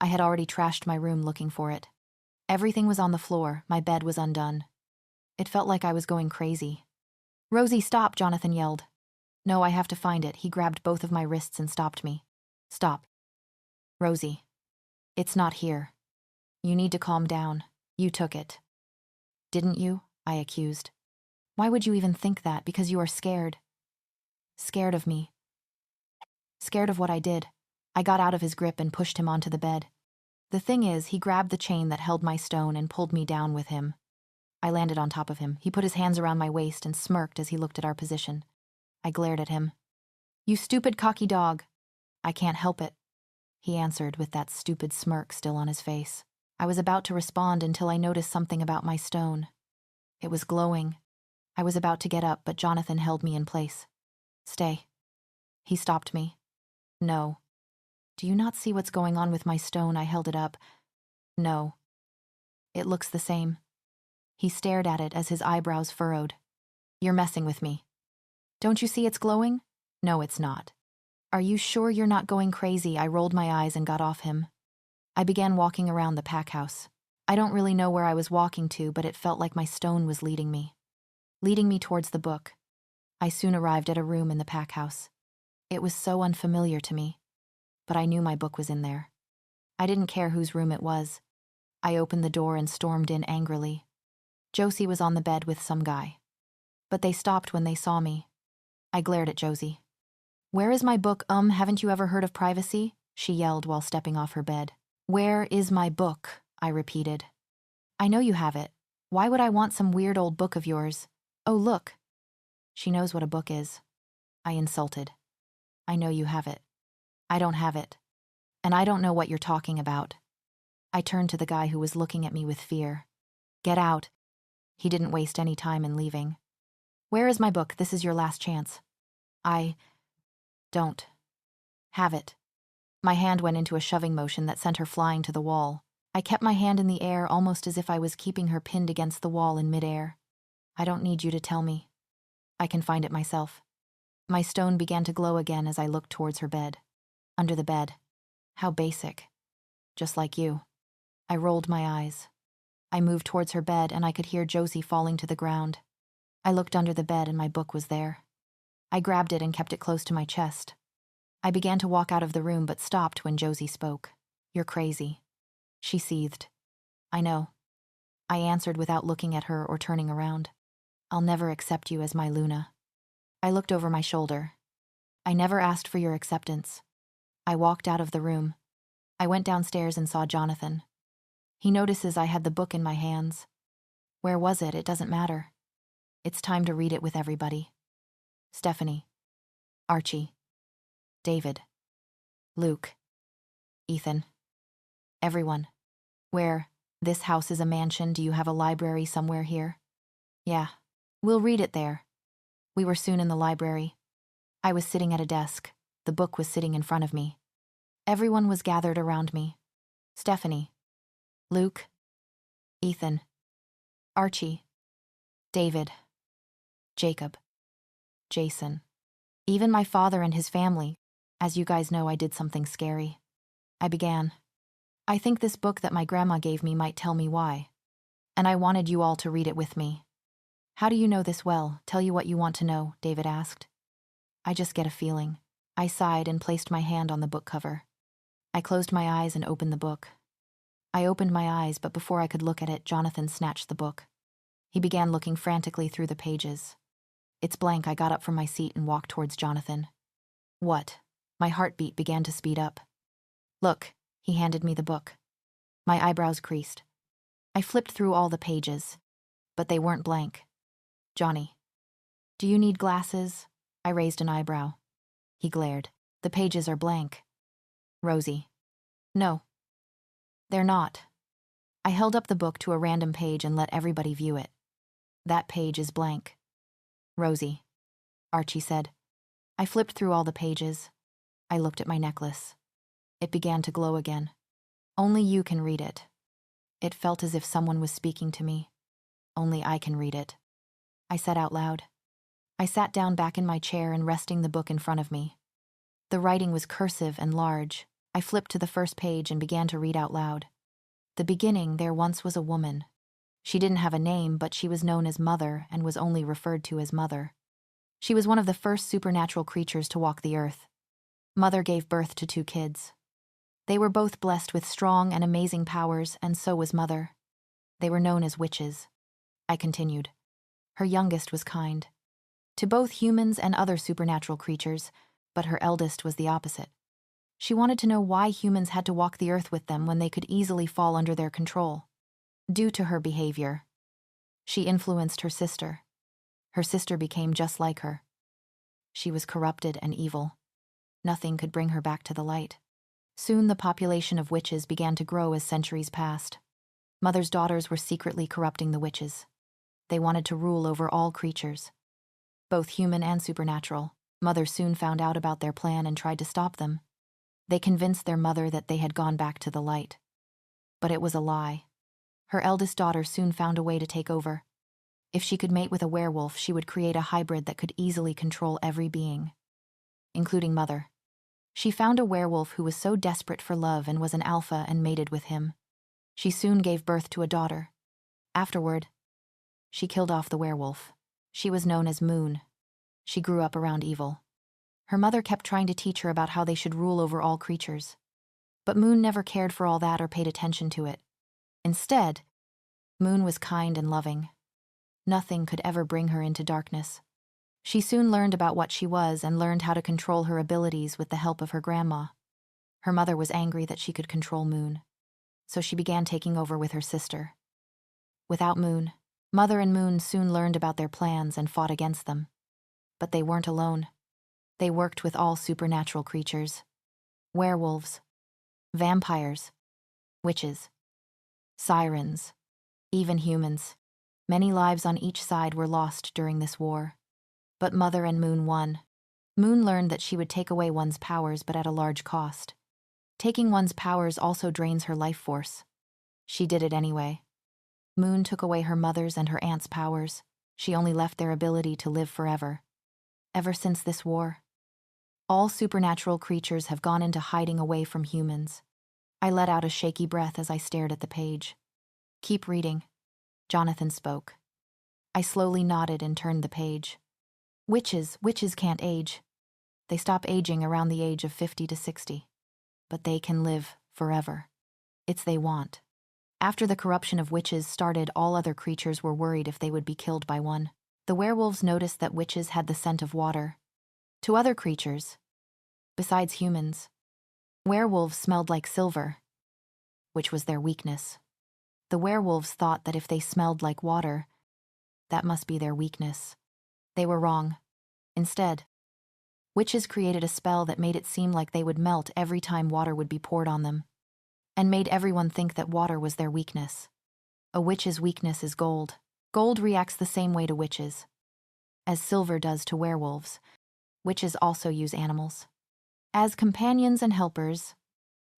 I had already trashed my room looking for it. Everything was on the floor, my bed was undone. It felt like I was going crazy. Rosie, stop, Johnathan yelled. No, I have to find it. He grabbed both of my wrists and stopped me. Stop. Rosie. It's not here. You need to calm down. You took it. Didn't you? I accused. Why would you even think that? Because you are scared. Scared of me. Scared of what I did. I got out of his grip and pushed him onto the bed. The thing is, he grabbed the chain that held my stone and pulled me down with him. I landed on top of him. He put his hands around my waist and smirked as he looked at our position. I glared at him. You stupid cocky dog. I can't help it, he answered with that stupid smirk still on his face. I was about to respond until I noticed something about my stone. It was glowing. I was about to get up, but Johnathan held me in place. Stay. He stopped me. No. Do you not see what's going on with my stone? I held it up. No. It looks the same. He stared at it as his eyebrows furrowed. You're messing with me. Don't you see it's glowing? No, it's not. Are you sure you're not going crazy? I rolled my eyes and got off him. I began walking around the pack house. I don't really know where I was walking to, but it felt like my stone was leading me towards the book. I soon arrived at a room in the pack house. It was so unfamiliar to me, but I knew my book was in there. I didn't care whose room it was. I opened the door and stormed in angrily. Josie was on the bed with some guy. But they stopped when they saw me. I glared at Josie. Where is my book? Haven't you ever heard of privacy? She yelled while stepping off her bed. Where is my book? I repeated. I know you have it. Why would I want some weird old book of yours? Oh, look. She knows what a book is. I insulted. I know you have it. I don't have it. And I don't know what you're talking about. I turned to the guy who was looking at me with fear. Get out. He didn't waste any time in leaving. Where is my book? This is your last chance. I don't have it. My hand went into a shoving motion that sent her flying to the wall. I kept my hand in the air almost as if I was keeping her pinned against the wall in midair. I don't need you to tell me. I can find it myself. My stone began to glow again as I looked towards her bed. Under the bed. How basic. Just like you. I rolled my eyes. I moved towards her bed and I could hear Josie falling to the ground. I looked under the bed and my book was there. I grabbed it and kept it close to my chest. I began to walk out of the room but stopped when Josie spoke. You're crazy. She seethed. I know. I answered without looking at her or turning around. I'll never accept you as my Luna. I looked over my shoulder. I never asked for your acceptance. I walked out of the room. I went downstairs and saw Johnathan. He notices I had the book in my hands. Where was it? It doesn't matter. It's time to read it with everybody. Stephanie. Archie. David. Luke. Ethan. Everyone. Where? This house is a mansion. Do you have a library somewhere here? Yeah. We'll read it there. We were soon in the library. I was sitting at a desk. The book was sitting in front of me. Everyone was gathered around me. Stephanie. Luke. Ethan. Archie. David. Jacob. Jason. Even my father and his family. As you guys know, I did something scary. I began. I think this book that my grandma gave me might tell me why. And I wanted you all to read it with me. How do you know this well? Tell you what you want to know, David asked. I just get a feeling. I sighed and placed my hand on the book cover. I closed my eyes and opened the book. I opened my eyes, but before I could look at it, Johnathan snatched the book. He began looking frantically through the pages. It's blank. I got up from my seat and walked towards Johnathan. What? My heartbeat began to speed up. Look, he handed me the book. My eyebrows creased. I flipped through all the pages, but they weren't blank. Johnny, do you need glasses? I raised an eyebrow. He glared. The pages are blank. Rosie. No. They're not. I held up the book to a random page and let everybody view it. That page is blank. Rosie, Archie said. I flipped through all the pages. I looked at my necklace. It began to glow again. Only you can read it. It felt as if someone was speaking to me. Only I can read it. I said out loud. I sat down back in my chair and resting the book in front of me. The writing was cursive and large. I flipped to the first page and began to read out loud. The beginning, there once was a woman. She didn't have a name, but she was known as Mother and was only referred to as Mother. She was one of the first supernatural creatures to walk the earth. Mother gave birth to 2 kids. They were both blessed with strong and amazing powers, and so was Mother. They were known as witches. I continued. Her youngest was kind to both humans and other supernatural creatures, but her eldest was the opposite. She wanted to know why humans had to walk the earth with them when they could easily fall under their control. Due to her behavior, she influenced her sister. Her sister became just like her. She was corrupted and evil. Nothing could bring her back to the light. Soon the population of witches began to grow as centuries passed. Mother's daughters were secretly corrupting the witches. They wanted to rule over all creatures, both human and supernatural. Mother soon found out about their plan and tried to stop them. They convinced their mother that they had gone back to the light. But it was a lie. Her eldest daughter soon found a way to take over. If she could mate with a werewolf, she would create a hybrid that could easily control every being, including Mother. She found a werewolf who was so desperate for love and was an alpha and mated with him. She soon gave birth to a daughter. Afterward, she killed off the werewolf. She was known as Moon. She grew up around evil. Her mother kept trying to teach her about how they should rule over all creatures. But Moon never cared for all that or paid attention to it. Instead, Moon was kind and loving. Nothing could ever bring her into darkness. She soon learned about what she was and learned how to control her abilities with the help of her grandma. Her mother was angry that she could control Moon, so she began taking over with her sister. Without Moon, Mother and Moon soon learned about their plans and fought against them. But they weren't alone. They worked with all supernatural creatures. Werewolves, vampires, witches, sirens, even humans. Many lives on each side were lost during this war. But Mother and Moon won. Moon learned that she would take away one's powers, but at a large cost. Taking one's powers also drains her life force. She did it anyway. Moon took away her mother's and her aunt's powers. She only left their ability to live forever. Ever since this war, all supernatural creatures have gone into hiding away from humans. I let out a shaky breath as I stared at the page. Keep reading, Johnathan spoke. I slowly nodded and turned the page. Witches can't age. They stop aging around the age of 50 to 60. But they can live forever. It's they want. After the corruption of witches started, all other creatures were worried if they would be killed by one. The werewolves noticed that witches had the scent of water. To other creatures, besides humans, werewolves smelled like silver, which was their weakness. The werewolves thought that if they smelled like water, that must be their weakness. They were wrong. Instead, witches created a spell that made it seem like they would melt every time water would be poured on them, and made everyone think that water was their weakness. A witch's weakness is gold. Gold reacts the same way to witches, as silver does to werewolves. Witches also use animals as companions and helpers.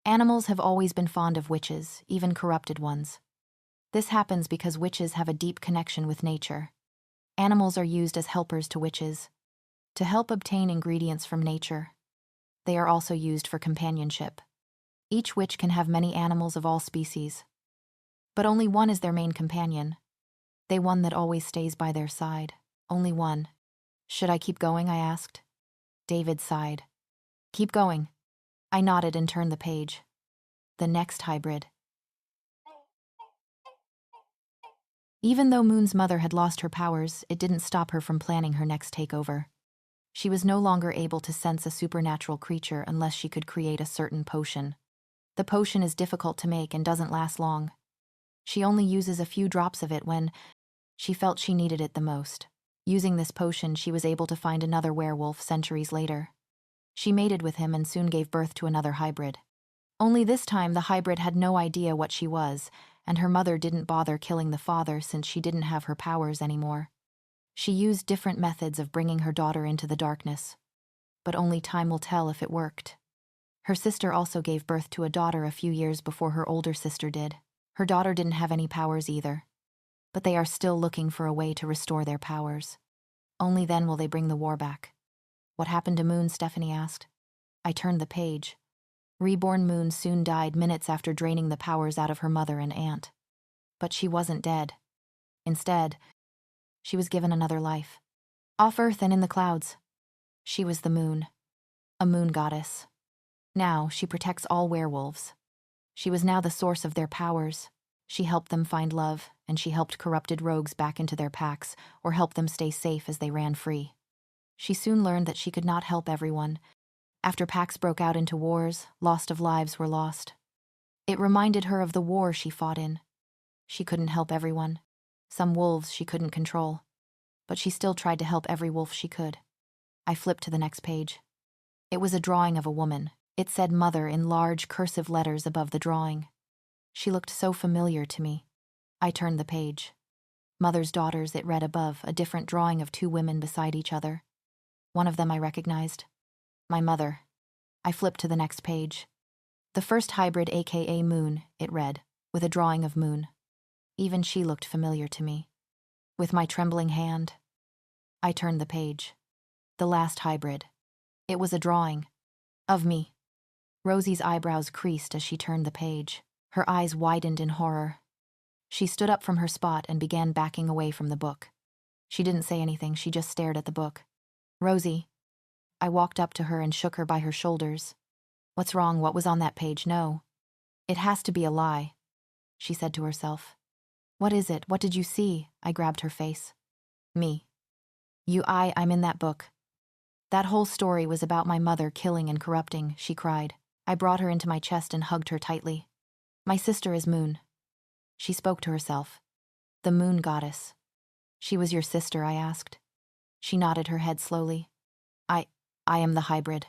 Animals have always been fond of witches, even corrupted ones. This happens because witches have a deep connection with nature. Animals are used as helpers to witches, to help obtain ingredients from nature. They are also used for companionship. Each witch can have many animals of all species, but only one is their main companion. They one that always stays by their side. Only one. Should I keep going? I asked. David sighed. Keep going. I nodded and turned the page. The next hybrid. Even though Moon's mother had lost her powers, it didn't stop her from planning her next takeover. She was no longer able to sense a supernatural creature unless she could create a certain potion. The potion is difficult to make and doesn't last long. She only uses a few drops of it when she felt she needed it the most. Using this potion, she was able to find another werewolf centuries later. She mated with him and soon gave birth to another hybrid. Only this time the hybrid had no idea what she was, and her mother didn't bother killing the father since she didn't have her powers anymore. She used different methods of bringing her daughter into the darkness, but only time will tell if it worked. Her sister also gave birth to a daughter a few years before her older sister did. Her daughter didn't have any powers either, but they are still looking for a way to restore their powers. Only then will they bring the war back. What happened to Moon? Stephanie asked. I turned the page. Reborn Moon soon died minutes after draining the powers out of her mother and aunt. But she wasn't dead. Instead, she was given another life. Off Earth and in the clouds. She was the moon. A moon goddess. Now, she protects all werewolves. She was now the source of their powers. She helped them find love, and she helped corrupted rogues back into their packs, or helped them stay safe as they ran free. She soon learned that she could not help everyone. After packs broke out into wars, lost of lives were lost. It reminded her of the war she fought in. She couldn't help everyone. Some wolves she couldn't control. But she still tried to help every wolf she could. I flipped to the next page. It was a drawing of a woman. It said Mother in large cursive letters above the drawing. She looked so familiar to me. I turned the page. Mother's Daughters, it read above, a different drawing of two women beside each other. One of them I recognized. My mother. I flipped to the next page. The first hybrid, aka Moon, it read, with a drawing of Moon. Even she looked familiar to me. With my trembling hand, I turned the page. The last hybrid. It was a drawing. Of me. Rosie's eyebrows creased as she turned the page. Her eyes widened in horror. She stood up from her spot and began backing away from the book. She didn't say anything, she just stared at the book. Rosie. I walked up to her and shook her by her shoulders. What's wrong? What was on that page? No. It has to be a lie, she said to herself. What is it? What did you see? I grabbed her face. Me. I'm in that book. That whole story was about my mother killing and corrupting, she cried. I brought her into my chest and hugged her tightly. My sister is Moon. She spoke to herself. The moon goddess. She was your sister? I asked. She nodded her head slowly. I am the hybrid.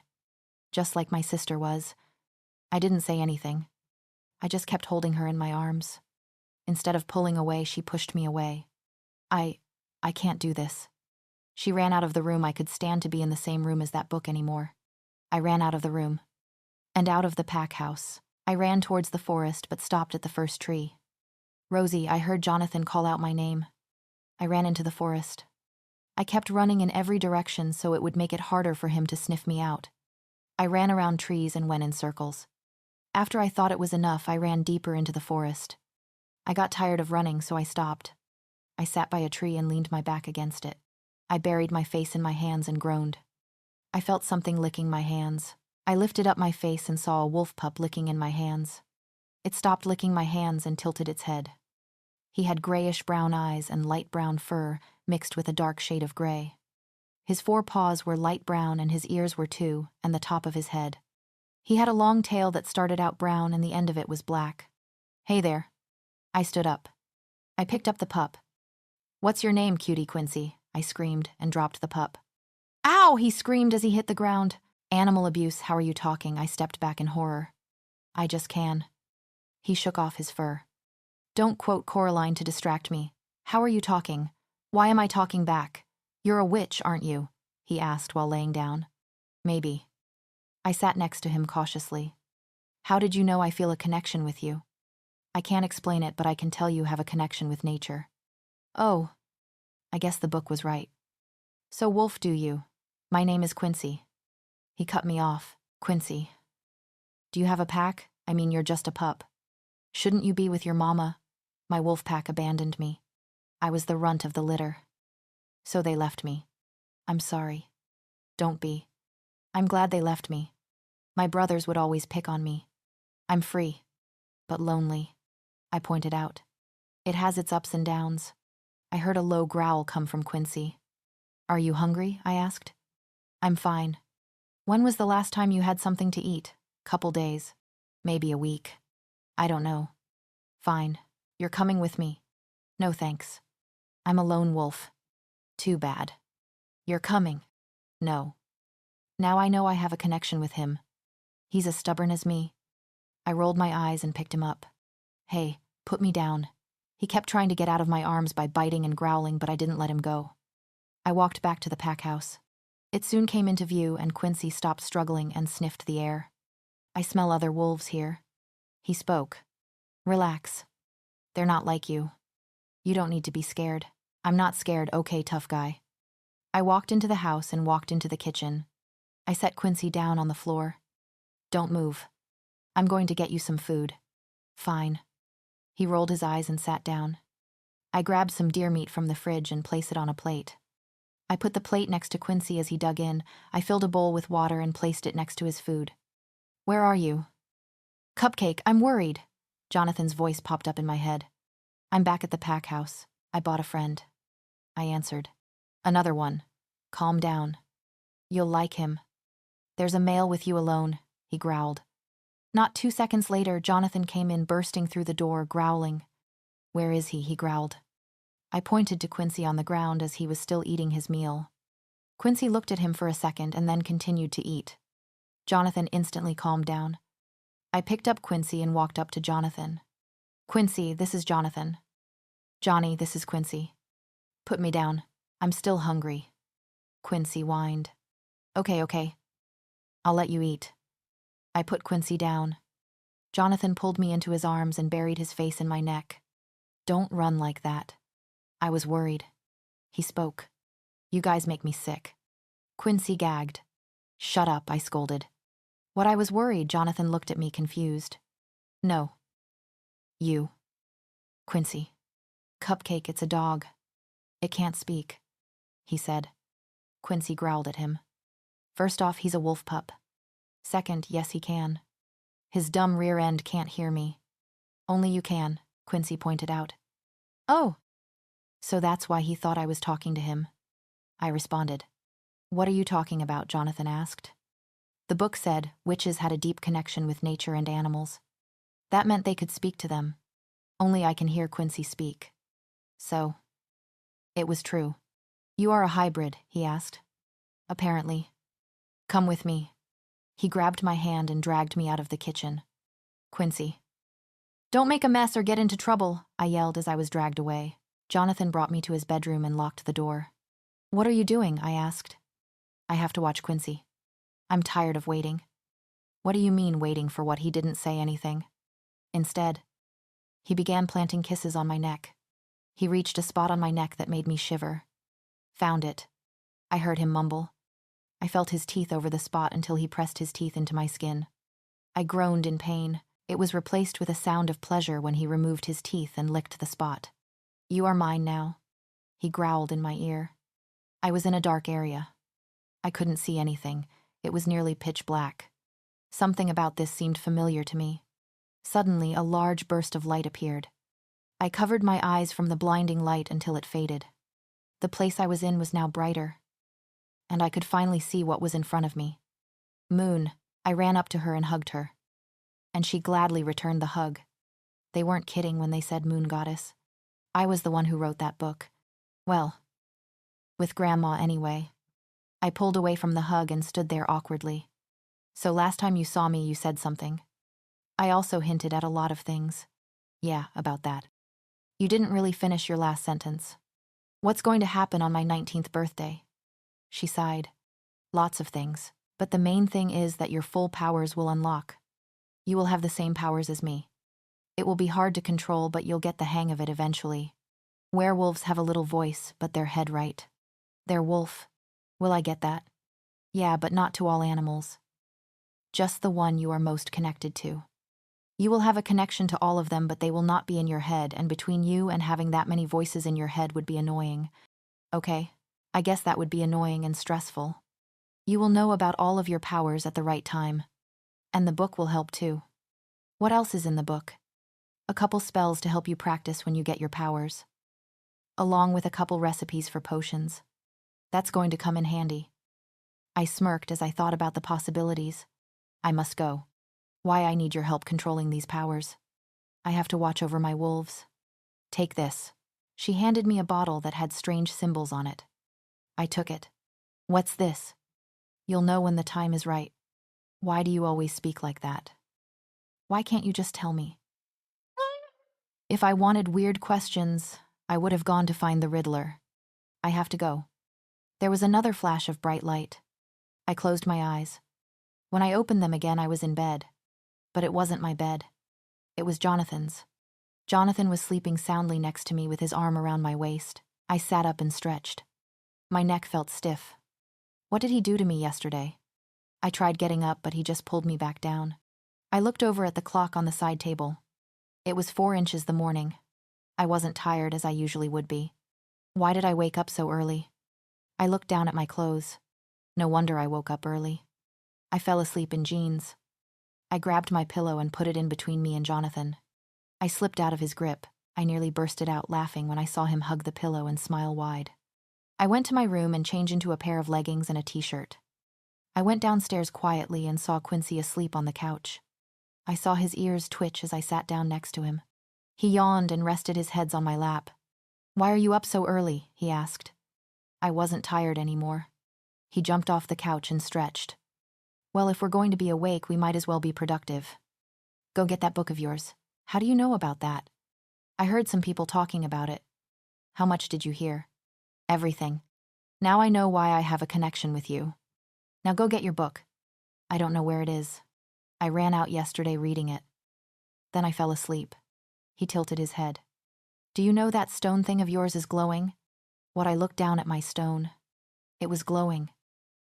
Just like my sister was. I didn't say anything. I just kept holding her in my arms. Instead of pulling away, she pushed me away. I can't do this. She ran out of the room. I could stand to be in the same room as that book anymore. I ran out of the room. And out of the pack house. I ran towards the forest, but stopped at the first tree. Rosie, I heard Johnathan call out my name. I ran into the forest. I kept running in every direction so it would make it harder for him to sniff me out. I ran around trees and went in circles. After I thought it was enough, I ran deeper into the forest. I got tired of running, so I stopped. I sat by a tree and leaned my back against it. I buried my face in my hands and groaned. I felt something licking my hands. I lifted up my face and saw a wolf pup licking in my hands. It stopped licking my hands and tilted its head. He had grayish-brown eyes and light brown fur mixed with a dark shade of gray. His 4 paws were light brown and his ears were too, and the top of his head. He had a long tail that started out brown and the end of it was black. Hey there. I stood up. I picked up the pup. What's your name, cutie Quincy? I screamed and dropped the pup. Ow! He screamed as he hit the ground. Animal abuse, how are you talking? I stepped back in horror. I just can. He shook off his fur. Don't quote Coraline to distract me. How are you talking? Why am I talking back? You're a witch, aren't you? He asked while laying down. Maybe. I sat next to him cautiously. How did you know I feel a connection with you? I can't explain it, but I can tell you have a connection with nature. Oh. I guess the book was right. So wolf do you? My name is Quincy. He cut me off. Quincy. Do you have a pack? I mean, you're just a pup. Shouldn't you be with your mama? My wolf pack abandoned me. I was the runt of the litter. So they left me. I'm sorry. Don't be. I'm glad they left me. My brothers would always pick on me. I'm free, but lonely, I pointed out. It has its ups and downs. I heard a low growl come from Quincy. Are you hungry? I asked. I'm fine. When was the last time you had something to eat? Couple days. Maybe a week. I don't know. Fine. You're coming with me. No thanks. I'm a lone wolf. Too bad. You're coming. No. Now I know I have a connection with him. He's as stubborn as me. I rolled my eyes and picked him up. Hey, put me down. He kept trying to get out of my arms by biting and growling, but I didn't let him go. I walked back to the pack house. It soon came into view, and Quincy stopped struggling and sniffed the air. I smell other wolves here. He spoke. Relax. They're not like you. You don't need to be scared. I'm not scared, okay, tough guy. I walked into the house and walked into the kitchen. I set Quincy down on the floor. Don't move. I'm going to get you some food. Fine. He rolled his eyes and sat down. I grabbed some deer meat from the fridge and placed it on a plate. I put the plate next to Quincy as he dug in. I filled a bowl with water and placed it next to his food. Where are you? Cupcake, I'm worried. Johnathan's voice popped up in my head. I'm back at the pack house. I bought a friend. I answered. Another one. Calm down. You'll like him. There's a male with you alone, he growled. Not 2 seconds later, Johnathan came in bursting through the door, growling. Where is he? He growled. I pointed to Quincy on the ground as he was still eating his meal. Quincy looked at him for a second and then continued to eat. Johnathan instantly calmed down. I picked up Quincy and walked up to Johnathan. Quincy, this is Johnathan. Johnny, this is Quincy. Put me down. I'm still hungry. Quincy whined. Okay. I'll let you eat. I put Quincy down. Johnathan pulled me into his arms and buried his face in my neck. Don't run like that. I was worried. He spoke. You guys make me sick. Quincy gagged. Shut up, I scolded. What I was worried, Johnathan looked at me confused. No. You. Quincy. Cupcake, it's a dog. It can't speak, he said. Quincy growled at him. First off, he's a wolf pup. Second, yes, he can. His dumb rear end can't hear me. Only you can, Quincy pointed out. Oh. So that's why he thought I was talking to him. I responded. What are you talking about? Johnathan asked. The book said witches had a deep connection with nature and animals. That meant they could speak to them. Only I can hear Quincy speak. So. It was true. You are a hybrid, he asked. Apparently. Come with me. He grabbed my hand and dragged me out of the kitchen. Quincy. Don't make a mess or get into trouble, I yelled as I was dragged away. Johnathan brought me to his bedroom and locked the door. What are you doing? I asked. I have to watch Quincy. I'm tired of waiting. What do you mean waiting for what? He didn't say anything. Instead, he began planting kisses on my neck. He reached a spot on my neck that made me shiver. Found it. I heard him mumble. I felt his teeth over the spot until he pressed his teeth into my skin. I groaned in pain. It was replaced with a sound of pleasure when he removed his teeth and licked the spot. You are mine now, he growled in my ear. I was in a dark area. I couldn't see anything. It was nearly pitch black. Something about this seemed familiar to me. Suddenly, a large burst of light appeared. I covered my eyes from the blinding light until it faded. The place I was in was now brighter, and I could finally see what was in front of me. Moon. I ran up to her and hugged her. And she gladly returned the hug. They weren't kidding when they said moon goddess. I was the one who wrote that book. Well, with Grandma anyway. I pulled away from the hug and stood there awkwardly. So last time you saw me, you said something. I also hinted at a lot of things. Yeah, about that. You didn't really finish your last sentence. What's going to happen on my 19th birthday? She sighed. Lots of things, but the main thing is that your full powers will unlock. You will have the same powers as me. It will be hard to control, but you'll get the hang of it eventually. Werewolves have a little voice, but they're head right. They're wolf. Will I get that? Yeah, but not to all animals. Just the one you are most connected to. You will have a connection to all of them, but they will not be in your head, and between you and having that many voices in your head would be annoying. Okay, I guess that would be annoying and stressful. You will know about all of your powers at the right time. And the book will help too. What else is in the book? A couple spells to help you practice when you get your powers. along with a couple recipes for potions. That's going to come in handy. I smirked as I thought about the possibilities. I must go. Why I need your help controlling these powers. I have to watch over my wolves. Take this. She handed me a bottle that had strange symbols on it. I took it. What's this? You'll know when the time is right. Why do you always speak like that? Why can't you just tell me? If I wanted weird questions, I would have gone to find the Riddler. I have to go. There was another flash of bright light. I closed my eyes. When I opened them again, I was in bed. But it wasn't my bed. It was Johnathan's. Johnathan was sleeping soundly next to me with his arm around my waist. I sat up and stretched. My neck felt stiff. What did he do to me yesterday? I tried getting up, but he just pulled me back down. I looked over at the clock on the side table. It was 4 inches the morning. I wasn't tired as I usually would be. Why did I wake up so early? I looked down at my clothes. No wonder I woke up early. I fell asleep in jeans. I grabbed my pillow and put it in between me and Johnathan. I slipped out of his grip. I nearly bursted out laughing when I saw him hug the pillow and smile wide. I went to my room and changed into a pair of leggings and a t-shirt. I went downstairs quietly and saw Quincy asleep on the couch. I saw his ears twitch as I sat down next to him. He yawned and rested his head on my lap. "Why are you up so early?" he asked. I wasn't tired anymore. He jumped off the couch and stretched. "Well, if we're going to be awake, we might as well be productive. Go get that book of yours. How do you know about that?" "I heard some people talking about it." "How much did you hear?" "Everything. Now I know why I have a connection with you. Now go get your book." "I don't know where it is. I ran out yesterday reading it. Then I fell asleep." He tilted his head. "Do you know that stone thing of yours is glowing?" What I looked down at my stone. It was glowing.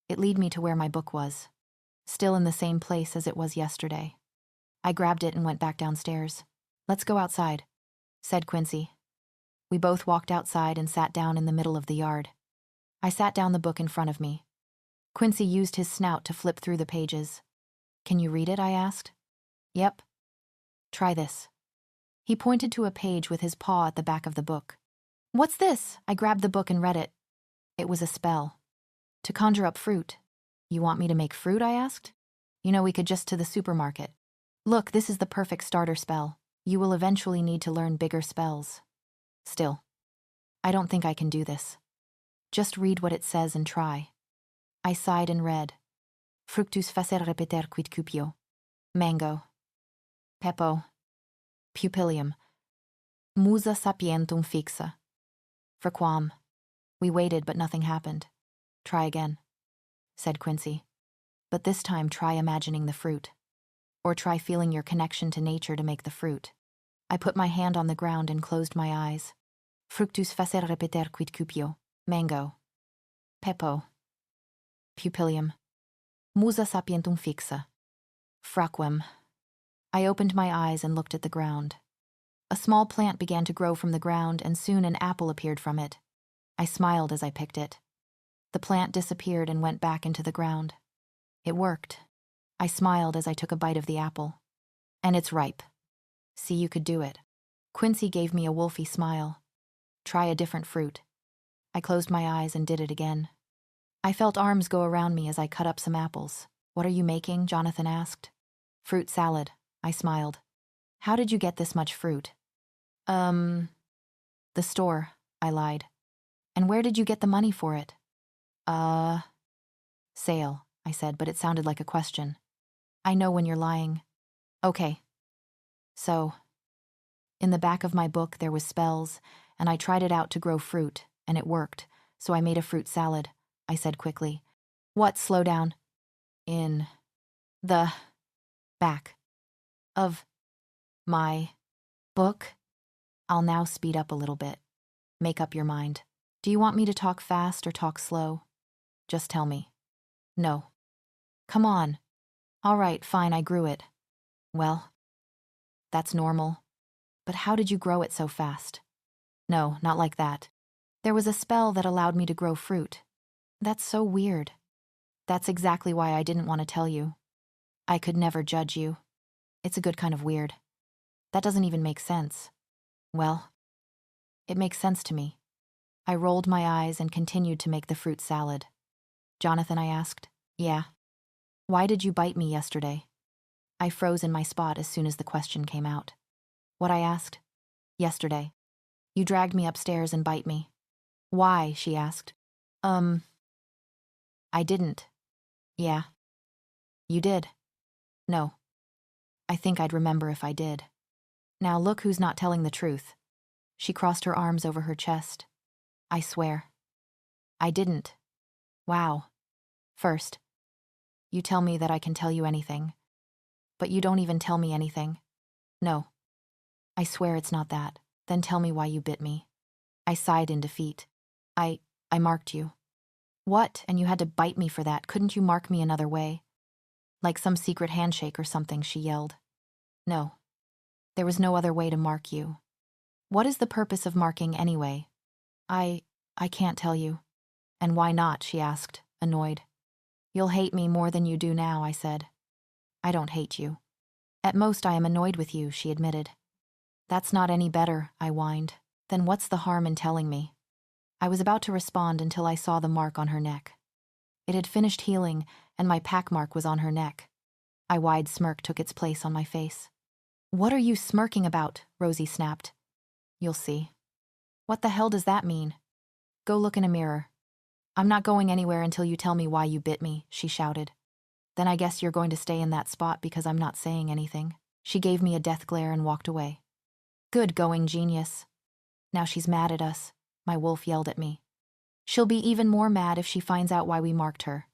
It led me to where my book was, still in the same place as it was yesterday. I grabbed it and went back downstairs. "Let's go outside," said Quincy. We both walked outside and sat down in the middle of the yard. I sat down the book in front of me. Quincy used his snout to flip through the pages. "Can you read it?" I asked. "Yep." "Try this." He pointed to a page with his paw at the back of the book. "What's this?" I grabbed the book and read it. It was a spell. To conjure up fruit. "You want me to make fruit?" I asked. "You know, we could just to the supermarket." "Look, this is the perfect starter spell. You will eventually need to learn bigger spells." Still, I don't think I can do this. Just read what it says and try. I sighed and read. Fructus facer repeter quid cupio. Mango. Pepo. Pupillium. Musa sapientum fixa. Frequam. We waited, but nothing happened. "Try again," said Quincy. "But this time try imagining the fruit. Or try feeling your connection to nature to make the fruit." I put my hand on the ground and closed my eyes. Fructus facer repeter quid cupio. Mango. Pepo. Pupillium. Musa sapientum fixa. Fraquem. I opened my eyes and looked at the ground. A small plant began to grow from the ground, and soon an apple appeared from it. I smiled as I picked it. The plant disappeared and went back into the ground. It worked. I smiled as I took a bite of the apple. "And it's ripe. See, you could do it." Quincy gave me a wolfy smile. "Try a different fruit." I closed my eyes and did it again. I felt arms go around me as I cut up some apples. "What are you making?" Johnathan asked. "Fruit salad," I smiled. "How did you get this much fruit?" The store," I lied. "And where did you get the money for it?" Sale," I said, but it sounded like a question. "I know when you're lying." "Okay." So, in the back of my book there was spells, and I tried it out to grow fruit, and it worked, so I made a fruit salad, I said quickly. "What? Slow down." "In the back of my book." I'll now speed up a little bit. Make up your mind. Do you want me to talk fast or talk slow? Just tell me. "No." "Come on." "All right, fine, I grew it." "Well, that's normal. But how did you grow it so fast?" "No, not like that. There was a spell that allowed me to grow fruit." "That's so weird." "That's exactly why I didn't want to tell you. I could never judge you. It's a good kind of weird. That doesn't even make sense." "Well, it makes sense to me." I rolled my eyes and continued to make the fruit salad. Johnathan, I asked. Yeah. Why did you bite me yesterday? I froze in my spot as soon as the question came out. What, I asked. Yesterday. You dragged me upstairs and bite me. Why, she asked. I didn't. Yeah. You did. No. I think I'd remember if I did. Now look who's not telling the truth. She crossed her arms over her chest. I swear. I didn't. Wow. First, you tell me that I can tell you anything. But you don't even tell me anything. No. I swear it's not that. Then tell me why you bit me. I sighed in defeat. I marked you. What? And you had to bite me for that. Couldn't you mark me another way? Like some secret handshake or something, she yelled. No. There was no other way to mark you. What is the purpose of marking anyway? I can't tell you. And why not? She asked, annoyed. You'll hate me more than you do now, I said. I don't hate you. At most I am annoyed with you, she admitted. That's not any better, I whined. Then what's the harm in telling me? I was about to respond until I saw the mark on her neck. It had finished healing, and my pack mark was on her neck. A wide smirk took its place on my face. What are you smirking about? Rosie snapped. You'll see. What the hell does that mean? Go look in a mirror. I'm not going anywhere until you tell me why you bit me, she shouted. Then I guess you're going to stay in that spot because I'm not saying anything. She gave me a death glare and walked away. Good going, genius. Now she's mad at us, my wolf yelled at me. She'll be even more mad if she finds out why we marked her.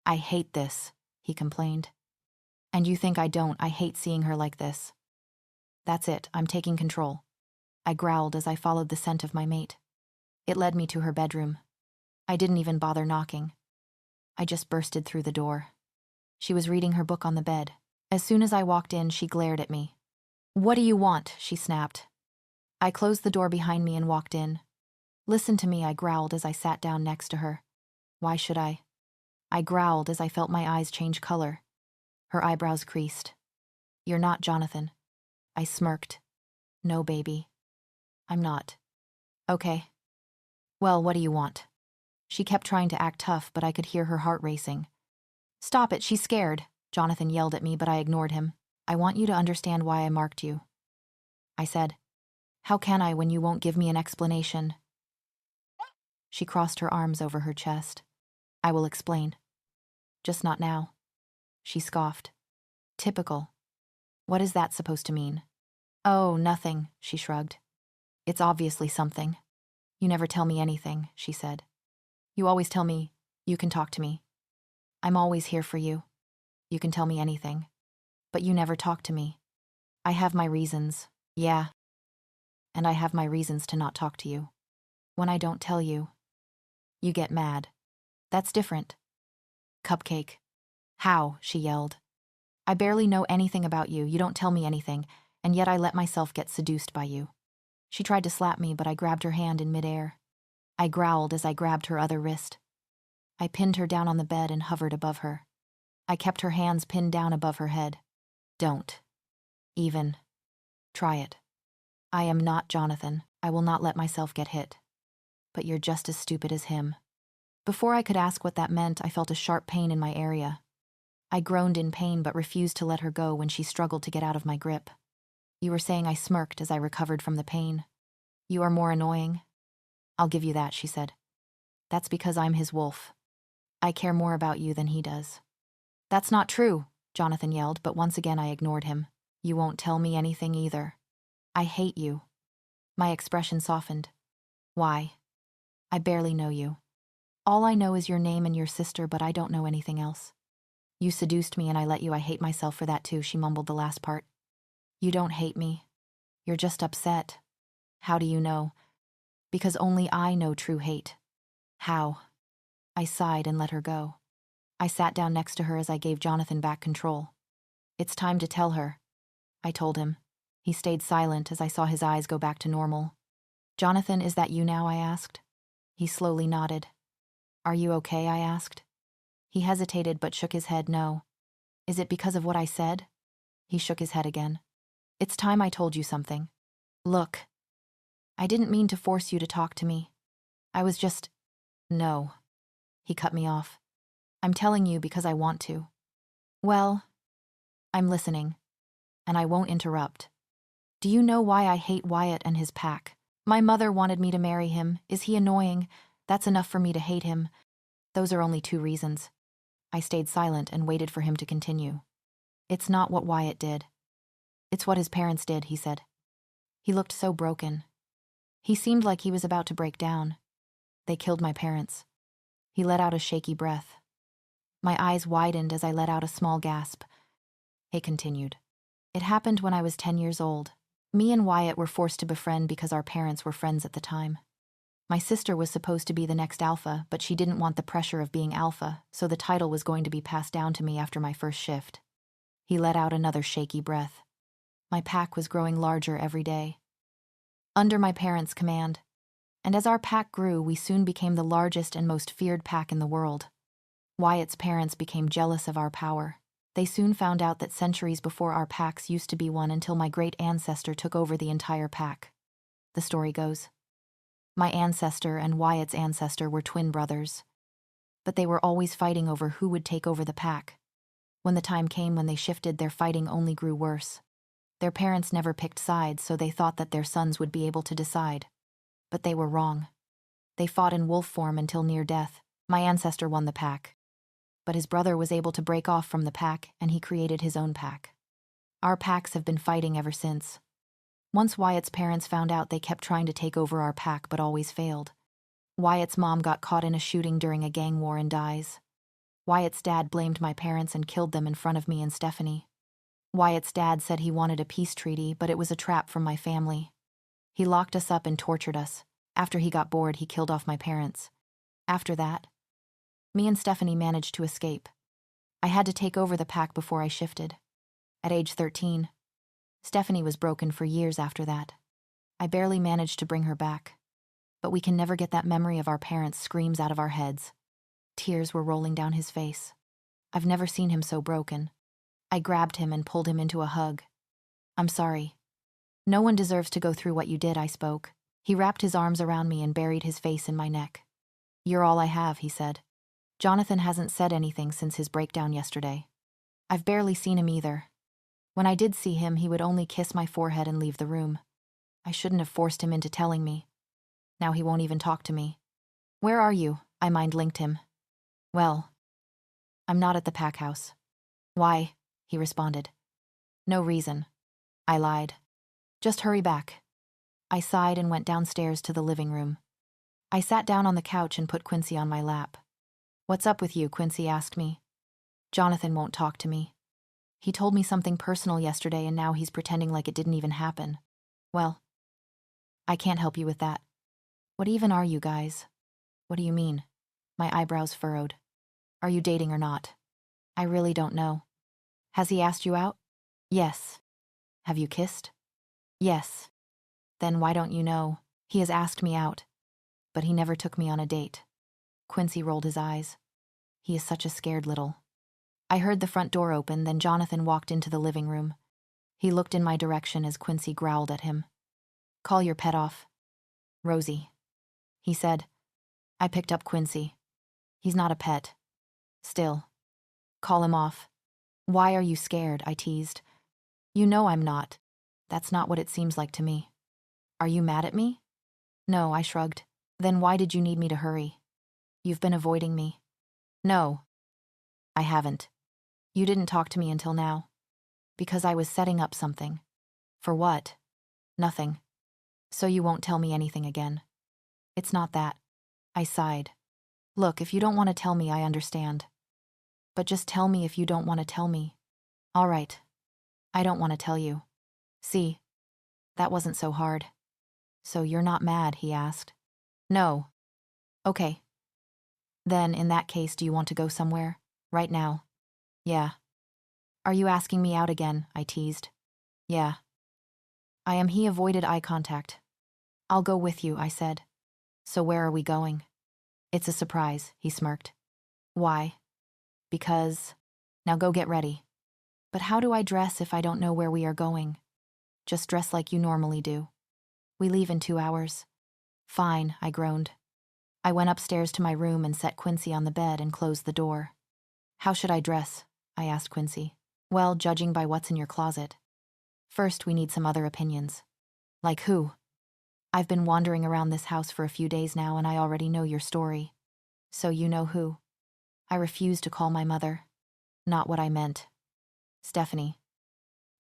I hate this, he complained. And you think I don't? I hate seeing her like this. That's it, I'm taking control. I growled as I followed the scent of my mate. It led me to her bedroom. I didn't even bother knocking. I just bursted through the door. She was reading her book on the bed. As soon as I walked in, she glared at me. What do you want? She snapped. I closed the door behind me and walked in. Listen to me, I growled as I sat down next to her. Why should I? I growled as I felt my eyes change color. Her eyebrows creased. You're not Johnathan. I smirked. No, baby. I'm not. Okay. Well, what do you want? She kept trying to act tough, but I could hear her heart racing. Stop it, she's scared, Johnathan yelled at me, but I ignored him. I want you to understand why I marked you. I said. How can I when you won't give me an explanation? She crossed her arms over her chest. I will explain. Just not now. She scoffed. Typical. What is that supposed to mean? Oh, nothing, she shrugged. It's obviously something. You never tell me anything, she said. You always tell me, you can talk to me. I'm always here for you. You can tell me anything. But you never talk to me. I have my reasons, yeah. And I have my reasons to not talk to you. When I don't tell you, you get mad. That's different. Cupcake. How? She yelled. I barely know anything about you. You don't tell me anything, and yet I let myself get seduced by you. She tried to slap me, but I grabbed her hand in midair. I growled as I grabbed her other wrist. I pinned her down on the bed and hovered above her. I kept her hands pinned down above her head. Don't. Even. Try it. I am not Johnathan. I will not let myself get hit. But you're just as stupid as him. Before I could ask what that meant, I felt a sharp pain in my area. I groaned in pain but refused to let her go when she struggled to get out of my grip. You were saying I smirked as I recovered from the pain. You are more annoying. I'll give you that, she said. That's because I'm his wolf. I care more about you than he does. That's not true, Johnathan yelled, but once again I ignored him. You won't tell me anything either. I hate you. My expression softened. Why? I barely know you. All I know is your name and your sister, but I don't know anything else. You seduced me and I let you. I hate myself for that too, she mumbled the last part. You don't hate me. You're just upset. How do you know? Because only I know true hate. How? I sighed and let her go. I sat down next to her as I gave Johnathan back control. It's time to tell her, I told him. He stayed silent as I saw his eyes go back to normal. Johnathan, is that you now? I asked. He slowly nodded. Are you okay? I asked. He hesitated but shook his head no. Is it because of what I said? He shook his head again. It's time I told you something. Look. I didn't mean to force you to talk to me. I was just... No. He cut me off. I'm telling you because I want to. Well, I'm listening, and I won't interrupt. Do you know why I hate Wyatt and his pack? My mother wanted me to marry him. Is he annoying? That's enough for me to hate him. Those are only 2 reasons. I stayed silent and waited for him to continue. It's not what Wyatt did. It's what his parents did, he said. He looked so broken. He seemed like he was about to break down. They killed my parents. He let out a shaky breath. My eyes widened as I let out a small gasp. He continued. It happened when I was 10 years old. Me and Wyatt were forced to befriend because our parents were friends at the time. My sister was supposed to be the next alpha, but she didn't want the pressure of being alpha, so the title was going to be passed down to me after my first shift. He let out another shaky breath. My pack was growing larger every day. Under my parents' command. And as our pack grew, we soon became the largest and most feared pack in the world. Wyatt's parents became jealous of our power. They soon found out that centuries before our packs used to be one until my great ancestor took over the entire pack. The story goes. My ancestor and Wyatt's ancestor were twin brothers. But they were always fighting over who would take over the pack. When the time came when they shifted, their fighting only grew worse. Their parents never picked sides, so they thought that their sons would be able to decide. But they were wrong. They fought in wolf form until near death. My ancestor won the pack. But his brother was able to break off from the pack, and he created his own pack. Our packs have been fighting ever since. Once Wyatt's parents found out, they kept trying to take over our pack but always failed. Wyatt's mom got caught in a shooting during a gang war and dies. Wyatt's dad blamed my parents and killed them in front of me and Stephanie. Wyatt's dad said he wanted a peace treaty, but it was a trap from my family. He locked us up and tortured us. After he got bored, he killed off my parents. After that, me and Stephanie managed to escape. I had to take over the pack before I shifted. At age 13, Stephanie was broken for years after that. I barely managed to bring her back. But we can never get that memory of our parents' screams out of our heads. Tears were rolling down his face. I've never seen him so broken. I grabbed him and pulled him into a hug. I'm sorry. No one deserves to go through what you did, I spoke. He wrapped his arms around me and buried his face in my neck. You're all I have, he said. Johnathan hasn't said anything since his breakdown yesterday. I've barely seen him either. When I did see him, he would only kiss my forehead and leave the room. I shouldn't have forced him into telling me. Now he won't even talk to me. Where are you? I mind-linked him. Well, I'm not at the pack house. Why? He responded. No reason. I lied. Just hurry back. I sighed and went downstairs to the living room. I sat down on the couch and put Quincy on my lap. What's up with you? Quincy asked me. Johnathan won't talk to me. He told me something personal yesterday and now he's pretending like it didn't even happen. Well, I can't help you with that. What even are you guys? What do you mean? My eyebrows furrowed. Are you dating or not? I really don't know. Has he asked you out? Yes. Have you kissed? Yes. Then why don't you know? He has asked me out. But he never took me on a date. Quincy rolled his eyes. He is such a scared little. I heard the front door open, then Johnathan walked into the living room. He looked in my direction as Quincy growled at him. Call your pet off. Rosie, he said. I picked up Quincy. He's not a pet. Still. Call him off. Why are you scared? I teased. You know I'm not. That's not what it seems like to me. Are you mad at me? No, I shrugged. Then why did you need me to hurry? You've been avoiding me. No. I haven't. You didn't talk to me until now. Because I was setting up something. For what? Nothing. So you won't tell me anything again. It's not that. I sighed. Look, if you don't want to tell me, I understand. But just tell me if you don't want to tell me. All right. I don't want to tell you. See, that wasn't so hard. So you're not mad, he asked. No. Okay. Then, in that case, do you want to go somewhere? Right now? Yeah. Are you asking me out again? I teased. Yeah. I am. He avoided eye contact. I'll go with you, I said. So where are we going? It's a surprise, he smirked. Why? Because... Now go get ready. But how do I dress if I don't know where we are going? Just dress like you normally do. We leave in 2 hours. Fine, I groaned. I went upstairs to my room and set Quincy on the bed and closed the door. How should I dress? I asked Quincy. Well, judging by what's in your closet. First, we need some other opinions. Like who? I've been wandering around this house for a few days now and I already know your story. So you know who? I refused to call my mother. Not what I meant. Stephanie.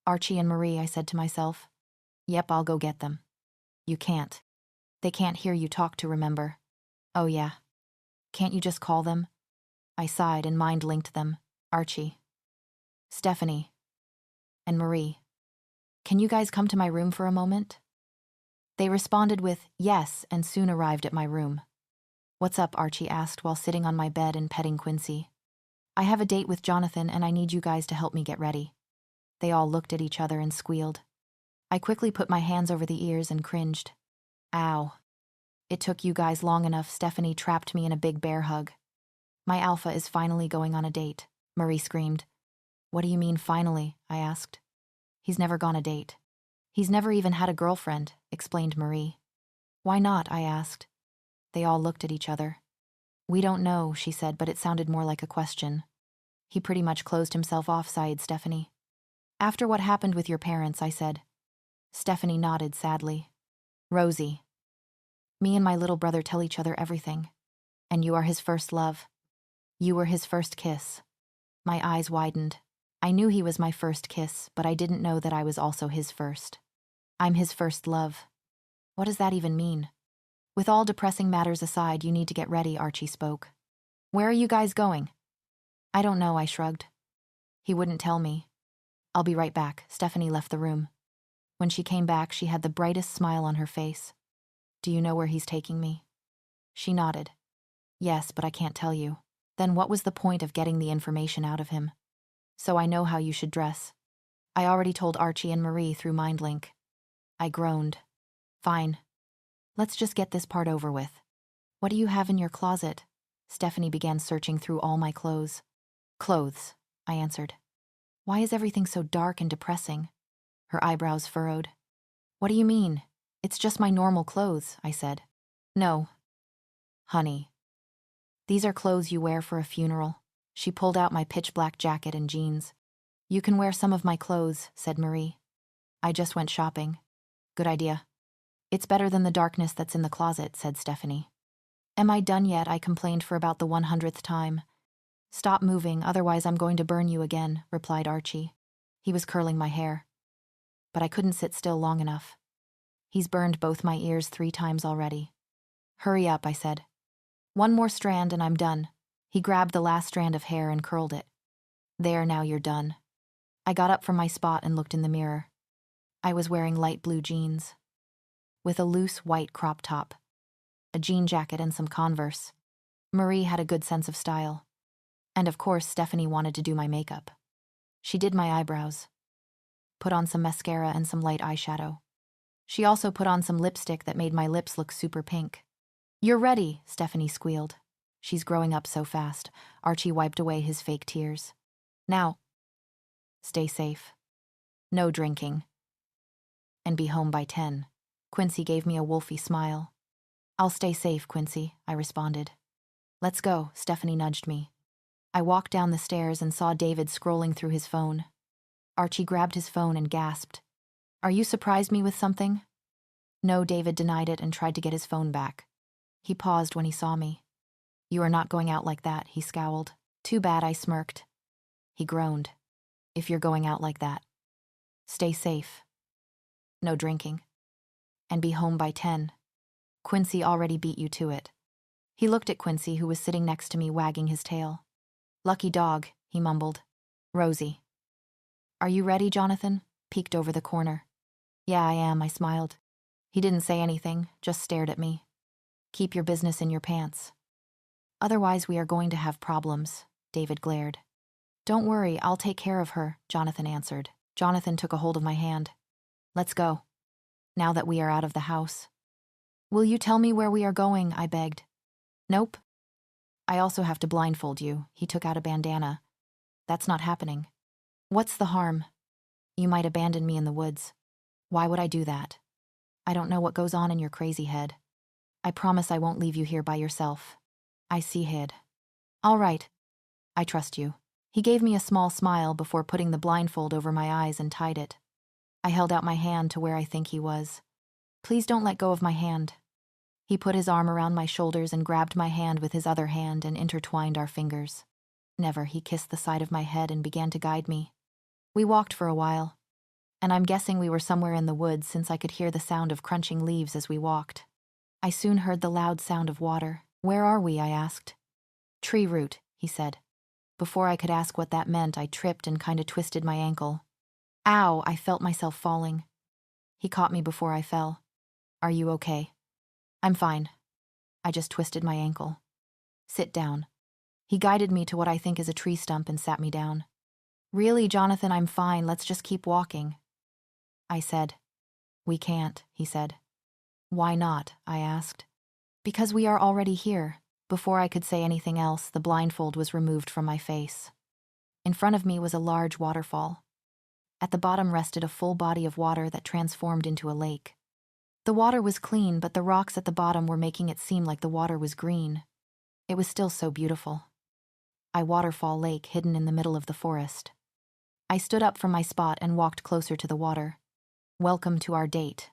Archie and Marie, I said to myself. Yep, I'll go get them. You can't. They can't hear you talk to remember. Oh yeah. Can't you just call them? I sighed and mind-linked them. Archie. Stephanie. And Marie. Can you guys come to my room for a moment? They responded with yes and soon arrived at my room. What's up? Archie asked while sitting on my bed and petting Quincy. I have a date with Johnathan and I need you guys to help me get ready. They all looked at each other and squealed. I quickly put my hands over the ears and cringed. Ow. It took you guys long enough. Stephanie trapped me in a big bear hug. My alpha is finally going on a date, Marie screamed. What do you mean finally? I asked. He's never gone a date. He's never even had a girlfriend, explained Marie. Why not? I asked. They all looked at each other. We don't know, she said, but it sounded more like a question. He pretty much closed himself off, sighed Stephanie. After what happened with your parents, I said. Stephanie nodded sadly. Rosie. Me and my little brother tell each other everything. And you are his first love. You were his first kiss. My eyes widened. I knew he was my first kiss, but I didn't know that I was also his first. I'm his first love. What does that even mean? With all depressing matters aside, you need to get ready, Archie spoke. Where are you guys going? I don't know, I shrugged. He wouldn't tell me. I'll be right back. Stephanie left the room. When she came back, she had the brightest smile on her face. Do you know where he's taking me? She nodded. Yes, but I can't tell you. Then what was the point of getting the information out of him? So I know how you should dress. I already told Archie and Marie through MindLink. I groaned. Fine. Let's just get this part over with. What do you have in your closet? Stephanie began searching through all my clothes. Clothes, I answered. Why is everything so dark and depressing? Her eyebrows furrowed. What do you mean? It's just my normal clothes, I said. No. Honey. These are clothes you wear for a funeral. She pulled out my pitch-black jacket and jeans. You can wear some of my clothes, said Marie. I just went shopping. Good idea. It's better than the darkness that's in the closet, said Stephanie. Am I done yet? I complained for about the 100th time. Stop moving, otherwise I'm going to burn you again, replied Archie. He was curling my hair. But I couldn't sit still long enough. He's burned both my ears 3 times already. Hurry up, I said. One more strand and I'm done. He grabbed the last strand of hair and curled it. There, now you're done. I got up from my spot and looked in the mirror. I was wearing light blue jeans, with a loose white crop top, a jean jacket and some Converse. Marie had a good sense of style. And of course, Stephanie wanted to do my makeup. She did my eyebrows, put on some mascara and some light eyeshadow. She also put on some lipstick that made my lips look super pink. You're ready, Stephanie squealed. She's growing up so fast. Archie wiped away his fake tears. Now, stay safe. No drinking. And be home by 10. Quincy gave me a wolfy smile. I'll stay safe, Quincy, I responded. Let's go, Stephanie nudged me. I walked down the stairs and saw David scrolling through his phone. Archie grabbed his phone and gasped. Are you surprised me with something? No, David denied it and tried to get his phone back. He paused when he saw me. You are not going out like that, he scowled. Too bad, I smirked. He groaned. If you're going out like that, stay safe. No drinking. And be home by 10. Quincy already beat you to it. He looked at Quincy, who was sitting next to me, wagging his tail. Lucky dog, he mumbled. Rosie. Are you ready, Johnathan? Peeked over the corner. Yeah, I am, I smiled. He didn't say anything, just stared at me. Keep your business in your pants. Otherwise we are going to have problems, David glared. Don't worry, I'll take care of her, Johnathan answered. Johnathan took a hold of my hand. Let's go. Now that we are out of the house. Will you tell me where we are going? I begged. Nope. I also have to blindfold you. He took out a bandana. That's not happening. What's the harm? You might abandon me in the woods. Why would I do that? I don't know what goes on in your crazy head. I promise I won't leave you here by yourself. I see hid. All right. I trust you. He gave me a small smile before putting the blindfold over my eyes and tied it. I held out my hand to where I think he was. Please don't let go of my hand. He put his arm around my shoulders and grabbed my hand with his other hand and intertwined our fingers. Never, he kissed the side of my head and began to guide me. We walked for a while, and I'm guessing we were somewhere in the woods since I could hear the sound of crunching leaves as we walked. I soon heard the loud sound of water. Where are we? I asked. Tree root, he said. Before I could ask what that meant, I tripped and kinda twisted my ankle. Ow, I felt myself falling. He caught me before I fell. Are you okay? I'm fine. I just twisted my ankle. Sit down. He guided me to what I think is a tree stump and sat me down. Really, Johnathan, I'm fine. Let's just keep walking. I said. We can't, he said. Why not? I asked. Because we are already here. Before I could say anything else, the blindfold was removed from my face. In front of me was a large waterfall. At the bottom rested a full body of water that transformed into a lake. The water was clean, but the rocks at the bottom were making it seem like the water was green. It was still so beautiful. A waterfall lake hidden in the middle of the forest. I stood up from my spot and walked closer to the water. Welcome to our date.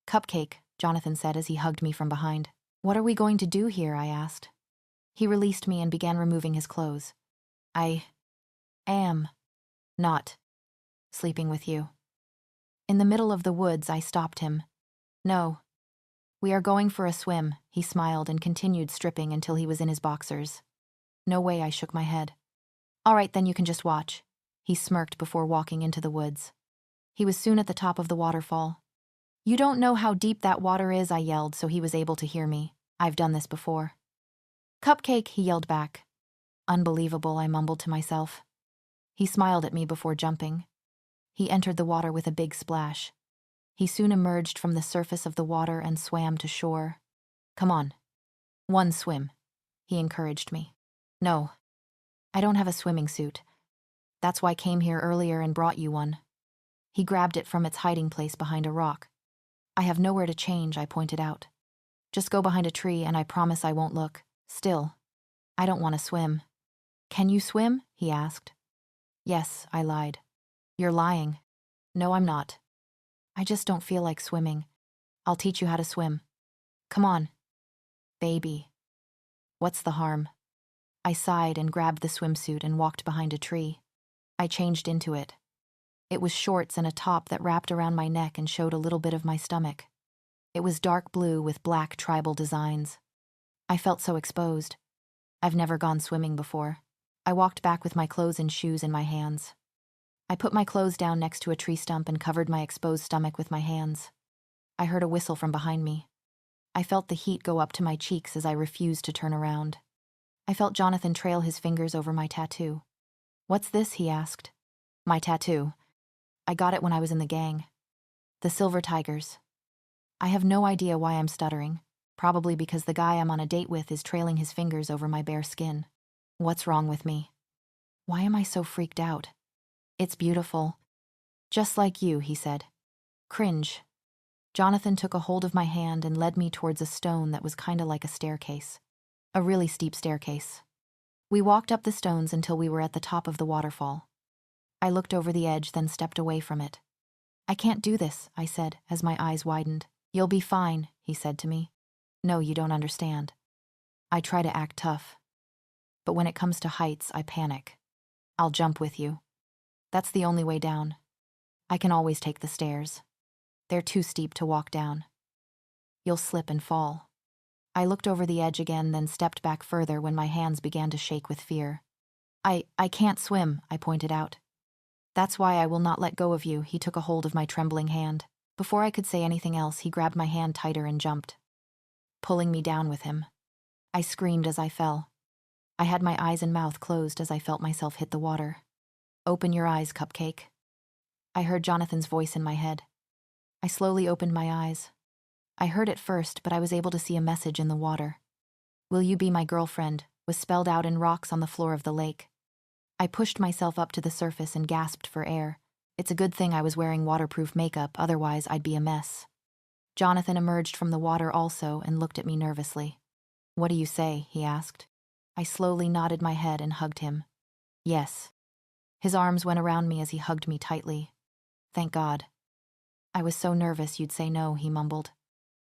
Cupcake, Johnathan said as he hugged me from behind. What are we going to do here? I asked. He released me and began removing his clothes. I am not sleeping with you. In the middle of the woods, I stopped him. No. We are going for a swim, he smiled and continued stripping until he was in his boxers. No way, I shook my head. All right, then you can just watch. He smirked before walking into the woods. He was soon at the top of the waterfall. You don't know how deep that water is, I yelled so he was able to hear me. I've done this before. Cupcake, he yelled back. Unbelievable, I mumbled to myself. He smiled at me before jumping. He entered the water with a big splash. He soon emerged from the surface of the water and swam to shore. Come on. One swim, he encouraged me. No, I don't have a swimming suit. That's why I came here earlier and brought you one. He grabbed it from its hiding place behind a rock. I have nowhere to change, I pointed out. Just go behind a tree and I promise I won't look. Still, I don't want to swim. Can you swim? He asked. Yes, I lied. You're lying. No, I'm not. I just don't feel like swimming. I'll teach you how to swim. Come on. Baby. What's the harm? I sighed and grabbed the swimsuit and walked behind a tree. I changed into it. It was shorts and a top that wrapped around my neck and showed a little bit of my stomach. It was dark blue with black tribal designs. I felt so exposed. I've never gone swimming before. I walked back with my clothes and shoes in my hands. I put my clothes down next to a tree stump and covered my exposed stomach with my hands. I heard a whistle from behind me. I felt the heat go up to my cheeks as I refused to turn around. I felt Johnathan trail his fingers over my tattoo. What's this? He asked. My tattoo. I got it when I was in the gang. The Silver Tigers. I have no idea why I'm stuttering. Probably because the guy I'm on a date with is trailing his fingers over my bare skin. What's wrong with me? Why am I so freaked out? It's beautiful. Just like you, he said. Cringe. Johnathan took a hold of my hand and led me towards a stone that was kinda like a staircase. A really steep staircase. We walked up the stones until we were at the top of the waterfall. I looked over the edge, then stepped away from it. I can't do this, I said, as my eyes widened. You'll be fine, he said to me. No, you don't understand. I try to act tough. But when it comes to heights, I panic. I'll jump with you. That's the only way down. I can always take the stairs. They're too steep to walk down. You'll slip and fall. I looked over the edge again, then stepped back further when my hands began to shake with fear. I can't swim, I pointed out. That's why I will not let go of you, he took a hold of my trembling hand. Before I could say anything else, he grabbed my hand tighter and jumped, pulling me down with him. I screamed as I fell. I had my eyes and mouth closed as I felt myself hit the water. Open your eyes, Cupcake. I heard Jonathan's voice in my head. I slowly opened my eyes. I heard it first, but I was able to see a message in the water. Will you be my girlfriend? Was spelled out in rocks on the floor of the lake. I pushed myself up to the surface and gasped for air. It's a good thing I was wearing waterproof makeup, otherwise I'd be a mess. Johnathan emerged from the water also and looked at me nervously. "What do you say?" he asked. I slowly nodded my head and hugged him. "Yes." His arms went around me as he hugged me tightly. "Thank God." "I was so nervous you'd say no," he mumbled.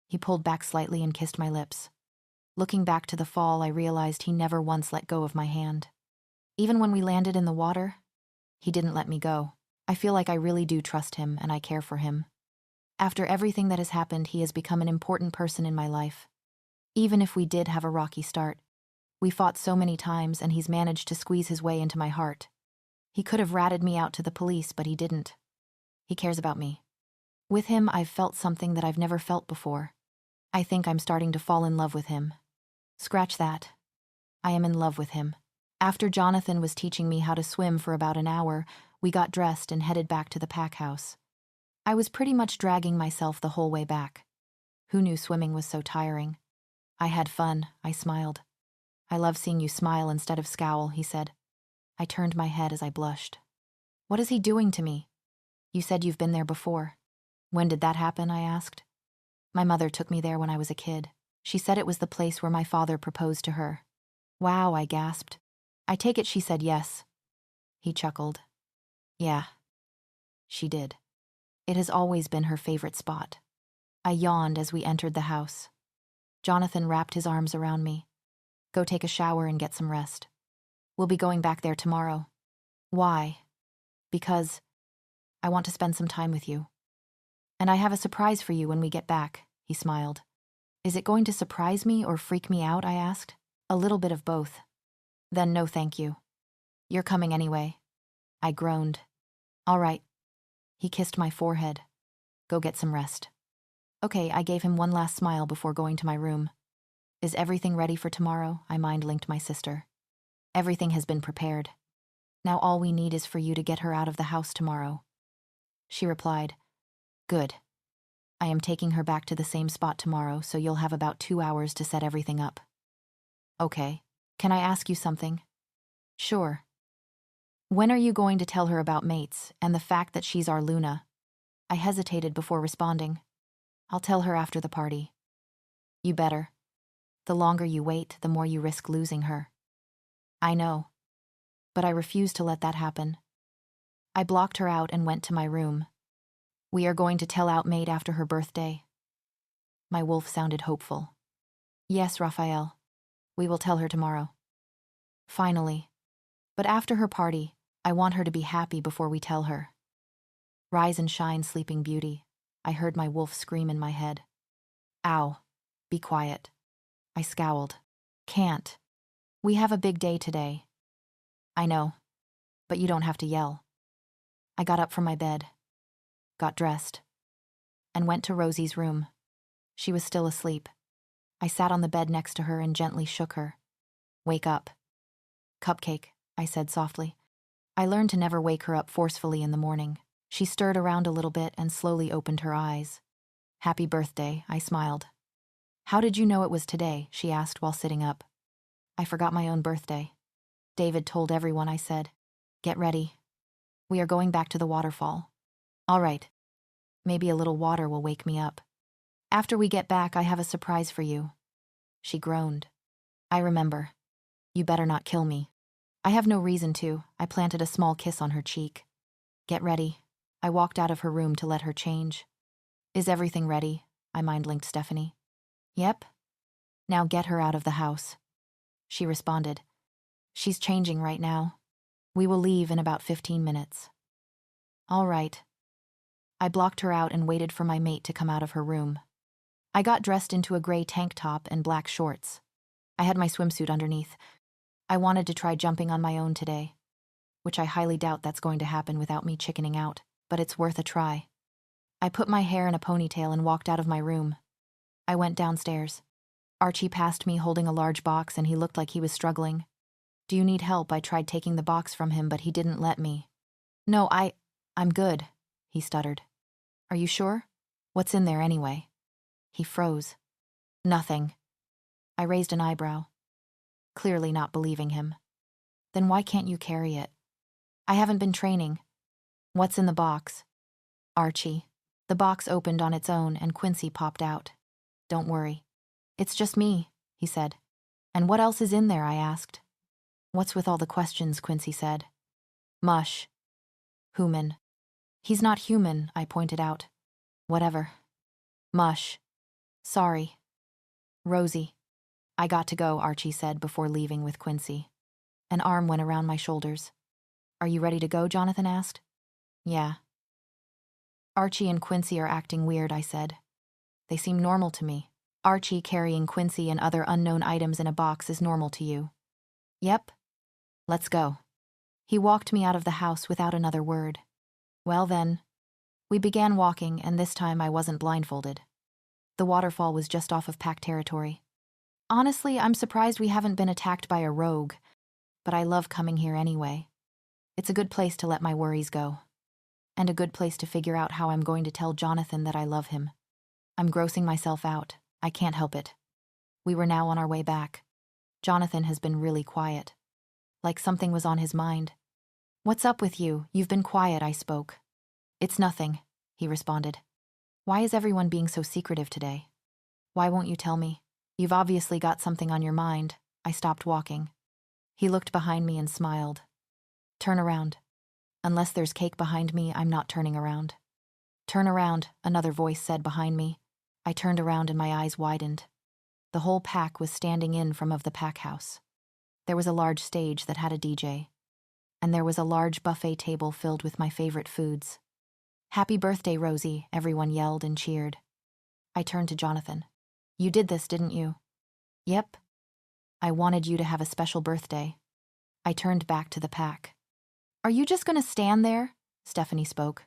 He pulled back slightly and kissed my lips. Looking back to the fall, I realized he never once let go of my hand. Even when we landed in the water, he didn't let me go. I feel like I really do trust him and I care for him. After everything that has happened, he has become an important person in my life. Even if we did have a rocky start, we fought so many times and he's managed to squeeze his way into my heart. He could have ratted me out to the police, but he didn't. He cares about me. With him, I've felt something that I've never felt before. I think I'm starting to fall in love with him. Scratch that. I am in love with him. After Johnathan was teaching me how to swim for about an hour, we got dressed and headed back to the pack house. I was pretty much dragging myself the whole way back. Who knew swimming was so tiring? I had fun, I smiled. "I love seeing you smile instead of scowl," he said. I turned my head as I blushed. "What is he doing to me?" "You said you've been there before." "When did that happen?" I asked. "My mother took me there when I was a kid. She said it was the place where my father proposed to her." "Wow," I gasped. "I take it she said yes." He chuckled. "Yeah, she did. It has always been her favorite spot." I yawned as we entered the house. Johnathan wrapped his arms around me. "Go take a shower and get some rest. We'll be going back there tomorrow." "Why?" "Because I want to spend some time with you. And I have a surprise for you when we get back," he smiled. "Is it going to surprise me or freak me out?" I asked. "A little bit of both." "Then no thank you. You're coming anyway." I groaned. "All right." He kissed my forehead. "Go get some rest." "Okay," I gave him one last smile before going to my room. "Is everything ready for tomorrow?" I mind-linked my sister. "Everything has been prepared. Now all we need is for you to get her out of the house tomorrow." She replied, "Good. I am taking her back to the same spot tomorrow, so you'll have about 2 hours to set everything up." "Okay. Can I ask you something?" "Sure." "When are you going to tell her about mates and the fact that she's our Luna?" I hesitated before responding. "I'll tell her after the party." "You better. The longer you wait, the more you risk losing her." "I know. But I refuse to let that happen." I blocked her out and went to my room. "We are going to tell out Mate after her birthday." My wolf sounded hopeful. "Yes, Raphael. We will tell her tomorrow." "Finally. But after her party, I want her to be happy before we tell her." "Rise and shine, sleeping beauty." I heard my wolf scream in my head. "Ow. Be quiet." I scowled. "Can't. We have a big day today." "I know. But you don't have to yell." I got up from my bed, got dressed, and went to Rosie's room. She was still asleep. I sat on the bed next to her and gently shook her. "Wake up." "Cupcake," I said softly. I learned to never wake her up forcefully in the morning. She stirred around a little bit and slowly opened her eyes. "Happy birthday," I smiled. "How did you know it was today?" she asked while sitting up. "I forgot my own birthday." "David told everyone," I said. "Get ready. We are going back to the waterfall." "All right. Maybe a little water will wake me up." "After we get back, I have a surprise for you." She groaned. "I remember. You better not kill me." "I have no reason to." I planted a small kiss on her cheek. "Get ready." I walked out of her room to let her change. "Is everything ready?" I mind-linked Stephanie. "Yep." "Now get her out of the house." She responded. "She's changing right now. We will leave in about 15 minutes." "All right." I blocked her out and waited for my mate to come out of her room. I got dressed into a gray tank top and black shorts. I had my swimsuit underneath. I wanted to try jumping on my own today, which I highly doubt that's going to happen without me chickening out, but it's worth a try. I put my hair in a ponytail and walked out of my room. I went downstairs. Archie passed me holding a large box and he looked like he was struggling. "Do you need help?" I tried taking the box from him, but he didn't let me. "No, I'm good," he stuttered. "Are you sure? What's in there anyway?" He froze. "Nothing." I raised an eyebrow, clearly not believing him. "Then why can't you carry it?" "I haven't been training." "What's in the box?" "Archie." The box opened on its own and Quincy popped out. "Don't worry. It's just me," he said. "And what else is in there?" I asked. "What's with all the questions?" Quincy said. "Mush. Human." "He's not human," I pointed out. "Whatever." "Mush. Sorry." "Rosie." "I got to go," Archie said before leaving with Quincy. An arm went around my shoulders. "Are you ready to go?" Johnathan asked. "Yeah." "Archie and Quincy are acting weird," I said. "They seem normal to me." "Archie carrying Quincy and other unknown items in a box is normal to you?" "Yep." "Let's go." He walked me out of the house without another word. Well then, we began walking, and this time I wasn't blindfolded. The waterfall was just off of pack territory. Honestly, I'm surprised we haven't been attacked by a rogue, but I love coming here anyway. It's a good place to let my worries go. And a good place to figure out how I'm going to tell Johnathan that I love him. I'm grossing myself out. I can't help it. We were now on our way back. Johnathan has been really quiet. Like something was on his mind. "What's up with you? You've been quiet," I spoke. "It's nothing," he responded. "Why is everyone being so secretive today? Why won't you tell me? You've obviously got something on your mind." I stopped walking. He looked behind me and smiled. "Turn around. Unless there's cake behind me, I'm not turning around." "Turn around," another voice said behind me. I turned around and my eyes widened. The whole pack was standing in front of the pack house. There was a large stage that had a DJ. And there was a large buffet table filled with my favorite foods. "Happy birthday, Rosie," everyone yelled and cheered. I turned to Johnathan. "You did this, didn't you?" "Yep." "I wanted you to have a special birthday." I turned back to the pack. "Are you just going to stand there?" Stephanie spoke.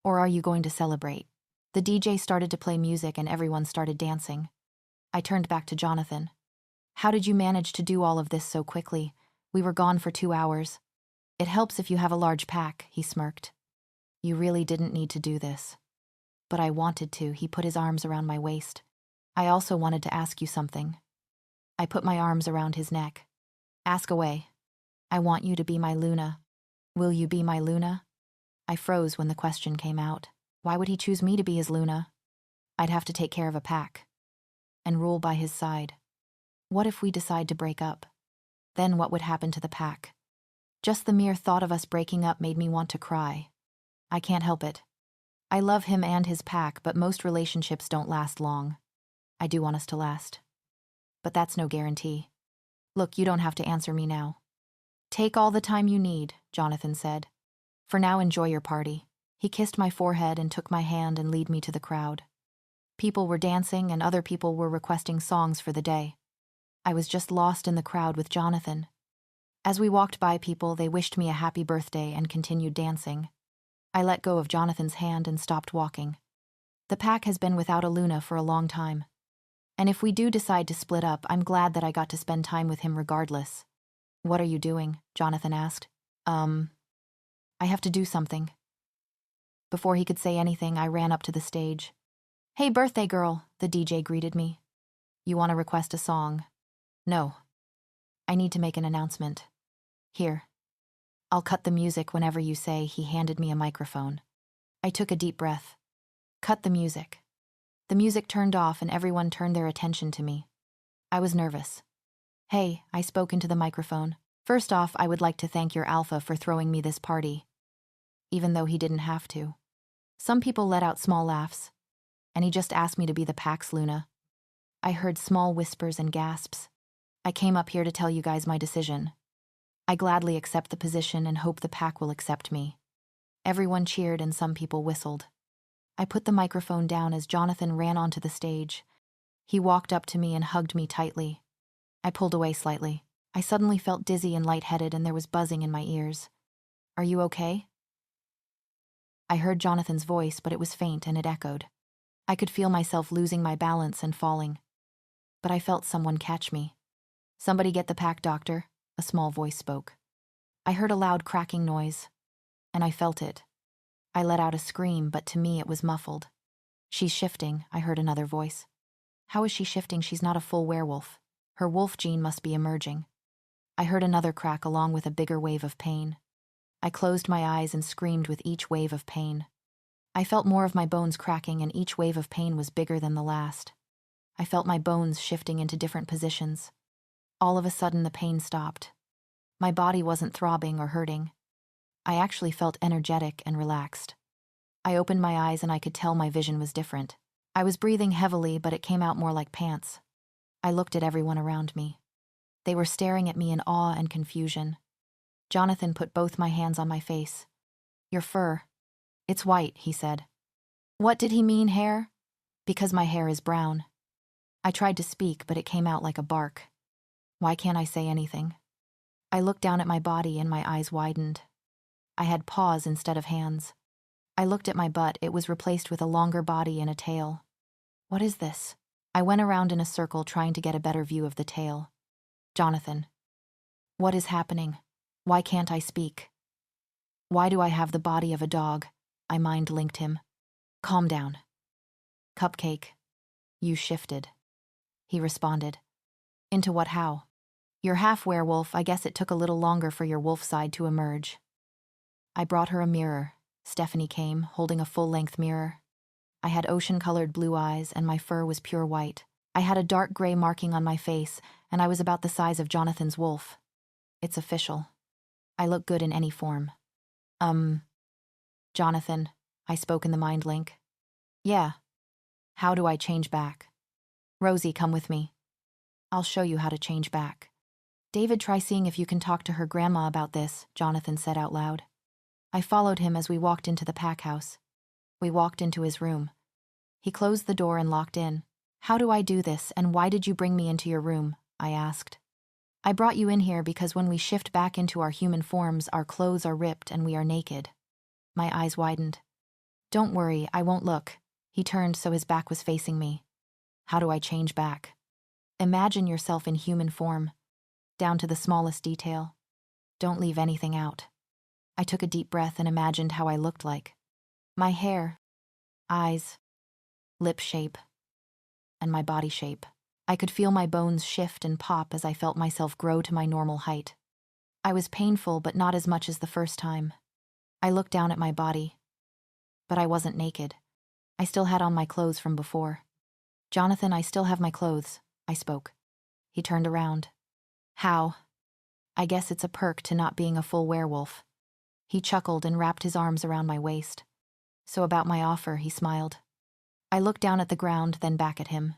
"Or are you going to celebrate?" The DJ started to play music and everyone started dancing. I turned back to Johnathan. "How did you manage to do all of this so quickly? We were gone for 2 hours." "It helps if you have a large pack," he smirked. "You really didn't need to do this." "But I wanted to." He put his arms around my waist. "I also wanted to ask you something." I put my arms around his neck. "Ask away." "I want you to be my Luna." "Will you be my Luna?" I froze when the question came out. Why would he choose me to be his Luna? I'd have to take care of a pack. And rule by his side. What if we decide to break up? Then what would happen to the pack? Just the mere thought of us breaking up made me want to cry. I can't help it. I love him and his pack, but most relationships don't last long. I do want us to last. But that's no guarantee. Look, you don't have to answer me now. "Take all the time you need," Johnathan said. "For now, enjoy your party." He kissed my forehead and took my hand and led me to the crowd. People were dancing and other people were requesting songs for the day. I was just lost in the crowd with Johnathan. As we walked by people, they wished me a happy birthday and continued dancing. I let go of Jonathan's hand and stopped walking. The pack has been without a Luna for a long time. And if we do decide to split up, I'm glad that I got to spend time with him regardless. "What are you doing?" Johnathan asked. I have to do something." Before he could say anything, I ran up to the stage. "Hey, birthday girl," the DJ greeted me. "You want to request a song?" "No. I need to make an announcement." "Here. I'll cut the music whenever you say." He handed me a microphone. I took a deep breath. "Cut the music." The music turned off and everyone turned their attention to me. I was nervous. "Hey," I spoke into the microphone. "First off, I would like to thank your alpha for throwing me this party." Even though he didn't have to. Some people let out small laughs. And he just asked me to be the pack's Luna. I heard small whispers and gasps. "I came up here to tell you guys my decision. I gladly accept the position and hope the pack will accept me." Everyone cheered and some people whistled. I put the microphone down as Johnathan ran onto the stage. He walked up to me and hugged me tightly. I pulled away slightly. I suddenly felt dizzy and lightheaded and there was buzzing in my ears. "Are you okay?" I heard Jonathan's voice, but it was faint and it echoed. I could feel myself losing my balance and falling. But I felt someone catch me. "Somebody get the pack doctor," a small voice spoke. I heard a loud cracking noise, and I felt it. I let out a scream, but to me it was muffled. "She's shifting," I heard another voice. "How is she shifting? She's not a full werewolf. Her wolf gene must be emerging." I heard another crack along with a bigger wave of pain. I closed my eyes and screamed with each wave of pain. I felt more of my bones cracking, and each wave of pain was bigger than the last. I felt my bones shifting into different positions. All of a sudden, the pain stopped. My body wasn't throbbing or hurting. I actually felt energetic and relaxed. I opened my eyes and I could tell my vision was different. I was breathing heavily, but it came out more like pants. I looked at everyone around me. They were staring at me in awe and confusion. Johnathan put both my hands on my face. "Your fur. It's white," he said. What did he mean, hair? Because my hair is brown. I tried to speak, but it came out like a bark. Why can't I say anything? I looked down at my body and my eyes widened. I had paws instead of hands. I looked at my butt. It was replaced with a longer body and a tail. What is this? I went around in a circle trying to get a better view of the tail. Johnathan. What is happening? Why can't I speak? Why do I have the body of a dog? I mind-linked him. Calm down. Cupcake. You shifted. He responded. Into what? How? You're half werewolf. I guess it took a little longer for your wolf side to emerge. I brought her a mirror. Stephanie came, holding a full-length mirror. I had ocean-colored blue eyes, and my fur was pure white. I had a dark gray marking on my face, and I was about the size of Jonathan's wolf. It's official. I look good in any form. Johnathan, I spoke in the mind link. Yeah. How do I change back? Rosie, come with me. I'll show you how to change back. David, try seeing if you can talk to her grandma about this, Johnathan said out loud. I followed him as we walked into the pack house. We walked into his room. He closed the door and locked in. How do I do this, and why did you bring me into your room? I asked. I brought you in here because when we shift back into our human forms, our clothes are ripped and we are naked. My eyes widened. Don't worry, I won't look. He turned so his back was facing me. How do I change back? Imagine yourself in human form, down to the smallest detail. Don't leave anything out. I took a deep breath and imagined how I looked like. My hair, eyes, lip shape, and my body shape. I could feel my bones shift and pop as I felt myself grow to my normal height. I was painful, but not as much as the first time. I looked down at my body. But I wasn't naked. I still had on my clothes from before. Johnathan, I still have my clothes, I spoke. He turned around. How? I guess it's a perk to not being a full werewolf. He chuckled and wrapped his arms around my waist. So about my offer, he smiled. I looked down at the ground, then back at him.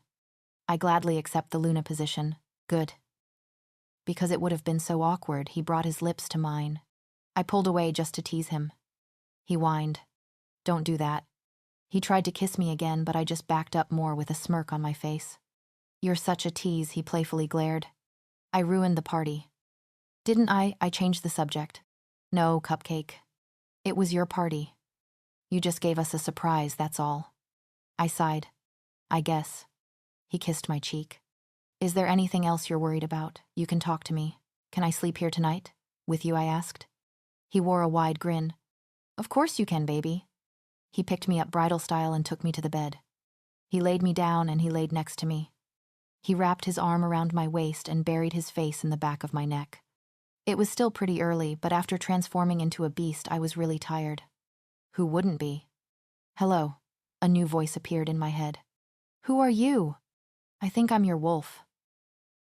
I gladly accept the Luna position. Good. Because it would have been so awkward, he brought his lips to mine. I pulled away just to tease him. He whined. Don't do that. He tried to kiss me again, but I just backed up more with a smirk on my face. You're such a tease, he playfully glared. I ruined the party. Didn't I? I changed the subject. No, Cupcake. It was your party. You just gave us a surprise, that's all. I sighed. I guess. He kissed my cheek. Is there anything else you're worried about? You can talk to me. Can I sleep here tonight? With you, I asked. He wore a wide grin. Of course you can, baby. He picked me up bridal style and took me to the bed. He laid me down and he laid next to me. He wrapped his arm around my waist and buried his face in the back of my neck. It was still pretty early, but after transforming into a beast, I was really tired. Who wouldn't be? Hello. A new voice appeared in my head. Who are you? I think I'm your wolf.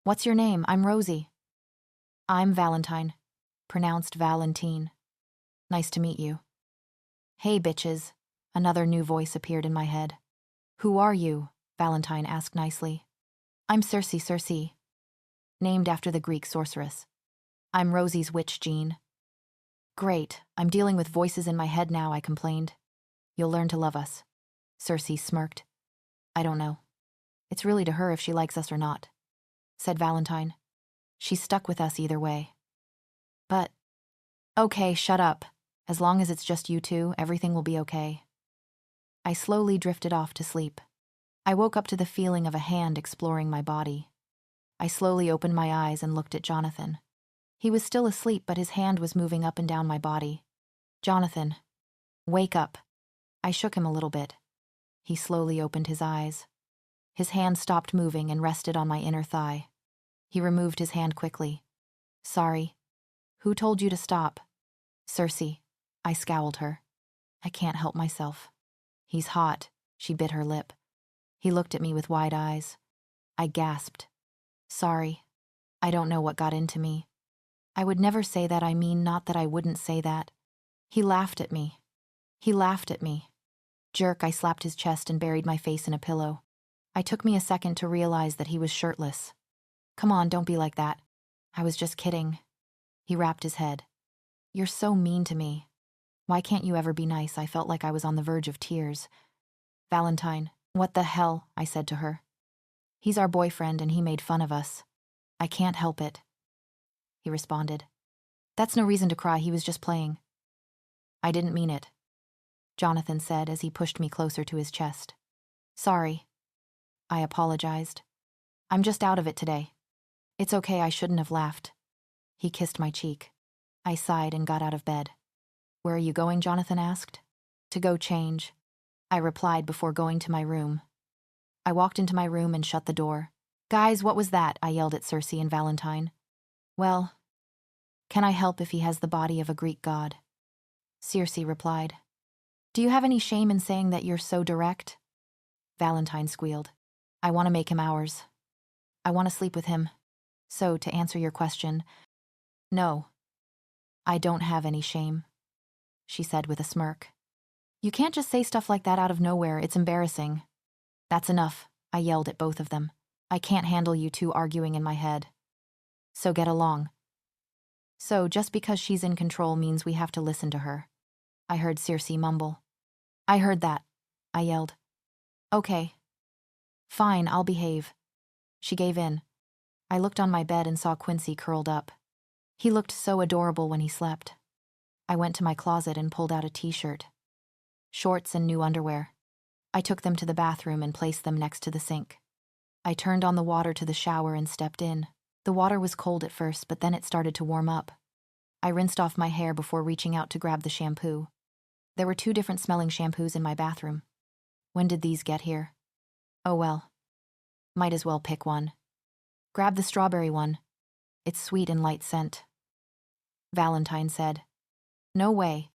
What's your name? I'm Rosie. I'm Valentine. Pronounced Valentine. Nice to meet you. Hey, bitches. Another new voice appeared in my head. Who are you? Valentine asked nicely. I'm Circe. Named after the Greek sorceress. I'm Rosie's witch gene. Great, I'm dealing with voices in my head now, I complained. You'll learn to love us. Circe smirked. I don't know. It's really to her if she likes us or not, said Valentine. She's stuck with us either way. But, okay, shut up. As long as it's just you two, everything will be okay. I slowly drifted off to sleep. I woke up to the feeling of a hand exploring my body. I slowly opened my eyes and looked at Johnathan. He was still asleep, but his hand was moving up and down my body. Johnathan, wake up. I shook him a little bit. He slowly opened his eyes. His hand stopped moving and rested on my inner thigh. He removed his hand quickly. Sorry. Who told you to stop? Circe. I scowled her. I can't help myself. He's hot, she bit her lip. He looked at me with wide eyes. I gasped. Sorry. I don't know what got into me. I would never say that, I mean, not that I wouldn't say that. He laughed at me. He laughed at me. Jerk, I slapped his chest and buried my face in a pillow. It took me a second to realize that he was shirtless. Come on, don't be like that. I was just kidding. He rapped his head. You're so mean to me. Why can't you ever be nice? I felt like I was on the verge of tears. Valentine, what the hell? I said to her. He's our boyfriend and he made fun of us. I can't help it. He responded. That's no reason to cry, he was just playing. I didn't mean it, Johnathan said as he pushed me closer to his chest. Sorry. I apologized. I'm just out of it today. It's okay, I shouldn't have laughed. He kissed my cheek. I sighed and got out of bed. Where are you going? Johnathan asked. To go change, I replied before going to my room. I walked into my room and shut the door. Guys, what was that? I yelled at Circe and Valentine. Well, can I help if he has the body of a Greek god? Circe replied. Do you have any shame in saying that you're so direct? Valentine squealed. I want to make him ours. I want to sleep with him. So, to answer your question, no. I don't have any shame, she said with a smirk. You can't just say stuff like that out of nowhere, it's embarrassing. That's enough, I yelled at both of them. I can't handle you two arguing in my head. So get along. So just because she's in control means we have to listen to her, I heard Circe mumble. I heard that, I yelled. Okay. Fine, I'll behave. She gave in. I looked on my bed and saw Quincy curled up. He looked so adorable when he slept. I went to my closet and pulled out a t-shirt, shorts and new underwear. I took them to the bathroom and placed them next to the sink. I turned on the water to the shower and stepped in. The water was cold at first, but then it started to warm up. I rinsed off my hair before reaching out to grab the shampoo. There were 2 different smelling shampoos in my bathroom. When did these get here? Oh well. Might as well pick one. Grab the strawberry one. It's sweet and light scent. Valentine said. No way.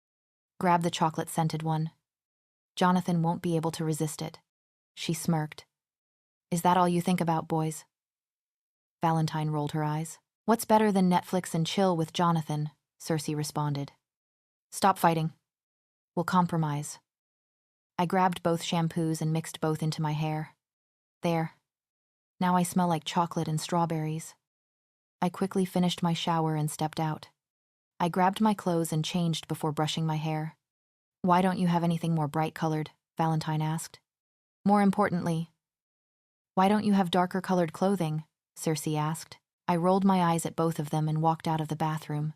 Grab the chocolate-scented one. Johnathan won't be able to resist it. She smirked. Is that all you think about, boys? Valentine rolled her eyes. What's better than Netflix and chill with Johnathan? Circe responded. Stop fighting. We'll compromise. I grabbed both shampoos and mixed both into my hair. There. Now I smell like chocolate and strawberries. I quickly finished my shower and stepped out. I grabbed my clothes and changed before brushing my hair. Why don't you have anything more bright-colored? Valentine asked. More importantly, why don't you have darker-colored clothing? Circe asked. I rolled my eyes at both of them and walked out of the bathroom.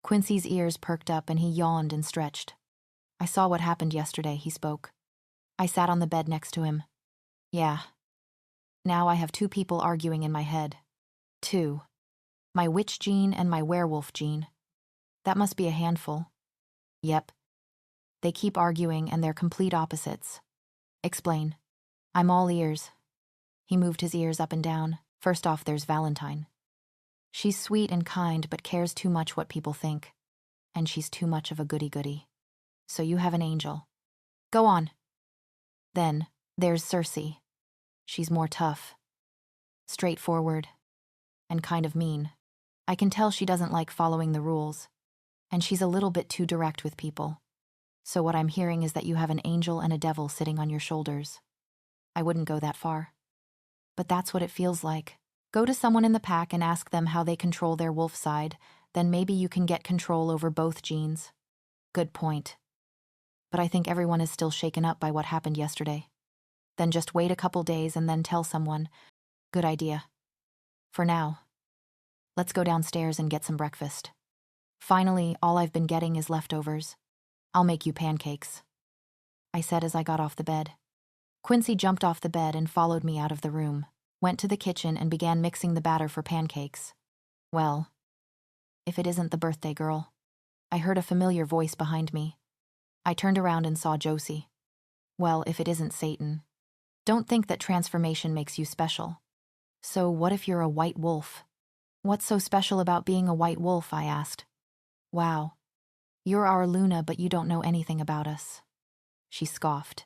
Quincy's ears perked up and he yawned and stretched. I saw what happened yesterday, he spoke. I sat on the bed next to him. Yeah. Now I have 2 people arguing in my head. 2. My witch gene and my werewolf gene. That must be a handful. Yep. They keep arguing and they're complete opposites. Explain. I'm all ears. He moved his ears up and down. First off, there's Valentine. She's sweet and kind but cares too much what people think. And she's too much of a goody-goody. So you have an angel. Go on. Then, there's Circe. She's more tough. Straightforward. And kind of mean. I can tell she doesn't like following the rules. And she's a little bit too direct with people. So what I'm hearing is that you have an angel and a devil sitting on your shoulders. I wouldn't go that far. But that's what it feels like. Go to someone in the pack and ask them how they control their wolf side, then maybe you can get control over both genes. Good point. But I think everyone is still shaken up by what happened yesterday. Then just wait a couple days and then tell someone. Good idea. For now, let's go downstairs and get some breakfast. Finally, all I've been getting is leftovers. I'll make you pancakes, I said as I got off the bed. Quincy jumped off the bed and followed me out of the room, went to the kitchen and began mixing the batter for pancakes. Well, if it isn't the birthday girl. I heard a familiar voice behind me. I turned around and saw Josie. Well, if it isn't Satan. Don't think that transformation makes you special. So what if you're a white wolf? What's so special about being a white wolf? I asked. Wow. You're our Luna, but you don't know anything about us. She scoffed.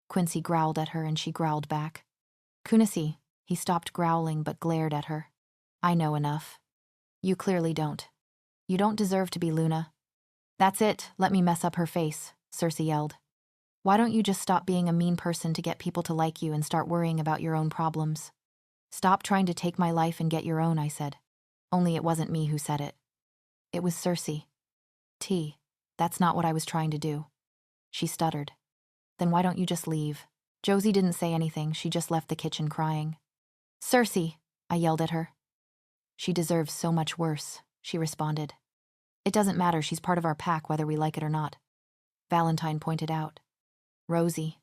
Quincy growled at her and she growled back. Kunisi, he stopped growling but glared at her. I know enough. You clearly don't. You don't deserve to be Luna. That's it, let me mess up her face, Cersei yelled. Why don't you just stop being a mean person to get people to like you and start worrying about your own problems? Stop trying to take my life and get your own, I said. Only it wasn't me who said it. It was Cersei. That's not what I was trying to do. She stuttered. Then why don't you just leave? Josie didn't say anything, she just left the kitchen crying. Cersei, I yelled at her. She deserves so much worse, she responded. It doesn't matter, she's part of our pack whether we like it or not. Valentine pointed out. Rosie.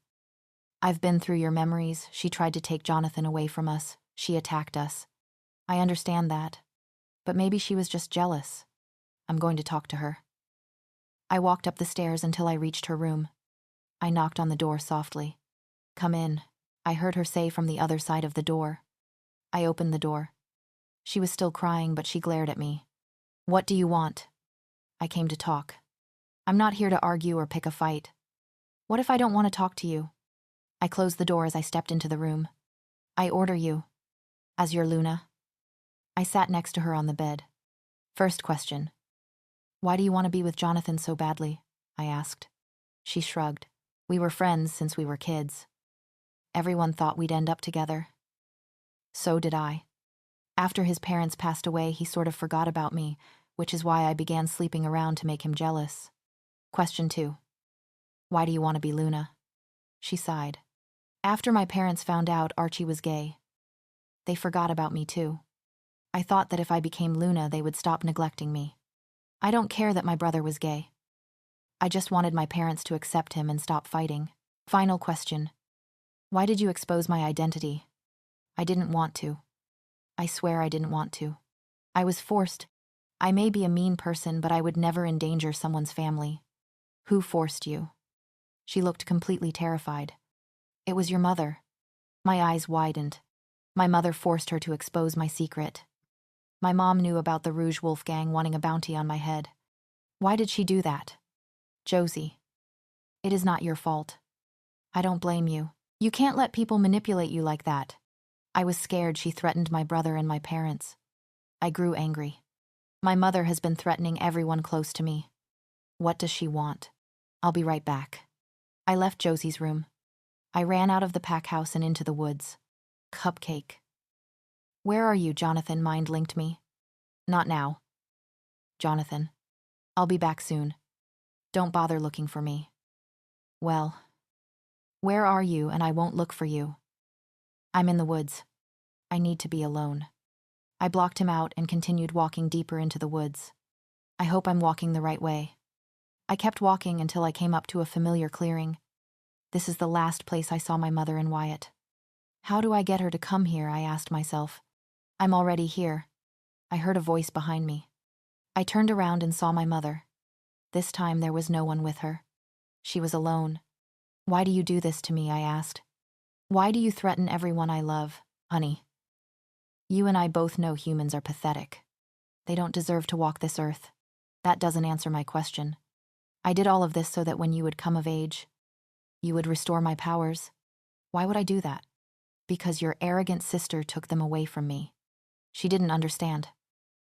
I've been through your memories. She tried to take Johnathan away from us. She attacked us. I understand that. But maybe she was just jealous. I'm going to talk to her. I walked up the stairs until I reached her room. I knocked on the door softly. Come in, I heard her say from the other side of the door. I opened the door. She was still crying, but she glared at me. What do you want? I came to talk. I'm not here to argue or pick a fight. What if I don't want to talk to you? I closed the door as I stepped into the room. I order you. As your Luna. I sat next to her on the bed. First question. Why do you want to be with Johnathan so badly? I asked. She shrugged. We were friends since we were kids. Everyone thought we'd end up together. So did I. After his parents passed away, he sort of forgot about me, which is why I began sleeping around to make him jealous. Question 2. Why do you want to be Luna? She sighed. After my parents found out Archie was gay, they forgot about me too. I thought that if I became Luna, they would stop neglecting me. I don't care that my brother was gay. I just wanted my parents to accept him and stop fighting. Final question. Why did you expose my identity? I didn't want to. I swear I didn't want to. I was forced. I may be a mean person, but I would never endanger someone's family. Who forced you? She looked completely terrified. It was your mother. My eyes widened. My mother forced her to expose my secret. My mom knew about the Rouge Wolf gang wanting a bounty on my head. Why did she do that? Josie. It is not your fault. I don't blame you. You can't let people manipulate you like that. I was scared she threatened my brother and my parents. I grew angry. My mother has been threatening everyone close to me. What does she want? I'll be right back. I left Josie's room. I ran out of the pack house and into the woods. Cupcake. Where are you, Johnathan mind-linked me. Not now. Johnathan. I'll be back soon. Don't bother looking for me. Well. Where are you, and I won't look for you. I'm in the woods. I need to be alone. I blocked him out and continued walking deeper into the woods. I hope I'm walking the right way. I kept walking until I came up to a familiar clearing. This is the last place I saw my mother and Wyatt. How do I get her to come here, I asked myself. I'm already here. I heard a voice behind me. I turned around and saw my mother. This time there was no one with her. She was alone. Why do you do this to me, I asked. Why do you threaten everyone I love, honey? You and I both know humans are pathetic. They don't deserve to walk this earth. That doesn't answer my question. I did all of this so that when you would come of age, you would restore my powers. Why would I do that? Because your arrogant sister took them away from me. She didn't understand.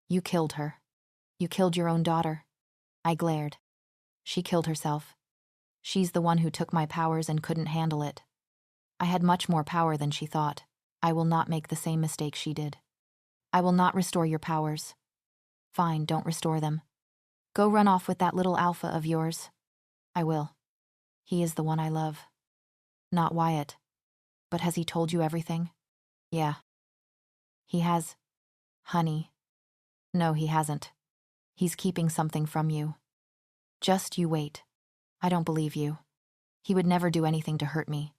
You killed her. You killed your own daughter. I glared. She killed herself. She's the one who took my powers and couldn't handle it. I had much more power than she thought. I will not make the same mistake she did. I will not restore your powers. Fine, don't restore them. Go run off with that little alpha of yours. I will. He is the one I love. Not Wyatt. But has he told you everything? Yeah. He has. Honey. No, he hasn't. He's keeping something from you. Just you wait. I don't believe you. He would never do anything to hurt me.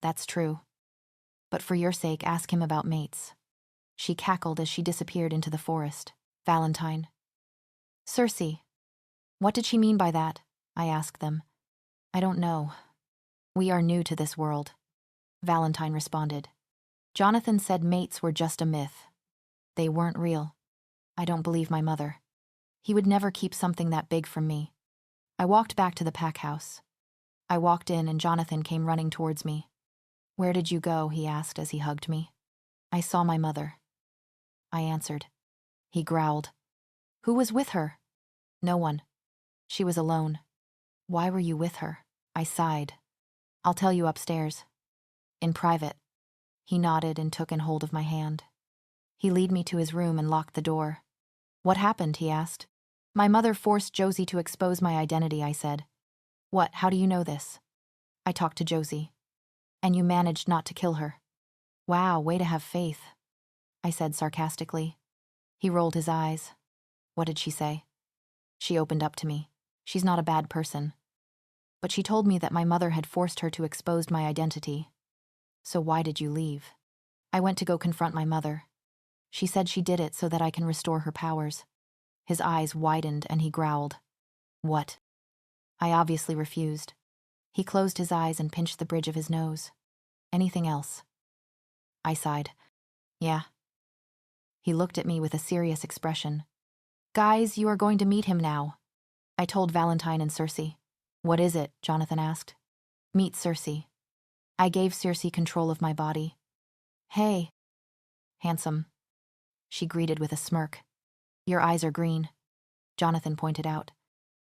That's true. But for your sake, ask him about mates. She cackled as she disappeared into the forest. Valentine. Cersei. What did she mean by that? I asked them. I don't know. We are new to this world. Valentine responded. Johnathan said mates were just a myth. They weren't real. I don't believe my mother. He would never keep something that big from me. I walked back to the pack house. I walked in and Johnathan came running towards me. "Where did you go?" he asked as he hugged me. "I saw my mother." I answered. He growled. "Who was with her?" "No one. She was alone." "Why were you with her?" I sighed. "I'll tell you upstairs. In private." He nodded and took in hold of my hand. He led me to his room and locked the door. "What happened?" he asked. "My mother forced Josie to expose my identity," I said. "What? How do you know this?" "I talked to Josie." "And you managed not to kill her?" "Wow, way to have faith," I said sarcastically. He rolled his eyes. "What did she say?" "She opened up to me. She's not a bad person. But she told me that my mother had forced her to expose my identity." "So why did you leave?" "I went to go confront my mother. She said she did it so that I can restore her powers." His eyes widened and he growled. "What?" I obviously refused. He closed his eyes and pinched the bridge of his nose. "Anything else?" I sighed. "Yeah." He looked at me with a serious expression. "Guys, you are going to meet him now." I told Valentine and Circe. "What is it?" Johnathan asked. "Meet Circe." I gave Circe control of my body. "Hey." "Handsome." She greeted with a smirk. "Your eyes are green," Johnathan pointed out.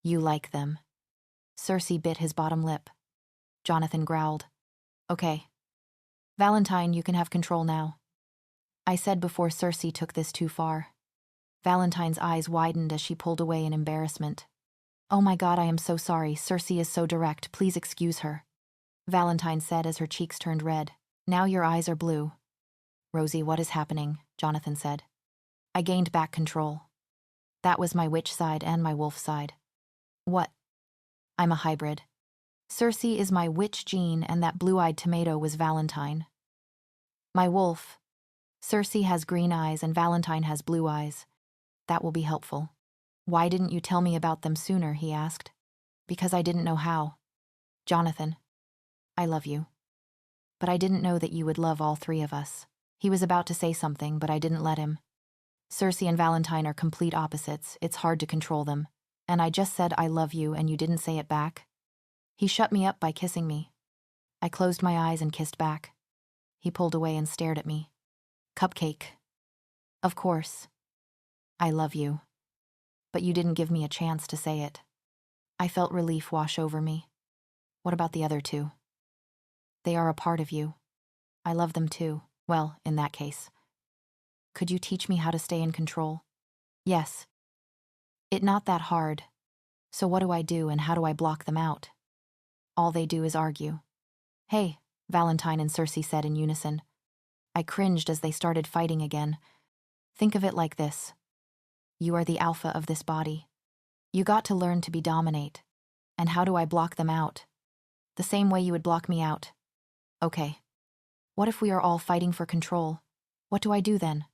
"You like them." Circe bit his bottom lip. Johnathan growled. "Okay. Valentine, you can have control now." I said before Circe took this too far. Valentine's eyes widened as she pulled away in embarrassment. "Oh my God, I am so sorry. Circe is so direct. Please excuse her," Valentine said as her cheeks turned red. "Now your eyes are blue." "Rosie, what is happening?" Johnathan said. I gained back control. That was my witch side and my wolf side. "What?" "I'm a hybrid. Circe is my witch gene and that blue-eyed tomato was Valentine. My wolf. Circe has green eyes and Valentine has blue eyes. That will be helpful." "Why didn't you tell me about them sooner?" he asked. "Because I didn't know how." "Johnathan, I love you. But I didn't know that you would love all three of us." He was about to say something, but I didn't let him. "Circe and Valentine are complete opposites. It's hard to control them. And I just said I love you and you didn't say it back." He shut me up by kissing me. I closed my eyes and kissed back. He pulled away and stared at me. "Cupcake. Of course. I love you. But you didn't give me a chance to say it." I felt relief wash over me. "What about the other two?" "They are a part of you. I love them too. Well, in that case. Could you teach me how to stay in control?" "Yes. It's not that hard. So what do I do and how do I block them out?" "All they do is argue." "Hey," Valentine and Circe said in unison. I cringed as they started fighting again. "Think of it like this. You are the alpha of this body. You got to learn to be dominate. And how do I block them out?" "The same way you would block me out." "Okay. What if we are all fighting for control? What do I do then?"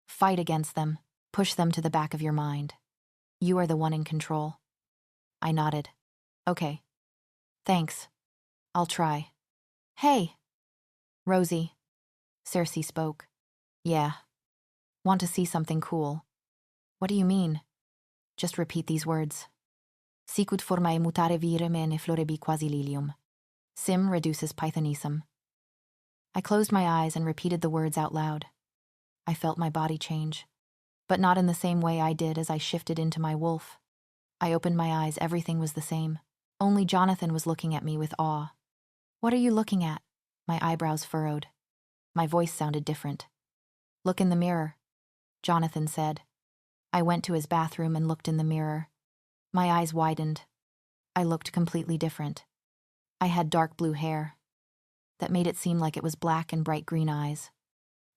"Fight against them. Push them to the back of your mind. You are the one in control." I nodded. "Okay. Thanks. I'll try." "Hey." "Rosie." Circe spoke. "Yeah. Want to see something cool." "What do you mean?" "Just repeat these words. Sicut formae mutare virem ne florebi quasi lilium. Sim reduces pythonism." I closed my eyes and repeated the words out loud. I felt my body change, but not in the same way I did as I shifted into my wolf. I opened my eyes, everything was the same. Only Johnathan was looking at me with awe. "What are you looking at?" My eyebrows furrowed. My voice sounded different. "Look in the mirror," Johnathan said. I went to his bathroom and looked in the mirror. My eyes widened. I looked completely different. I had dark blue hair. That made it seem like it was black and bright green eyes.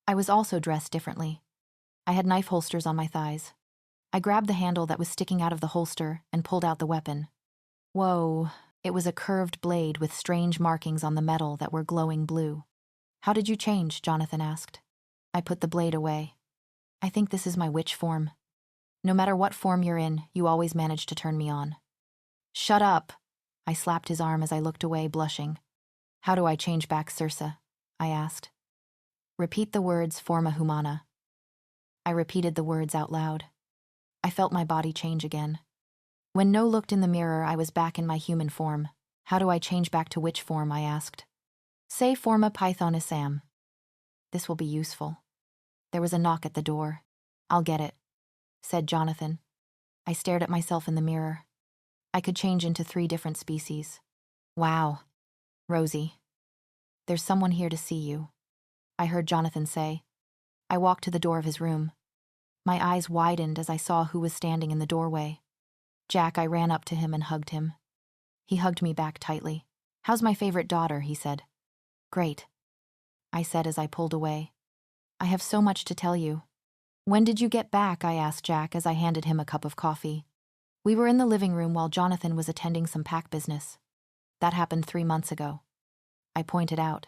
I was also dressed differently. I had knife holsters on my thighs. I grabbed the handle that was sticking out of the holster and pulled out the weapon. Whoa, it was a curved blade with strange markings on the metal that were glowing blue. "How did you change?" Johnathan asked. I put the blade away. "I think this is my witch form. No matter what form you're in, you always manage to turn me on." "Shut up!" I slapped his arm as I looked away, blushing. "How do I change back Circe?" I asked. "Repeat the words forma humana." I repeated the words out loud. I felt my body change again. When No looked in the mirror, I was back in my human form. How do I change back to witch form, I asked. Say forma pythonisam. This will be useful. There was a knock at the door. I'll get it, said Johnathan. I stared at myself in the mirror. I could change into 3 different species. Wow. Rosie. There's someone here to see you, I heard Johnathan say. I walked to the door of his room. My eyes widened as I saw who was standing in the doorway. Jack. I ran up to him and hugged him. He hugged me back tightly. How's my favorite daughter, he said. Great, I said as I pulled away. I have so much to tell you. When did you get back, I asked Jack as I handed him a cup of coffee. We were in the living room while Johnathan was attending some pack business. That happened 3 months ago, I pointed out.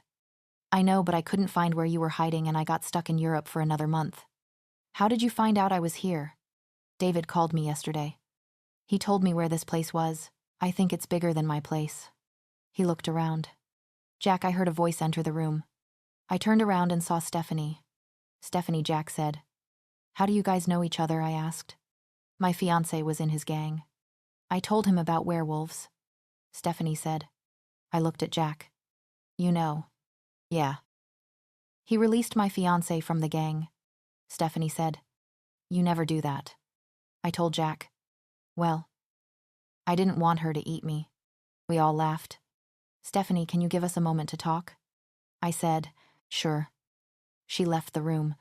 I know, but I couldn't find where you were hiding and I got stuck in Europe for another month. How did you find out I was here? David called me yesterday. He told me where this place was. I think it's bigger than my place. He looked around. Jack, I heard a voice enter the room. I turned around and saw Stephanie. Stephanie, Jack said. How do you guys know each other, I asked. My fiancé was in his gang. I told him about werewolves. Stephanie said. I looked at Jack. You know. Yeah. He released my fiancé from the gang. Stephanie said. You never do that. I told Jack. Well, I didn't want her to eat me. We all laughed. Stephanie, can you give us a moment to talk? I said, sure. She left the room.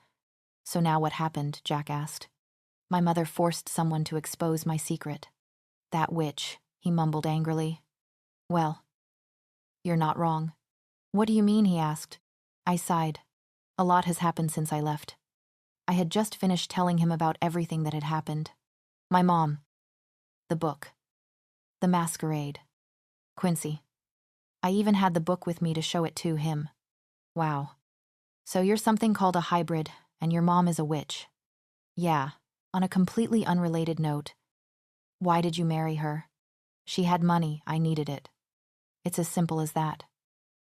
So now what happened? Jack asked. My mother forced someone to expose my secret. That witch, he mumbled angrily. Well, you're not wrong. What do you mean? He asked. I sighed. A lot has happened since I left. I had just finished telling him about everything that had happened. My mom. The book. The masquerade. Quincy. I even had the book with me to show it to him. Wow. So you're something called a hybrid, and your mom is a witch. Yeah, on a completely unrelated note. Why did you marry her? She had money, I needed it. It's as simple as that.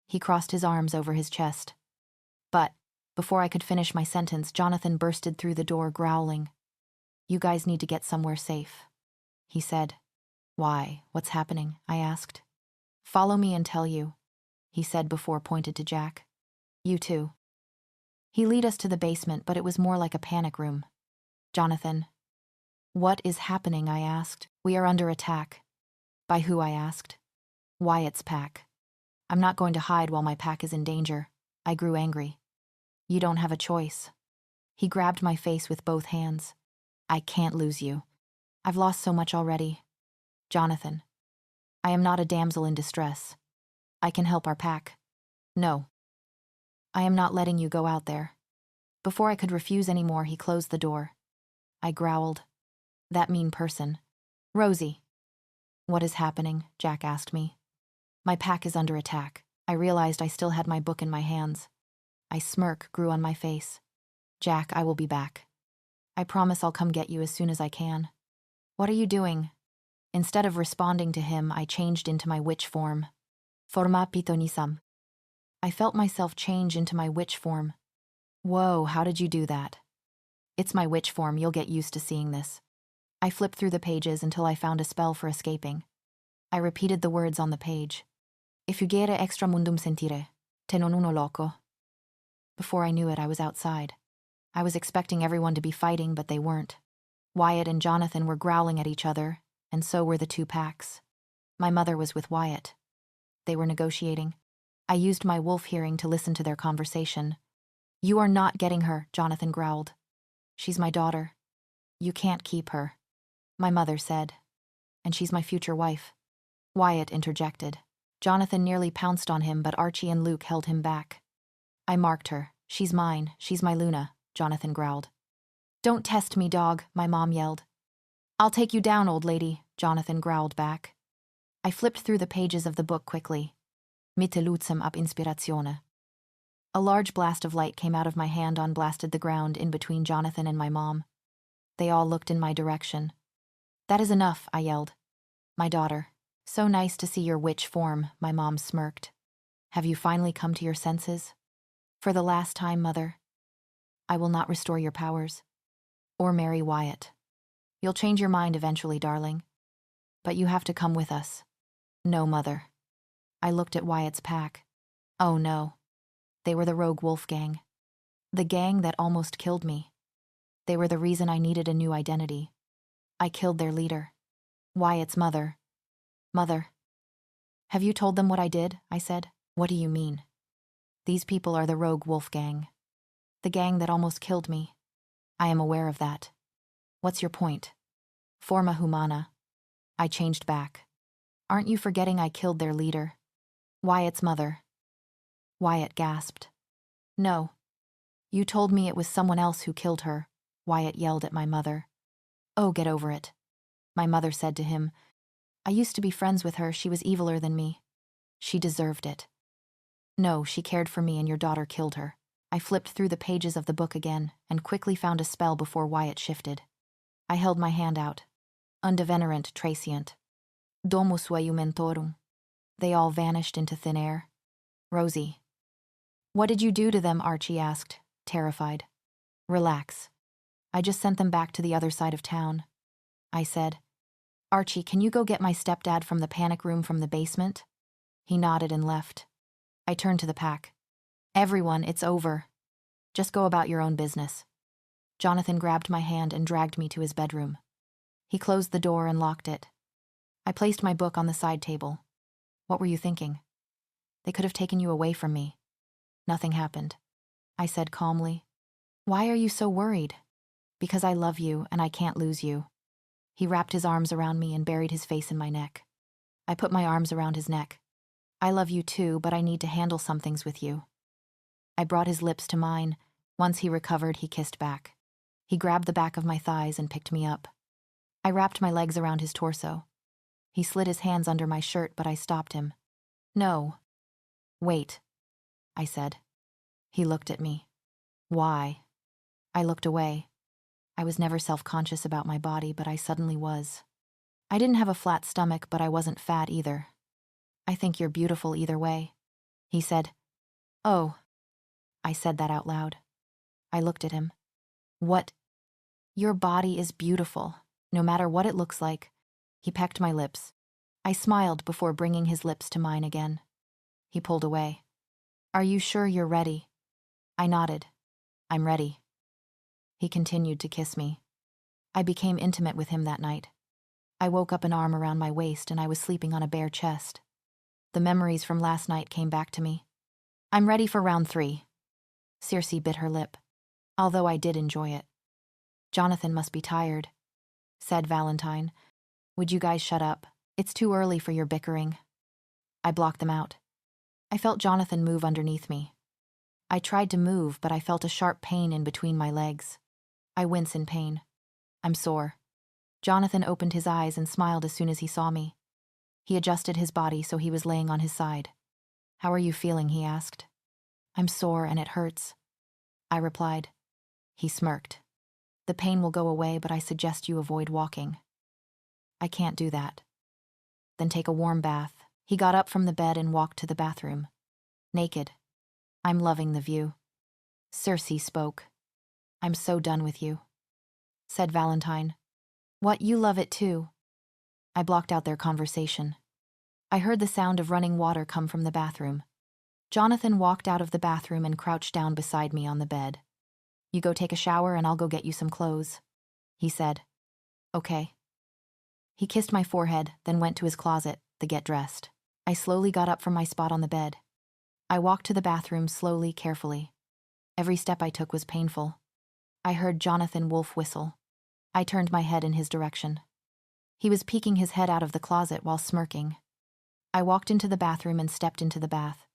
He crossed his arms over his chest. But, before I could finish my sentence, Johnathan bursted through the door growling. You guys need to get somewhere safe, he said. Why? What's happening? I asked. Follow me and tell you, he said before pointed to Jack. You too. He led us to the basement, but it was more like a panic room. Johnathan. What is happening? I asked. We are under attack. By who? I asked. Wyatt's pack. I'm not going to hide while my pack is in danger. I grew angry. You don't have a choice. He grabbed my face with both hands. I can't lose you. I've lost so much already. Johnathan. I am not a damsel in distress. I can help our pack. No. I am not letting you go out there. Before I could refuse any more, he closed the door. I growled. That mean person. Rosie. What is happening? Jack asked me. My pack is under attack. I realized I still had my book in my hands. A smirk grew on my face. Jack, I will be back. I promise I'll come get you as soon as I can. What are you doing? Instead of responding to him, I changed into my witch form. Forma pythonisam. I felt myself change into my witch form. Whoa, how did you do that? It's my witch form, you'll get used to seeing this. I flipped through the pages until I found a spell for escaping. I repeated the words on the page. Effugere extra mundum sentire, te non uno loco. Before I knew it, I was outside. I was expecting everyone to be fighting, but they weren't. Wyatt and Johnathan were growling at each other, and so were the 2 packs. My mother was with Wyatt. They were negotiating. I used my wolf hearing to listen to their conversation. You are not getting her, Johnathan growled. She's my daughter. You can't keep her, my mother said. And she's my future wife. Wyatt interjected. Johnathan nearly pounced on him, but Archie and Luke held him back. I marked her. She's mine. She's my Luna, Johnathan growled. Don't test me, dog, my mom yelled. I'll take you down, old lady, Johnathan growled back. I flipped through the pages of the book quickly. Mitte lutsam ab inspiratione. A large blast of light came out of my hand on blasted the ground in between Johnathan and my mom. They all looked in my direction. That is enough, I yelled. My daughter. So nice to see your witch form, my mom smirked. Have you finally come to your senses? For the last time, mother. I will not restore your powers. Or marry Wyatt. You'll change your mind eventually, darling. But you have to come with us. No, mother. I looked at Wyatt's pack. Oh no. They were the rogue wolf gang. The gang that almost killed me. They were the reason I needed a new identity. I killed their leader. Wyatt's mother. Mother. Have you told them what I did? I said. What do you mean? These people are the rogue wolf gang. The gang that almost killed me. I am aware of that. What's your point? Forma humana. I changed back. Aren't you forgetting I killed their leader? Wyatt's mother. Wyatt gasped. No. You told me it was someone else who killed her. Wyatt yelled at my mother. Oh, get over it. My mother said to him. I used to be friends with her. She was eviler than me. She deserved it. No, she cared for me and your daughter killed her. I flipped through the pages of the book again and quickly found a spell before Wyatt shifted. I held my hand out. Undevenerant tracient. Domus mentorum. They all vanished into thin air. Rosie. What did you do to them? Archie asked, terrified. Relax. I just sent them back to the other side of town. I said. Archie, can you go get my stepdad from the panic room from the basement? He nodded and left. I turned to the pack. Everyone, it's over. Just go about your own business. Johnathan grabbed my hand and dragged me to his bedroom. He closed the door and locked it. I placed my book on the side table. What were you thinking? They could have taken you away from me. Nothing happened. I said calmly. Why are you so worried? Because I love you and I can't lose you. He wrapped his arms around me and buried his face in my neck. I put my arms around his neck. I love you too, but I need to handle some things with you. I brought his lips to mine. Once he recovered, he kissed back. He grabbed the back of my thighs and picked me up. I wrapped my legs around his torso. He slid his hands under my shirt, but I stopped him. No. Wait, I said. He looked at me. Why? I looked away. I was never self-conscious about my body, but I suddenly was. I didn't have a flat stomach, but I wasn't fat either. I think you're beautiful either way. He said. Oh. I said that out loud. I looked at him. What? Your body is beautiful, no matter what it looks like. He pecked my lips. I smiled before bringing his lips to mine again. He pulled away. Are you sure you're ready? I nodded. I'm ready. He continued to kiss me. I became intimate with him that night. I woke up an arm around my waist and I was sleeping on a bare chest. The memories from last night came back to me. I'm ready for round 3. Circe bit her lip, although I did enjoy it. Johnathan must be tired, said Valentine. Would you guys shut up? It's too early for your bickering. I blocked them out. I felt Johnathan move underneath me. I tried to move, but I felt a sharp pain in between my legs. I wince in pain. I'm sore. Johnathan opened his eyes and smiled as soon as he saw me. He adjusted his body so he was laying on his side. How are you feeling? He asked. I'm sore and it hurts, I replied. He smirked. The pain will go away, but I suggest you avoid walking. I can't do that. Then take a warm bath. He got up from the bed and walked to the bathroom. Naked. I'm loving the view. Circe spoke. I'm so done with you, said Valentine. What, you love it too? I blocked out their conversation. I heard the sound of running water come from the bathroom. Johnathan walked out of the bathroom and crouched down beside me on the bed. You go take a shower and I'll go get you some clothes, he said. Okay. He kissed my forehead, then went to his closet to get dressed. I slowly got up from my spot on the bed. I walked to the bathroom slowly, carefully. Every step I took was painful. I heard Johnathan Wolf whistle. I turned my head in his direction. He was peeking his head out of the closet while smirking. I walked into the bathroom and stepped into the bath.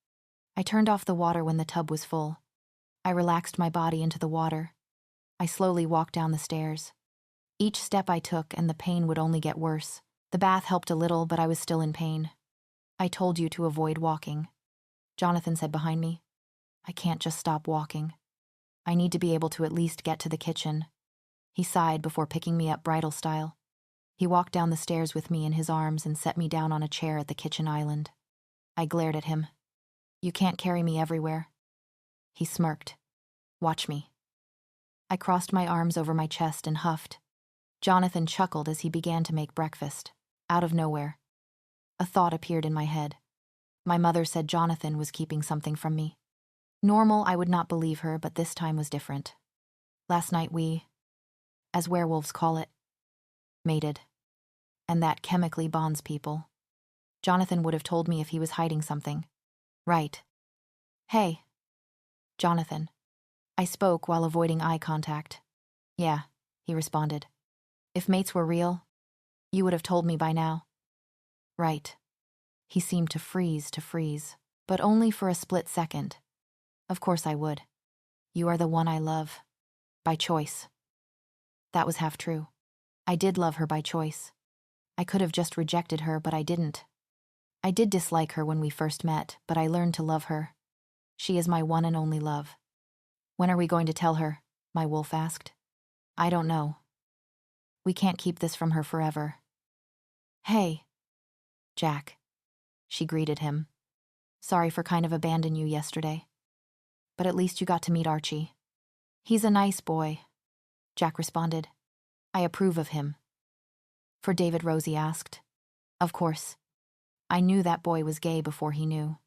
I turned off the water when the tub was full. I relaxed my body into the water. I slowly walked down the stairs. Each step I took and the pain would only get worse. The bath helped a little, but I was still in pain. I told you to avoid walking, Johnathan said behind me. I can't just stop walking. I need to be able to at least get to the kitchen. He sighed before picking me up bridal style. He walked down the stairs with me in his arms and set me down on a chair at the kitchen island. I glared at him. You can't carry me everywhere. He smirked. Watch me. I crossed my arms over my chest and huffed. Johnathan chuckled as he began to make breakfast. Out of nowhere, a thought appeared in my head. My mother said Johnathan was keeping something from me. Normal, I would not believe her, but this time was different. Last night we, as werewolves call it, mated. And that chemically bonds people. Johnathan would have told me if he was hiding something. Right. Hey. Johnathan. I spoke while avoiding eye contact. Yeah, he responded. If mates were real, you would have told me by now. Right. He seemed to freeze, but only for a split second. Of course I would. You are the one I love. By choice. That was half true. I did love her by choice. I could have just rejected her, but I didn't. I did dislike her when we first met, but I learned to love her. She is my one and only love. When are we going to tell her? My wolf asked. I don't know. We can't keep this from her forever. Hey. Jack. She greeted him. Sorry for kind of abandon you yesterday. But at least you got to meet Archie. He's a nice boy. Jack responded. I approve of him. For David, Rosie asked. Of course. I knew that boy was gay before he knew.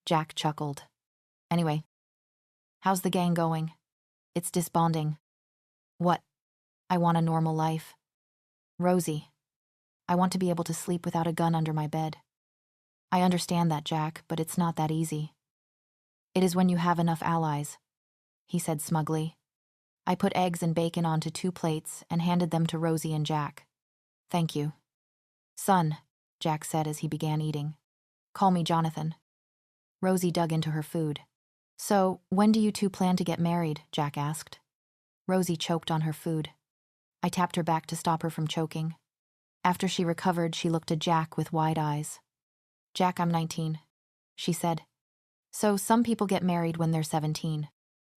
Jack chuckled. Anyway. How's the gang going? It's disbanding. What? I want a normal life. Rosie. I want to be able to sleep without a gun under my bed. I understand that, Jack, but it's not that easy. It is when you have enough allies, he said smugly. I put eggs and bacon onto 2 plates and handed them to Rosie and Jack. Thank you. Son, Jack said as he began eating. Call me Johnathan. Rosie dug into her food. So, when do you two plan to get married? Jack asked. Rosie choked on her food. I tapped her back to stop her from choking. After she recovered, she looked at Jack with wide eyes. Jack, I'm 19, she said. So some people get married when they're 17.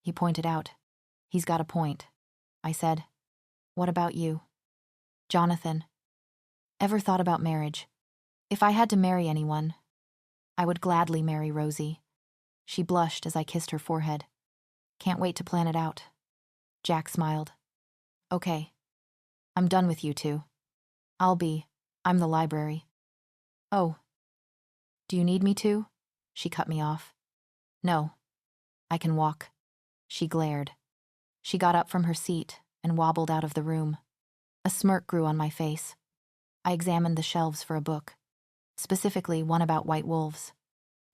He pointed out. He's got a point. I said. What about you? Johnathan. Ever thought about marriage? If I had to marry anyone, I would gladly marry Rosie. She blushed as I kissed her forehead. Can't wait to plan it out. Jack smiled. Okay. I'm done with you two. I'm the library. Oh. Do you need me to? She cut me off. No. I can walk. She glared. She got up from her seat and wobbled out of the room. A smirk grew on my face. I examined the shelves for a book, specifically one about white wolves.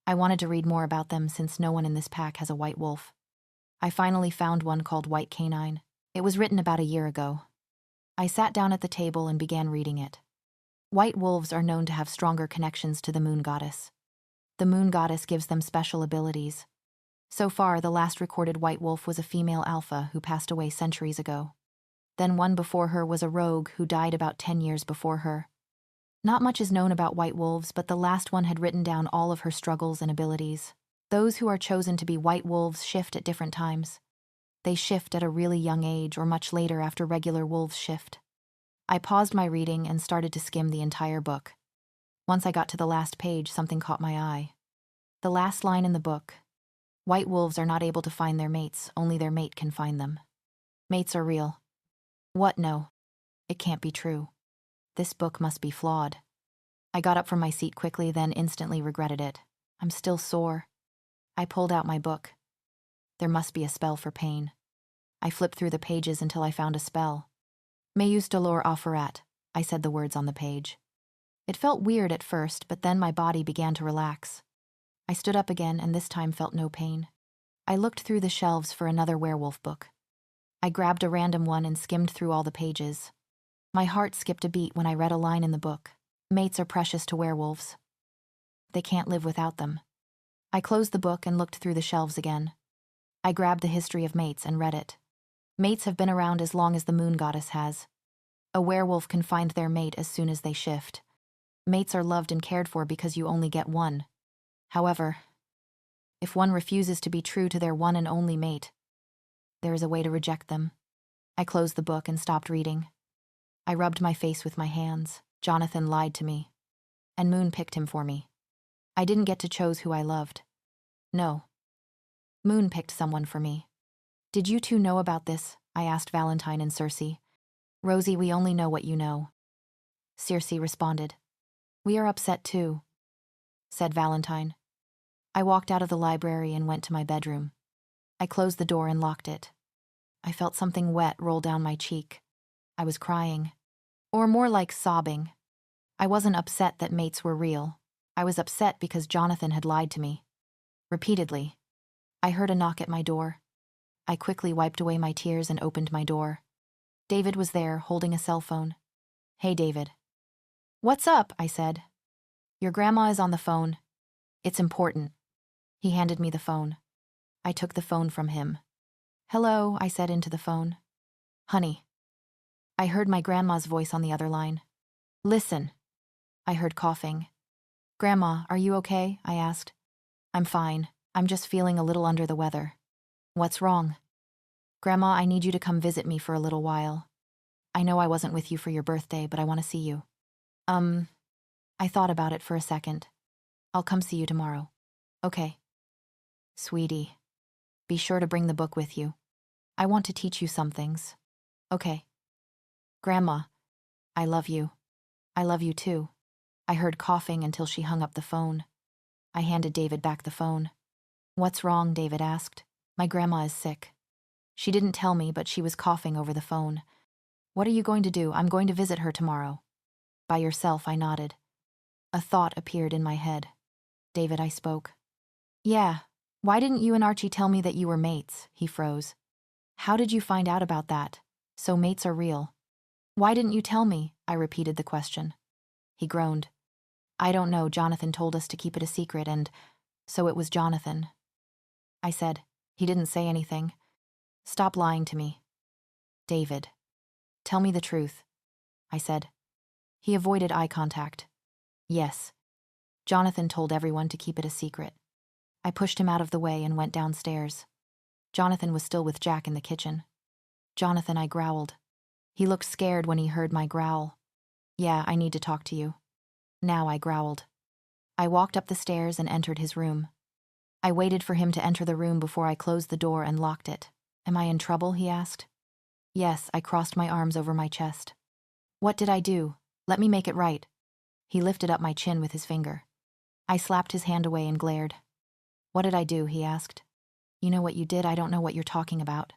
I wanted to read more about them since no one in this pack has a white wolf. I finally found one called White Canine. It was written about a year ago. I sat down at the table and began reading it. White wolves are known to have stronger connections to the moon goddess. The moon goddess gives them special abilities. So far, the last recorded white wolf was a female alpha who passed away centuries ago. Then one before her was a rogue who died about 10 years before her. Not much is known about white wolves, but the last one had written down all of her struggles and abilities. Those who are chosen to be white wolves shift at different times. They shift at a really young age or much later after regular wolves shift. I paused my reading and started to skim the entire book. Once I got to the last page, something caught my eye. The last line in the book. White wolves are not able to find their mates, only their mate can find them. Mates are real. What? No. It can't be true. This book must be flawed. I got up from my seat quickly, then instantly regretted it. I'm still sore. I pulled out my book. There must be a spell for pain. I flipped through the pages until I found a spell. Meus dolor offerat, I said the words on the page. It felt weird at first, but then my body began to relax. I stood up again and this time felt no pain. I looked through the shelves for another werewolf book. I grabbed a random one and skimmed through all the pages. My heart skipped a beat when I read a line in the book. Mates are precious to werewolves. They can't live without them. I closed the book and looked through the shelves again. I grabbed the history of mates and read it. Mates have been around as long as the moon goddess has. A werewolf can find their mate as soon as they shift. Mates are loved and cared for because you only get one. However, if one refuses to be true to their one and only mate, there is a way to reject them. I closed the book and stopped reading. I rubbed my face with my hands. Johnathan lied to me. And Moon picked him for me. I didn't get to choose who I loved. No. Moon picked someone for me. Did you two know about this? I asked Valentine and Circe. Rosie, we only know what you know. Circe responded. We are upset too, said Valentine. I walked out of the library and went to my bedroom. I closed the door and locked it. I felt something wet roll down my cheek. I was crying. Or more like sobbing. I wasn't upset that mates were real. I was upset because Johnathan had lied to me. Repeatedly. I heard a knock at my door. I quickly wiped away my tears and opened my door. David was there, holding a cell phone. "Hey, David." "What's up?" I said. "Your grandma is on the phone. It's important." He handed me the phone. I took the phone from him. "Hello," I said into the phone. "Honey." I heard my grandma's voice on the other line. "Listen." I heard coughing. "Grandma, are you okay?" I asked. "I'm fine. I'm just feeling a little under the weather." "What's wrong?" "Grandma, I need you to come visit me for a little while. I know I wasn't with you for your birthday, but I want to see you." I thought about it for a second. "I'll come see you tomorrow." "Okay." "Sweetie, be sure to bring the book with you. I want to teach you some things." "Okay." "Grandma, I love you. I love you too." I heard coughing until she hung up the phone. I handed David back the phone. "What's wrong?" David asked. "My grandma is sick." She didn't tell me, but she was coughing over the phone. "What are you going to do?" "I'm going to visit her tomorrow." "By yourself?" I nodded. A thought appeared in my head. "David," I spoke. "Yeah. Why didn't you and Archie tell me that you were mates?" He froze. "How did you find out about that? So mates are real." "Why didn't you tell me?" I repeated the question. He groaned. "I don't know. Johnathan told us to keep it a secret, and so it was Johnathan." I said. He didn't say anything. "Stop lying to me." "David, tell me the truth," I said. He avoided eye contact. "Yes. Johnathan told everyone to keep it a secret." I pushed him out of the way and went downstairs. Johnathan was still with Jack in the kitchen. "Johnathan," I growled. He looked scared when he heard my growl. "Yeah, I need to talk to you." "Now," I growled. I walked up the stairs and entered his room. I waited for him to enter the room before I closed the door and locked it. "Am I in trouble?" he asked. "Yes," I crossed my arms over my chest. "What did I do? Let me make it right." He lifted up my chin with his finger. I slapped his hand away and glared. "What did I do?" he asked. "You know what you did? I don't know what you're talking about."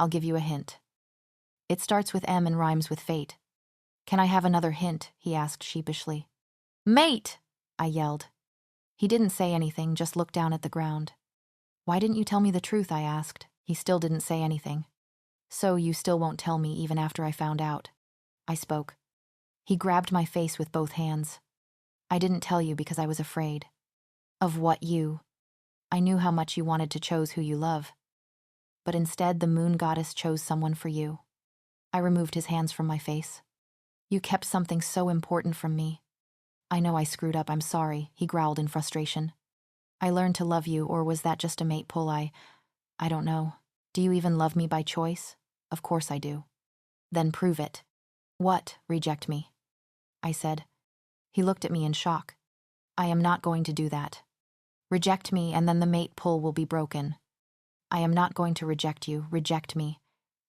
"I'll give you a hint. It starts with M and rhymes with fate." "Can I have another hint?" he asked sheepishly. "Mate!" I yelled. He didn't say anything, just looked down at the ground. "Why didn't you tell me the truth?" I asked. He still didn't say anything. "So you still won't tell me even after I found out?" I spoke. He grabbed my face with both hands. "I didn't tell you because I was afraid." "Of what you?" "I knew how much you wanted to choose who you love. But instead the moon goddess chose someone for you." I removed his hands from my face. "You kept something so important from me." "I know I screwed up, I'm sorry," he growled in frustration. "I learned to love you, or was that just a mate pull? I don't know. Do you even love me by choice?" "Of course I do." "Then prove it." "What? Reject me?" I said. He looked at me in shock. "I am not going to do that. Reject me, and then the mate pull will be broken." "I am not going to reject you. Reject me.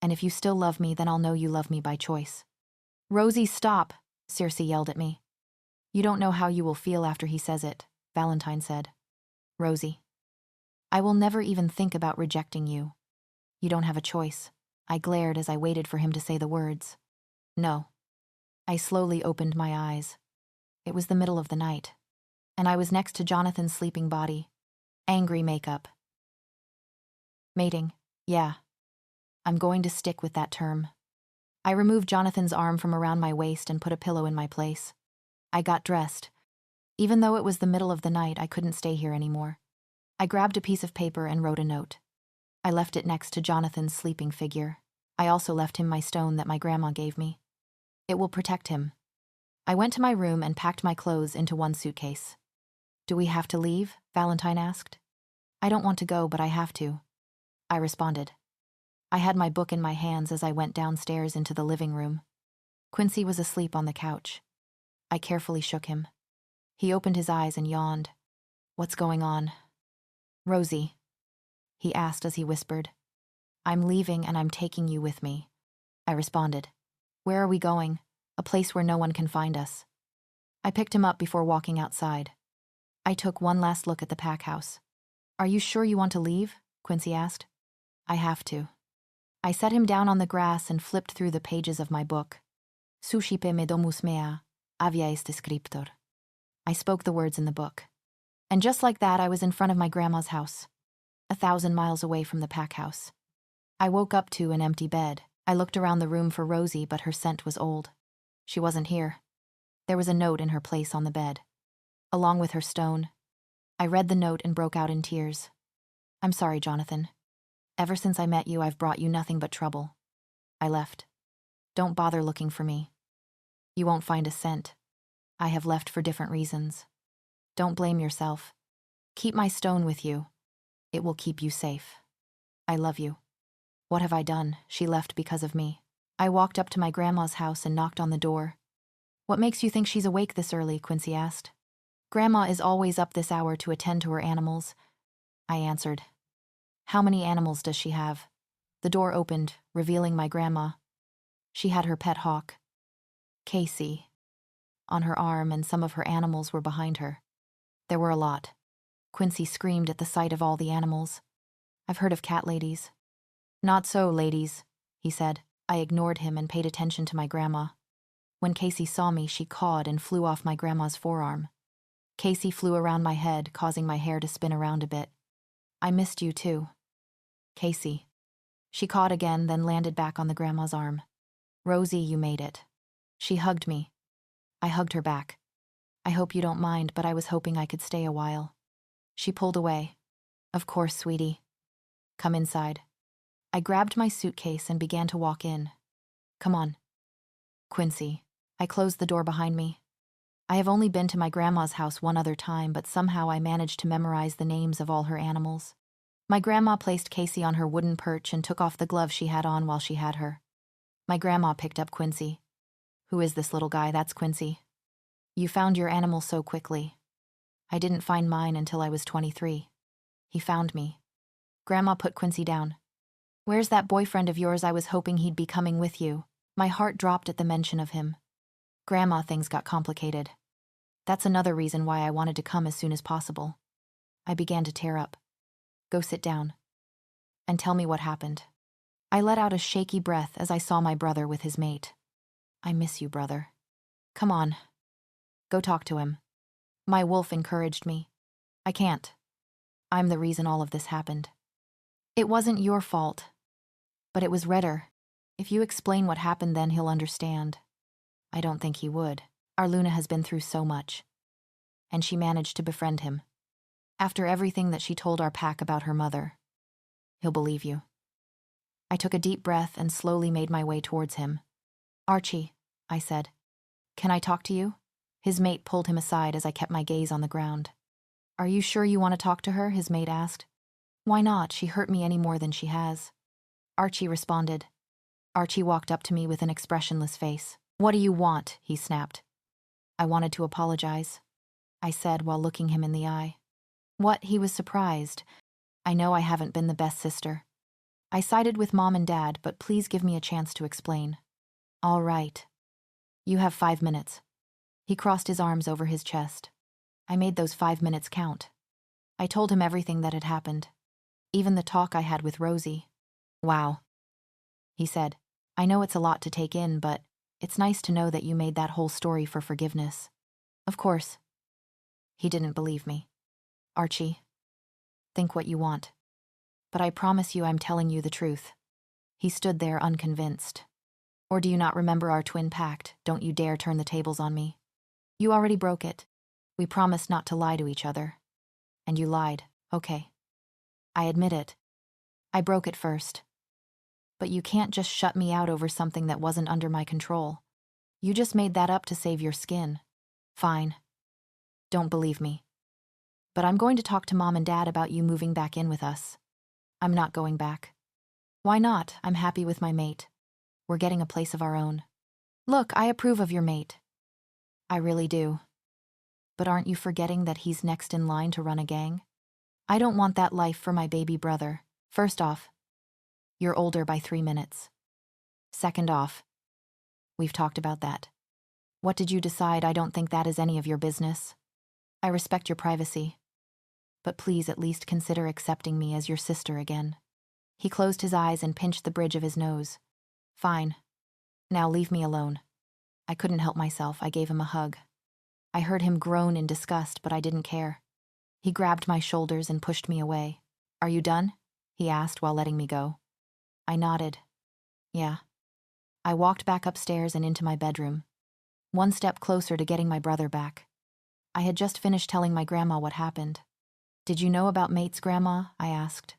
And if you still love me, then I'll know you love me by choice." "Rosie, stop!" Circe yelled at me. "You don't know how you will feel after he says it," Valentine said. "Rosie, I will never even think about rejecting you. You don't have a choice." I glared as I waited for him to say the words. "No." I slowly opened my eyes. It was the middle of the night, and I was next to Johnathan's sleeping body. Angry makeup. Mating. Yeah. I'm going to stick with that term. I removed Johnathan's arm from around my waist and put a pillow in my place. I got dressed. Even though it was the middle of the night, I couldn't stay here anymore. I grabbed a piece of paper and wrote a note. I left it next to Johnathan's sleeping figure. I also left him my stone that my grandma gave me. It will protect him. I went to my room and packed my clothes into one suitcase. "Do we have to leave?" Valentine asked. "I don't want to go, but I have to," I responded. I had my book in my hands as I went downstairs into the living room. Quincy was asleep on the couch. I carefully shook him. He opened his eyes and yawned. "What's going on?" "Rosie," he asked as he whispered. "I'm leaving and I'm taking you with me," I responded. "Where are we going?" "A place where no one can find us." I picked him up before walking outside. I took one last look at the pack house. Are you sure you want to leave? Quincy asked. I have to. I set him down on the grass and flipped through the pages of my book. Suscipe me domus mea, avia est scriptor. I spoke the words in the book. And just like that, I was in front of my grandma's house, 1,000 miles away from the pack house. I woke up to an empty bed. I looked around the room for Rosie, but her scent was old. She wasn't here. There was a note in her place on the bed, along with her stone. I read the note and broke out in tears. I'm sorry, Johnathan. Ever since I met you, I've brought you nothing but trouble. I left. Don't bother looking for me. You won't find a scent. I have left for different reasons. Don't blame yourself. Keep my stone with you. It will keep you safe. I love you. What have I done? She left because of me. I walked up to my grandma's house and knocked on the door. What makes you think she's awake this early? Quincy asked. Grandma is always up this hour to attend to her animals, I answered. How many animals does she have? The door opened, revealing my grandma. She had her pet hawk, Casey, on her arm, and some of her animals were behind her. There were a lot. Quincy screamed at the sight of all the animals. I've heard of cat ladies. Not so, ladies, he said. I ignored him and paid attention to my grandma. When Casey saw me, she cawed and flew off my grandma's forearm. Casey flew around my head, causing my hair to spin around a bit. I missed you too, Casey. She cawed again, then landed back on the grandma's arm. Rosie, you made it. She hugged me. I hugged her back. I hope you don't mind, but I was hoping I could stay a while. She pulled away. Of course, sweetie. Come inside. I grabbed my suitcase and began to walk in. Come on. Quincy. I closed the door behind me. I have only been to my grandma's house one other time, but somehow I managed to memorize the names of all her animals. My grandma placed Casey on her wooden perch and took off the glove she had on while she had her. My grandma picked up Quincy. Who is this little guy? That's Quincy. You found your animal so quickly. I didn't find mine until I was 23. He found me. Grandma put Quincy down. Where's that boyfriend of yours? I was hoping he'd be coming with you. My heart dropped at the mention of him. Grandma, things got complicated. That's another reason why I wanted to come as soon as possible. I began to tear up. Go sit down. And tell me what happened. I let out a shaky breath as I saw my brother with his mate. I miss you, brother. Come on. Go talk to him. My wolf encouraged me. I can't. I'm the reason all of this happened. It wasn't your fault. But it was Redder. If you explain what happened, then he'll understand. I don't think he would. Our Luna has been through so much. And she managed to befriend him. After everything that she told our pack about her mother. He'll believe you. I took a deep breath and slowly made my way towards him. Archie, I said. Can I talk to you? His mate pulled him aside as I kept my gaze on the ground. Are you sure you want to talk to her? His mate asked. Why not? She hurt me any more than she has. Archie responded. Archie walked up to me with an expressionless face. What do you want? He snapped. I wanted to apologize, I said while looking him in the eye. What? He was surprised. I know I haven't been the best sister. I sided with Mom and Dad, but please give me a chance to explain. All right. You have 5 minutes. He crossed his arms over his chest. I made those 5 minutes count. I told him everything that had happened, even the talk I had with Rosie. Wow, he said. I know it's a lot to take in, but it's nice to know that you made that whole story for forgiveness. Of course. He didn't believe me. Archie, think what you want. But I promise you I'm telling you the truth. He stood there unconvinced. Or do you not remember our twin pact? Don't you dare turn the tables on me. You already broke it. We promised not to lie to each other. And you lied. Okay. I admit it. I broke it first. But you can't just shut me out over something that wasn't under my control. You just made that up to save your skin. Fine. Don't believe me. But I'm going to talk to Mom and Dad about you moving back in with us. I'm not going back. Why not? I'm happy with my mate. We're getting a place of our own. Look, I approve of your mate. I really do. But aren't you forgetting that he's next in line to run a gang? I don't want that life for my baby brother. First off, you're older by 3 minutes. Second off, we've talked about that. What did you decide? I don't think that is any of your business. I respect your privacy. But please at least consider accepting me as your sister again. He closed his eyes and pinched the bridge of his nose. Fine. Now leave me alone. I couldn't help myself. I gave him a hug. I heard him groan in disgust, but I didn't care. He grabbed my shoulders and pushed me away. Are you done? He asked while letting me go. I nodded. Yeah. I walked back upstairs and into my bedroom, one step closer to getting my brother back. I had just finished telling my grandma what happened. Did you know about Mate's grandma? I asked.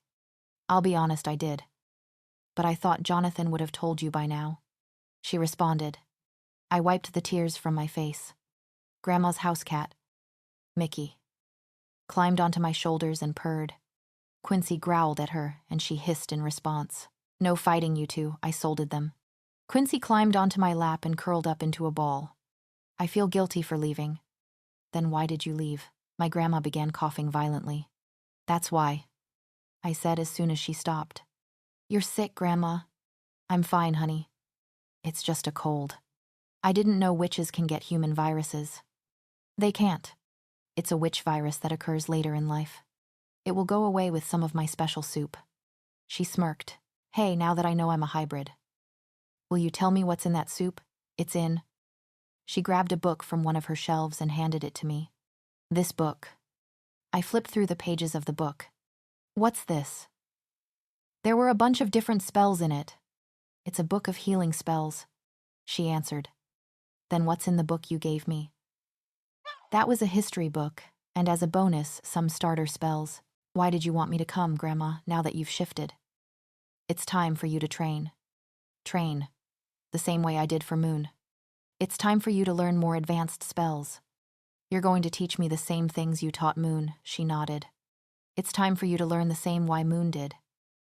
I'll be honest, I did. But I thought Johnathan would have told you by now. She responded. I wiped the tears from my face. Grandma's house cat, Mickey, climbed onto my shoulders and purred. Quincy growled at her, and she hissed in response. No fighting, you two, I scolded them. Quincy climbed onto my lap and curled up into a ball. I feel guilty for leaving. Then why did you leave? My grandma began coughing violently. That's why, I said as soon as she stopped. You're sick, Grandma. I'm fine, honey. It's just a cold. I didn't know witches can get human viruses. They can't. It's a witch virus that occurs later in life. It will go away with some of my special soup. She smirked. Hey, now that I know I'm a hybrid. Will you tell me what's in that soup? It's in. She grabbed a book from one of her shelves and handed it to me. This book. I flipped through the pages of the book. What's this? There were a bunch of different spells in it. It's a book of healing spells, she answered. Then what's in the book you gave me? That was a history book, and as a bonus, some starter spells. Why did you want me to come, Grandma, now that you've shifted? It's time for you to train. Train. The same way I did for Moon. It's time for you to learn more advanced spells. You're going to teach me the same things you taught Moon, she nodded. It's time for you to learn the same why Moon did.